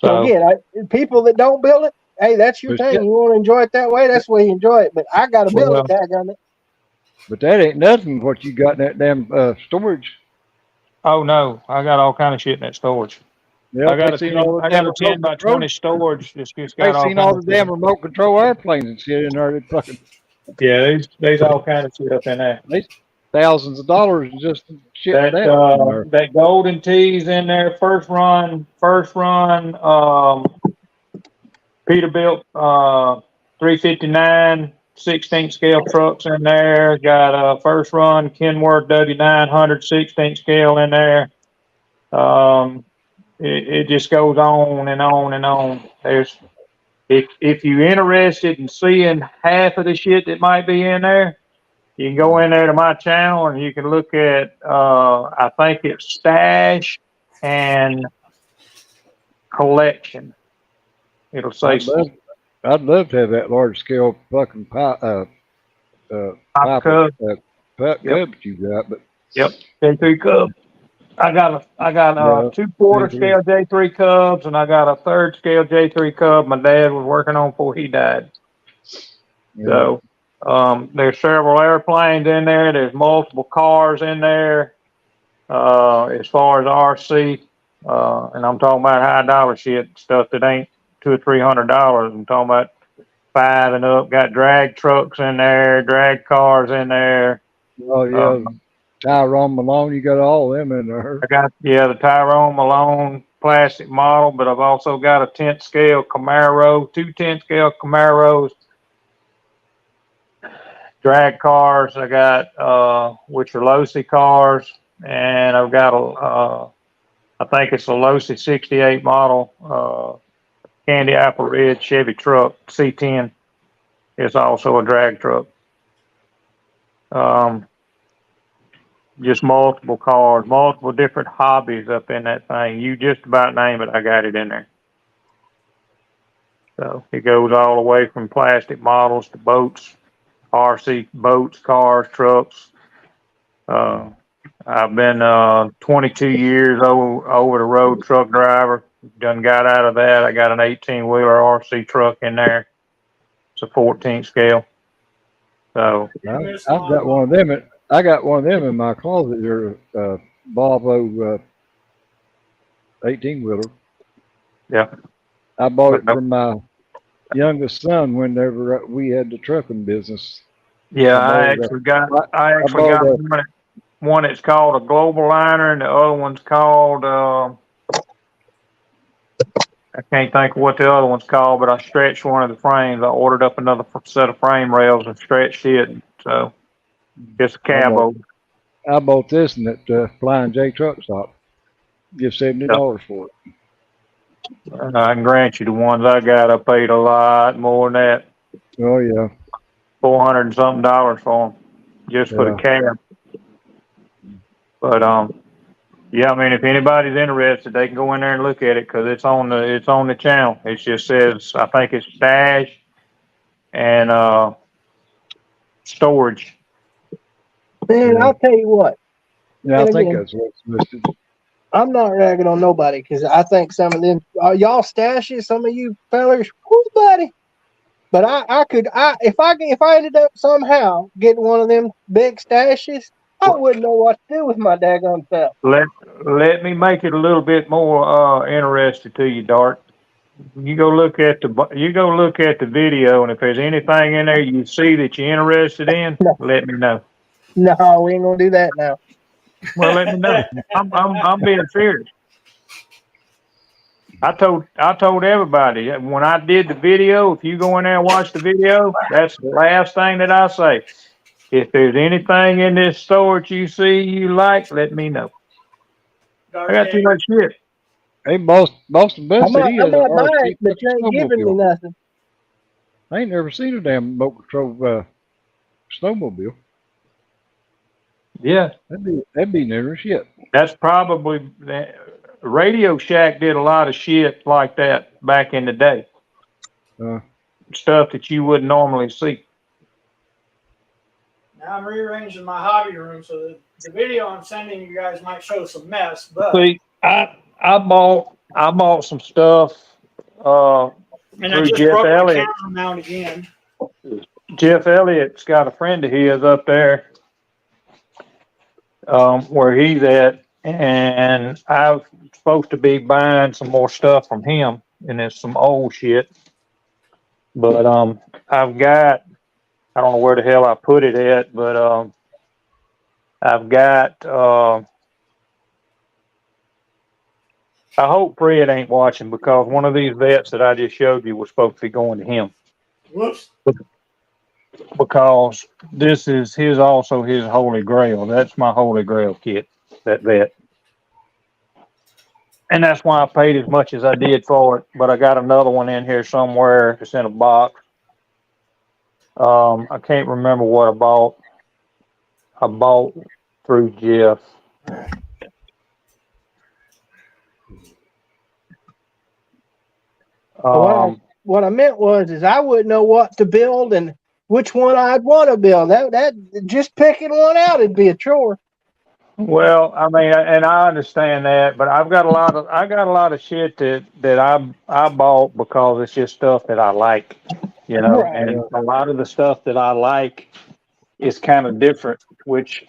So again, people that don't build it, hey, that's your thing. You want to enjoy it that way, that's the way you enjoy it. But I got to build it, daggone it. But that ain't nothing what you got in that damn storage. Oh no, I got all kind of shit in that storage. Yeah, I got a 10 by 20 storage. It's just got I've all seen all kind the of damn remote control airplanes and shit in there. They fucking there's all kind of shit up in there. Thousands of dollars just shit That that golden tee's in there. First run. Peterbilt 359 16th scale trucks in there. Got a first run Kenworth W900 16th scale in there. It just goes on and on and on. There's if you're interested in seeing half of the shit that might be in there, you can go in there to my channel and you can look at I think it's stash and collection. It'll say I'd love to have that large scale fucking pipe cub. cub you got, but J3 Cub. I got 2 quarter scale J3 Cubs, and I got a 3rd scale J3 Cub my dad was working on before he died. So there's several airplanes in there. There's multiple cars in there. As far as RC, and I'm talking about high dollar shit, stuff that ain't $200 or $300. I'm talking about 5 and up. Got drag trucks in there, drag cars in there. Oh yeah, Tyrone Malone, you got all them in there. I got the Tyrone Malone plastic model, but I've also got a 10th scale Camaro, 2 10th scale Camaros, drag cars. I got which are Losi cars, and I've got I think it's a Losi 68 model candy apple red Chevy truck C10. It's also a drag truck. Just multiple cars, multiple different hobbies up in that thing. You just about name it, I got it in there. So it goes all the way from plastic models to boats, RC boats, cars, trucks. I've been 22 years over the road truck driver. Done got out of that. I got an 18-wheeler RC truck in there. It's a 14th scale. So I've got one of them. I got one of them in my closet. They're Volvo 18-wheeler. Yeah. I bought it from my youngest son whenever we had the trucking business. Yeah, I actually got one that's called a Global Liner, and the other one's called I can't think of what the other one's called, but I stretched one of the frames. I ordered up another set of frame rails and stretched it. So just a cabo. I bought this in that Flying J truck stop. Give $70 for it. I can grant you the ones I got, I paid a lot more than that. Oh yeah, $400 and something for them, just for the cab. But yeah, I mean, if anybody's interested, they can go in there and look at it because it's on the channel. It just says, I think it's stash and storage. Man, I'll tell you what. Yeah, I think that's what's listed. I'm not ragging on nobody because I think some of them y'all stashes, some of you fellers, whoo, buddy. But if I ended up somehow getting one of them big stashes, I wouldn't know what to do with my daggone self. Let me make it a little bit more interesting to you, Dart. You go look at the video, and if there's anything in there you see that you're interested in, let me know. No, we ain't gonna do that now. Well, let me know. I'm being serious. I told everybody when I did the video, if you go in there and watch the video, that's the last thing that I say. If there's anything in this store that you see you like, let me know. I got too much shit. Hey, most of the best I he is might buy RC it, but you ain't giving me snowmobile. nothing. I ain't never seen a damn remote control snowmobile. Yeah, that'd be never shit. That's probably Radio Shack did a lot of shit like that back in the day. Stuff that you wouldn't normally see. Now I'm rearranging my hobby room, so the video I'm sending you guys might show some mess. But See, I bought some stuff and I through just Jeff broke my Elliott. camera mount again. Jeff Elliott's got a friend of his up there where he's at, and I'm supposed to be buying some more stuff from him, and it's some old shit. But I've got, I don't know where the hell I put it at, but I've got I hope Fred ain't watching, because one of these vets that I just showed you was supposed to be going to him. Whoops. Because this is his Holy Grail. That's my Holy Grail kit, that vet. And that's why I paid as much as I did for it. But I got another one in here somewhere. It's in a box. I can't remember what I bought. I bought through Jeff. What I meant was I wouldn't know what to build and which one I'd want to build. That just picking one out would be a chore. Well, I mean, and I understand that, but I got a lot of shit that I bought because it's just stuff that I like, you know. Right. And a lot of the stuff that I like is kind of different. Which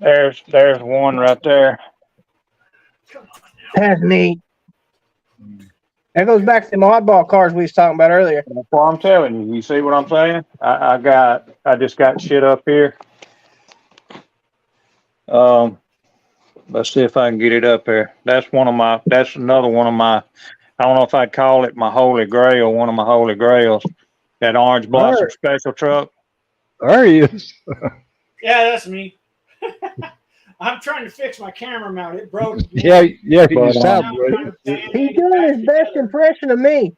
there's one right there. That's neat. That goes back to the oddball cars we was talking about earlier. That's what I'm telling you. You see what I'm saying? I just got shit up here. Let's see if I can get it up there. That's another one of my, I don't know if I'd call it my Holy Grail, one of my Holy Grails. That orange blossom special truck. There he is. Yeah, that's me. I'm trying to fix my camera mount. It broke. Yeah, you sound He's doing his best impression of me.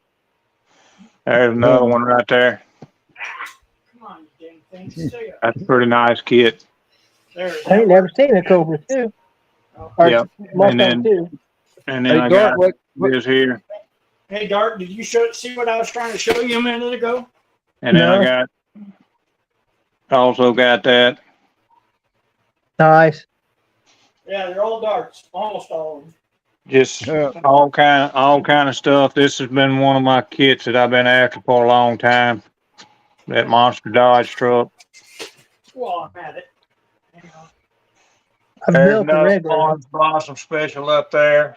There's another one right there. Come on, you dang thing. That's a pretty nice kit. There I ain't never seen a Cobra 2. Yep. Mustang 2. And then I got this here. Hey, Dart, did you see what I was trying to show you a minute ago? And then I also got that. Nice. Yeah, they're all darts, almost all of them. Just all kind of stuff. This has been one of my kits that I've been after for a long time. That Monster Dodge truck. Well, I'm at it. There's another orange blossom special up there.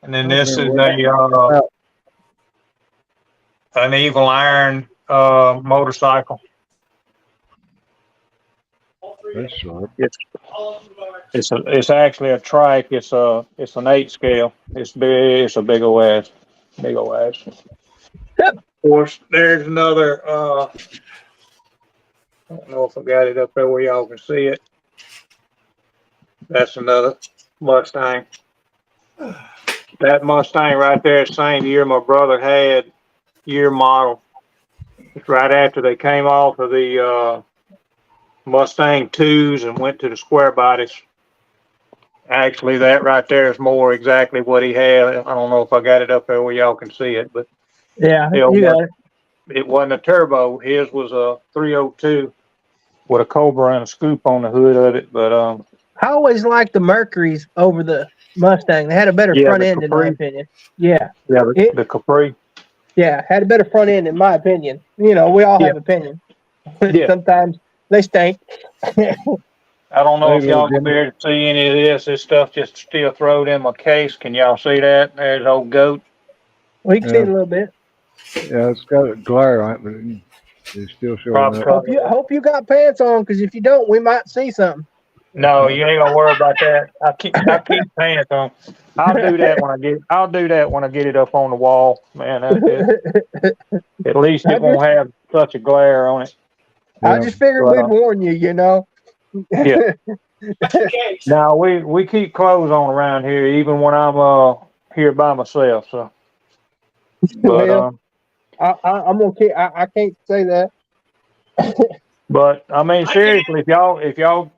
And then this is an Evil Iron motorcycle. That's sharp. It's actually a trike. It's an 8 scale. It's big. It's a big old ass. Of course, there's another. I don't know if I got it up there where y'all can see it. That's another Mustang. That Mustang right there, same year my brother had, year model. It's right after they came off of the Mustang 2s and went to the square bodies. Actually, that right there is more exactly what he had. I don't know if I got it up there where y'all can see it, but yeah, you got it. It wasn't a turbo. His was a 302 with a Cobra and a scoop on the hood of it. But I always liked the Mercuries over the Mustang. They had a better front end, in my opinion. Yeah. Yeah, the Capri. Yeah, had a better front end, in my opinion. You know, we all have opinions. Yeah. Sometimes they stink. I don't know Hey, if little y'all can be Jimmy. able to see any of this. This stuff just still throwed in my case. Can y'all see that? There's old goat. We can see Yeah, it a little bit. yeah, it's got a glare on it, but it's still showing up. Hope you got pants on, because if you don't, we might see something. No, you ain't gonna worry about that. I keep pants on. I'll do that when I get it up on the wall. Man, that's it. At least it won't have such a glare on it. I just figured But, we'd warn you, you know. yeah. Now we keep clothes on around here, even when I'm here by myself. So, but Well, I'm okay. I can't say that. but I mean seriously, if y'all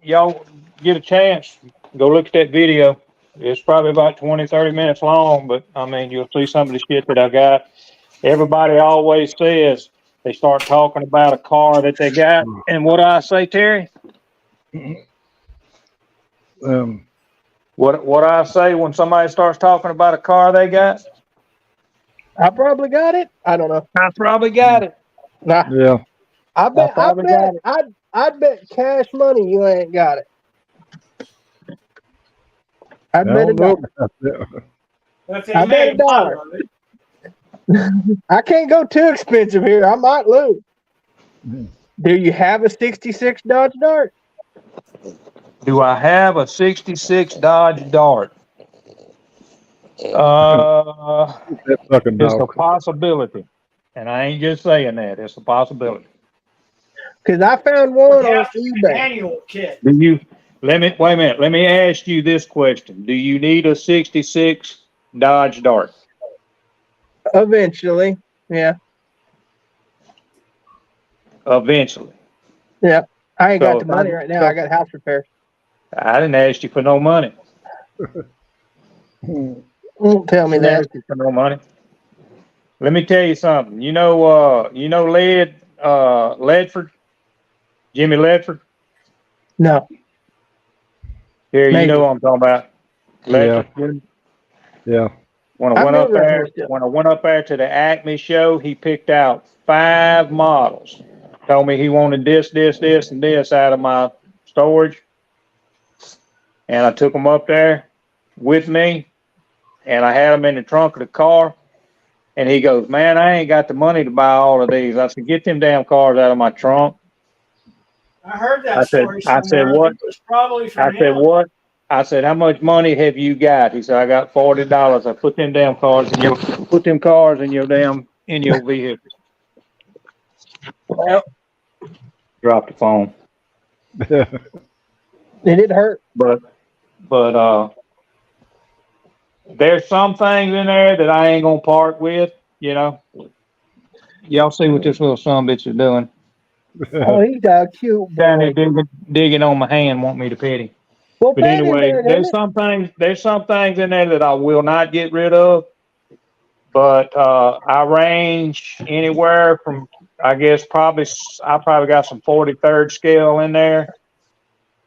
get a chance, go look at that video. It's probably about 20, 30 minutes long, but I mean you'll see some of the shit that I got. Everybody always says they start talking about a car that they got, and what do I say, Terry? What I say when somebody starts talking about a car they got? I probably got it. I don't know. I probably got it. Nah. Yeah. I bet cash money you ain't got it. I bet a dollar. I bet $1. I can't go too expensive here. I might lose. Do you have a 66 Dodge Dart? Do I have a 66 Dodge Dart? It's a possibility. And I ain't just saying that. It's a possibility. Because I found one on eBay. Manual kit. Wait a minute. Let me ask you this question. Do you need a 66 Dodge Dart? Eventually. Yeah. Eventually. Yeah. I ain't got So the money right now. I got house repairs. I didn't ask you for no money. Don't tell me that. Ask you for no money. Let me tell you something. You know Ledford? Jimmy Ledford? No. Here, you Maybe. know what I'm talking about. Ledford. Yeah. When I went up there to the Acme show, he picked out 5 models. Told me he wanted this, and this out of my storage. And I took them up there with me, and I had them in the trunk of the car. And he goes, "Man, I ain't got the money to buy all of these." I said, "Get them damn cars out of my trunk." I heard that story somewhere. I said, "What?" It was probably from I said, him. "What?" I said, "How much money have you got?" He said, "I got $40." I put them damn cars in your in your vehicle. Well, Drop the phone. It didn't hurt. But there's some things in there that I ain't gonna part with, you know. Y'all see what this little sumbitch is doing? Oh, he's a cute boy. Down there digging on my hand, want me to pet him. Well, But pet him anyway, there, there's some things in there that I will not get rid of. But I range anywhere from, I guess I probably got some 43rd scale in there.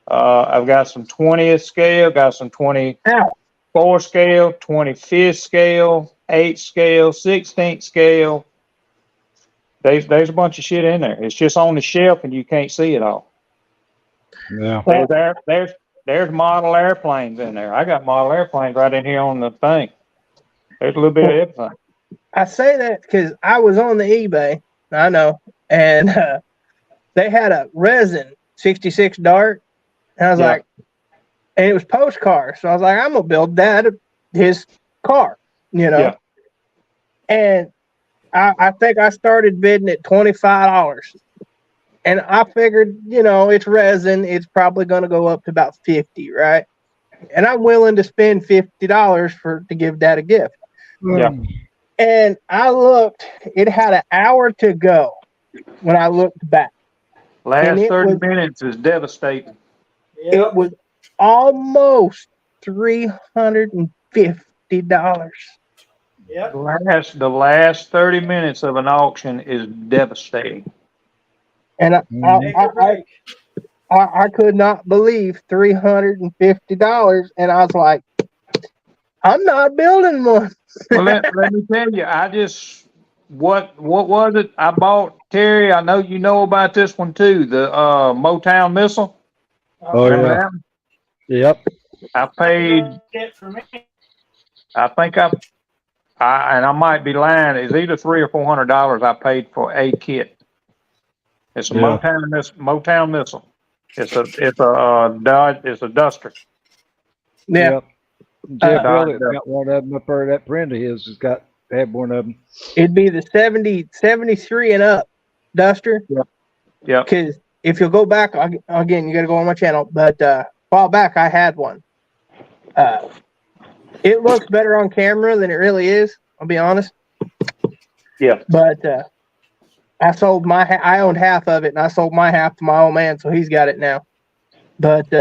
I've got some 20th scale, got some 24 scale, 25th scale, 8th scale, 16th scale. There's a bunch of shit in there. It's just on the shelf and you can't see it all. Yeah. There's model airplanes in there. I got model airplanes right in here on the thing. There's a little bit of everything. I say that because I was on the eBay. I know. And they had a resin 66 Dart. And I was like, and it was postcard. So I was like, I'm going to build that his car, you know. Yeah. And I think I started bidding at $25. And I figured, you know, it's resin. It's probably going to go up to about 50, right? And I'm willing to spend $50 to give Dad a gift. Yeah. And I looked, it had an hour to go when I looked back. Last 30 minutes is devastating. It was almost $350. Yep. The last 30 minutes of an auction is devastating. And I could not believe $350. And I was like, I'm not building one. Well, let me tell you, what was it? I bought, Terry, I know you know about this one too, the Motown missile. Oh Remember yeah. that? Yep. I paid. Kit for me. I think and I might be lying. It's either $300 or $400 I paid for a kit. It's a Yeah. Motown missile. It's a Duster. Yeah. Yep. Jeff Dodge Elliott's got one of them up there. That friend of his has had one of them. It'd be the 73 and up Duster. Yeah. Because if you'll go back again, you got to go on my channel. But a while back, I had one. It looks better on camera than it really is. I'll be honest. Yeah. But I owned half of it, and I sold my half to my old man, so he's got it now. But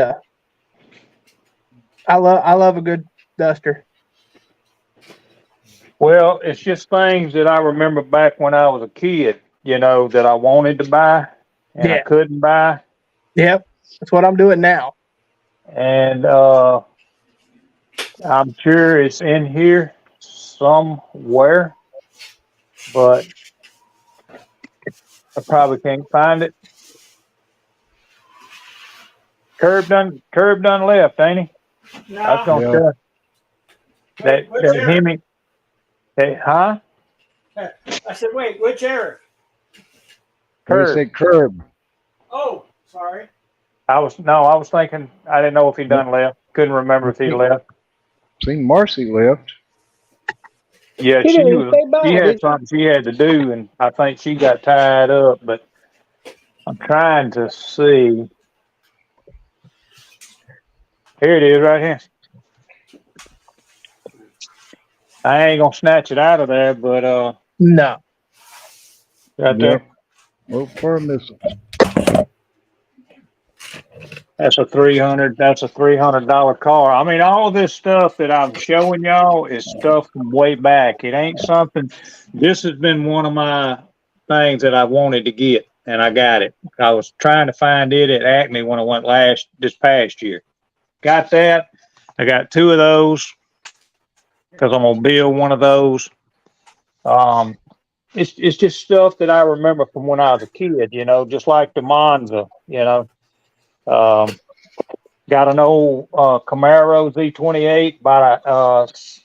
I love a good Duster. Well, it's just things that I remember back when I was a kid, that I wanted to buy and I couldn't buy. Yep. That's what I'm doing now. And I'm sure it's in here somewhere, but I probably can't find it. Curb done left, ain't he? No. That's gonna show. That Hemi. Hey, huh? I said, wait, which Eric? They said Curb. Oh, sorry. I was thinking. I didn't know if he done left. Couldn't remember if he left. Seen Marcy left. Yeah, He she didn't even say bye, had did something she had to do, and I think she got tied up. But I'm trying to see. Here it is, right here. I ain't gonna snatch it out of there, but no. Right there. Oh, for a missile. That's a $300 car. I mean, all this stuff that I'm showing y'all is stuff from way back. It ain't something. This has been one of my things that I wanted to get, and I got it. I was trying to find it at Acme when I went this past year. Got that. I got 2 of those because I'm gonna build one of those. It's just stuff that I remember from when I was a kid. Just like the Monza. Got an old Camaro Z28 by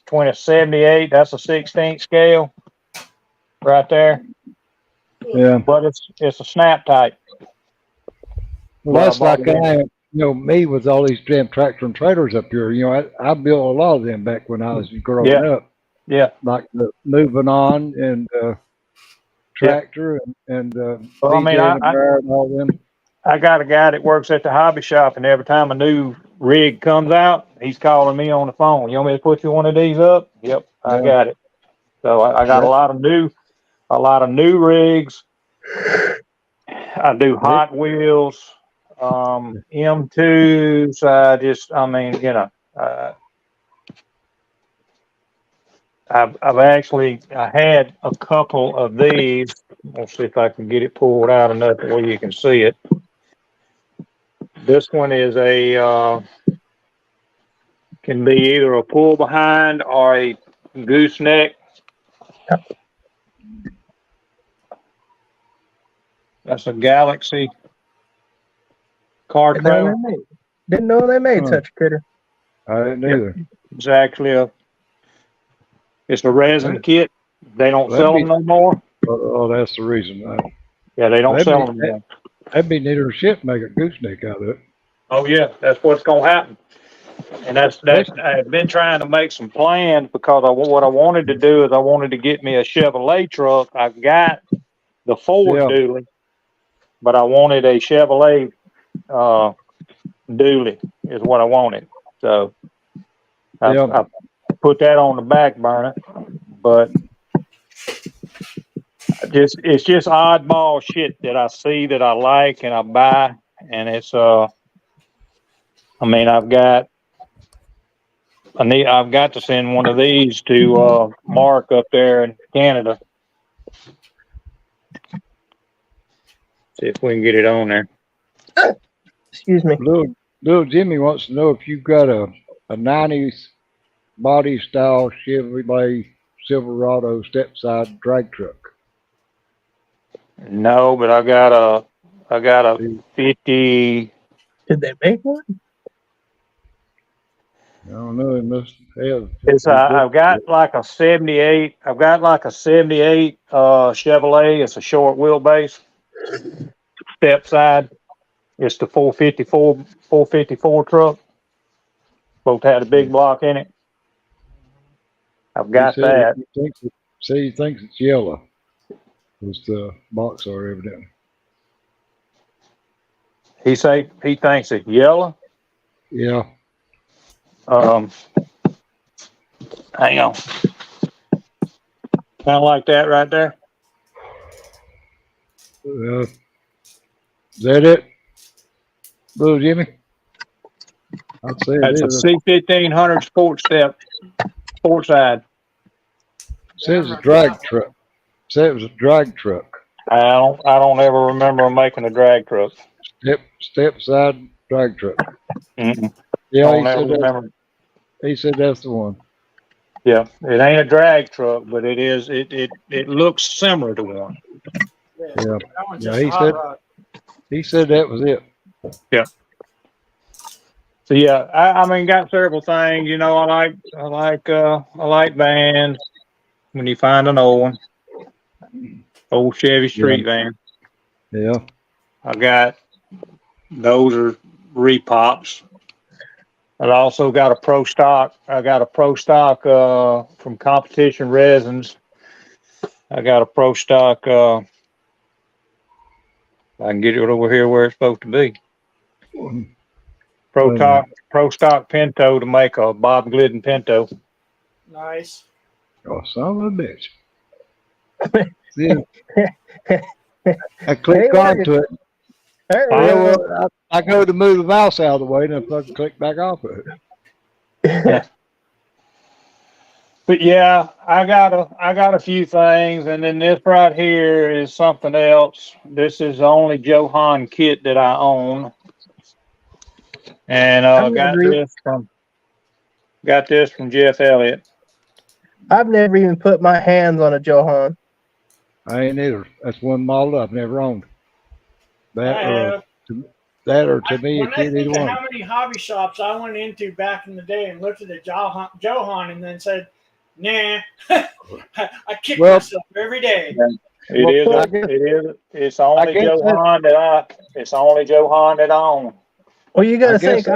2078. That's a 16th scale right there. Yeah. But it's a snap type. Well, that's like me with all these damn tractor and trailers up here. I built a lot of them back when I was growing up. Yeah. Like the Moving On and tractor and Well, I mean, and all them. I got a guy that works at the hobby shop, and every time a new rig comes out, he's calling me on the phone. You want me to put you one of these up? Yep, I got it. So I got a lot of new rigs. I do Hot Wheels, M2s. I had a couple of these. Let's see if I can get it pulled out enough where you can see it. This one is can be either a pull behind or a gooseneck. That's a Galaxy car trailer. Didn't know they made such a critter. I didn't either. It's actually it's a resin kit. They don't sell them no more. Oh, that's the reason. Yeah, they don't sell them anymore. That'd be neater shit to make a gooseneck out of it. Oh yeah, that's what's gonna happen. And that's I've been trying to make some plans because what I wanted to do is I wanted to get me a Chevrolet truck. I got the Ford dually, but I wanted a Chevrolet dually is what I wanted. So I put that on the back burner, but it's just oddball shit that I see that I like and I buy, and it's I've got to send one of these to Mark up there in Canada. See if we can get it on there. Excuse me. Little Jimmy wants to know if you've got a 90s body style Chevrolet Silverado step-side drag truck. No, but I got a 50. Did they make one? I don't know. It must have. It's I've got like a 78. I've got like a 78 Chevrolet. It's a short wheelbase, step side. It's the 454 truck. Supposed to have a big block in it. I've got that. He thinks it's yellow. Was the box are evidently. He thinks it's yellow. Yeah. Hang on. Kind of like that right there. Is that it, Little Jimmy? I'd say That's it a is. C1500 sport step, sport side. Says a drag truck. Said it was a drag truck. I don't ever remember him making a drag truck. Step side drag truck. Mm-mm. Yeah, he said that's the one. Yeah, it ain't a drag truck, but it is. It looks similar to one. Yeah. He said that was it. Yeah. So yeah, I mean, got several things. You know, I like vans. When you find an old one, old Chevy street van. Yeah. I got those are repops. I also got a pro stock. I got a pro stock from Competition Resins. I got a pro stock. I can get it over here where it's supposed to be. Pro stock Pinto to make a Bob Glidden Pinto. Nice. Oh, son of a bitch. Yeah. I click onto it. I go to move the mouse out of the way and I fucking click back off of it. Yeah. But yeah, I got a few things, and then this right here is something else. This is the only Johan kit that I own, and got this from Jeff Elliott. I've never even put my hands on a Johan. I ain't either. That's one model I've never owned. That or to me, When it I can't think either of one. how many hobby shops I went into back in the day and looked at a Johan and then said, "Nah," I kick myself every day. It's only Johan that I own. Well, you got to think.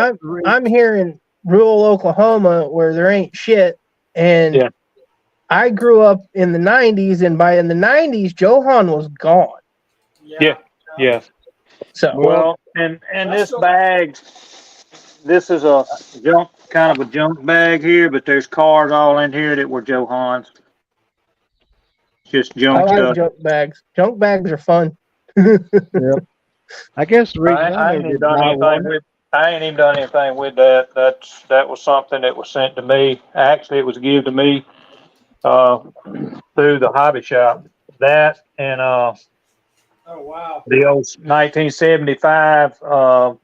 I'm here in rural Oklahoma where there ain't shit, and I grew up in the '90s, and in the '90s, Johan was gone. Yeah. So and this bag, this is a kind of a junk bag here, but there's cars all in here that were Johans. Just junk I like stuff. junk bags. Junk bags are fun. Yep. I guess the reason I ain't even done anything with that. That was something that was sent to me. Actually, it was given to me through the hobby shop. That and Oh wow. the old 1975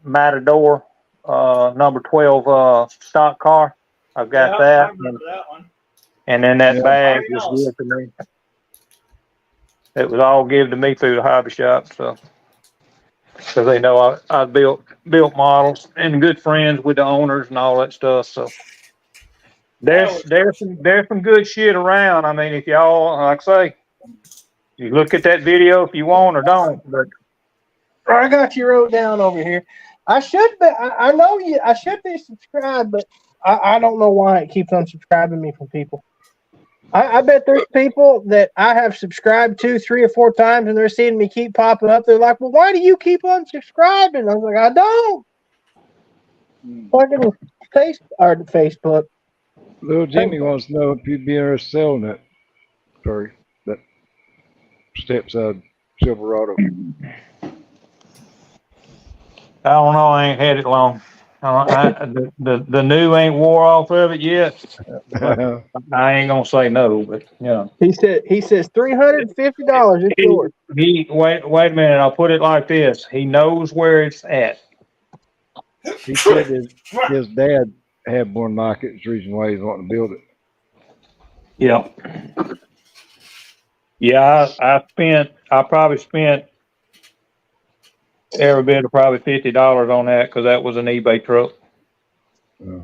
Matador number 12 stock car. I've got that. I remember that one. And then that bag was given to me. It was all given to me through the hobby shop, so because they know I built models and good friends with the owners and all that stuff. So there's some good shit around. I mean, if y'all, like I say, you look at that video if you want or don't. But I got you wrote down over here. I should be. I know you. I should be subscribed, but I don't know why it keeps unsubscribing me from people. I bet there's people that I have subscribed to 3 or 4 times, and they're seeing me keep popping up. They're like, "Well, why do you keep unsubscribing?" I was like, "I don't." Fucking Facebook. Little Jimmy wants to know if you'd be interested in selling that for that stepside Silverado. I don't know. I ain't had it long. The new ain't wore off of it yet. I ain't gonna say no, but He says $350. It's yours. Wait a minute. I'll put it like this. He knows where it's at. He said his dad had one like it. It's the reason why he's wanting to build it. Yeah. I probably spent every bit of probably $50 on that because that was an eBay truck. Yeah,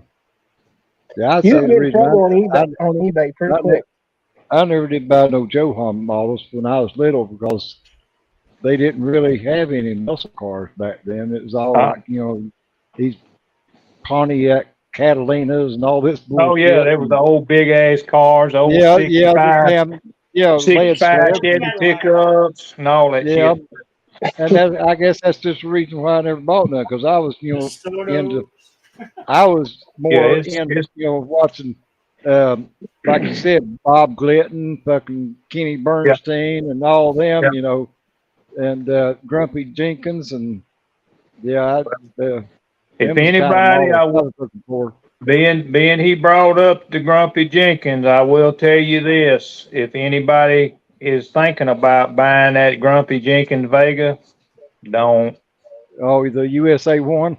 I'd You say can the get in reason trouble on eBay pretty quick. I never did buy no Johan models when I was little because they didn't really have any muscle cars back then. It was all like, these Pontiac Catalinas and all this bullshit. Oh yeah, they were the old big ass cars, old Yeah, 65, yeah, 65 Chevy pickups and all that shit. And I guess that's just the reason why I never bought none, because I was, I was more into, watching, like you said, Bob Glidden, fucking Kenny Bernstein, and all them, and Grumpy Jenkins, and if them was anybody, kind of I models was was looking for. being he brought up the Grumpy Jenkins. I will tell you this: if anybody is thinking about buying that Grumpy Jenkins Vega, don't. Oh, the USA one.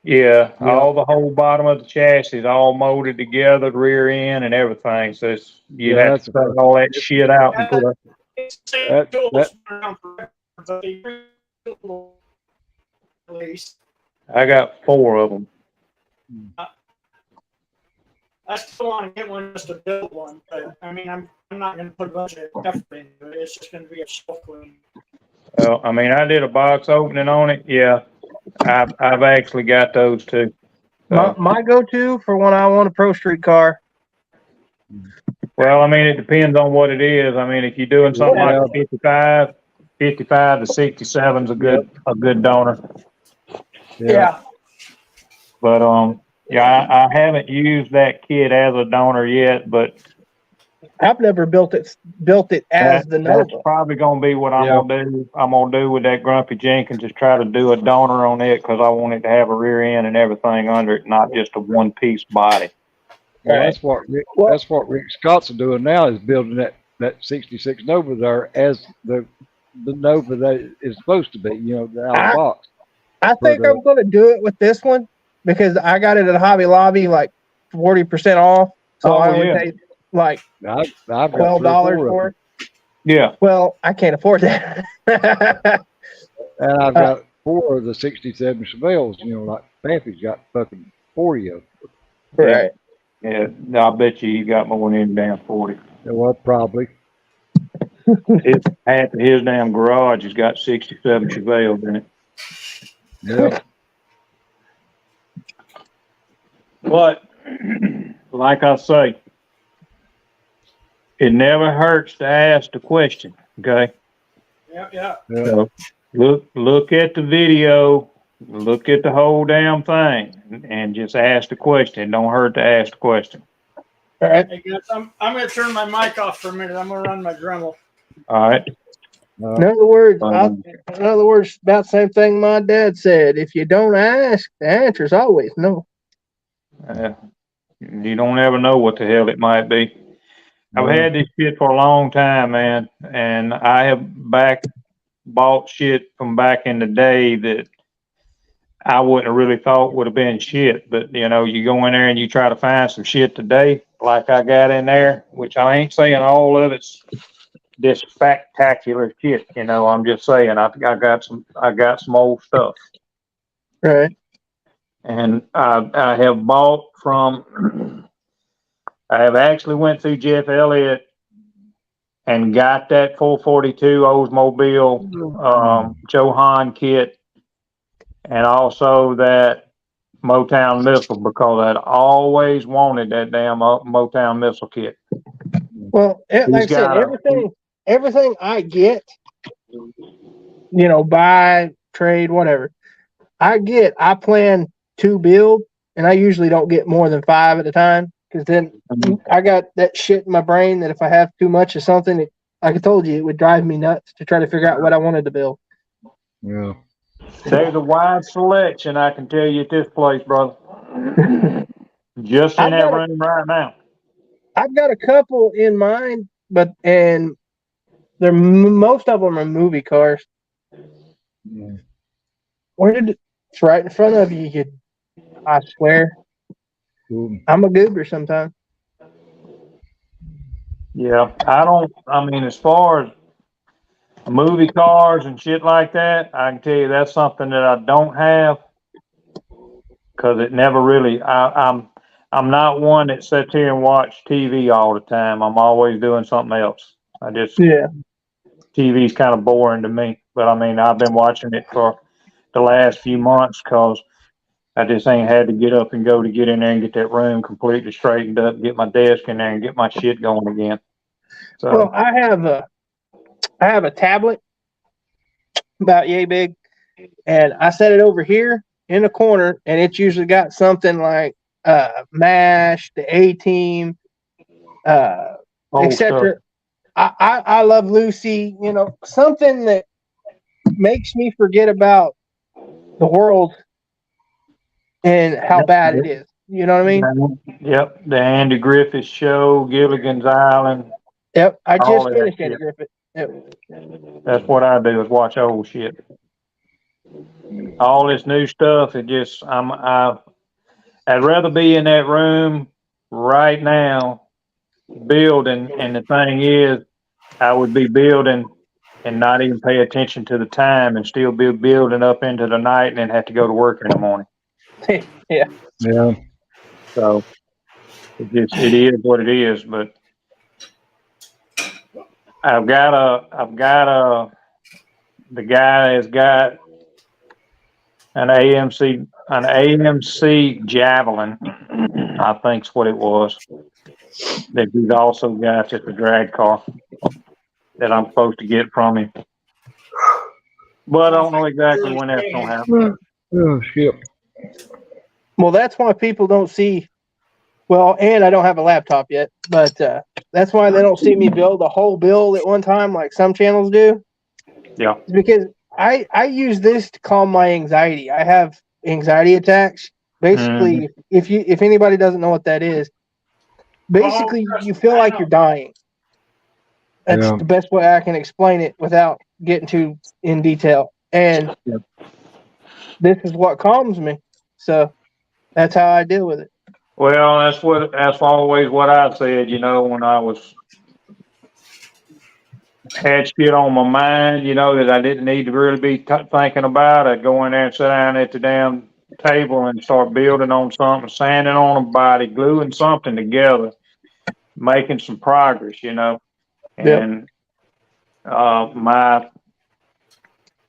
Yeah, all the whole bottom of the chassis all molded together, the rear end and everything. So you'd have to cut all that shit out and put I got 4 of them. I still want to get one just to build one, but I mean, I'm not going to put a bunch of effort into it. It's just going to be a shelf clean. Well, I mean, I did a box opening on it. Yeah, I've actually got those too. My go-to for when I want a Pro Street car. Well, I mean, it depends on what it is. I mean, if you're doing something like a 55 to 67 is a good donor. Yeah. But I haven't used that kit as a donor yet, but I've never built it as the Nova. That's probably gonna be what I'm gonna do. I'm gonna do with that Grumpy Jenkins is try to do a donor on it because I want it to have a rear end and everything under it, not just a one piece body. Well, that's what Rick Scott's doing now, is building that 66 Nova there as the Nova that is supposed to be, the out of the box. I think I'm going to do it with this one because I got it at Hobby Lobby like 40% off. So I only paid like I've got $12 for it. Yeah. Well, I can't afford that. And I've got 4 of the 67 Chevelles, like Pappy's got fucking 40 of them. Right. Yeah, I bet you got more than damn 40. Well, probably. Half of his damn garage has got 67 Chevelles in it. Yeah. But like I say, it never hurts to ask the question. Okay. Yeah. So look at the video, look at the whole damn thing, and just ask the question. It don't hurt to ask the question. All right. Hey guys, I'm going to turn my mic off for a minute. I'm going to run my Dremel. All right. In other words, about the same thing my dad said. If you don't ask, the answer is always no. You don't ever know what the hell it might be. I've had this shit for a long time, man, and I have bought shit from back in the day that I wouldn't have really thought would have been shit. But you go in there and you try to find some shit today, like I got in there, which I ain't saying all of it's this spectacular shit. I'm just saying I got some old stuff. Right. And I have bought from. I have actually went through Jeff Elliott and got that 442 Oldsmobile Johan kit, and also that Motown missile because I'd always wanted that damn Motown missile kit. Well, like I said, everything I get, buy, trade, whatever, I plan to build, and I usually don't get more than 5 at a time. Because then I got that shit in my brain that if I have too much of something, like I told you, it would drive me nuts to try to figure out what I wanted to build. Yeah. There's a wide selection, I can tell you at this place, brother. Just in that room right now. I've got a couple in mind, and they're most of them are movie cars. Yeah. It's right in front of you. I swear. I'm a goober sometimes. Yeah, I mean, as far as movie cars and shit like that, I can tell you that's something that I don't have because it never really. I'm not one that sits here and watch TV all the time. I'm always doing something else. TV's kind of boring to me, but I mean I've been watching it for the last few months because I just ain't had to get up and go to get in there and get that room completely straightened up, get my desk in there and get my shit going again. So Well, I have a tablet about yay big, and I set it over here in the corner, and it's usually got something like MASH, the A-Team, etc. I love Lucy, something that makes me forget about the world and how bad it is. You know what I mean? Yep, the Andy Griffith Show, Gilligan's Island. Yep, I all just of that finished Andy shit. Griffith. Yep. That's what I do is watch old shit. All this new stuff, I'd rather be in that room right now building, and the thing is, I would be building and not even pay attention to the time and still be building up into the night and then have to go to work in the morning. Yeah. Yeah. So it is what it is, but the guy has got an AMC Javelin, I think's what it was, that he's also got at the drag car that I'm supposed to get from him. But I don't know exactly when that's going to happen. Oh, shit. Well, that's why people don't see. Well, and I don't have a laptop yet, but that's why they don't see me build a whole build at one time like some channels do. Yeah. It's because I use this to calm my anxiety. I have anxiety attacks. Basically, if anybody doesn't know what that is, basically you feel like you're dying. That's the best way I can explain it without getting too in detail. And this is what calms me. So that's how I deal with it. Well, that's always what I said, when I had shit on my mind, that I didn't need to really be thinking about. I'd go in there and sit down at the damn table and start building on something, sanding on a body, gluing something together, making some progress, And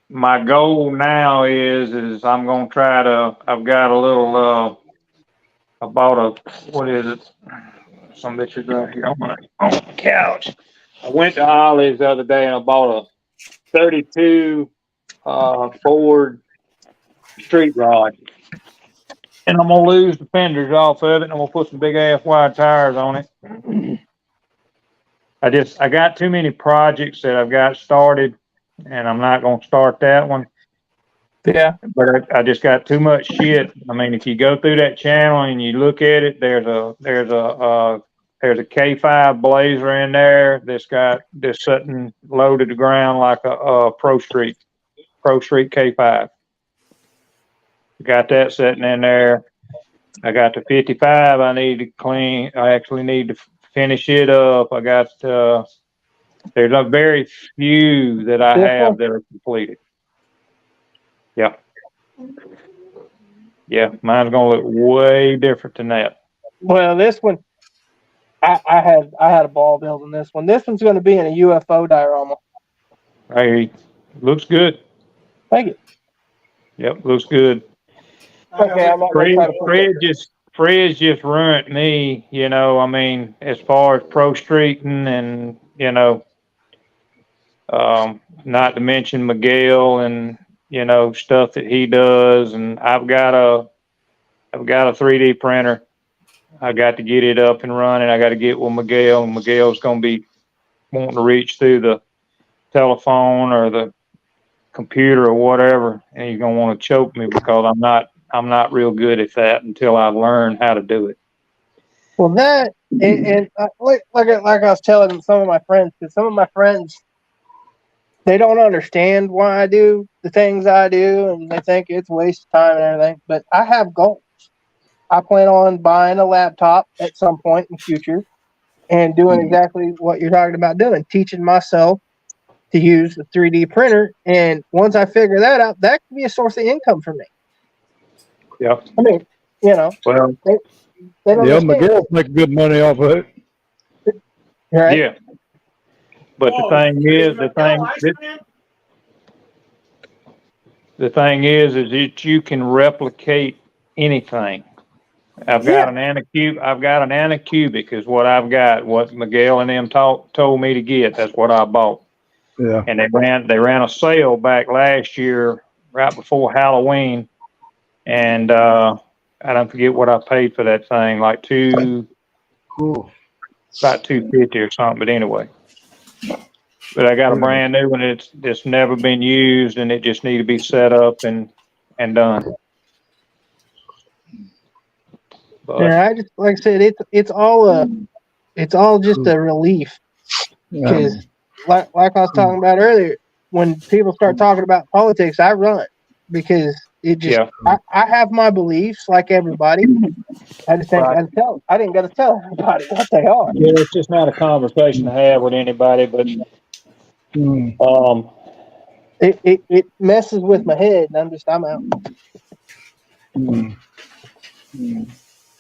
my goal now is I'm gonna try to. I've got a little. I bought what is it? Some bitch is right here on the couch. I went to Ollie's the other day and I bought a 32 Ford street rod, and I'm gonna lose the fenders off of it, and I'm gonna put some big ass wide tires on it. I got too many projects that I've got started, and I'm not gonna start that one. Yeah. But I just got too much shit. I mean, if you go through that channel and you look at it, there's a K5 Blazer in there that's sitting low to the ground like a Pro Street K5. Got that sitting in there. I got the 55. I need to clean. I actually need to finish it up. I got there's a very few that I have that are completed. Yeah. Yeah, mine's gonna look way different than that. Well, this one, I had a ball building this one. This one's going to be in a UFO diorama. Hey, looks good. Thank you. Yep, looks good. Okay, I'm not going to try to put Fred's just ruined me, I mean, as far as pro streeting and, not to mention Miguel and, stuff that he does. And I've got a 3D printer. I got to get it up and running. I got to get with Miguel, and Miguel's going to be wanting to reach through the telephone or the computer or whatever, and he's going to want to choke me because I'm not real good at that until I learn how to do it. Well, that and like I was telling some of my friends, because some of my friends, they don't understand why I do the things I do, and they think it's a waste of time and everything. But I have goals. I plan on buying a laptop at some point in the future and doing exactly what you're talking about doing, teaching myself to use a 3D printer. And once I figure that out, that could be a source of income for me. Yeah. I mean, well, they don't Yeah, understand. Miguel's making good money off of it. Right? Yeah. But Whoa, the thing is, is that you can replicate anything. I've got an Anacubic is what I've got. What Miguel and them told me to get. That's what I bought. Yeah. And they ran a sale back last year, right before Halloween, and I don't forget what I paid for that thing, like about $250 or something. But anyway, I got a brand new one. It's never been used, and it just need to be set up and done. But, yeah, I just like I said, it's all just a relief because like I was talking about earlier, when people start talking about politics, I run because it just I have my beliefs like everybody. I just ain't got to tell. I didn't got to tell everybody what they are. yeah, it's just not a conversation to have with anybody. But it messes with my head, and I'm out.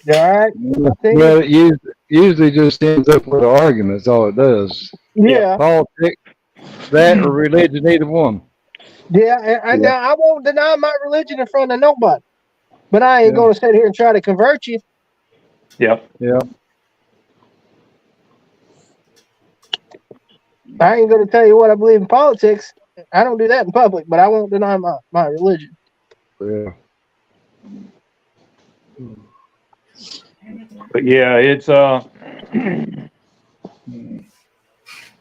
All right. Well, it usually just ends up with an argument. That's all it does. Yeah. Politics, that or religion, either one. Yeah, and now I won't deny my religion in front of nobody, but I ain't going to sit here and try to convert you. Yep. Yeah. I ain't going to tell you what I believe in politics. I don't do that in public, but I won't deny my religion. Yeah. But yeah, it's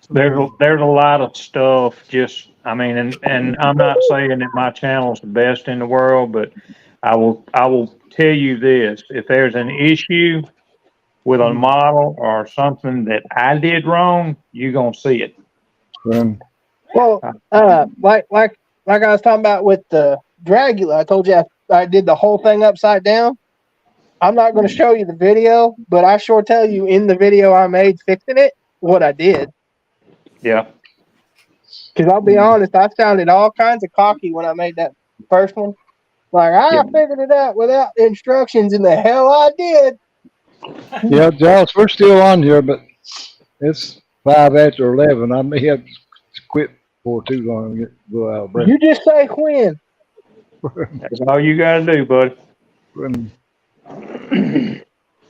there's a lot of stuff. Just I mean, and I'm not saying that my channel is the best in the world, but I will tell you this: if there's an issue with a model or something that I did wrong, you're gonna see it. Well, like I was talking about with the Dragula, I told you I did the whole thing upside down. I'm not going to show you the video, but I sure tell you in the video I made fixing it what I did. Yeah. Because I'll be honest, I sounded all kinds of cocky when I made that first one. Like, I figured it out without instructions, and the hell I did. Yeah, Josh, we're still on here, but it's 5 after 11. I may have to quit for too long and go out of breath. You just say when. That's all you got to do, bud.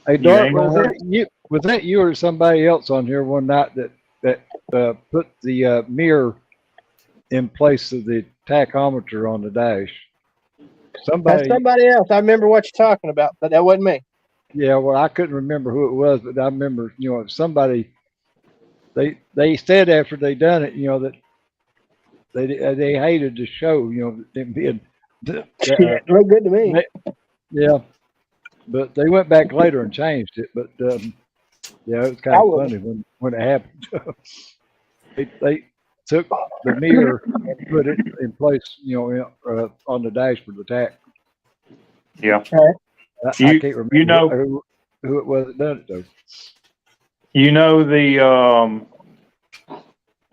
Hey, Dart, was that you or somebody else on here one night that put the mirror in place of the tachometer on the dash? That's somebody else. I remember what you're talking about, but that wasn't me. Yeah, well, I couldn't remember who it was, but I remember, somebody. They said after they done it, that they hated the show, them being. Shit, looked good to me. Yeah, but they went back later and changed it. But yeah, it was kind of funny when it happened. they took the mirror and put it in place, on the dash for the tack. Yeah. I can't remember who it was that done it though.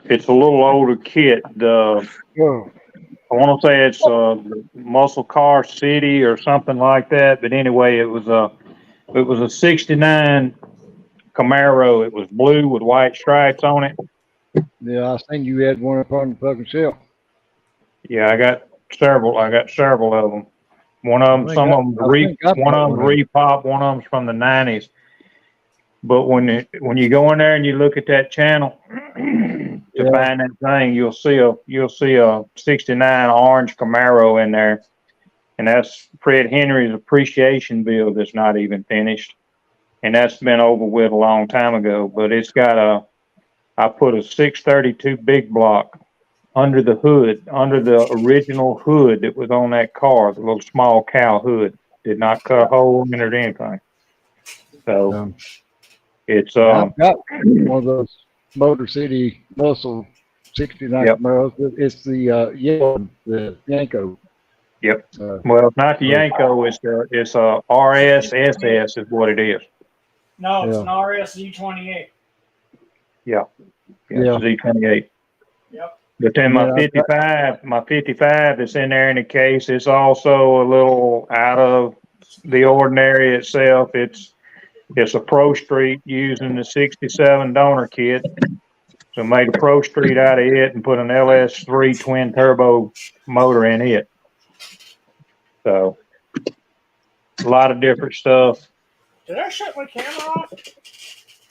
It's a little older kit. I want to say it's Muscle Car City or something like that. But anyway, it was a '69 Camaro. It was blue with white stripes on it. Yeah, I seen you had one up on the fucking shelf. Yeah, I got several of them. One of them, one of them repop, one of them's from the '90s. But when you go in there and you look at that channel to find that thing, you'll see a '69 orange Camaro in there, and that's Fred Henry's appreciation bill that's not even finished, and that's been over with a long time ago. But it's got I put a 632 big block under the hood, under the original hood that was on that car, the little small cow hood. Did not cut a hole in it or anything. So it's I've got one of those Motor City Muscle 69 Camaros. It's the yellow, the Yanko. Yep. Well, it's not the Yanko. It's a RSSS is what it is. No, it's an RS Z28. Yeah. Z28. Yep. But then my 55 that's in there in the case is also a little out of the ordinary itself. It's a Pro Street using the 67 donor kit. So made a Pro Street out of it and put an LS3 twin turbo motor in it. So a lot of different stuff. Did I shut my camera off?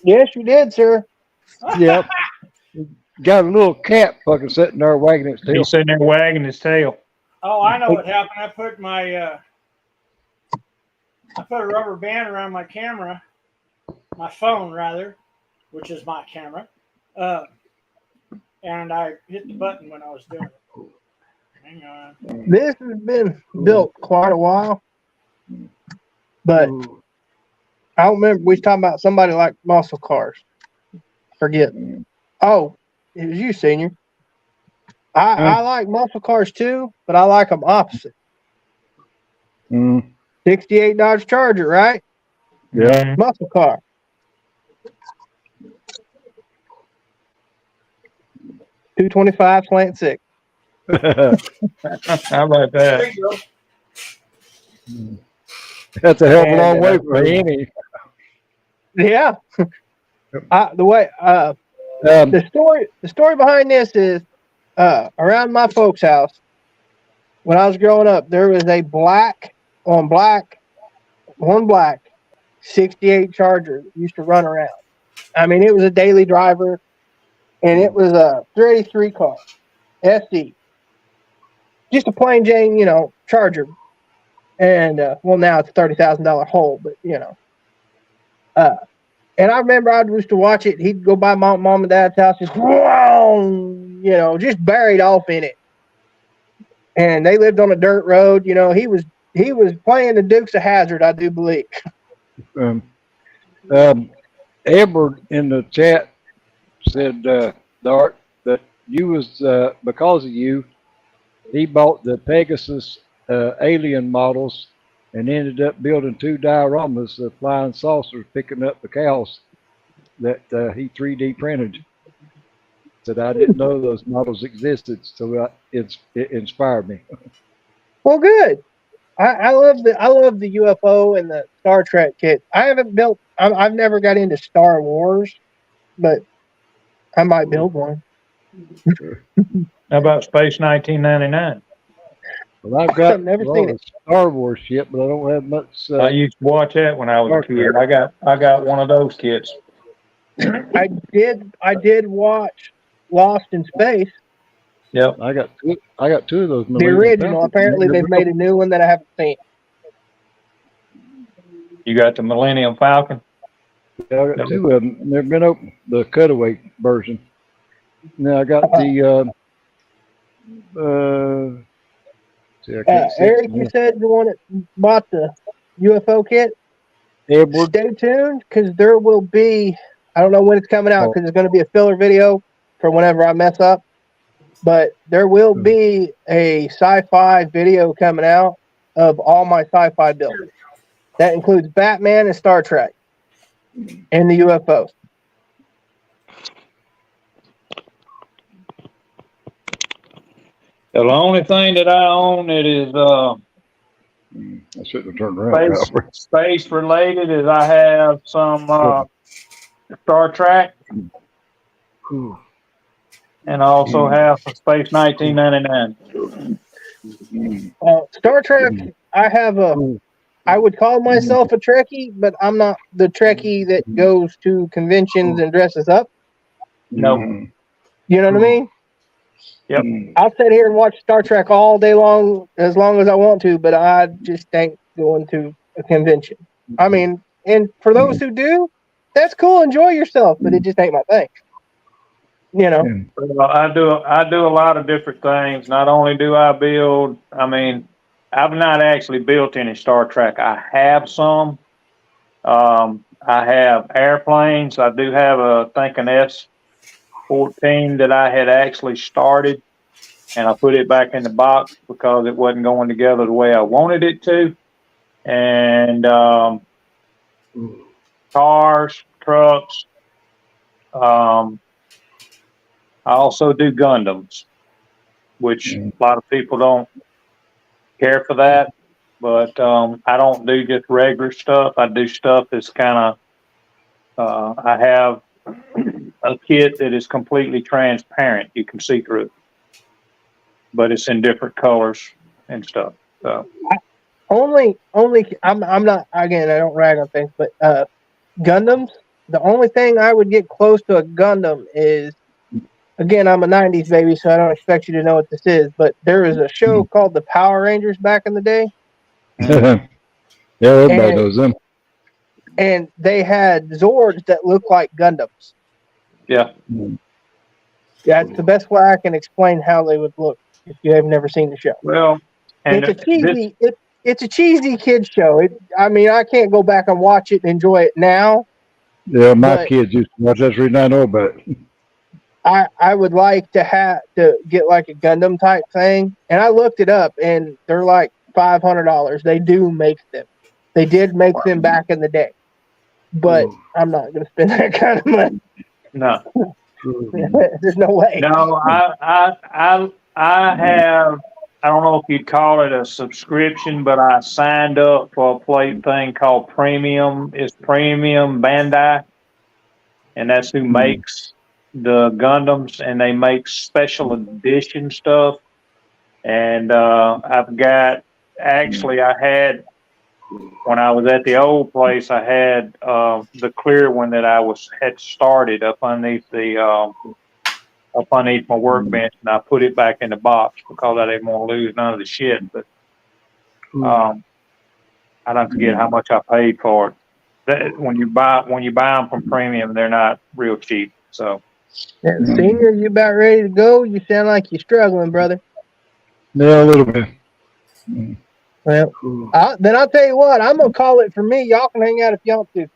Yes, you did, sir. Yep. Got a little cat fucking sitting there wagging its tail. He's sitting there wagging his tail. Oh, I know what happened. I put I put a rubber band around my camera, my phone rather, which is my camera, and I hit the button when I was doing it. Hang on. This has been built quite a while, but I don't remember. We was talking about somebody like muscle cars. Forget. Oh, it was you, Senior. I like muscle cars too, but I like them opposite. 68 Dodge Charger, right? Yeah. Muscle car. $225 slant six. How about that? That's a hell of a long way from any. Yeah. The story behind this is around my folks' house when I was growing up, there was a black 68 Charger that used to run around. I mean, it was a daily driver, and it was a 383 car, SD, just a plain Jane, Charger. And well, now it's a $30,000 hole, but and I remember I used to watch it. He'd go by mom and dad's house, just just buried off in it. And they lived on a dirt road. He was playing the Dukes of Hazzard, I do believe. Edward in the chat said, Dart, that you was because of you, he bought the Pegasus alien models and ended up building 2 dioramas of flying saucers picking up the cows that he 3D printed. Said I didn't know those models existed, so it inspired me. Well, good. I love the UFO and the Star Trek kit. I've never got into Star Wars, but I might build one. How about Space 1999? Well, I've got never seen it. Star Wars shit, but I don't have much. I used to watch that when I was a kid. I got one of those kits. I did watch Lost in Space. Yep. I got 2 of those. The original. Apparently, they've made a new one that I haven't seen. You got the Millennium Falcon? Yeah, I got 2 of them. They've been open. The cutaway version. Now I got the. Eric, you said the one that bought the UFO kit. Edward. Stay tuned, because there will be. I don't know when it's coming out, because it's going to be a filler video for whenever I mess up. But there will be a sci-fi video coming out of all my sci-fi builds. That includes Batman and Star Trek and the UFOs. The only thing that I own that is I shouldn't have turned around. space related is I have some Star Trek. And I also have some Space 1999. Star Trek, I would call myself a Trekkie, but I'm not the Trekkie that goes to conventions and dresses up. No. You know what I mean? Yep. I'll sit here and watch Star Trek all day long as I want to, but I just ain't going to a convention. I mean, and for those who do, that's cool. Enjoy yourself, but it just ain't my thing. Well, I do a lot of different things. Not only do I build, I've not actually built any Star Trek. I have some. I have airplanes. I do have an S-14 that I had actually started, and I put it back in the box because it wasn't going together the way I wanted it to. And cars, trucks. I also do Gundams. which a lot of people don't care for that. But I don't do just regular stuff. I do stuff that's kind of, I have a kit that is completely transparent. You can see through it, but it's in different colors and stuff. So only, I'm not, again, I don't rag on things, but Gundams, the only thing I would get close to a Gundam is, again, I'm a 90s baby, so I don't expect you to know what this is, but there was a show called the Power Rangers back in the day. Yeah, everybody knows them. And they had Zords that looked like Gundams. Yeah. That's the best way I can explain how they would look if you have never seen the show. Well, and it's a cheesy, it's a cheesy kid show. I mean, I can't go back and watch it and enjoy it now. Yeah, my kids used to watch. That's the reason I know about it. I would like to get like a Gundam type thing, and I looked it up, and they're like $500. They do make them. They did make them back in the day, but I'm not going to spend that kind of money. No, there's no way. No, I have. I don't know if you'd call it a subscription, but I signed up for a thing called Premium. It's Premium Bandai, and that's who makes the Gundams, and they make special edition stuff. And I've got, actually, I had, when I was at the old place, I had the clear one that I had started up underneath my workbench, and I put it back in the box because I didn't want to lose none of the shit. But I don't forget how much I paid for it. When you buy them from Premium, they're not real cheap. So, yeah, Senior, you about ready to go? You sound like you're struggling, brother. Yeah, a little bit. Well, then I'll tell you what. I'm gonna call it for me. Y'all can hang out if y'all want to.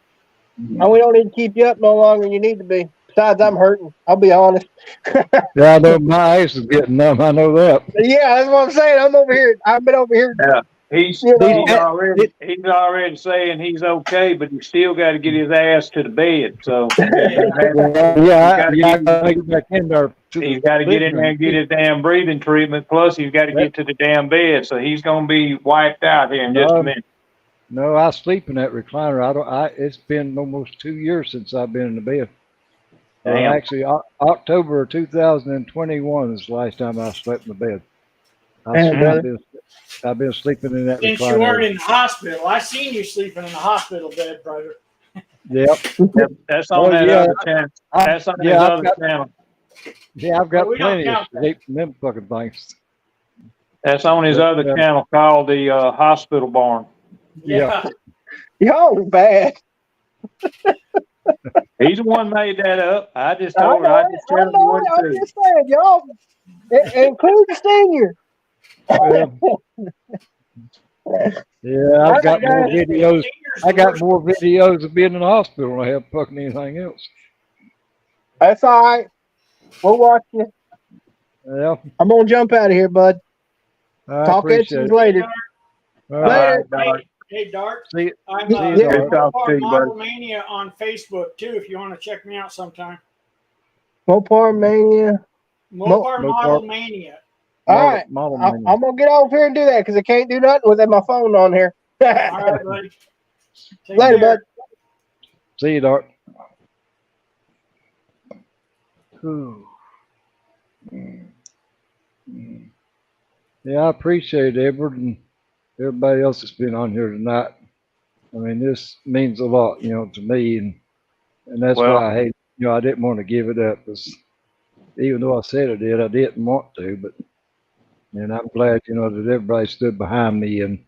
We don't need to keep you up no longer than you need to be. Besides, I'm hurting. I'll be honest. Yeah, I know my ice is getting numb. I know that. Yeah, that's what I'm saying. I've been over here. Yeah, he's already saying he's okay, but he still got to get his ass to the bed. So he's got to get in there and get his damn breathing treatment. Plus, he's got to get to the damn bed. So he's going to be wiped out here in just a minute. No, I sleep in that recliner. It's been almost 2 years since I've been in the bed. Actually, October 2021 is the last time I slept in the bed. I've been sleeping in that Since recliner. you weren't in the hospital. I seen you sleeping in the hospital bed, brother. Yep. That's on other channel. That's on his other channel. Yeah, I've got plenty of sleep from them fucking things. That's on his other channel called the Hospital Barn. Yeah. Y'all bad. He's the one made that up. I just I'm just saying, y'all, include the Senior. Yeah, I've got more videos. I got more videos of being in the hospital than I have fucking anything else. That's all right. We'll watch you. Yeah. I'm gonna jump out of here, bud. Talk at you later. Later. Hey, Dart. See I'm you, Mania on Facebook too. If you want to check me out sometime. Mopar Mania. Mopar Model Mania. All right. I'm gonna get over here and do that because I can't do nothing without my phone on here. All right, buddy. Later, bud. See you, Dart. Yeah, I appreciate Edward and everybody else that's been on here tonight. I mean, this means a lot, to me, and that's why I hate. I didn't want to give it up because even though I said I didn't want to. And I'm glad, that everybody stood behind me and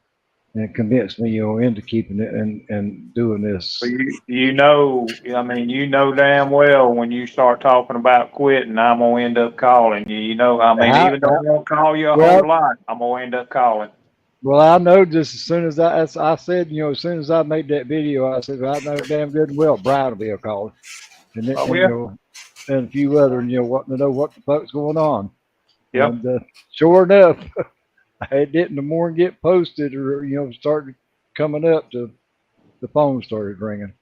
convinced me, into keeping it and doing this. You know damn well when you start talking about quitting, I'm gonna end up calling you. Even though I won't call you a whole lot, I'm gonna end up calling. Well, I know just as soon as I said, as soon as I made that video, I said, well, I know damn good and well Brian will be a caller. And then, and a few other, wanting to know what the fuck's going on. Yep. And sure enough, it didn't the more get posted or, started coming up to the phone started ringing.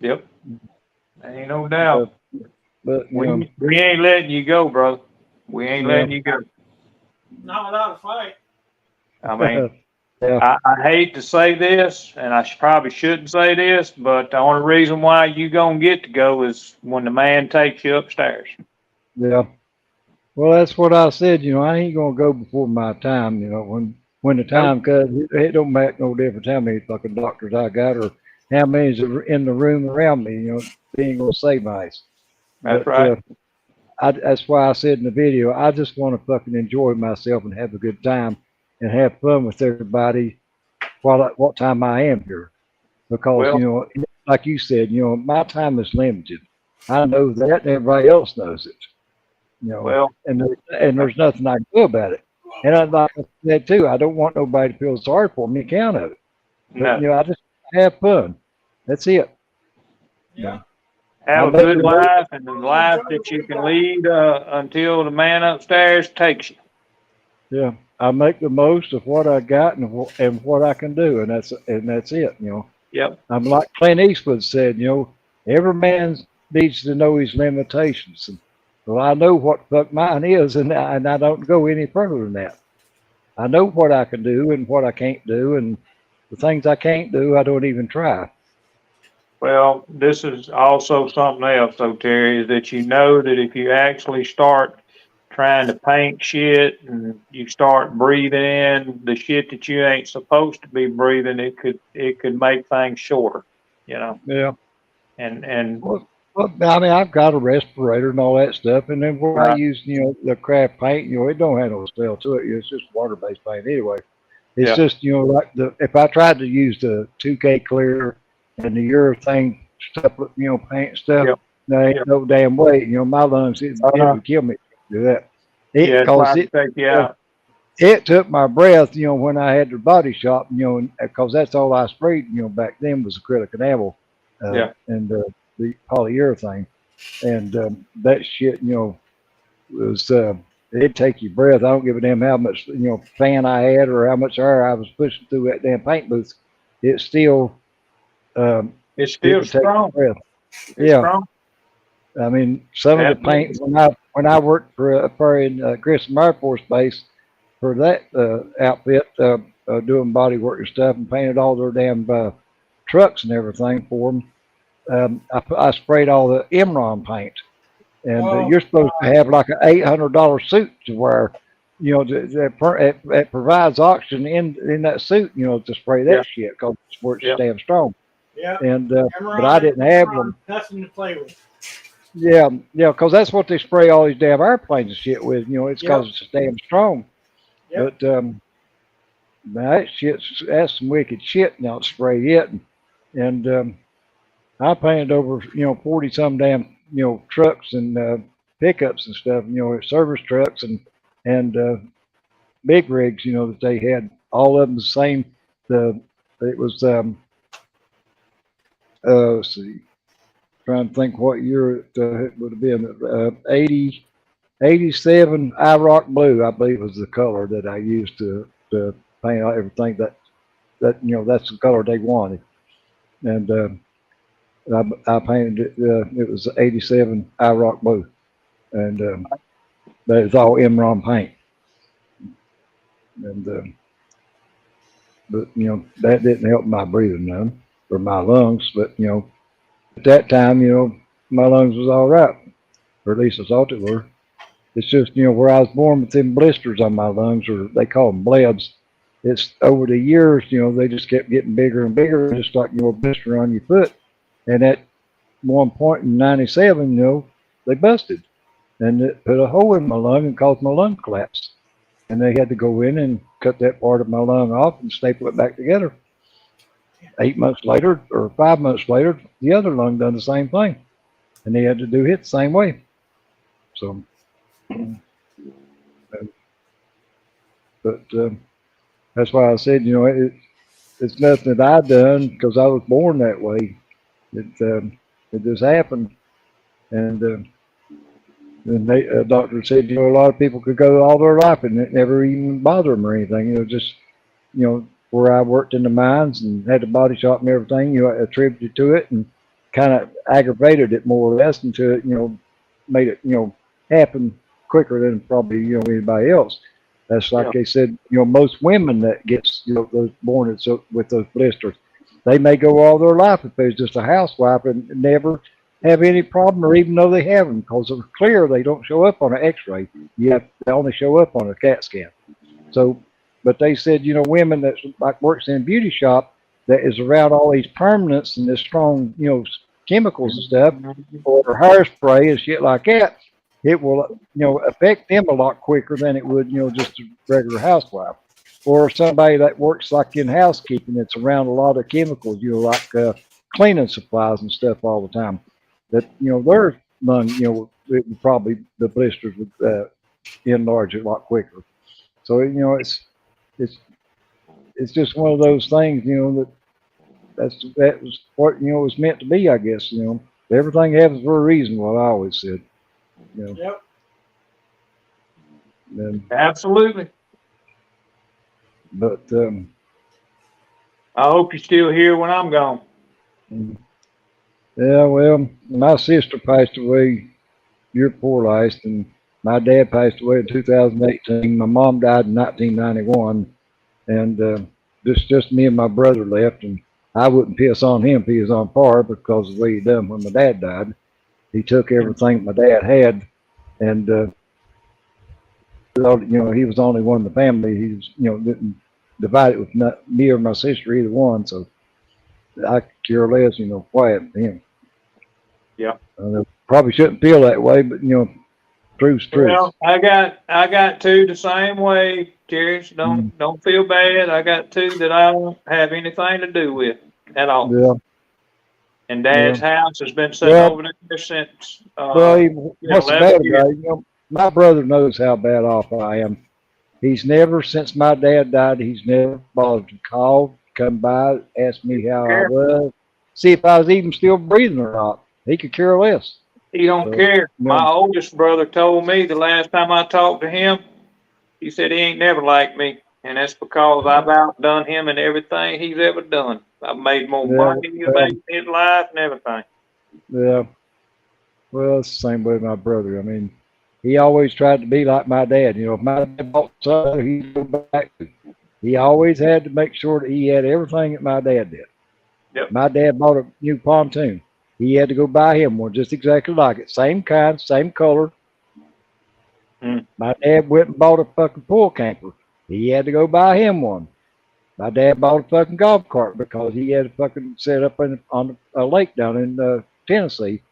Yep. Ain't no doubt. But we ain't letting you go, bro. We ain't letting you go. Not without a fight. I mean, Yeah. I hate to say this, and I probably shouldn't say this, but the only reason why you gonna get to go is when the man takes you upstairs. Yeah. Well, that's what I said. I ain't gonna go before my time. When the time comes, it don't make no difference how many fucking doctors I got or how many's in the room around me. They ain't gonna save my ass. That's But right. that's why I said in the video, I just want to fucking enjoy myself and have a good time and have fun with everybody while what time I am here. Because Well, like you said, my time is limited. I know that, and everybody else knows it. Well, And there's nothing I can do about it. And like I said too, I don't want nobody to feel sorry for me account of it. But no. I just have fun. That's it. Yeah. Have I a make good the most. life and the life that you can lead until the man upstairs takes you. Yeah, I make the most of what I got and what I can do, and that's it. Yep. I'm like Clint Eastwood said. Every man needs to know his limitations. And, well, I know what the fuck mine is, and I don't go any further than that. I know what I can do and what I can't do, and the things I can't do, I don't even try. Well, this is also something else, though, Terry, is that you know that if you actually start trying to paint shit and you start breathing in the shit that you ain't supposed to be breathing, it could make things shorter, Yeah. And Well, I mean, I've got a respirator and all that stuff, and then where I Right. use, the craft paint, it don't have no smell to it. It's just water-based paint anyway. It's Yeah. just, like if I tried to use the 2K clear and the urethane stuff, paint stuff, Yep. there ain't Yep. no damn way. My lungs, it would kill me to do that. Yeah, it's Cause liable to take you out. it took my breath, when I had the body shop, because that's all I sprayed, back then was acrylic enamel, Yeah. and the polyurethane, and that shit, was it'd take your breath. I don't give a damn how much fan I had or how much air I was pushing through that damn paint booth. It still It's it still would take your strong. breath. It's Yeah. strong. I mean, some of the Absolutely. paint when I worked for in Grissom Air Force Base for that outfit, doing body work and stuff, and painted all their damn trucks and everything for them. I sprayed all the Imron paint, and you're supposed to have like an $800 suit to wear, that provides oxygen in that suit, to spray that Yeah. shit because it's Yeah. damn strong. Yeah. And but I didn't have them. Nothing to play with. Yeah, because that's what they spray all these damn airplanes and shit with. It's because it's damn strong. Yep. But now that's some wicked shit now to spray it. And I painted over 40 some damn trucks and pickups and stuff. Service trucks and big rigs. That they had all of them the same. It was let's see. Trying to think what year it would have been. 87 IROC blue, I believe, was the color that I used to paint out everything that's the color they wanted. And I painted it. It was 87 IROC blue, and that is all Imron paint. And but that didn't help my breathing none or my lungs. But at that time, my lungs was all right, or at least I thought they were. It's just, where I was born with them blisters on my lungs, or they call them blebs. It's over the years, they just kept getting bigger and bigger, just like a blister on your foot. And at one point in 97, they busted. And it put a hole in my lung and caused my lung collapse. And they had to go in and cut that part of my lung off and staple it back together. 8 months later, or 5 months later, the other lung done the same thing. And they had to do it the same way. So... But that's why I said, it's nothing that I done because I was born that way. It just happened, and the doctor said, a lot of people could go all their life and it never even bother them or anything. Just where I worked in the mines and had the body shop and everything, attributed to it and kind of aggravated it more or less until it, made it, happen quicker than probably anybody else. That's like they said, most women that gets, those born with those blisters, they may go all their life if they're just a housewife and never have any problem, or even though they have them, because they're clear, they don't show up on an X-ray. They only show up on a CAT scan. So, but they said, women that like works in a beauty shop that is around all these permanents and this strong, chemicals and stuff, or hairspray and shit like that, it will, affect them a lot quicker than it would, just a regular housewife. Or somebody that works like in housekeeping that's around a lot of chemicals, like cleaning supplies and stuff all the time. That, their lung, it would probably, the blisters would enlarge a lot quicker. So, it's just one of those things, that was what, it was meant to be, I guess, Everything happens for a reason, what I always said. Yep. And, Absolutely. but I hope you're still here when I'm gone. yeah, well, my sister passed away year before last, and my dad passed away in 2018. My mom died in 1991, and just me and my brother left, and I wouldn't piss on him if he was on par because of the way he done when my dad died. He took everything my dad had, and he was the only one in the family. He was, didn't divide it with me or my sister, either one. So I could care less, what happened to him. Yeah. Probably shouldn't feel that way, but truth's truth. Well, I got two the same way, Jerry. So don't feel bad. I got two that I don't have anything to do with at all. Yeah. And Dad's house has been sitting over there since What's the 11 bad years. about it? My brother knows how bad off I am. He's never, since my dad died, he's never bothered to call, come by, ask me how I was, see if I was even still breathing or not. He could care less. He don't care. My oldest brother told me the last time I talked to him, he said he ain't never liked me. And that's because I've outdone him in everything he's ever done. I've made more money than he made in his life and everything. Yeah. Well, it's the same way with my brother. I mean, he always tried to be like my dad. If my dad bought something, he'd go back to. He always had to make sure that he had everything that my dad did. Yep. My dad bought a new pontoon. He had to go buy him one just exactly like it. Same kind, same color. My dad went and bought a fucking pool camper. He had to go buy him one. My dad bought a fucking golf cart because he had a fucking set up on a lake down in Tennessee.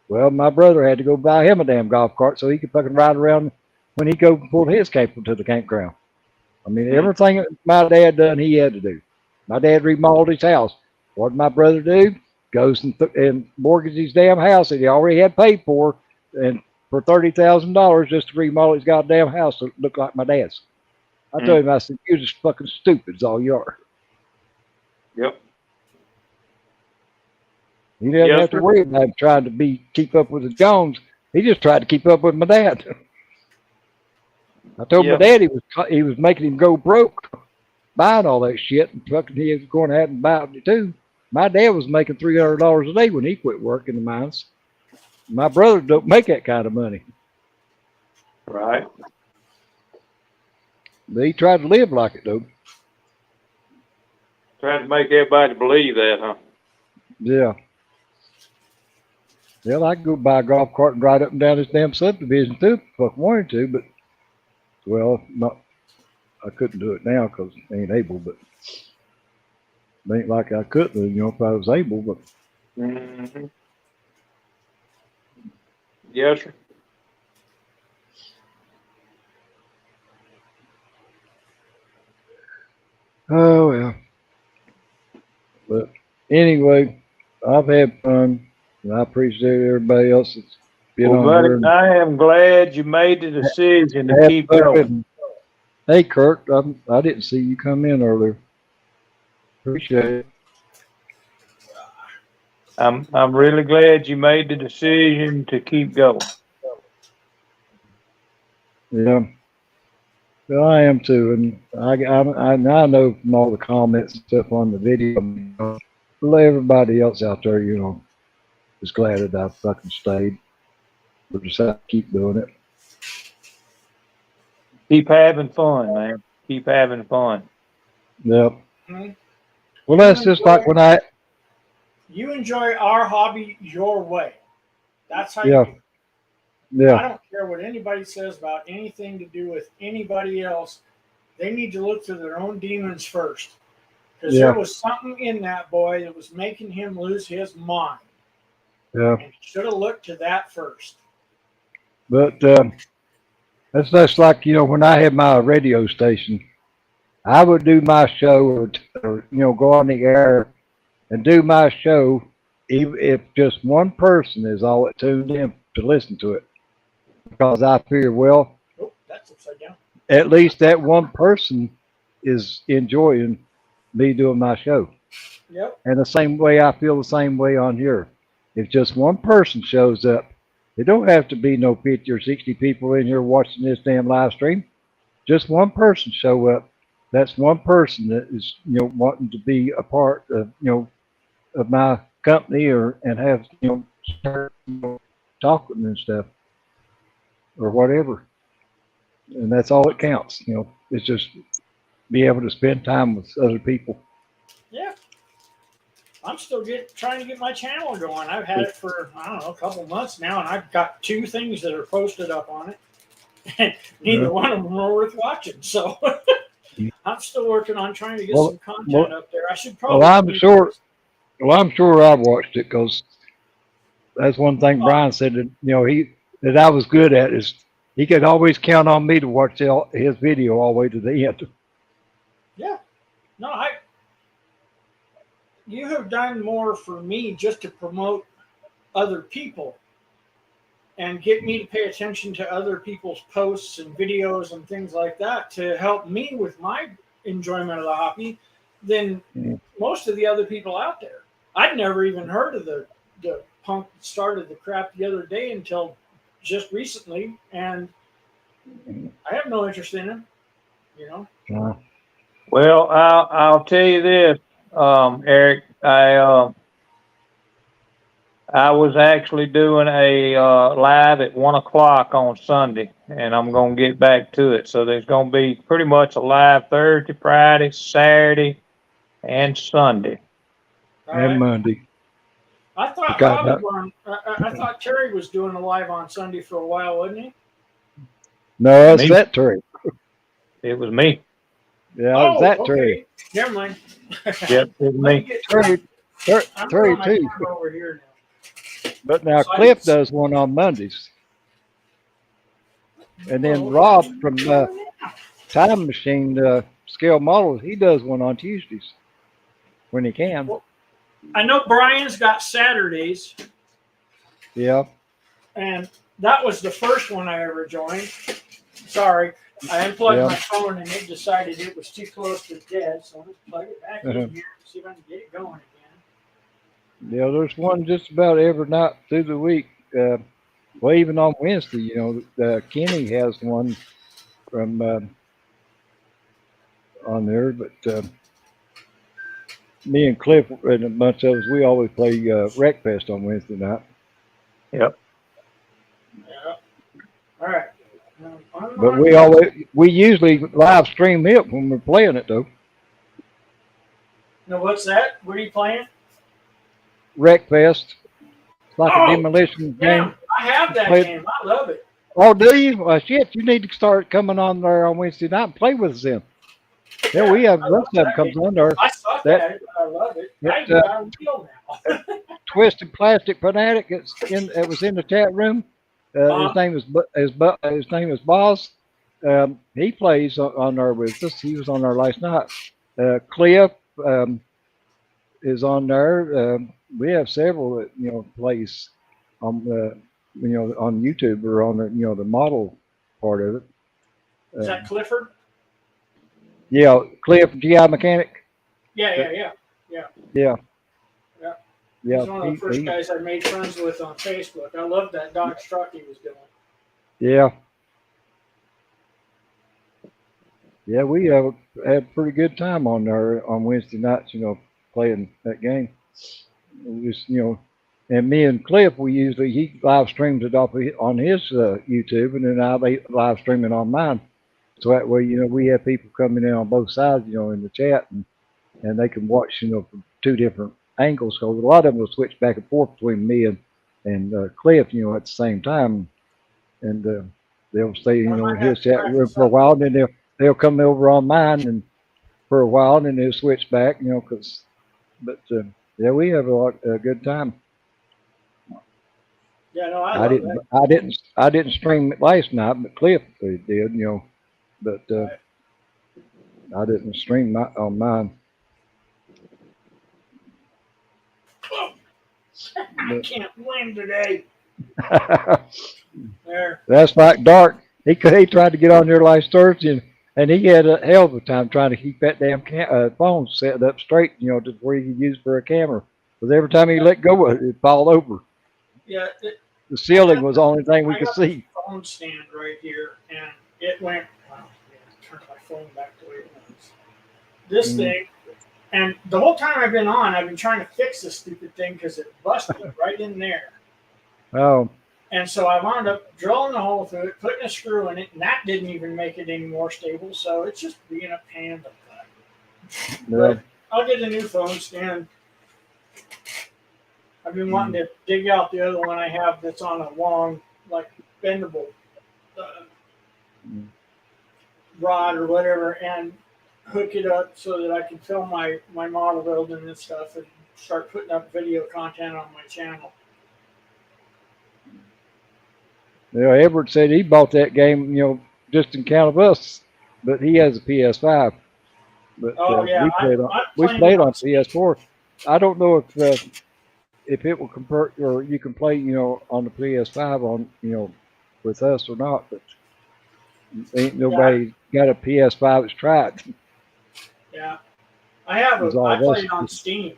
Well, my brother had to go buy him a damn golf cart so he could fucking ride around when he go pull his camper to the campground. I mean, everything that my dad done, he had to do. My dad remodeled his house. What did my brother do? Goes and mortgages his damn house that he already had paid for, and for $30,000 just to remodel his goddamn house to look like my dad's. I told him, I said, you're just fucking stupid, is all you are. Yep. He didn't have to worry about trying to keep up with the Jones. He just tried to keep up with my dad. I told my dad he was making him go broke, buying all that shit, and fucking he was going to have to buy it too. My dad was making $300 a day when he quit working in the mines. My brother don't make that kind of money. Right. But he tried to live like it, though. Trying to make everybody believe that, huh? Yeah. Well, I could go buy a golf cart and ride up and down this damn subdivision too if I wanted to, but, well, I couldn't do it now because I ain't able, but it ain't like I couldn't, if I was able, but. Mm-hmm. Yes, sir. Oh, well. But anyway, I've had fun, and I appreciate everybody else that's been on buddy, here. I am glad you made the decision to keep going. Hey, Kirk, I didn't see you come in earlier. Appreciate it. I'm really glad you made the decision to keep going. Yeah. Well, I am too, and I know from all the comments and stuff on the video, everybody else out there, is glad that I fucking stayed. We just have to keep doing it. Keep having fun, man. Keep having fun. Yep. Mhm. Well, that's just like when I. You enjoy our hobby your way. That's how Yeah. you do it. Yeah. I don't care what anybody says about anything to do with anybody else. They need to look to their own demons first. Because Yeah. there was something in that boy that was making him lose his mind. Yeah. And he should have looked to that first. But that's just like, when I had my radio station, I would do my show or go on the air and do my show even if just one person is all that tuned in to listen to it. Because I figure, well, Oh, that's upside down. at least that one person is enjoying me doing my show. Yep. And the same way, I feel the same way on here. If just one person shows up, it don't have to be no 50 or 60 people in here watching this damn live stream. Just one person show up. That's one person that is, wanting to be a part of, of my company and have, start, talking and stuff or whatever. And that's all it counts. It's just be able to spend time with other people. Yeah. I'm still trying to get my channel going. I've had it for, I don't know, a couple months now, and I've got 2 things that are posted up on it. And neither one of them are worth watching. So I'm still working on trying to get some content up there. I should probably. Well, I'm sure. Well, I'm sure I watched it because that's one thing Brian said that I was good at is he could always count on me to watch his video all the way to the end. Yeah. No, you have done more for me just to promote other people and get me to pay attention to other people's posts and videos and things like that to help me with my enjoyment of the hobby than most of the other people out there. I'd never even heard of the punk that started the crap the other day until just recently, and I have no interest in him, Well, I'll tell you this, Eric. I was actually doing a live at 1:00 on Sunday, and I'm gonna get back to it. So there's gonna be pretty much a live Thursday, Friday, Saturday, and Sunday. And Monday. I thought I thought Terry was doing a live on Sunday for a while, wasn't he? No, that's that Terry. It was me. Yeah, it's that Terry. Okay. Never mind. Yep, it was me. Terry too. Over here now. But now Cliff does one on Mondays. And then Rob from Time Machine Scale Models, he does one on Tuesdays when he can. Well, I know Brian's got Saturdays. Yeah. And that was the first one I ever joined. Sorry, I unplugged my phone and it decided it was too close to dead, so let's plug it back in here and see if I can get it going again. Yeah, there's one just about every night through the week. Well, even on Wednesday, Kenny has one from on there, but me and Cliff and a bunch of us, we always play Wreckfest on Wednesday night. Yep. Yeah. All right. But we usually live stream it when we're playing it though. Now what's that? What are you playing? Wreckfest. It's like a demolition game. I have that game. I love it. Oh, do you? Well, shit, you need to start coming on there on Wednesday night and play with us then. Yeah, we have most of them comes on there. I suck at it, but I love it. I even got a wheel now. Twisted Plastic Fanatic. It was in the chat room. His name is Boz. He plays on there with us. He was on there last night. Cliff is on there. We have several that plays on on YouTube or on the model part of it. Is that Clifford? Yeah, Cliff GI Mechanic. Yeah. Yeah. He's one of the first guys I made friends with on Facebook. I loved that Dodge truck he was doing. Yeah. Yeah, we have had pretty good time on there on Wednesday nights, playing that game. Just, and me and Cliff, he live streams it off on his YouTube, and then I live stream it on mine. So that way, we have people coming in on both sides, in the chat, and they can watch, from two different angles. Because a lot of them will switch back and forth between me and Cliff, at the same time, and they'll stay, in his chat room for a while, and then they'll come over on mine and for a while, and then they'll switch back, but yeah, we have a good time. Yeah, no, I love that. I didn't stream it last night, but Cliff did, but I didn't stream on mine. I can't win today. There. That's like Dark. He tried to get on there last Thursday, and he had a hell of a time trying to keep that damn phone set up straight, to where he could use for a camera. Because every time he let go of it, it'd fall over. Yeah. The ceiling was the only thing we I could got see. the phone stand right here, and it went. Well, turn my phone back the way it was. This thing, and the whole time I've been on, I've been trying to fix this stupid thing because it busted right in there. Oh. And so I wound up drilling a hole through it, putting a screw in it, and that didn't even make it any more stable. So it's just being a pain in the butt. But I'll get a new phone stand. I've been wanting to dig out the other one I have that's on a long, like, bendable rod or whatever, and hook it up so that I can film my model building and stuff and start putting up video content on my channel. Edward said he bought that game, just in count of us, but he has a PS5. But we played on PS4. I don't know if it will convert or you can play, on the PS5 on, with us or not. But ain't nobody got a PS5 that's tried. Yeah, I have. I play it on Steam.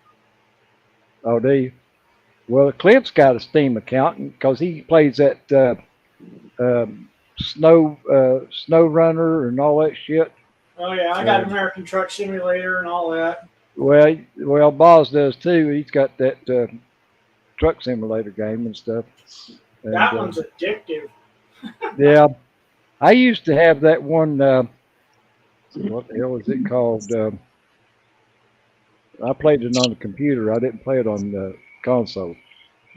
Oh, do you? Well, Cliff's got a Steam account because he plays that snow runner and all that shit. Oh yeah, I got American Truck Simulator and all that. Well, Boz does too. He's got that truck simulator game and stuff. And, that one's addictive. Yeah, I used to have that one. What the hell is it called? I played it on the computer. I didn't play it on the console,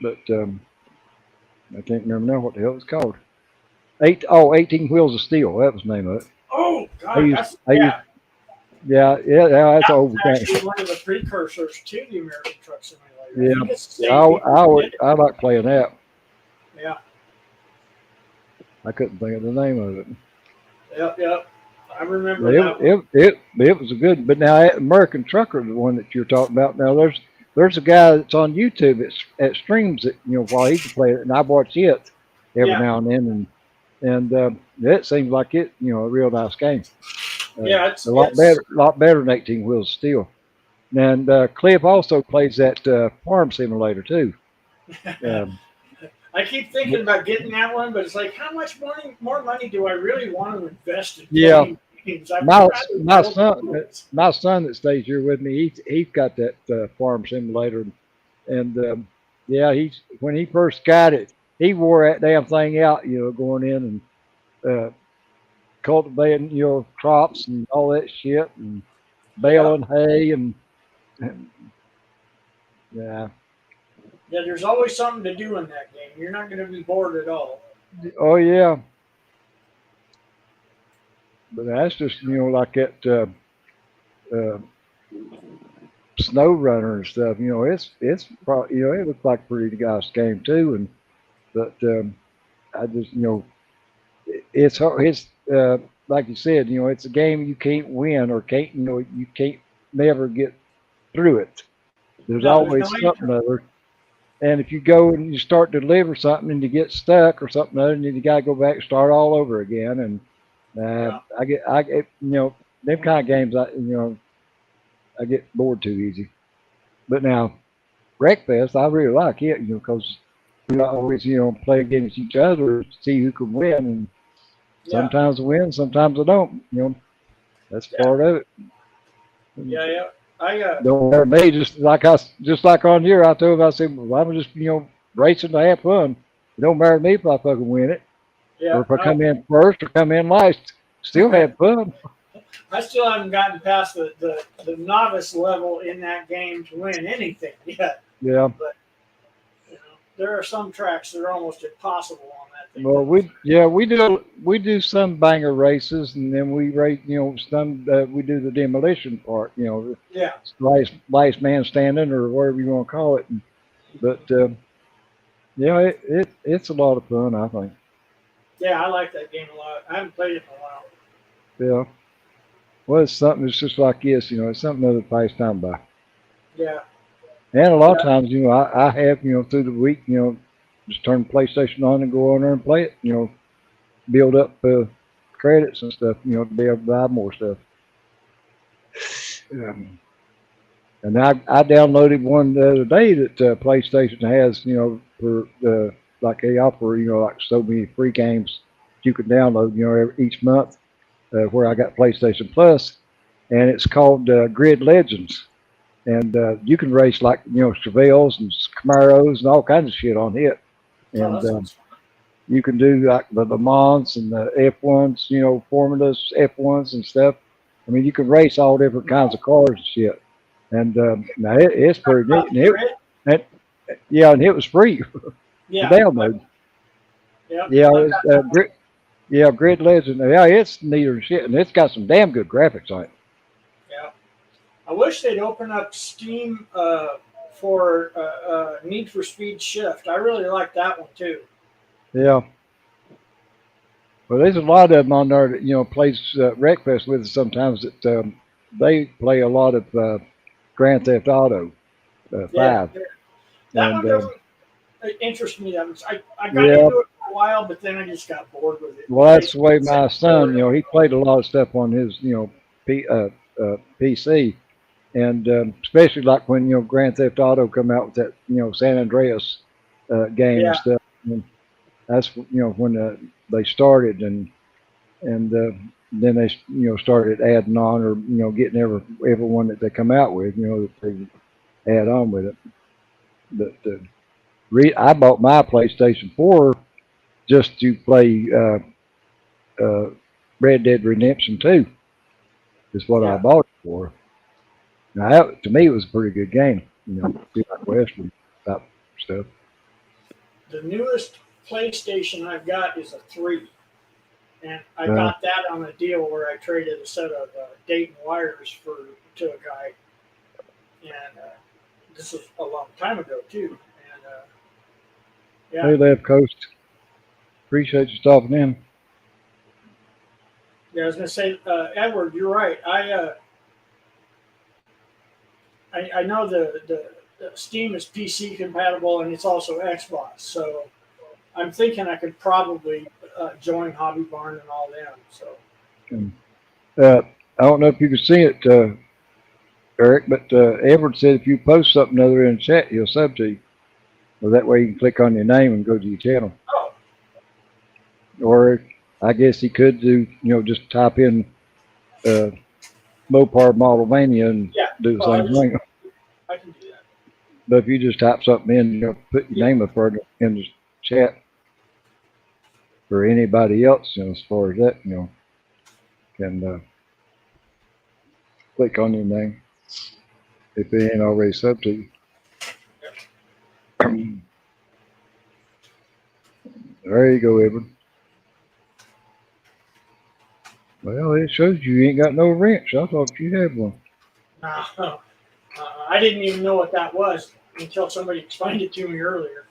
but I can't remember now what the hell it's called. 18 Wheels of Steel. That was the name of it. Oh God, that's that's old. Actually, one of the precursors to the American Truck Simulator. Yeah, I like playing that. Yeah. I couldn't think of the name of it. Yep. I remember that. It was a good, but now American Trucker, the one that you're talking about, now there's a guy that's on YouTube that streams it, while he can play it, and I watch it every now and then, and it seems like it, a real nice game. It's a lot better than 18 Wheels of Steel. And Cliff also plays that farm simulator too. I keep thinking about getting that one, but it's like, how much more money do I really want to invest in? Yeah, games? my son that stays here with me, he's got that farm simulator, and when he first got it, he wore that damn thing out, going in and cultivating, crops and all that shit, and baling hay and yeah. Yeah, there's always something to do in that game. You're not going to be bored at all. Oh yeah. But that's just like that snow runner and stuff. It's probably it looks like a pretty nice game too. But I just it's like you said, it's a game you can't win or you can't never get through it. There's always something other. And if you go and you start to deliver something and you get stuck or something other, and you got to go back and start all over again. And I get them kind of games, I get bored too easy. But now, Wreckfest, I really like it, because we always, play against each other to see who can win. And sometimes I win, sometimes I don't. That's part of it. Yeah. Don't matter me, just like on here, I told him, I said, well, I'm just racing to have fun. It don't matter to me if I fucking win it, or if I come in first or come in last. still had fun. I still haven't gotten past the novice level in that game to win anything yet. Yeah. But you know, there are some tracks that are almost impossible on that thing. Well, we do some banger races, and then we race. Some we do the demolition part. Yeah. Last man standing or whatever you want to call it. But yeah, it's a lot of fun, I think. Yeah, I like that game a lot. I haven't played it in a while. Yeah. Well, it's something. It's just like this. It's something other to pass time by. Yeah. And a lot of times, I have, through the week, just turn the PlayStation on and go on there and play it. Build up credits and stuff, to be able to buy more stuff. And I downloaded one the other day that PlayStation has, for like they offer, like so many free games you can download, each month. Where I got PlayStation Plus, and it's called Grid Legends. And you can race like Chevelles and Camaros and all kinds of shit on it, and you can do like the Le Mans and the F1s, formulas F1s and stuff. I mean, you can race all different kinds of cars and shit. And now it's pretty neat. And it was free Yeah. to download. Yep. Yeah, Grid Legend. Yeah, it's neater than shit, and it's got some damn good graphics on it. Yeah. I wish they'd open up Steam for Need for Speed Shift. I really like that one too. Yeah. Well, there's a lot of them on there that, plays Wreckfest with us sometimes that they play a lot of Grand Theft Auto 5. That And, one doesn't interest me that much. I got Yeah. into it for a while, but then I just got bored with it. well, that's the way my son, he played a lot of stuff on his, PC. And especially like when, Grand Theft Auto come out with that, San Andreas game Yeah. and stuff. And that's, when they started and then they, started adding on or, getting everyone that they come out with, that they add on with it. But I bought my PlayStation 4 just to play Red Dead Redemption 2 is what I bought it for. Now, to me, it was a pretty good game, like Western type stuff. The newest PlayStation I've got is a 3. And I got that on a deal where I traded a set of Dayton wires to a guy. And this was a long time ago, too. And yeah. Hey, Left Coast. Appreciate you stopping in. Yeah, I was going to say, Edward, you're right. I know the Steam is PC compatible and it's also Xbox. So I'm thinking I could probably join Hobby Barn and all them. So I don't know if you can see it, Eric, but Edward said if you post something other in the chat, he'll sub to you. Well, that way you can click on your name and go to your channel. Oh. Or I guess he could do, just type in Mopar Model Mania and do the same thing. I can do that. But if you just type something in, put your name up there in the chat for anybody else, as far as that, can click on your name if it ain't already sub to you. There you go, Edward. Well, it shows you ain't got no wrench. I thought you had one. I didn't even know what that was until somebody explained it to me earlier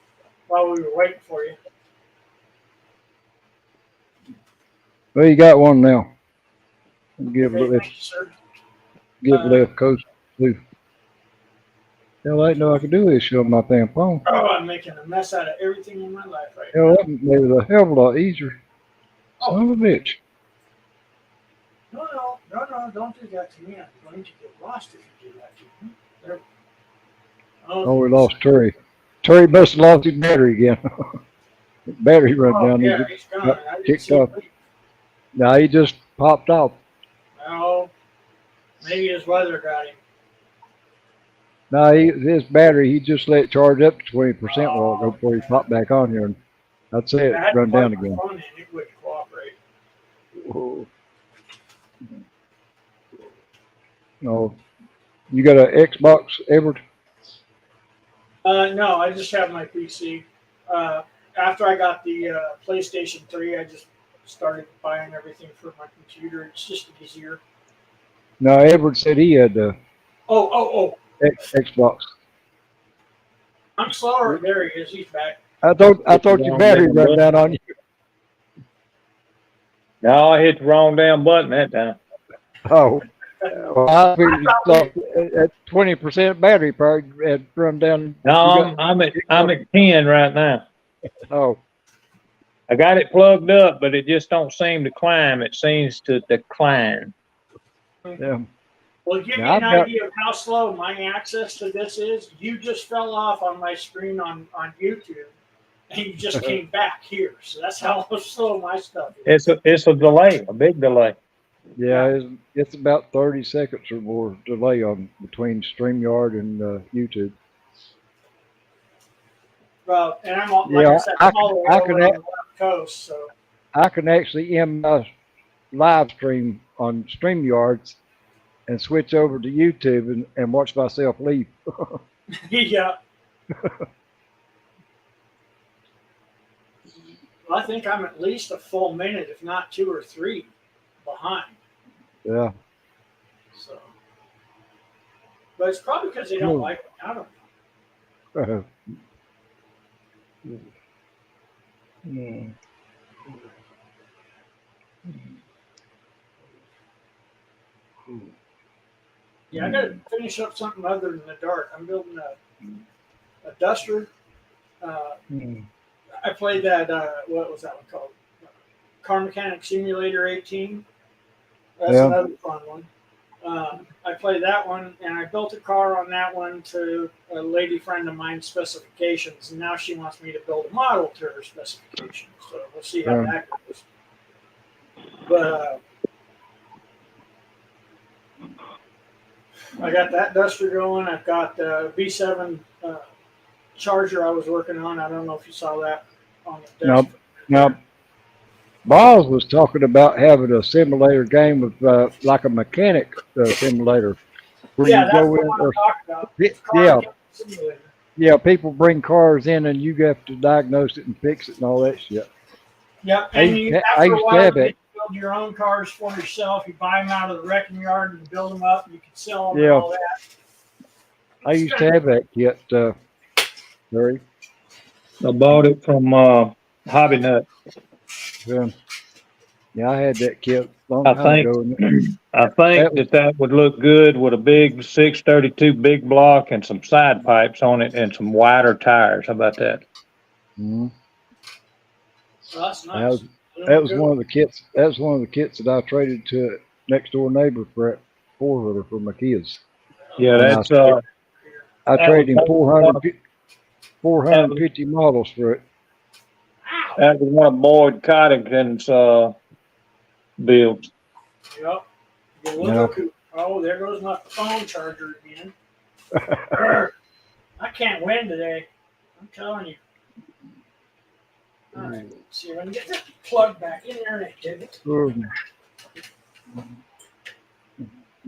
while we were waiting for you. Well, you got one now. Give Okay, left, thank you, sir. give left coast too. Hell, I didn't know I could do this shit on my damn phone. Oh, I'm making a mess out of everything in my life right Hell, now. that made it a hell of a lot easier. Son of a bitch. No, don't do that to me. I'm going to get lost if you do that to me. There. Oh, we lost Terry. Terry must have lost his battery again. Battery run down. Yeah, he's gone. I didn't Kicked see off. him. No, he just popped off. No, maybe his weather got him. No, his battery, he just let it charge up to 20% a while ago before he popped back on here. And that's it, I had to run plug down my again. phone in. It wouldn't cooperate. Oh. No, you got an Xbox, Edward? No, I just have my PC. After I got the PlayStation 3, I just started buying everything for my computer. It's just easier. No, Edward said he had the Oh. Xbox. I'm slower. There he is. He's back. I thought your battery run down on you. No, I hit the wrong damn button that time. Oh, well, I figured you thought at 20% battery power had run down. No, I'm at 10 right now. Oh, I got it plugged up, but it just don't seem to climb. It seems to decline. yeah. Well, give me Now, an I've got- idea of how slow my access to this is. You just fell off on my screen on YouTube, and you just came back here. So that's how slow my stuff is. It's a delay, a big delay. Yeah, it's about 30 seconds or more delay on between StreamYard and YouTube. Well, and I'm all, like I said, I'm all the way over on the left coast, so I can actually end my live stream on StreamYards and switch over to YouTube and watch myself leave. yeah. Well, I think I'm at least a full minute, if not 2 or 3, behind. Yeah. So, but it's probably because they don't like me. I don't know. Yeah, I got to finish up something other than the dark. I'm building a duster. I played that, what was that one called? Car Mechanic Simulator 18. That's another fun one. I played that one, and I built a car on that one to a lady friend of mine's specifications, and now she wants me to build a model to her specifications. So we'll see how that goes. But I got that duster going. I've got the B7 Charger I was working on. I don't know if you saw that on the desk. Now, Boz was talking about having a simulator game of like a mechanic simulator, where you that's go the in. one I'm talking about. Yeah, Simulator. yeah. People bring cars in, and you have to diagnose it and fix it and all that shit. Yep, I and used after a to while, have you it. get to build your own cars for yourself. You buy them out of the wrecking yard and you build them up, and you can sell them and Yeah. all that. I used to have that kit, Larry. I bought it from Hobby Nut. Yeah, I had that kit a long I time think ago. I think that would look good with a big 632 big block and some side pipes on it and some wider tires. How about that? Mm-hmm. Well, that's nice. That was one of the kits. That was one of the kits that I traded to a next door neighbor for that 4-wheeler for my kids. Yeah, And that's I that traded him was 450 models for it. that was one of Boyd Cottington's builds. Yep. Yeah. Oh, there goes my phone charger again. I can't win today. I'm telling you. All right. Let's see if I can get that plug back in there and I did it.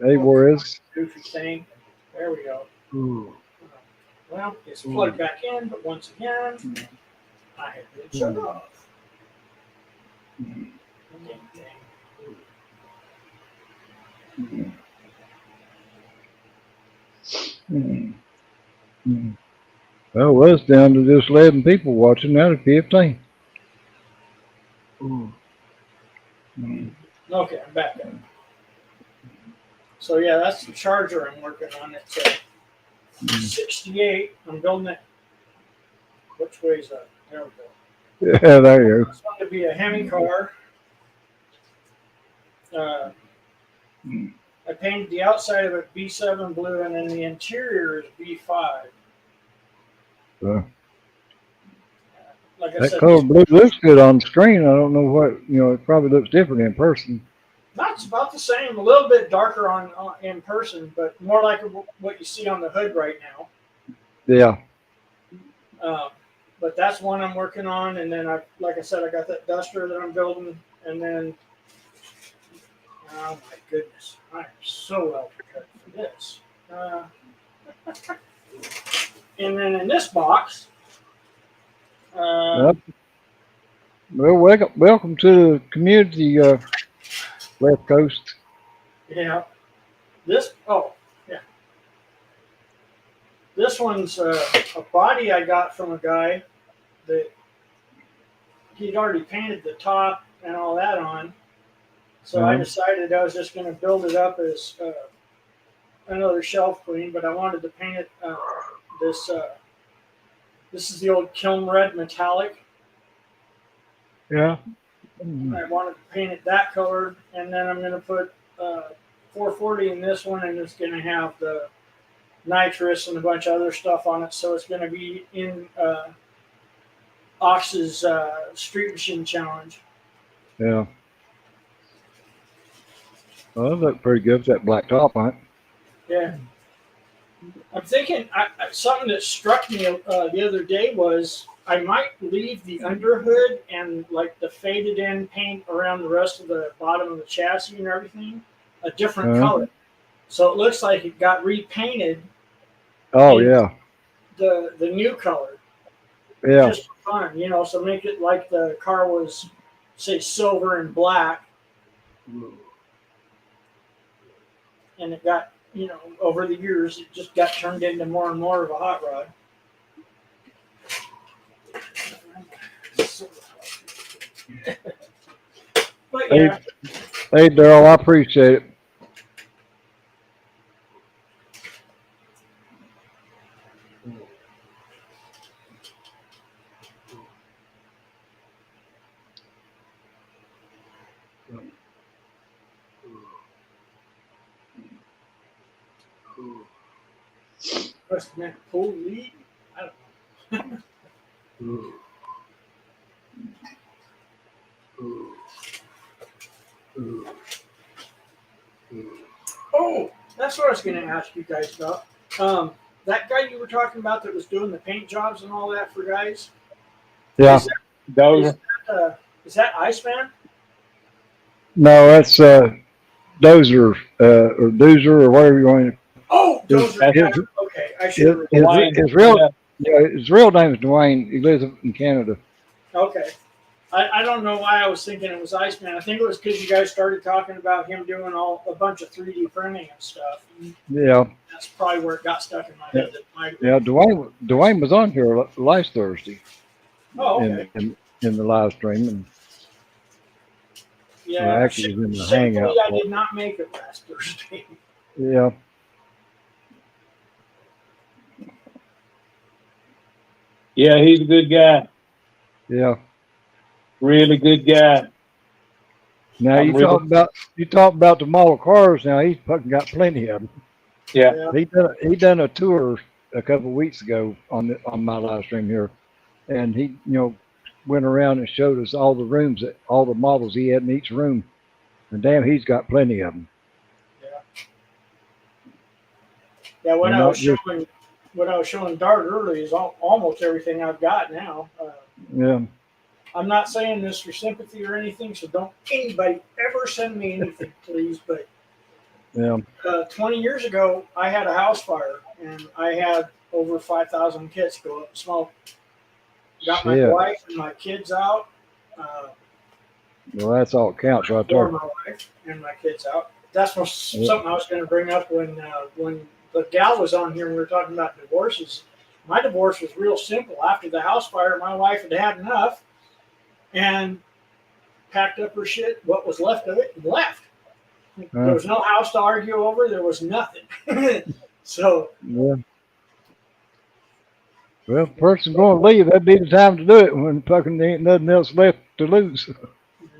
Hey, where is? Goofy thing. There we go. Ooh. Well, it's plugged back in, but once again, I have been shut off. Well, it was down to just 11 people watching. Now to 15. Okay, I'm back up. So yeah, that's the charger I'm working on. It's 68. I'm building it. Which way is that? There we go. Yeah, there you go. It's going to be a Hemi car. I painted the outside of it B7 blue, and then the interior is B5. Like I That said, color blue looks good on screen. I don't know what, it probably looks different in person. that's about the same. A little bit darker on in person, but more like what you see on the hood right now. Yeah. But that's one I'm working on, and then like I said, I got that duster that I'm building, and then oh my goodness, I am so well prepared this. And then in this box, Yep. Well, welcome to the community, West Coast. yeah, this, oh, yeah. This one's a body I got from a guy that he'd already painted the top and all that on. So I decided I was just going to build it up as another shelf queen, but I wanted to paint it this. This is the old kiln red metallic. Yeah. I wanted to paint it that color, and then I'm going to put 440 in this one, and it's going to have the nitrous and a bunch of other stuff on it. So it's going to be in Ox's Street Machine Challenge. Yeah. Well, that looked pretty good with that black top on it. Yeah. I'm thinking something that struck me the other day was I might leave the underhood and like the faded in paint around the rest of the bottom of the chassis and everything a different color. So it looks like it got repainted. Oh, yeah. The new color. Yeah. Just for fun, you know, so make it like the car was, say, silver and black. And it got, you know, over the years, it just got turned into more and more of a hot rod. But yeah. Hey, Daryl, I appreciate it. Must meant pull lead. I don't know. Oh, that's what I was going to ask you guys about. That guy you were talking about that was doing the paint jobs and all that for guys. Yeah. Is that Iceman? No, that's Dozer or Doozer or whatever you want. Oh, Dozer. Okay, I should. His real name is Dwayne. He lives in Canada. Okay. I don't know why I was thinking it was Iceman. I think it was because you guys started talking about him doing a bunch of 3D printing and stuff. Yeah. That's probably where it got stuck in my head. Yeah, Dwayne was on here last Thursday. Oh, okay. In the live stream. And, yeah, actually it was in the Hangout. I did not make it last Thursday. Yeah. Yeah, he's a good guy. Yeah. Really good guy. Now you talk about the model cars. Now he's fucking got plenty of them. Yeah. He done a tour a couple of weeks ago on my live stream here, and he went around and showed us all the rooms all the models he had in each room, and damn, he's got plenty of them. Yeah. What I was showing Dart earlier is almost everything I've got now. Yeah. I'm not saying this for sympathy or anything, so don't anybody ever send me anything, please. But 20 years ago, I had a house fire, and I had over 5,000 kits go up in smoke. Got my wife and my kids out. Well, that's all it counts right there. My wife and my kids out. That's something I was going to bring up when the gal was on here and we were talking about divorces. My divorce was real simple. After the house fire, my wife had had enough and packed up her shit, what was left of it, and left. There was no house to argue over. There was nothing. So. Yeah. Well, person going to leave, that'd be the time to do it when fucking there ain't nothing else left to lose.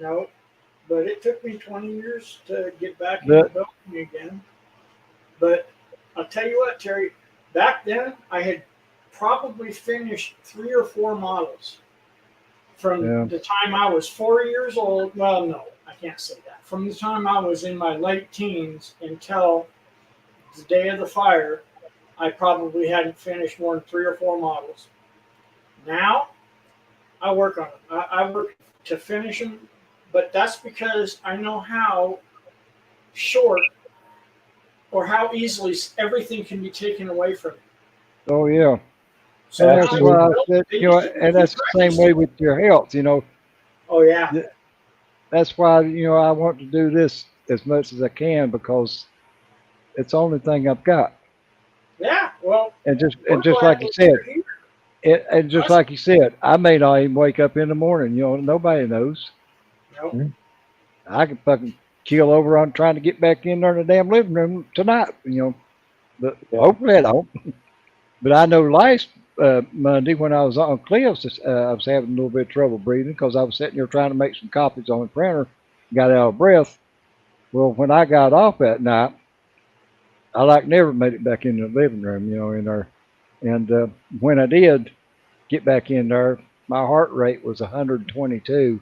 No, but it took me 20 years to get back into building again. But I'll tell you what, Terry, back then I had probably finished 3 or 4 models from the time I was 4 years old. Well, no, I can't say that. From the time I was in my late teens until the day of the fire, I probably hadn't finished more than 3 or 4 models. Now, I work on them. I work to finish them, but that's because I know how short or how easily everything can be taken away from you. Oh yeah. So And now that's I why I built said, it. you know, and that's the same way with your health, you know. Oh yeah. That's why, you know, I want to do this as much as I can because it's the only thing I've got. Yeah. Well, And we're just glad like you that said, you're here. and just like you said, I may not even wake up in the morning. You know, nobody knows. Nope. I could fucking keel over on trying to get back in there in the damn living room tonight. You know, but hopefully I don't. But I know last Monday when I was on Cliff's, I was having a little bit of trouble breathing because I was sitting there trying to make some copies on the printer, got out of breath. Well, when I got off that night, I like never made it back in the living room, you know, in there. And when I did get back in there, my heart rate was 122.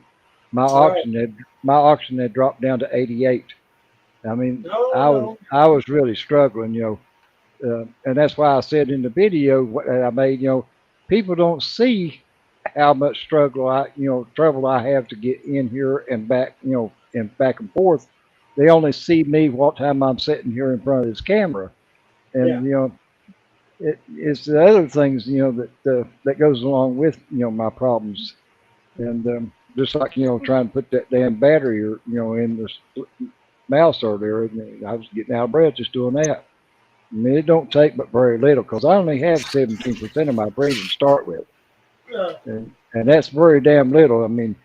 My oxygen had dropped down to 88. I mean, I was really struggling, you know, and that's why I said in the video what I made, you know, people don't see how much trouble I have to get in here and back, you know, and back and forth. They only see me what time I'm sitting here in front of this camera, and you know, it's the other things, you know, that goes along with, you know, my problems, and just like, you know, trying to put that damn battery, or you know, in the mouse earlier, and I was getting out of breath just doing that. I mean, it don't take but very little because I only have 17% of my breathing to start with, and that's very damn little. I mean,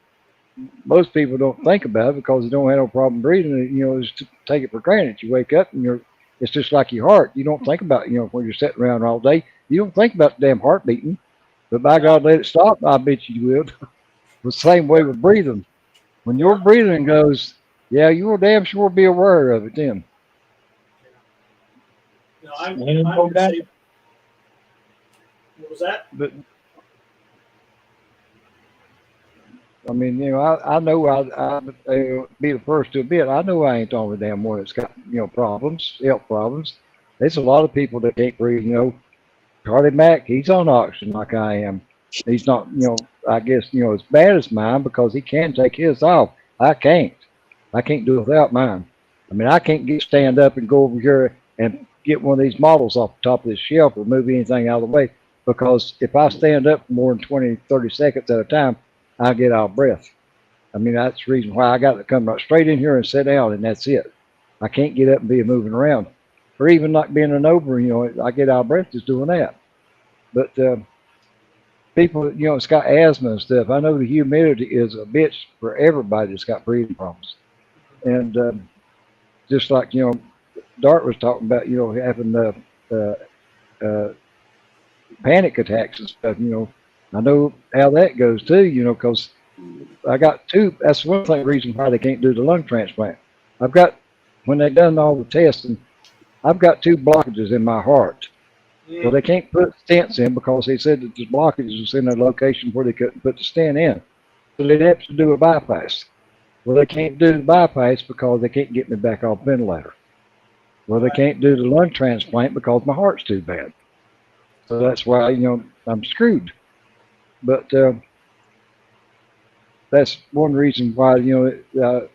most people don't think about it because they don't have no problem breathing. You know, just take it for granted. You wake up and it's just like your heart. You don't think about, you know, when you're sitting around all day, you don't think about the damn heart beating. But by God, let it stop. I bet you will. The same way with breathing. When your breathing goes, yeah, you will damn sure be aware of it then. No, I'm the same. What was that? But I mean, you know, I know I'll be the first to admit, I know I ain't the only damn one that's got, you know, problems, health problems. There's a lot of people that can't breathe, you know. Charlie Mack, he's on oxygen like I am. He's not, you know, I guess, you know, as bad as mine because he can take his off. I can't. I can't do it without mine. I mean, I can't stand up and go over here and get one of these models off the top of this shelf or move anything out of the way because if I stand up for more than 20, 30 seconds at a time, I get out of breath. I mean, that's the reason why I got to come right straight in here and sit down, and that's it. I can't get up and be moving around. Or even like being an over, you know, I get out of breath just doing that. But people, you know, it's got asthma and stuff. I know the humidity is a bitch for everybody that's got breathing problems. And just like, you know, Dart was talking about, you know, having panic attacks and stuff, you know, I know how that goes too, you know, because I got two. That's one thing, reason why they can't do the lung transplant. I've got, when they done all the testing, I've got two blockages in my heart. Well, they can't put stents in because they said that the blockage was in a location where they couldn't put the stent in. So they'd have to do a bypass. Well, they can't do the bypass because they can't get me back off ventilator. Well, they can't do the lung transplant because my heart's too bad. So that's why, you know, I'm screwed. But that's one reason why, you know,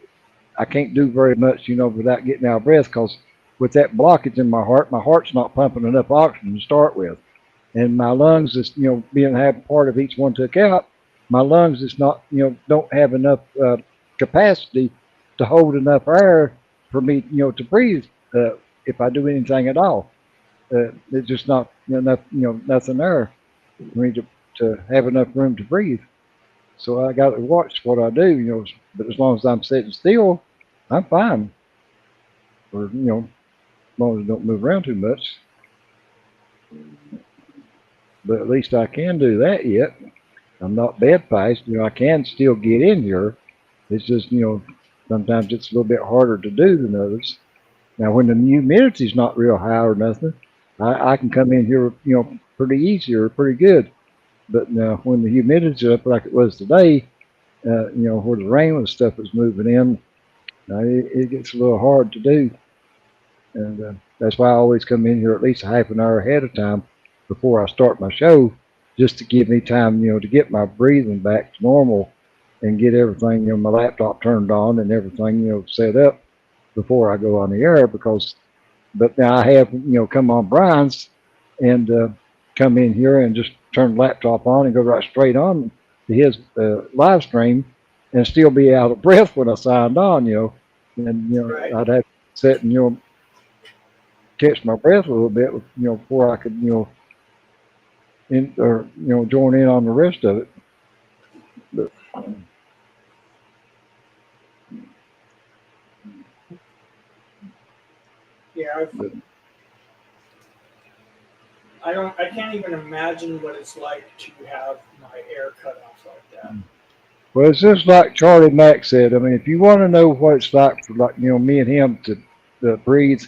I can't do very much, you know, without getting out of breath because with that blockage in my heart's not pumping enough oxygen to start with. And my lungs is, you know, being half part of each one took out, my lungs is not, you know, don't have enough capacity to hold enough air for me, you know, to breathe if I do anything at all. It's just not, you know, enough, you know, nothing there for me to have enough room to breathe. So I got to watch what I do, you know, but as long as I'm sitting still, I'm fine. Or, you know, as long as I don't move around too much. But at least I can do that yet. I'm not bedfast. You know, I can still get in here. It's just, you know, sometimes it's a little bit harder to do than others. Now, when the humidity's not real high or nothing, I can come in here, you know, pretty easy or pretty good. But now, when the humidity's up like it was today, you know, where the rain and stuff was moving in, it gets a little hard to do. And that's why I always come in here at least a half an hour ahead of time before I start my show, just to give me time, you know, to get my breathing back to normal and get everything, you know, my laptop turned on and everything, you know, set up before I go on the air because But now I have, come on Brian's and come in here and just turn the laptop on and go right straight on to his live stream and still be out of breath when I signed on, and, Right. I'd have to sit and, catch my breath a little bit, before I could, join in on the rest of it. But, Yeah, I can't even imagine what it's like to have my air cut off like that. well, it's just like Charlie Mack said. I mean, if you want to know what it's like for me and him to breathe,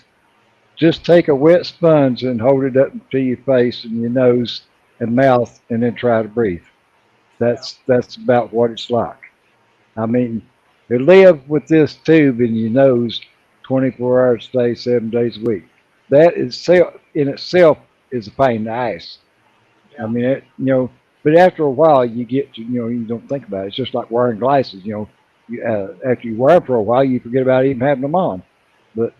just take a wet sponge and hold it up to your face and your nose and mouth, and then try to breathe. That's about what it's like. I mean, to live with this tube in your nose 24 hours a day, 7 days a week. That is in itself is a pain in the ass. I mean, but after a while you get to, you don't think about it. It's just like wearing glasses. After you wear them for a while, you forget about even having them on. But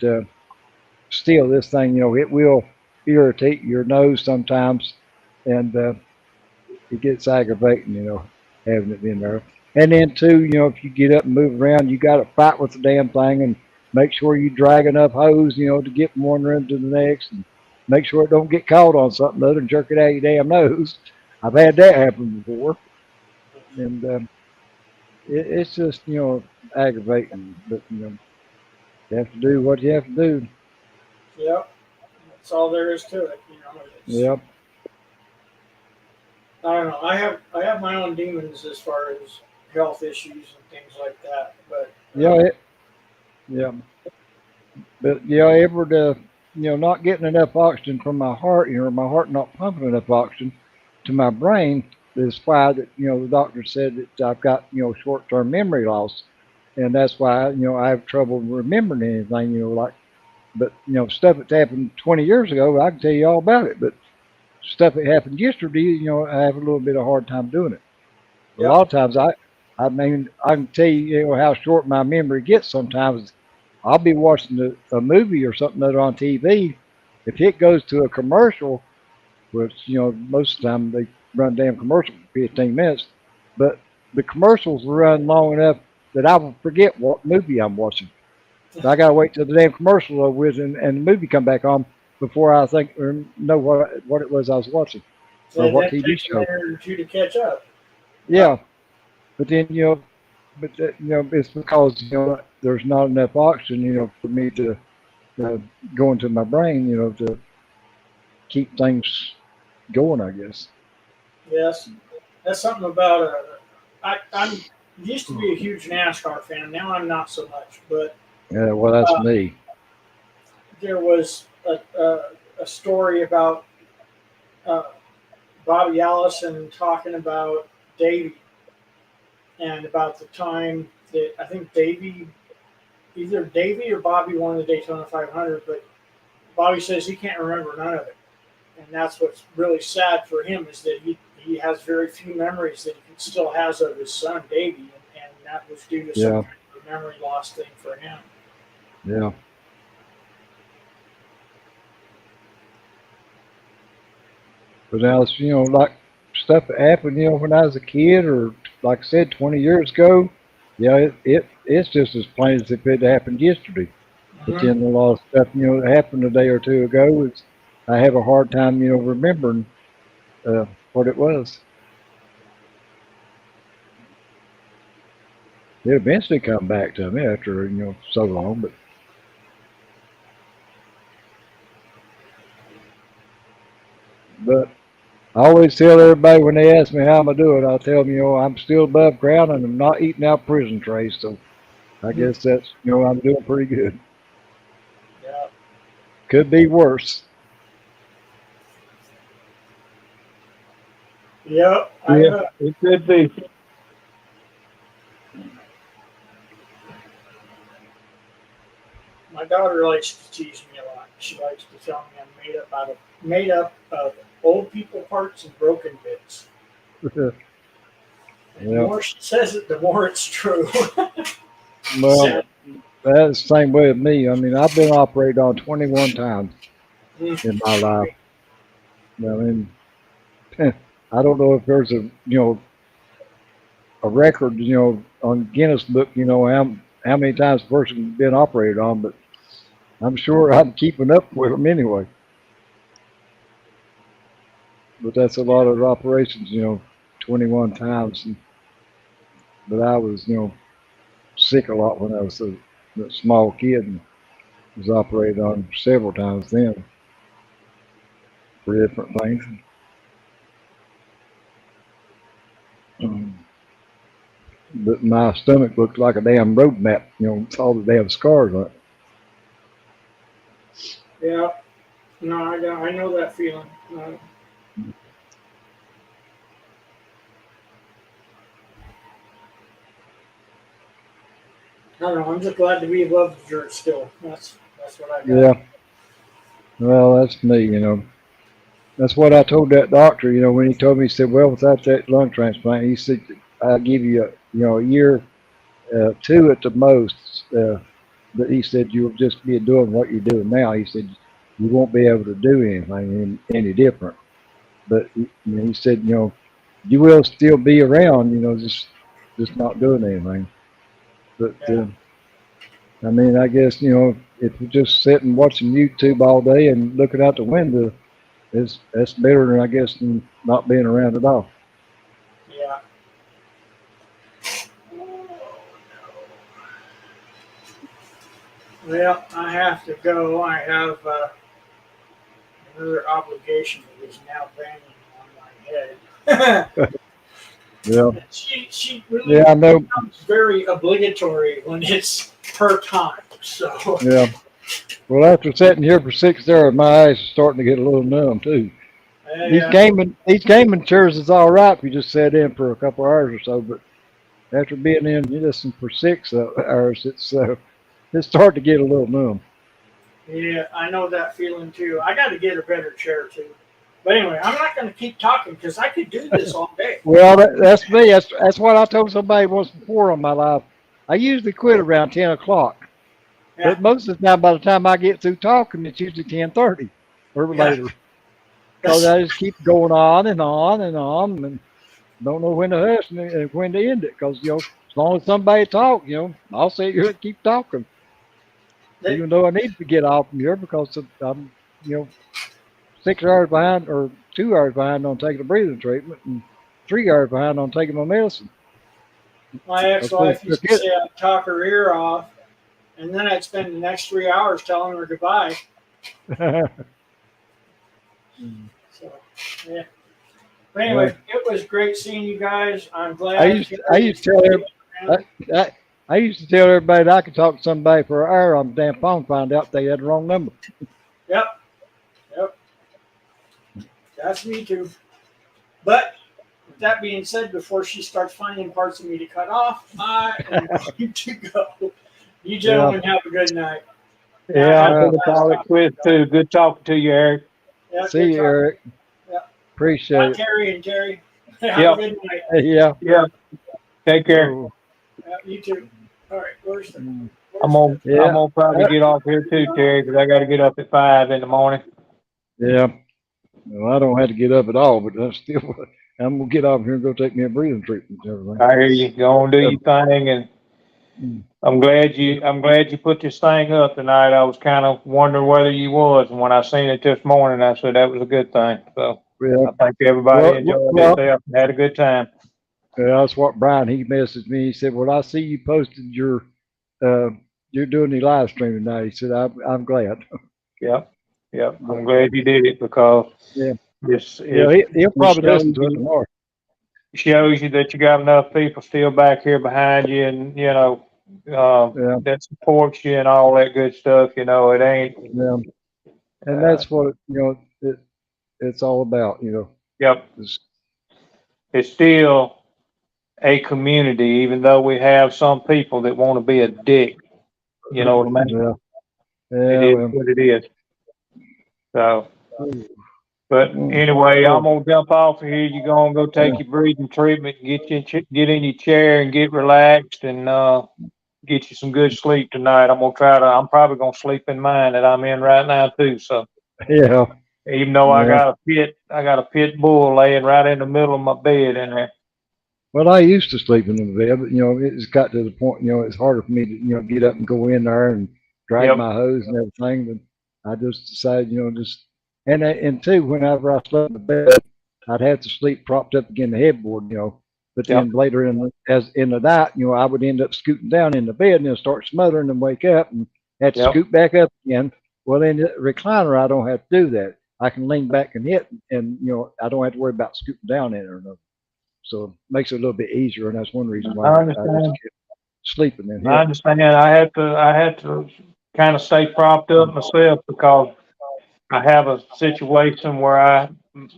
still, this thing, it will irritate your nose sometimes, and it gets aggravating, having it in there. And then too, if you get up and move around, you got to fight with the damn thing and make sure you drag enough hose, to get from one room to the next, and make sure it don't get caught on something other than jerk it out of your damn nose. I've had that happen before, and it's just aggravating. But you have to do what you have to do. Yep, that's all there is to it. Yep. I don't know. I have my own demons as far as health issues and things like that. But Yeah. But ever to not getting enough oxygen from my heart, my heart not pumping enough oxygen to my brain is why that the doctor said that I've got short-term memory loss, and that's why I have trouble remembering anything, but stuff that happened 20 years ago, I can tell you all about it, but stuff that happened yesterday, I have a little bit of hard time doing it. A lot of times I mean, I can tell you, how short my memory gets sometimes. I'll be watching a movie or something other on TV. If it goes to a commercial, which, most of the time they run a damn commercial for 15 minutes, but the commercials run long enough that I will forget what movie I'm watching. So I got to wait till the damn commercial over with and the movie come back on before I think or know what it was I was watching or so what that TV takes a show. minute or two to catch up. Yeah, but then it's because there's not enough oxygen for me to go into my brain to keep things going, I guess. Yes, that's something about I'm used to be a huge NASCAR fan. Now I'm not so much. But Yeah, well, that's me. there was a story about Bobby Allison talking about Davey and about the time that I think either Davey or Bobby won the Daytona 500, but Bobby says he can't remember none of it. And that's what's really sad for him is that he has very few memories that he still has of his son, Davey, and that was due to some Yeah. kind of memory loss thing for him. Yeah. But now it's, like stuff that happened, when I was a kid or like I said, 20 years ago, it's just as plain as if it happened yesterday. But then a lot of stuff, that happened a day or two ago is I have a hard time, remembering what it was. It eventually come back to me after, so long, but I always tell everybody when they ask me how I'm doing, I tell them, I'm still above ground and I'm not eating out prison trays. So I guess that's, I'm doing pretty good. Yeah. Could be worse. Yep. Yeah, it could be. My daughter likes to tease me a lot. She likes to tell me I'm made up of old people parts and broken bits. And the more she says it, the more it's true. Well, That's the same way with me. I mean, I've been operated on 21 times in my life. I mean, I don't know if there's a record, on Guinness Book, how many times a person's been operated on, but I'm sure I'm keeping up with them anyway. But that's a lot of operations, 21 times. But I was, sick a lot when I was a small kid and was operated on several times then for different things. But my stomach looked like a damn road map, with all the damn scars on it. Yeah. No, I know that feeling. I don't know. I'm just glad to be above the dirt still. That's what I got. Yeah. Well, that's me, That's what I told that doctor, when he told me, he said, well, without that lung transplant, he said, I'll give you, a year, 2 at the most. But he said, you'll just be doing what you're doing now. He said, you won't be able to do anything any different. But he said, you will still be around, just not doing anything. But I mean, I guess, if you're just sitting watching YouTube all day and looking out the window, that's better than, I guess, than not being around at all. Yeah. Well, I have to go. I have another obligation that is now banging on my head. Yeah. She really Yeah, I know. becomes very obligatory when it's her time. So Yeah. Well, after sitting here for 6 hours, my eyes are starting to get a little numb too. These gaming chairs is all right if you just sat in for a couple hours or so, but after being in listen for 6 hours, it's starting to get a little numb. yeah, I know that feeling too. I got to get a better chair too. But anyway, I'm not going to keep talking because I could do this all day. Well, that's me. That's what I told somebody once before in my life. I usually quit around 10 o'clock. Yeah. But most of the time, by the time I get through talking, it's usually 10:30 or later. Because I just keep going on and on and on, and don't know when to hush and when to end it. Because as long as somebody talks, I'll sit here and keep talking. Even though I need to get off from here because I'm, 6 hours behind or 2 hours behind on taking a breathing treatment and 3 hours behind on taking my medicine. My ex-wife used to say I'd talk her ear off, and then I'd spend the next 3 hours telling her goodbye. So, yeah. But anyway, it was great seeing you guys. I'm glad. I used to tell everybody that I could talk to somebody for an hour on the damn phone, find out they had the wrong number. Yep. That's me too. But with that being said, before she starts finding parts of me to cut off, I am going to go. You gentlemen have a good night. Yeah, I'm going to call it quits too. Good talking to you, Eric. Yeah, see you, Eric. Yep. Appreciate it. Terry and Jerry. Have Yep. a good night. Yeah. Take care. Yeah, you too. All right. Where's the? I'm gonna probably get off here too, Terry, because I got to get up at 5 in the morning. Yeah. Well, I don't have to get up at all, but I'm gonna get off here and go take me a breathing treatment and everything. I hear you. Go on, do your thing, and I'm glad you put this thing up tonight. I was kind of wondering whether you was, and when I seen it this morning, I said that was a good thing. So Yeah. I think everybody enjoyed themselves and had a good time. Yeah, that's what Brian, he messaged me. He said, well, I see you posted you're doing the live stream tonight. He said, I'm glad. Yep. I'm glad you did it because he'll probably listen to it tomorrow. Shows you that you got enough people still back here behind you, and that supports you and all that good stuff. It ain't. Yeah. And that's what it's all about. Yep. It's still a community, even though we have some people that want to be a dick. You know what I mean? Yeah. It is what it is. So, but anyway, I'm gonna jump off of here. You're gonna go take your breathing treatment, get in your chair and get relaxed, and get you some good sleep tonight. I'm probably gonna sleep in mine that I'm in right now too. So Yeah. even though Yeah. I got a pit bull laying right in the middle of my bed in there. Well, I used to sleep in the bed, but it's got to the point, it's harder for me to, get up and go in there and drag Yep. my hose and everything. But I just decided, and two, whenever I slept in the bed, I'd have to sleep propped up against the headboard, But Yep. then later in the night, I would end up scooting down in the bed and then start smothering and wake up and have to Yep. scoot back up again. Well, in the recliner, I don't have to do that. I can lean back and hit, and I don't have to worry about scooting down in it or nothing. So it makes it a little bit easier, and that's one reason why I I understand. just kept sleeping in I here. understand. I had to kind of stay propped up myself because I have a situation where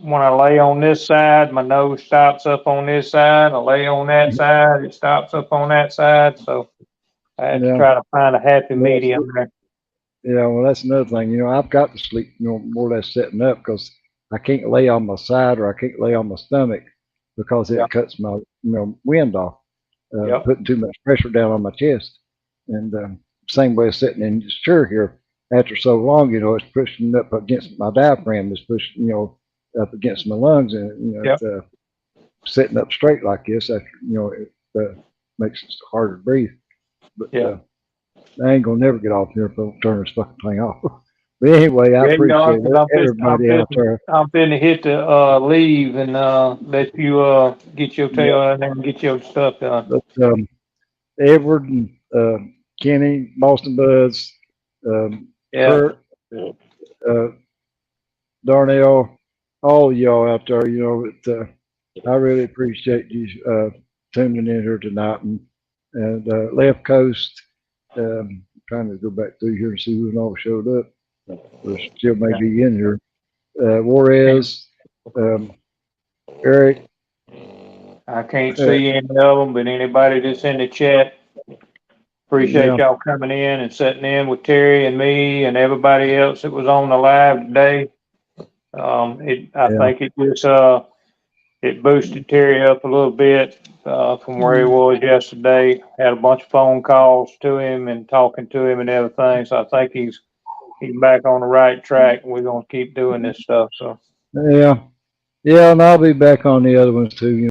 when I lay on this side, my nose stops up on this side. I lay on that side, it stops up on that side. So I had to Yeah. try to find a happy Well, medium there. yeah, well, that's another thing. I've got to sleep, more or less sitting up because I can't lay on my side or I can't lay on my stomach because it Yep. cuts my, wind off, Yep. putting too much pressure down on my chest. And same way of sitting in this chair here. After so long, it's pushing up against my diaphragm, it's pushing, up against my lungs, and Yep. it's, sitting up straight like this. After it makes it harder to breathe. But Yeah. I ain't gonna never get off here if I don't turn this fucking thing off. But anyway, I Yeah, you are, appreciate 'cause everybody out there. I'm finna hit the leave and let you get your tail in there and get your stuff done. But Edward and Kenny, Boston Buzz, Yeah. Kurt, Darnell, all y'all out there, I really appreciate you tuning in here tonight. And Left Coast, trying to go back through here and see who all showed up. Or still may be in here. Juarez, Eric. I can't see any of them, but anybody that's in the chat, appreciate y'all coming in and sitting in with Terry and me and everybody else that was on the live today. I think it just it boosted Terry up a little bit from where he was yesterday. Had a bunch of phone calls to him and talking to him and everything. So I think he's back on the right track, and we're gonna keep doing this stuff. So Yeah, and I'll be back on the other ones too.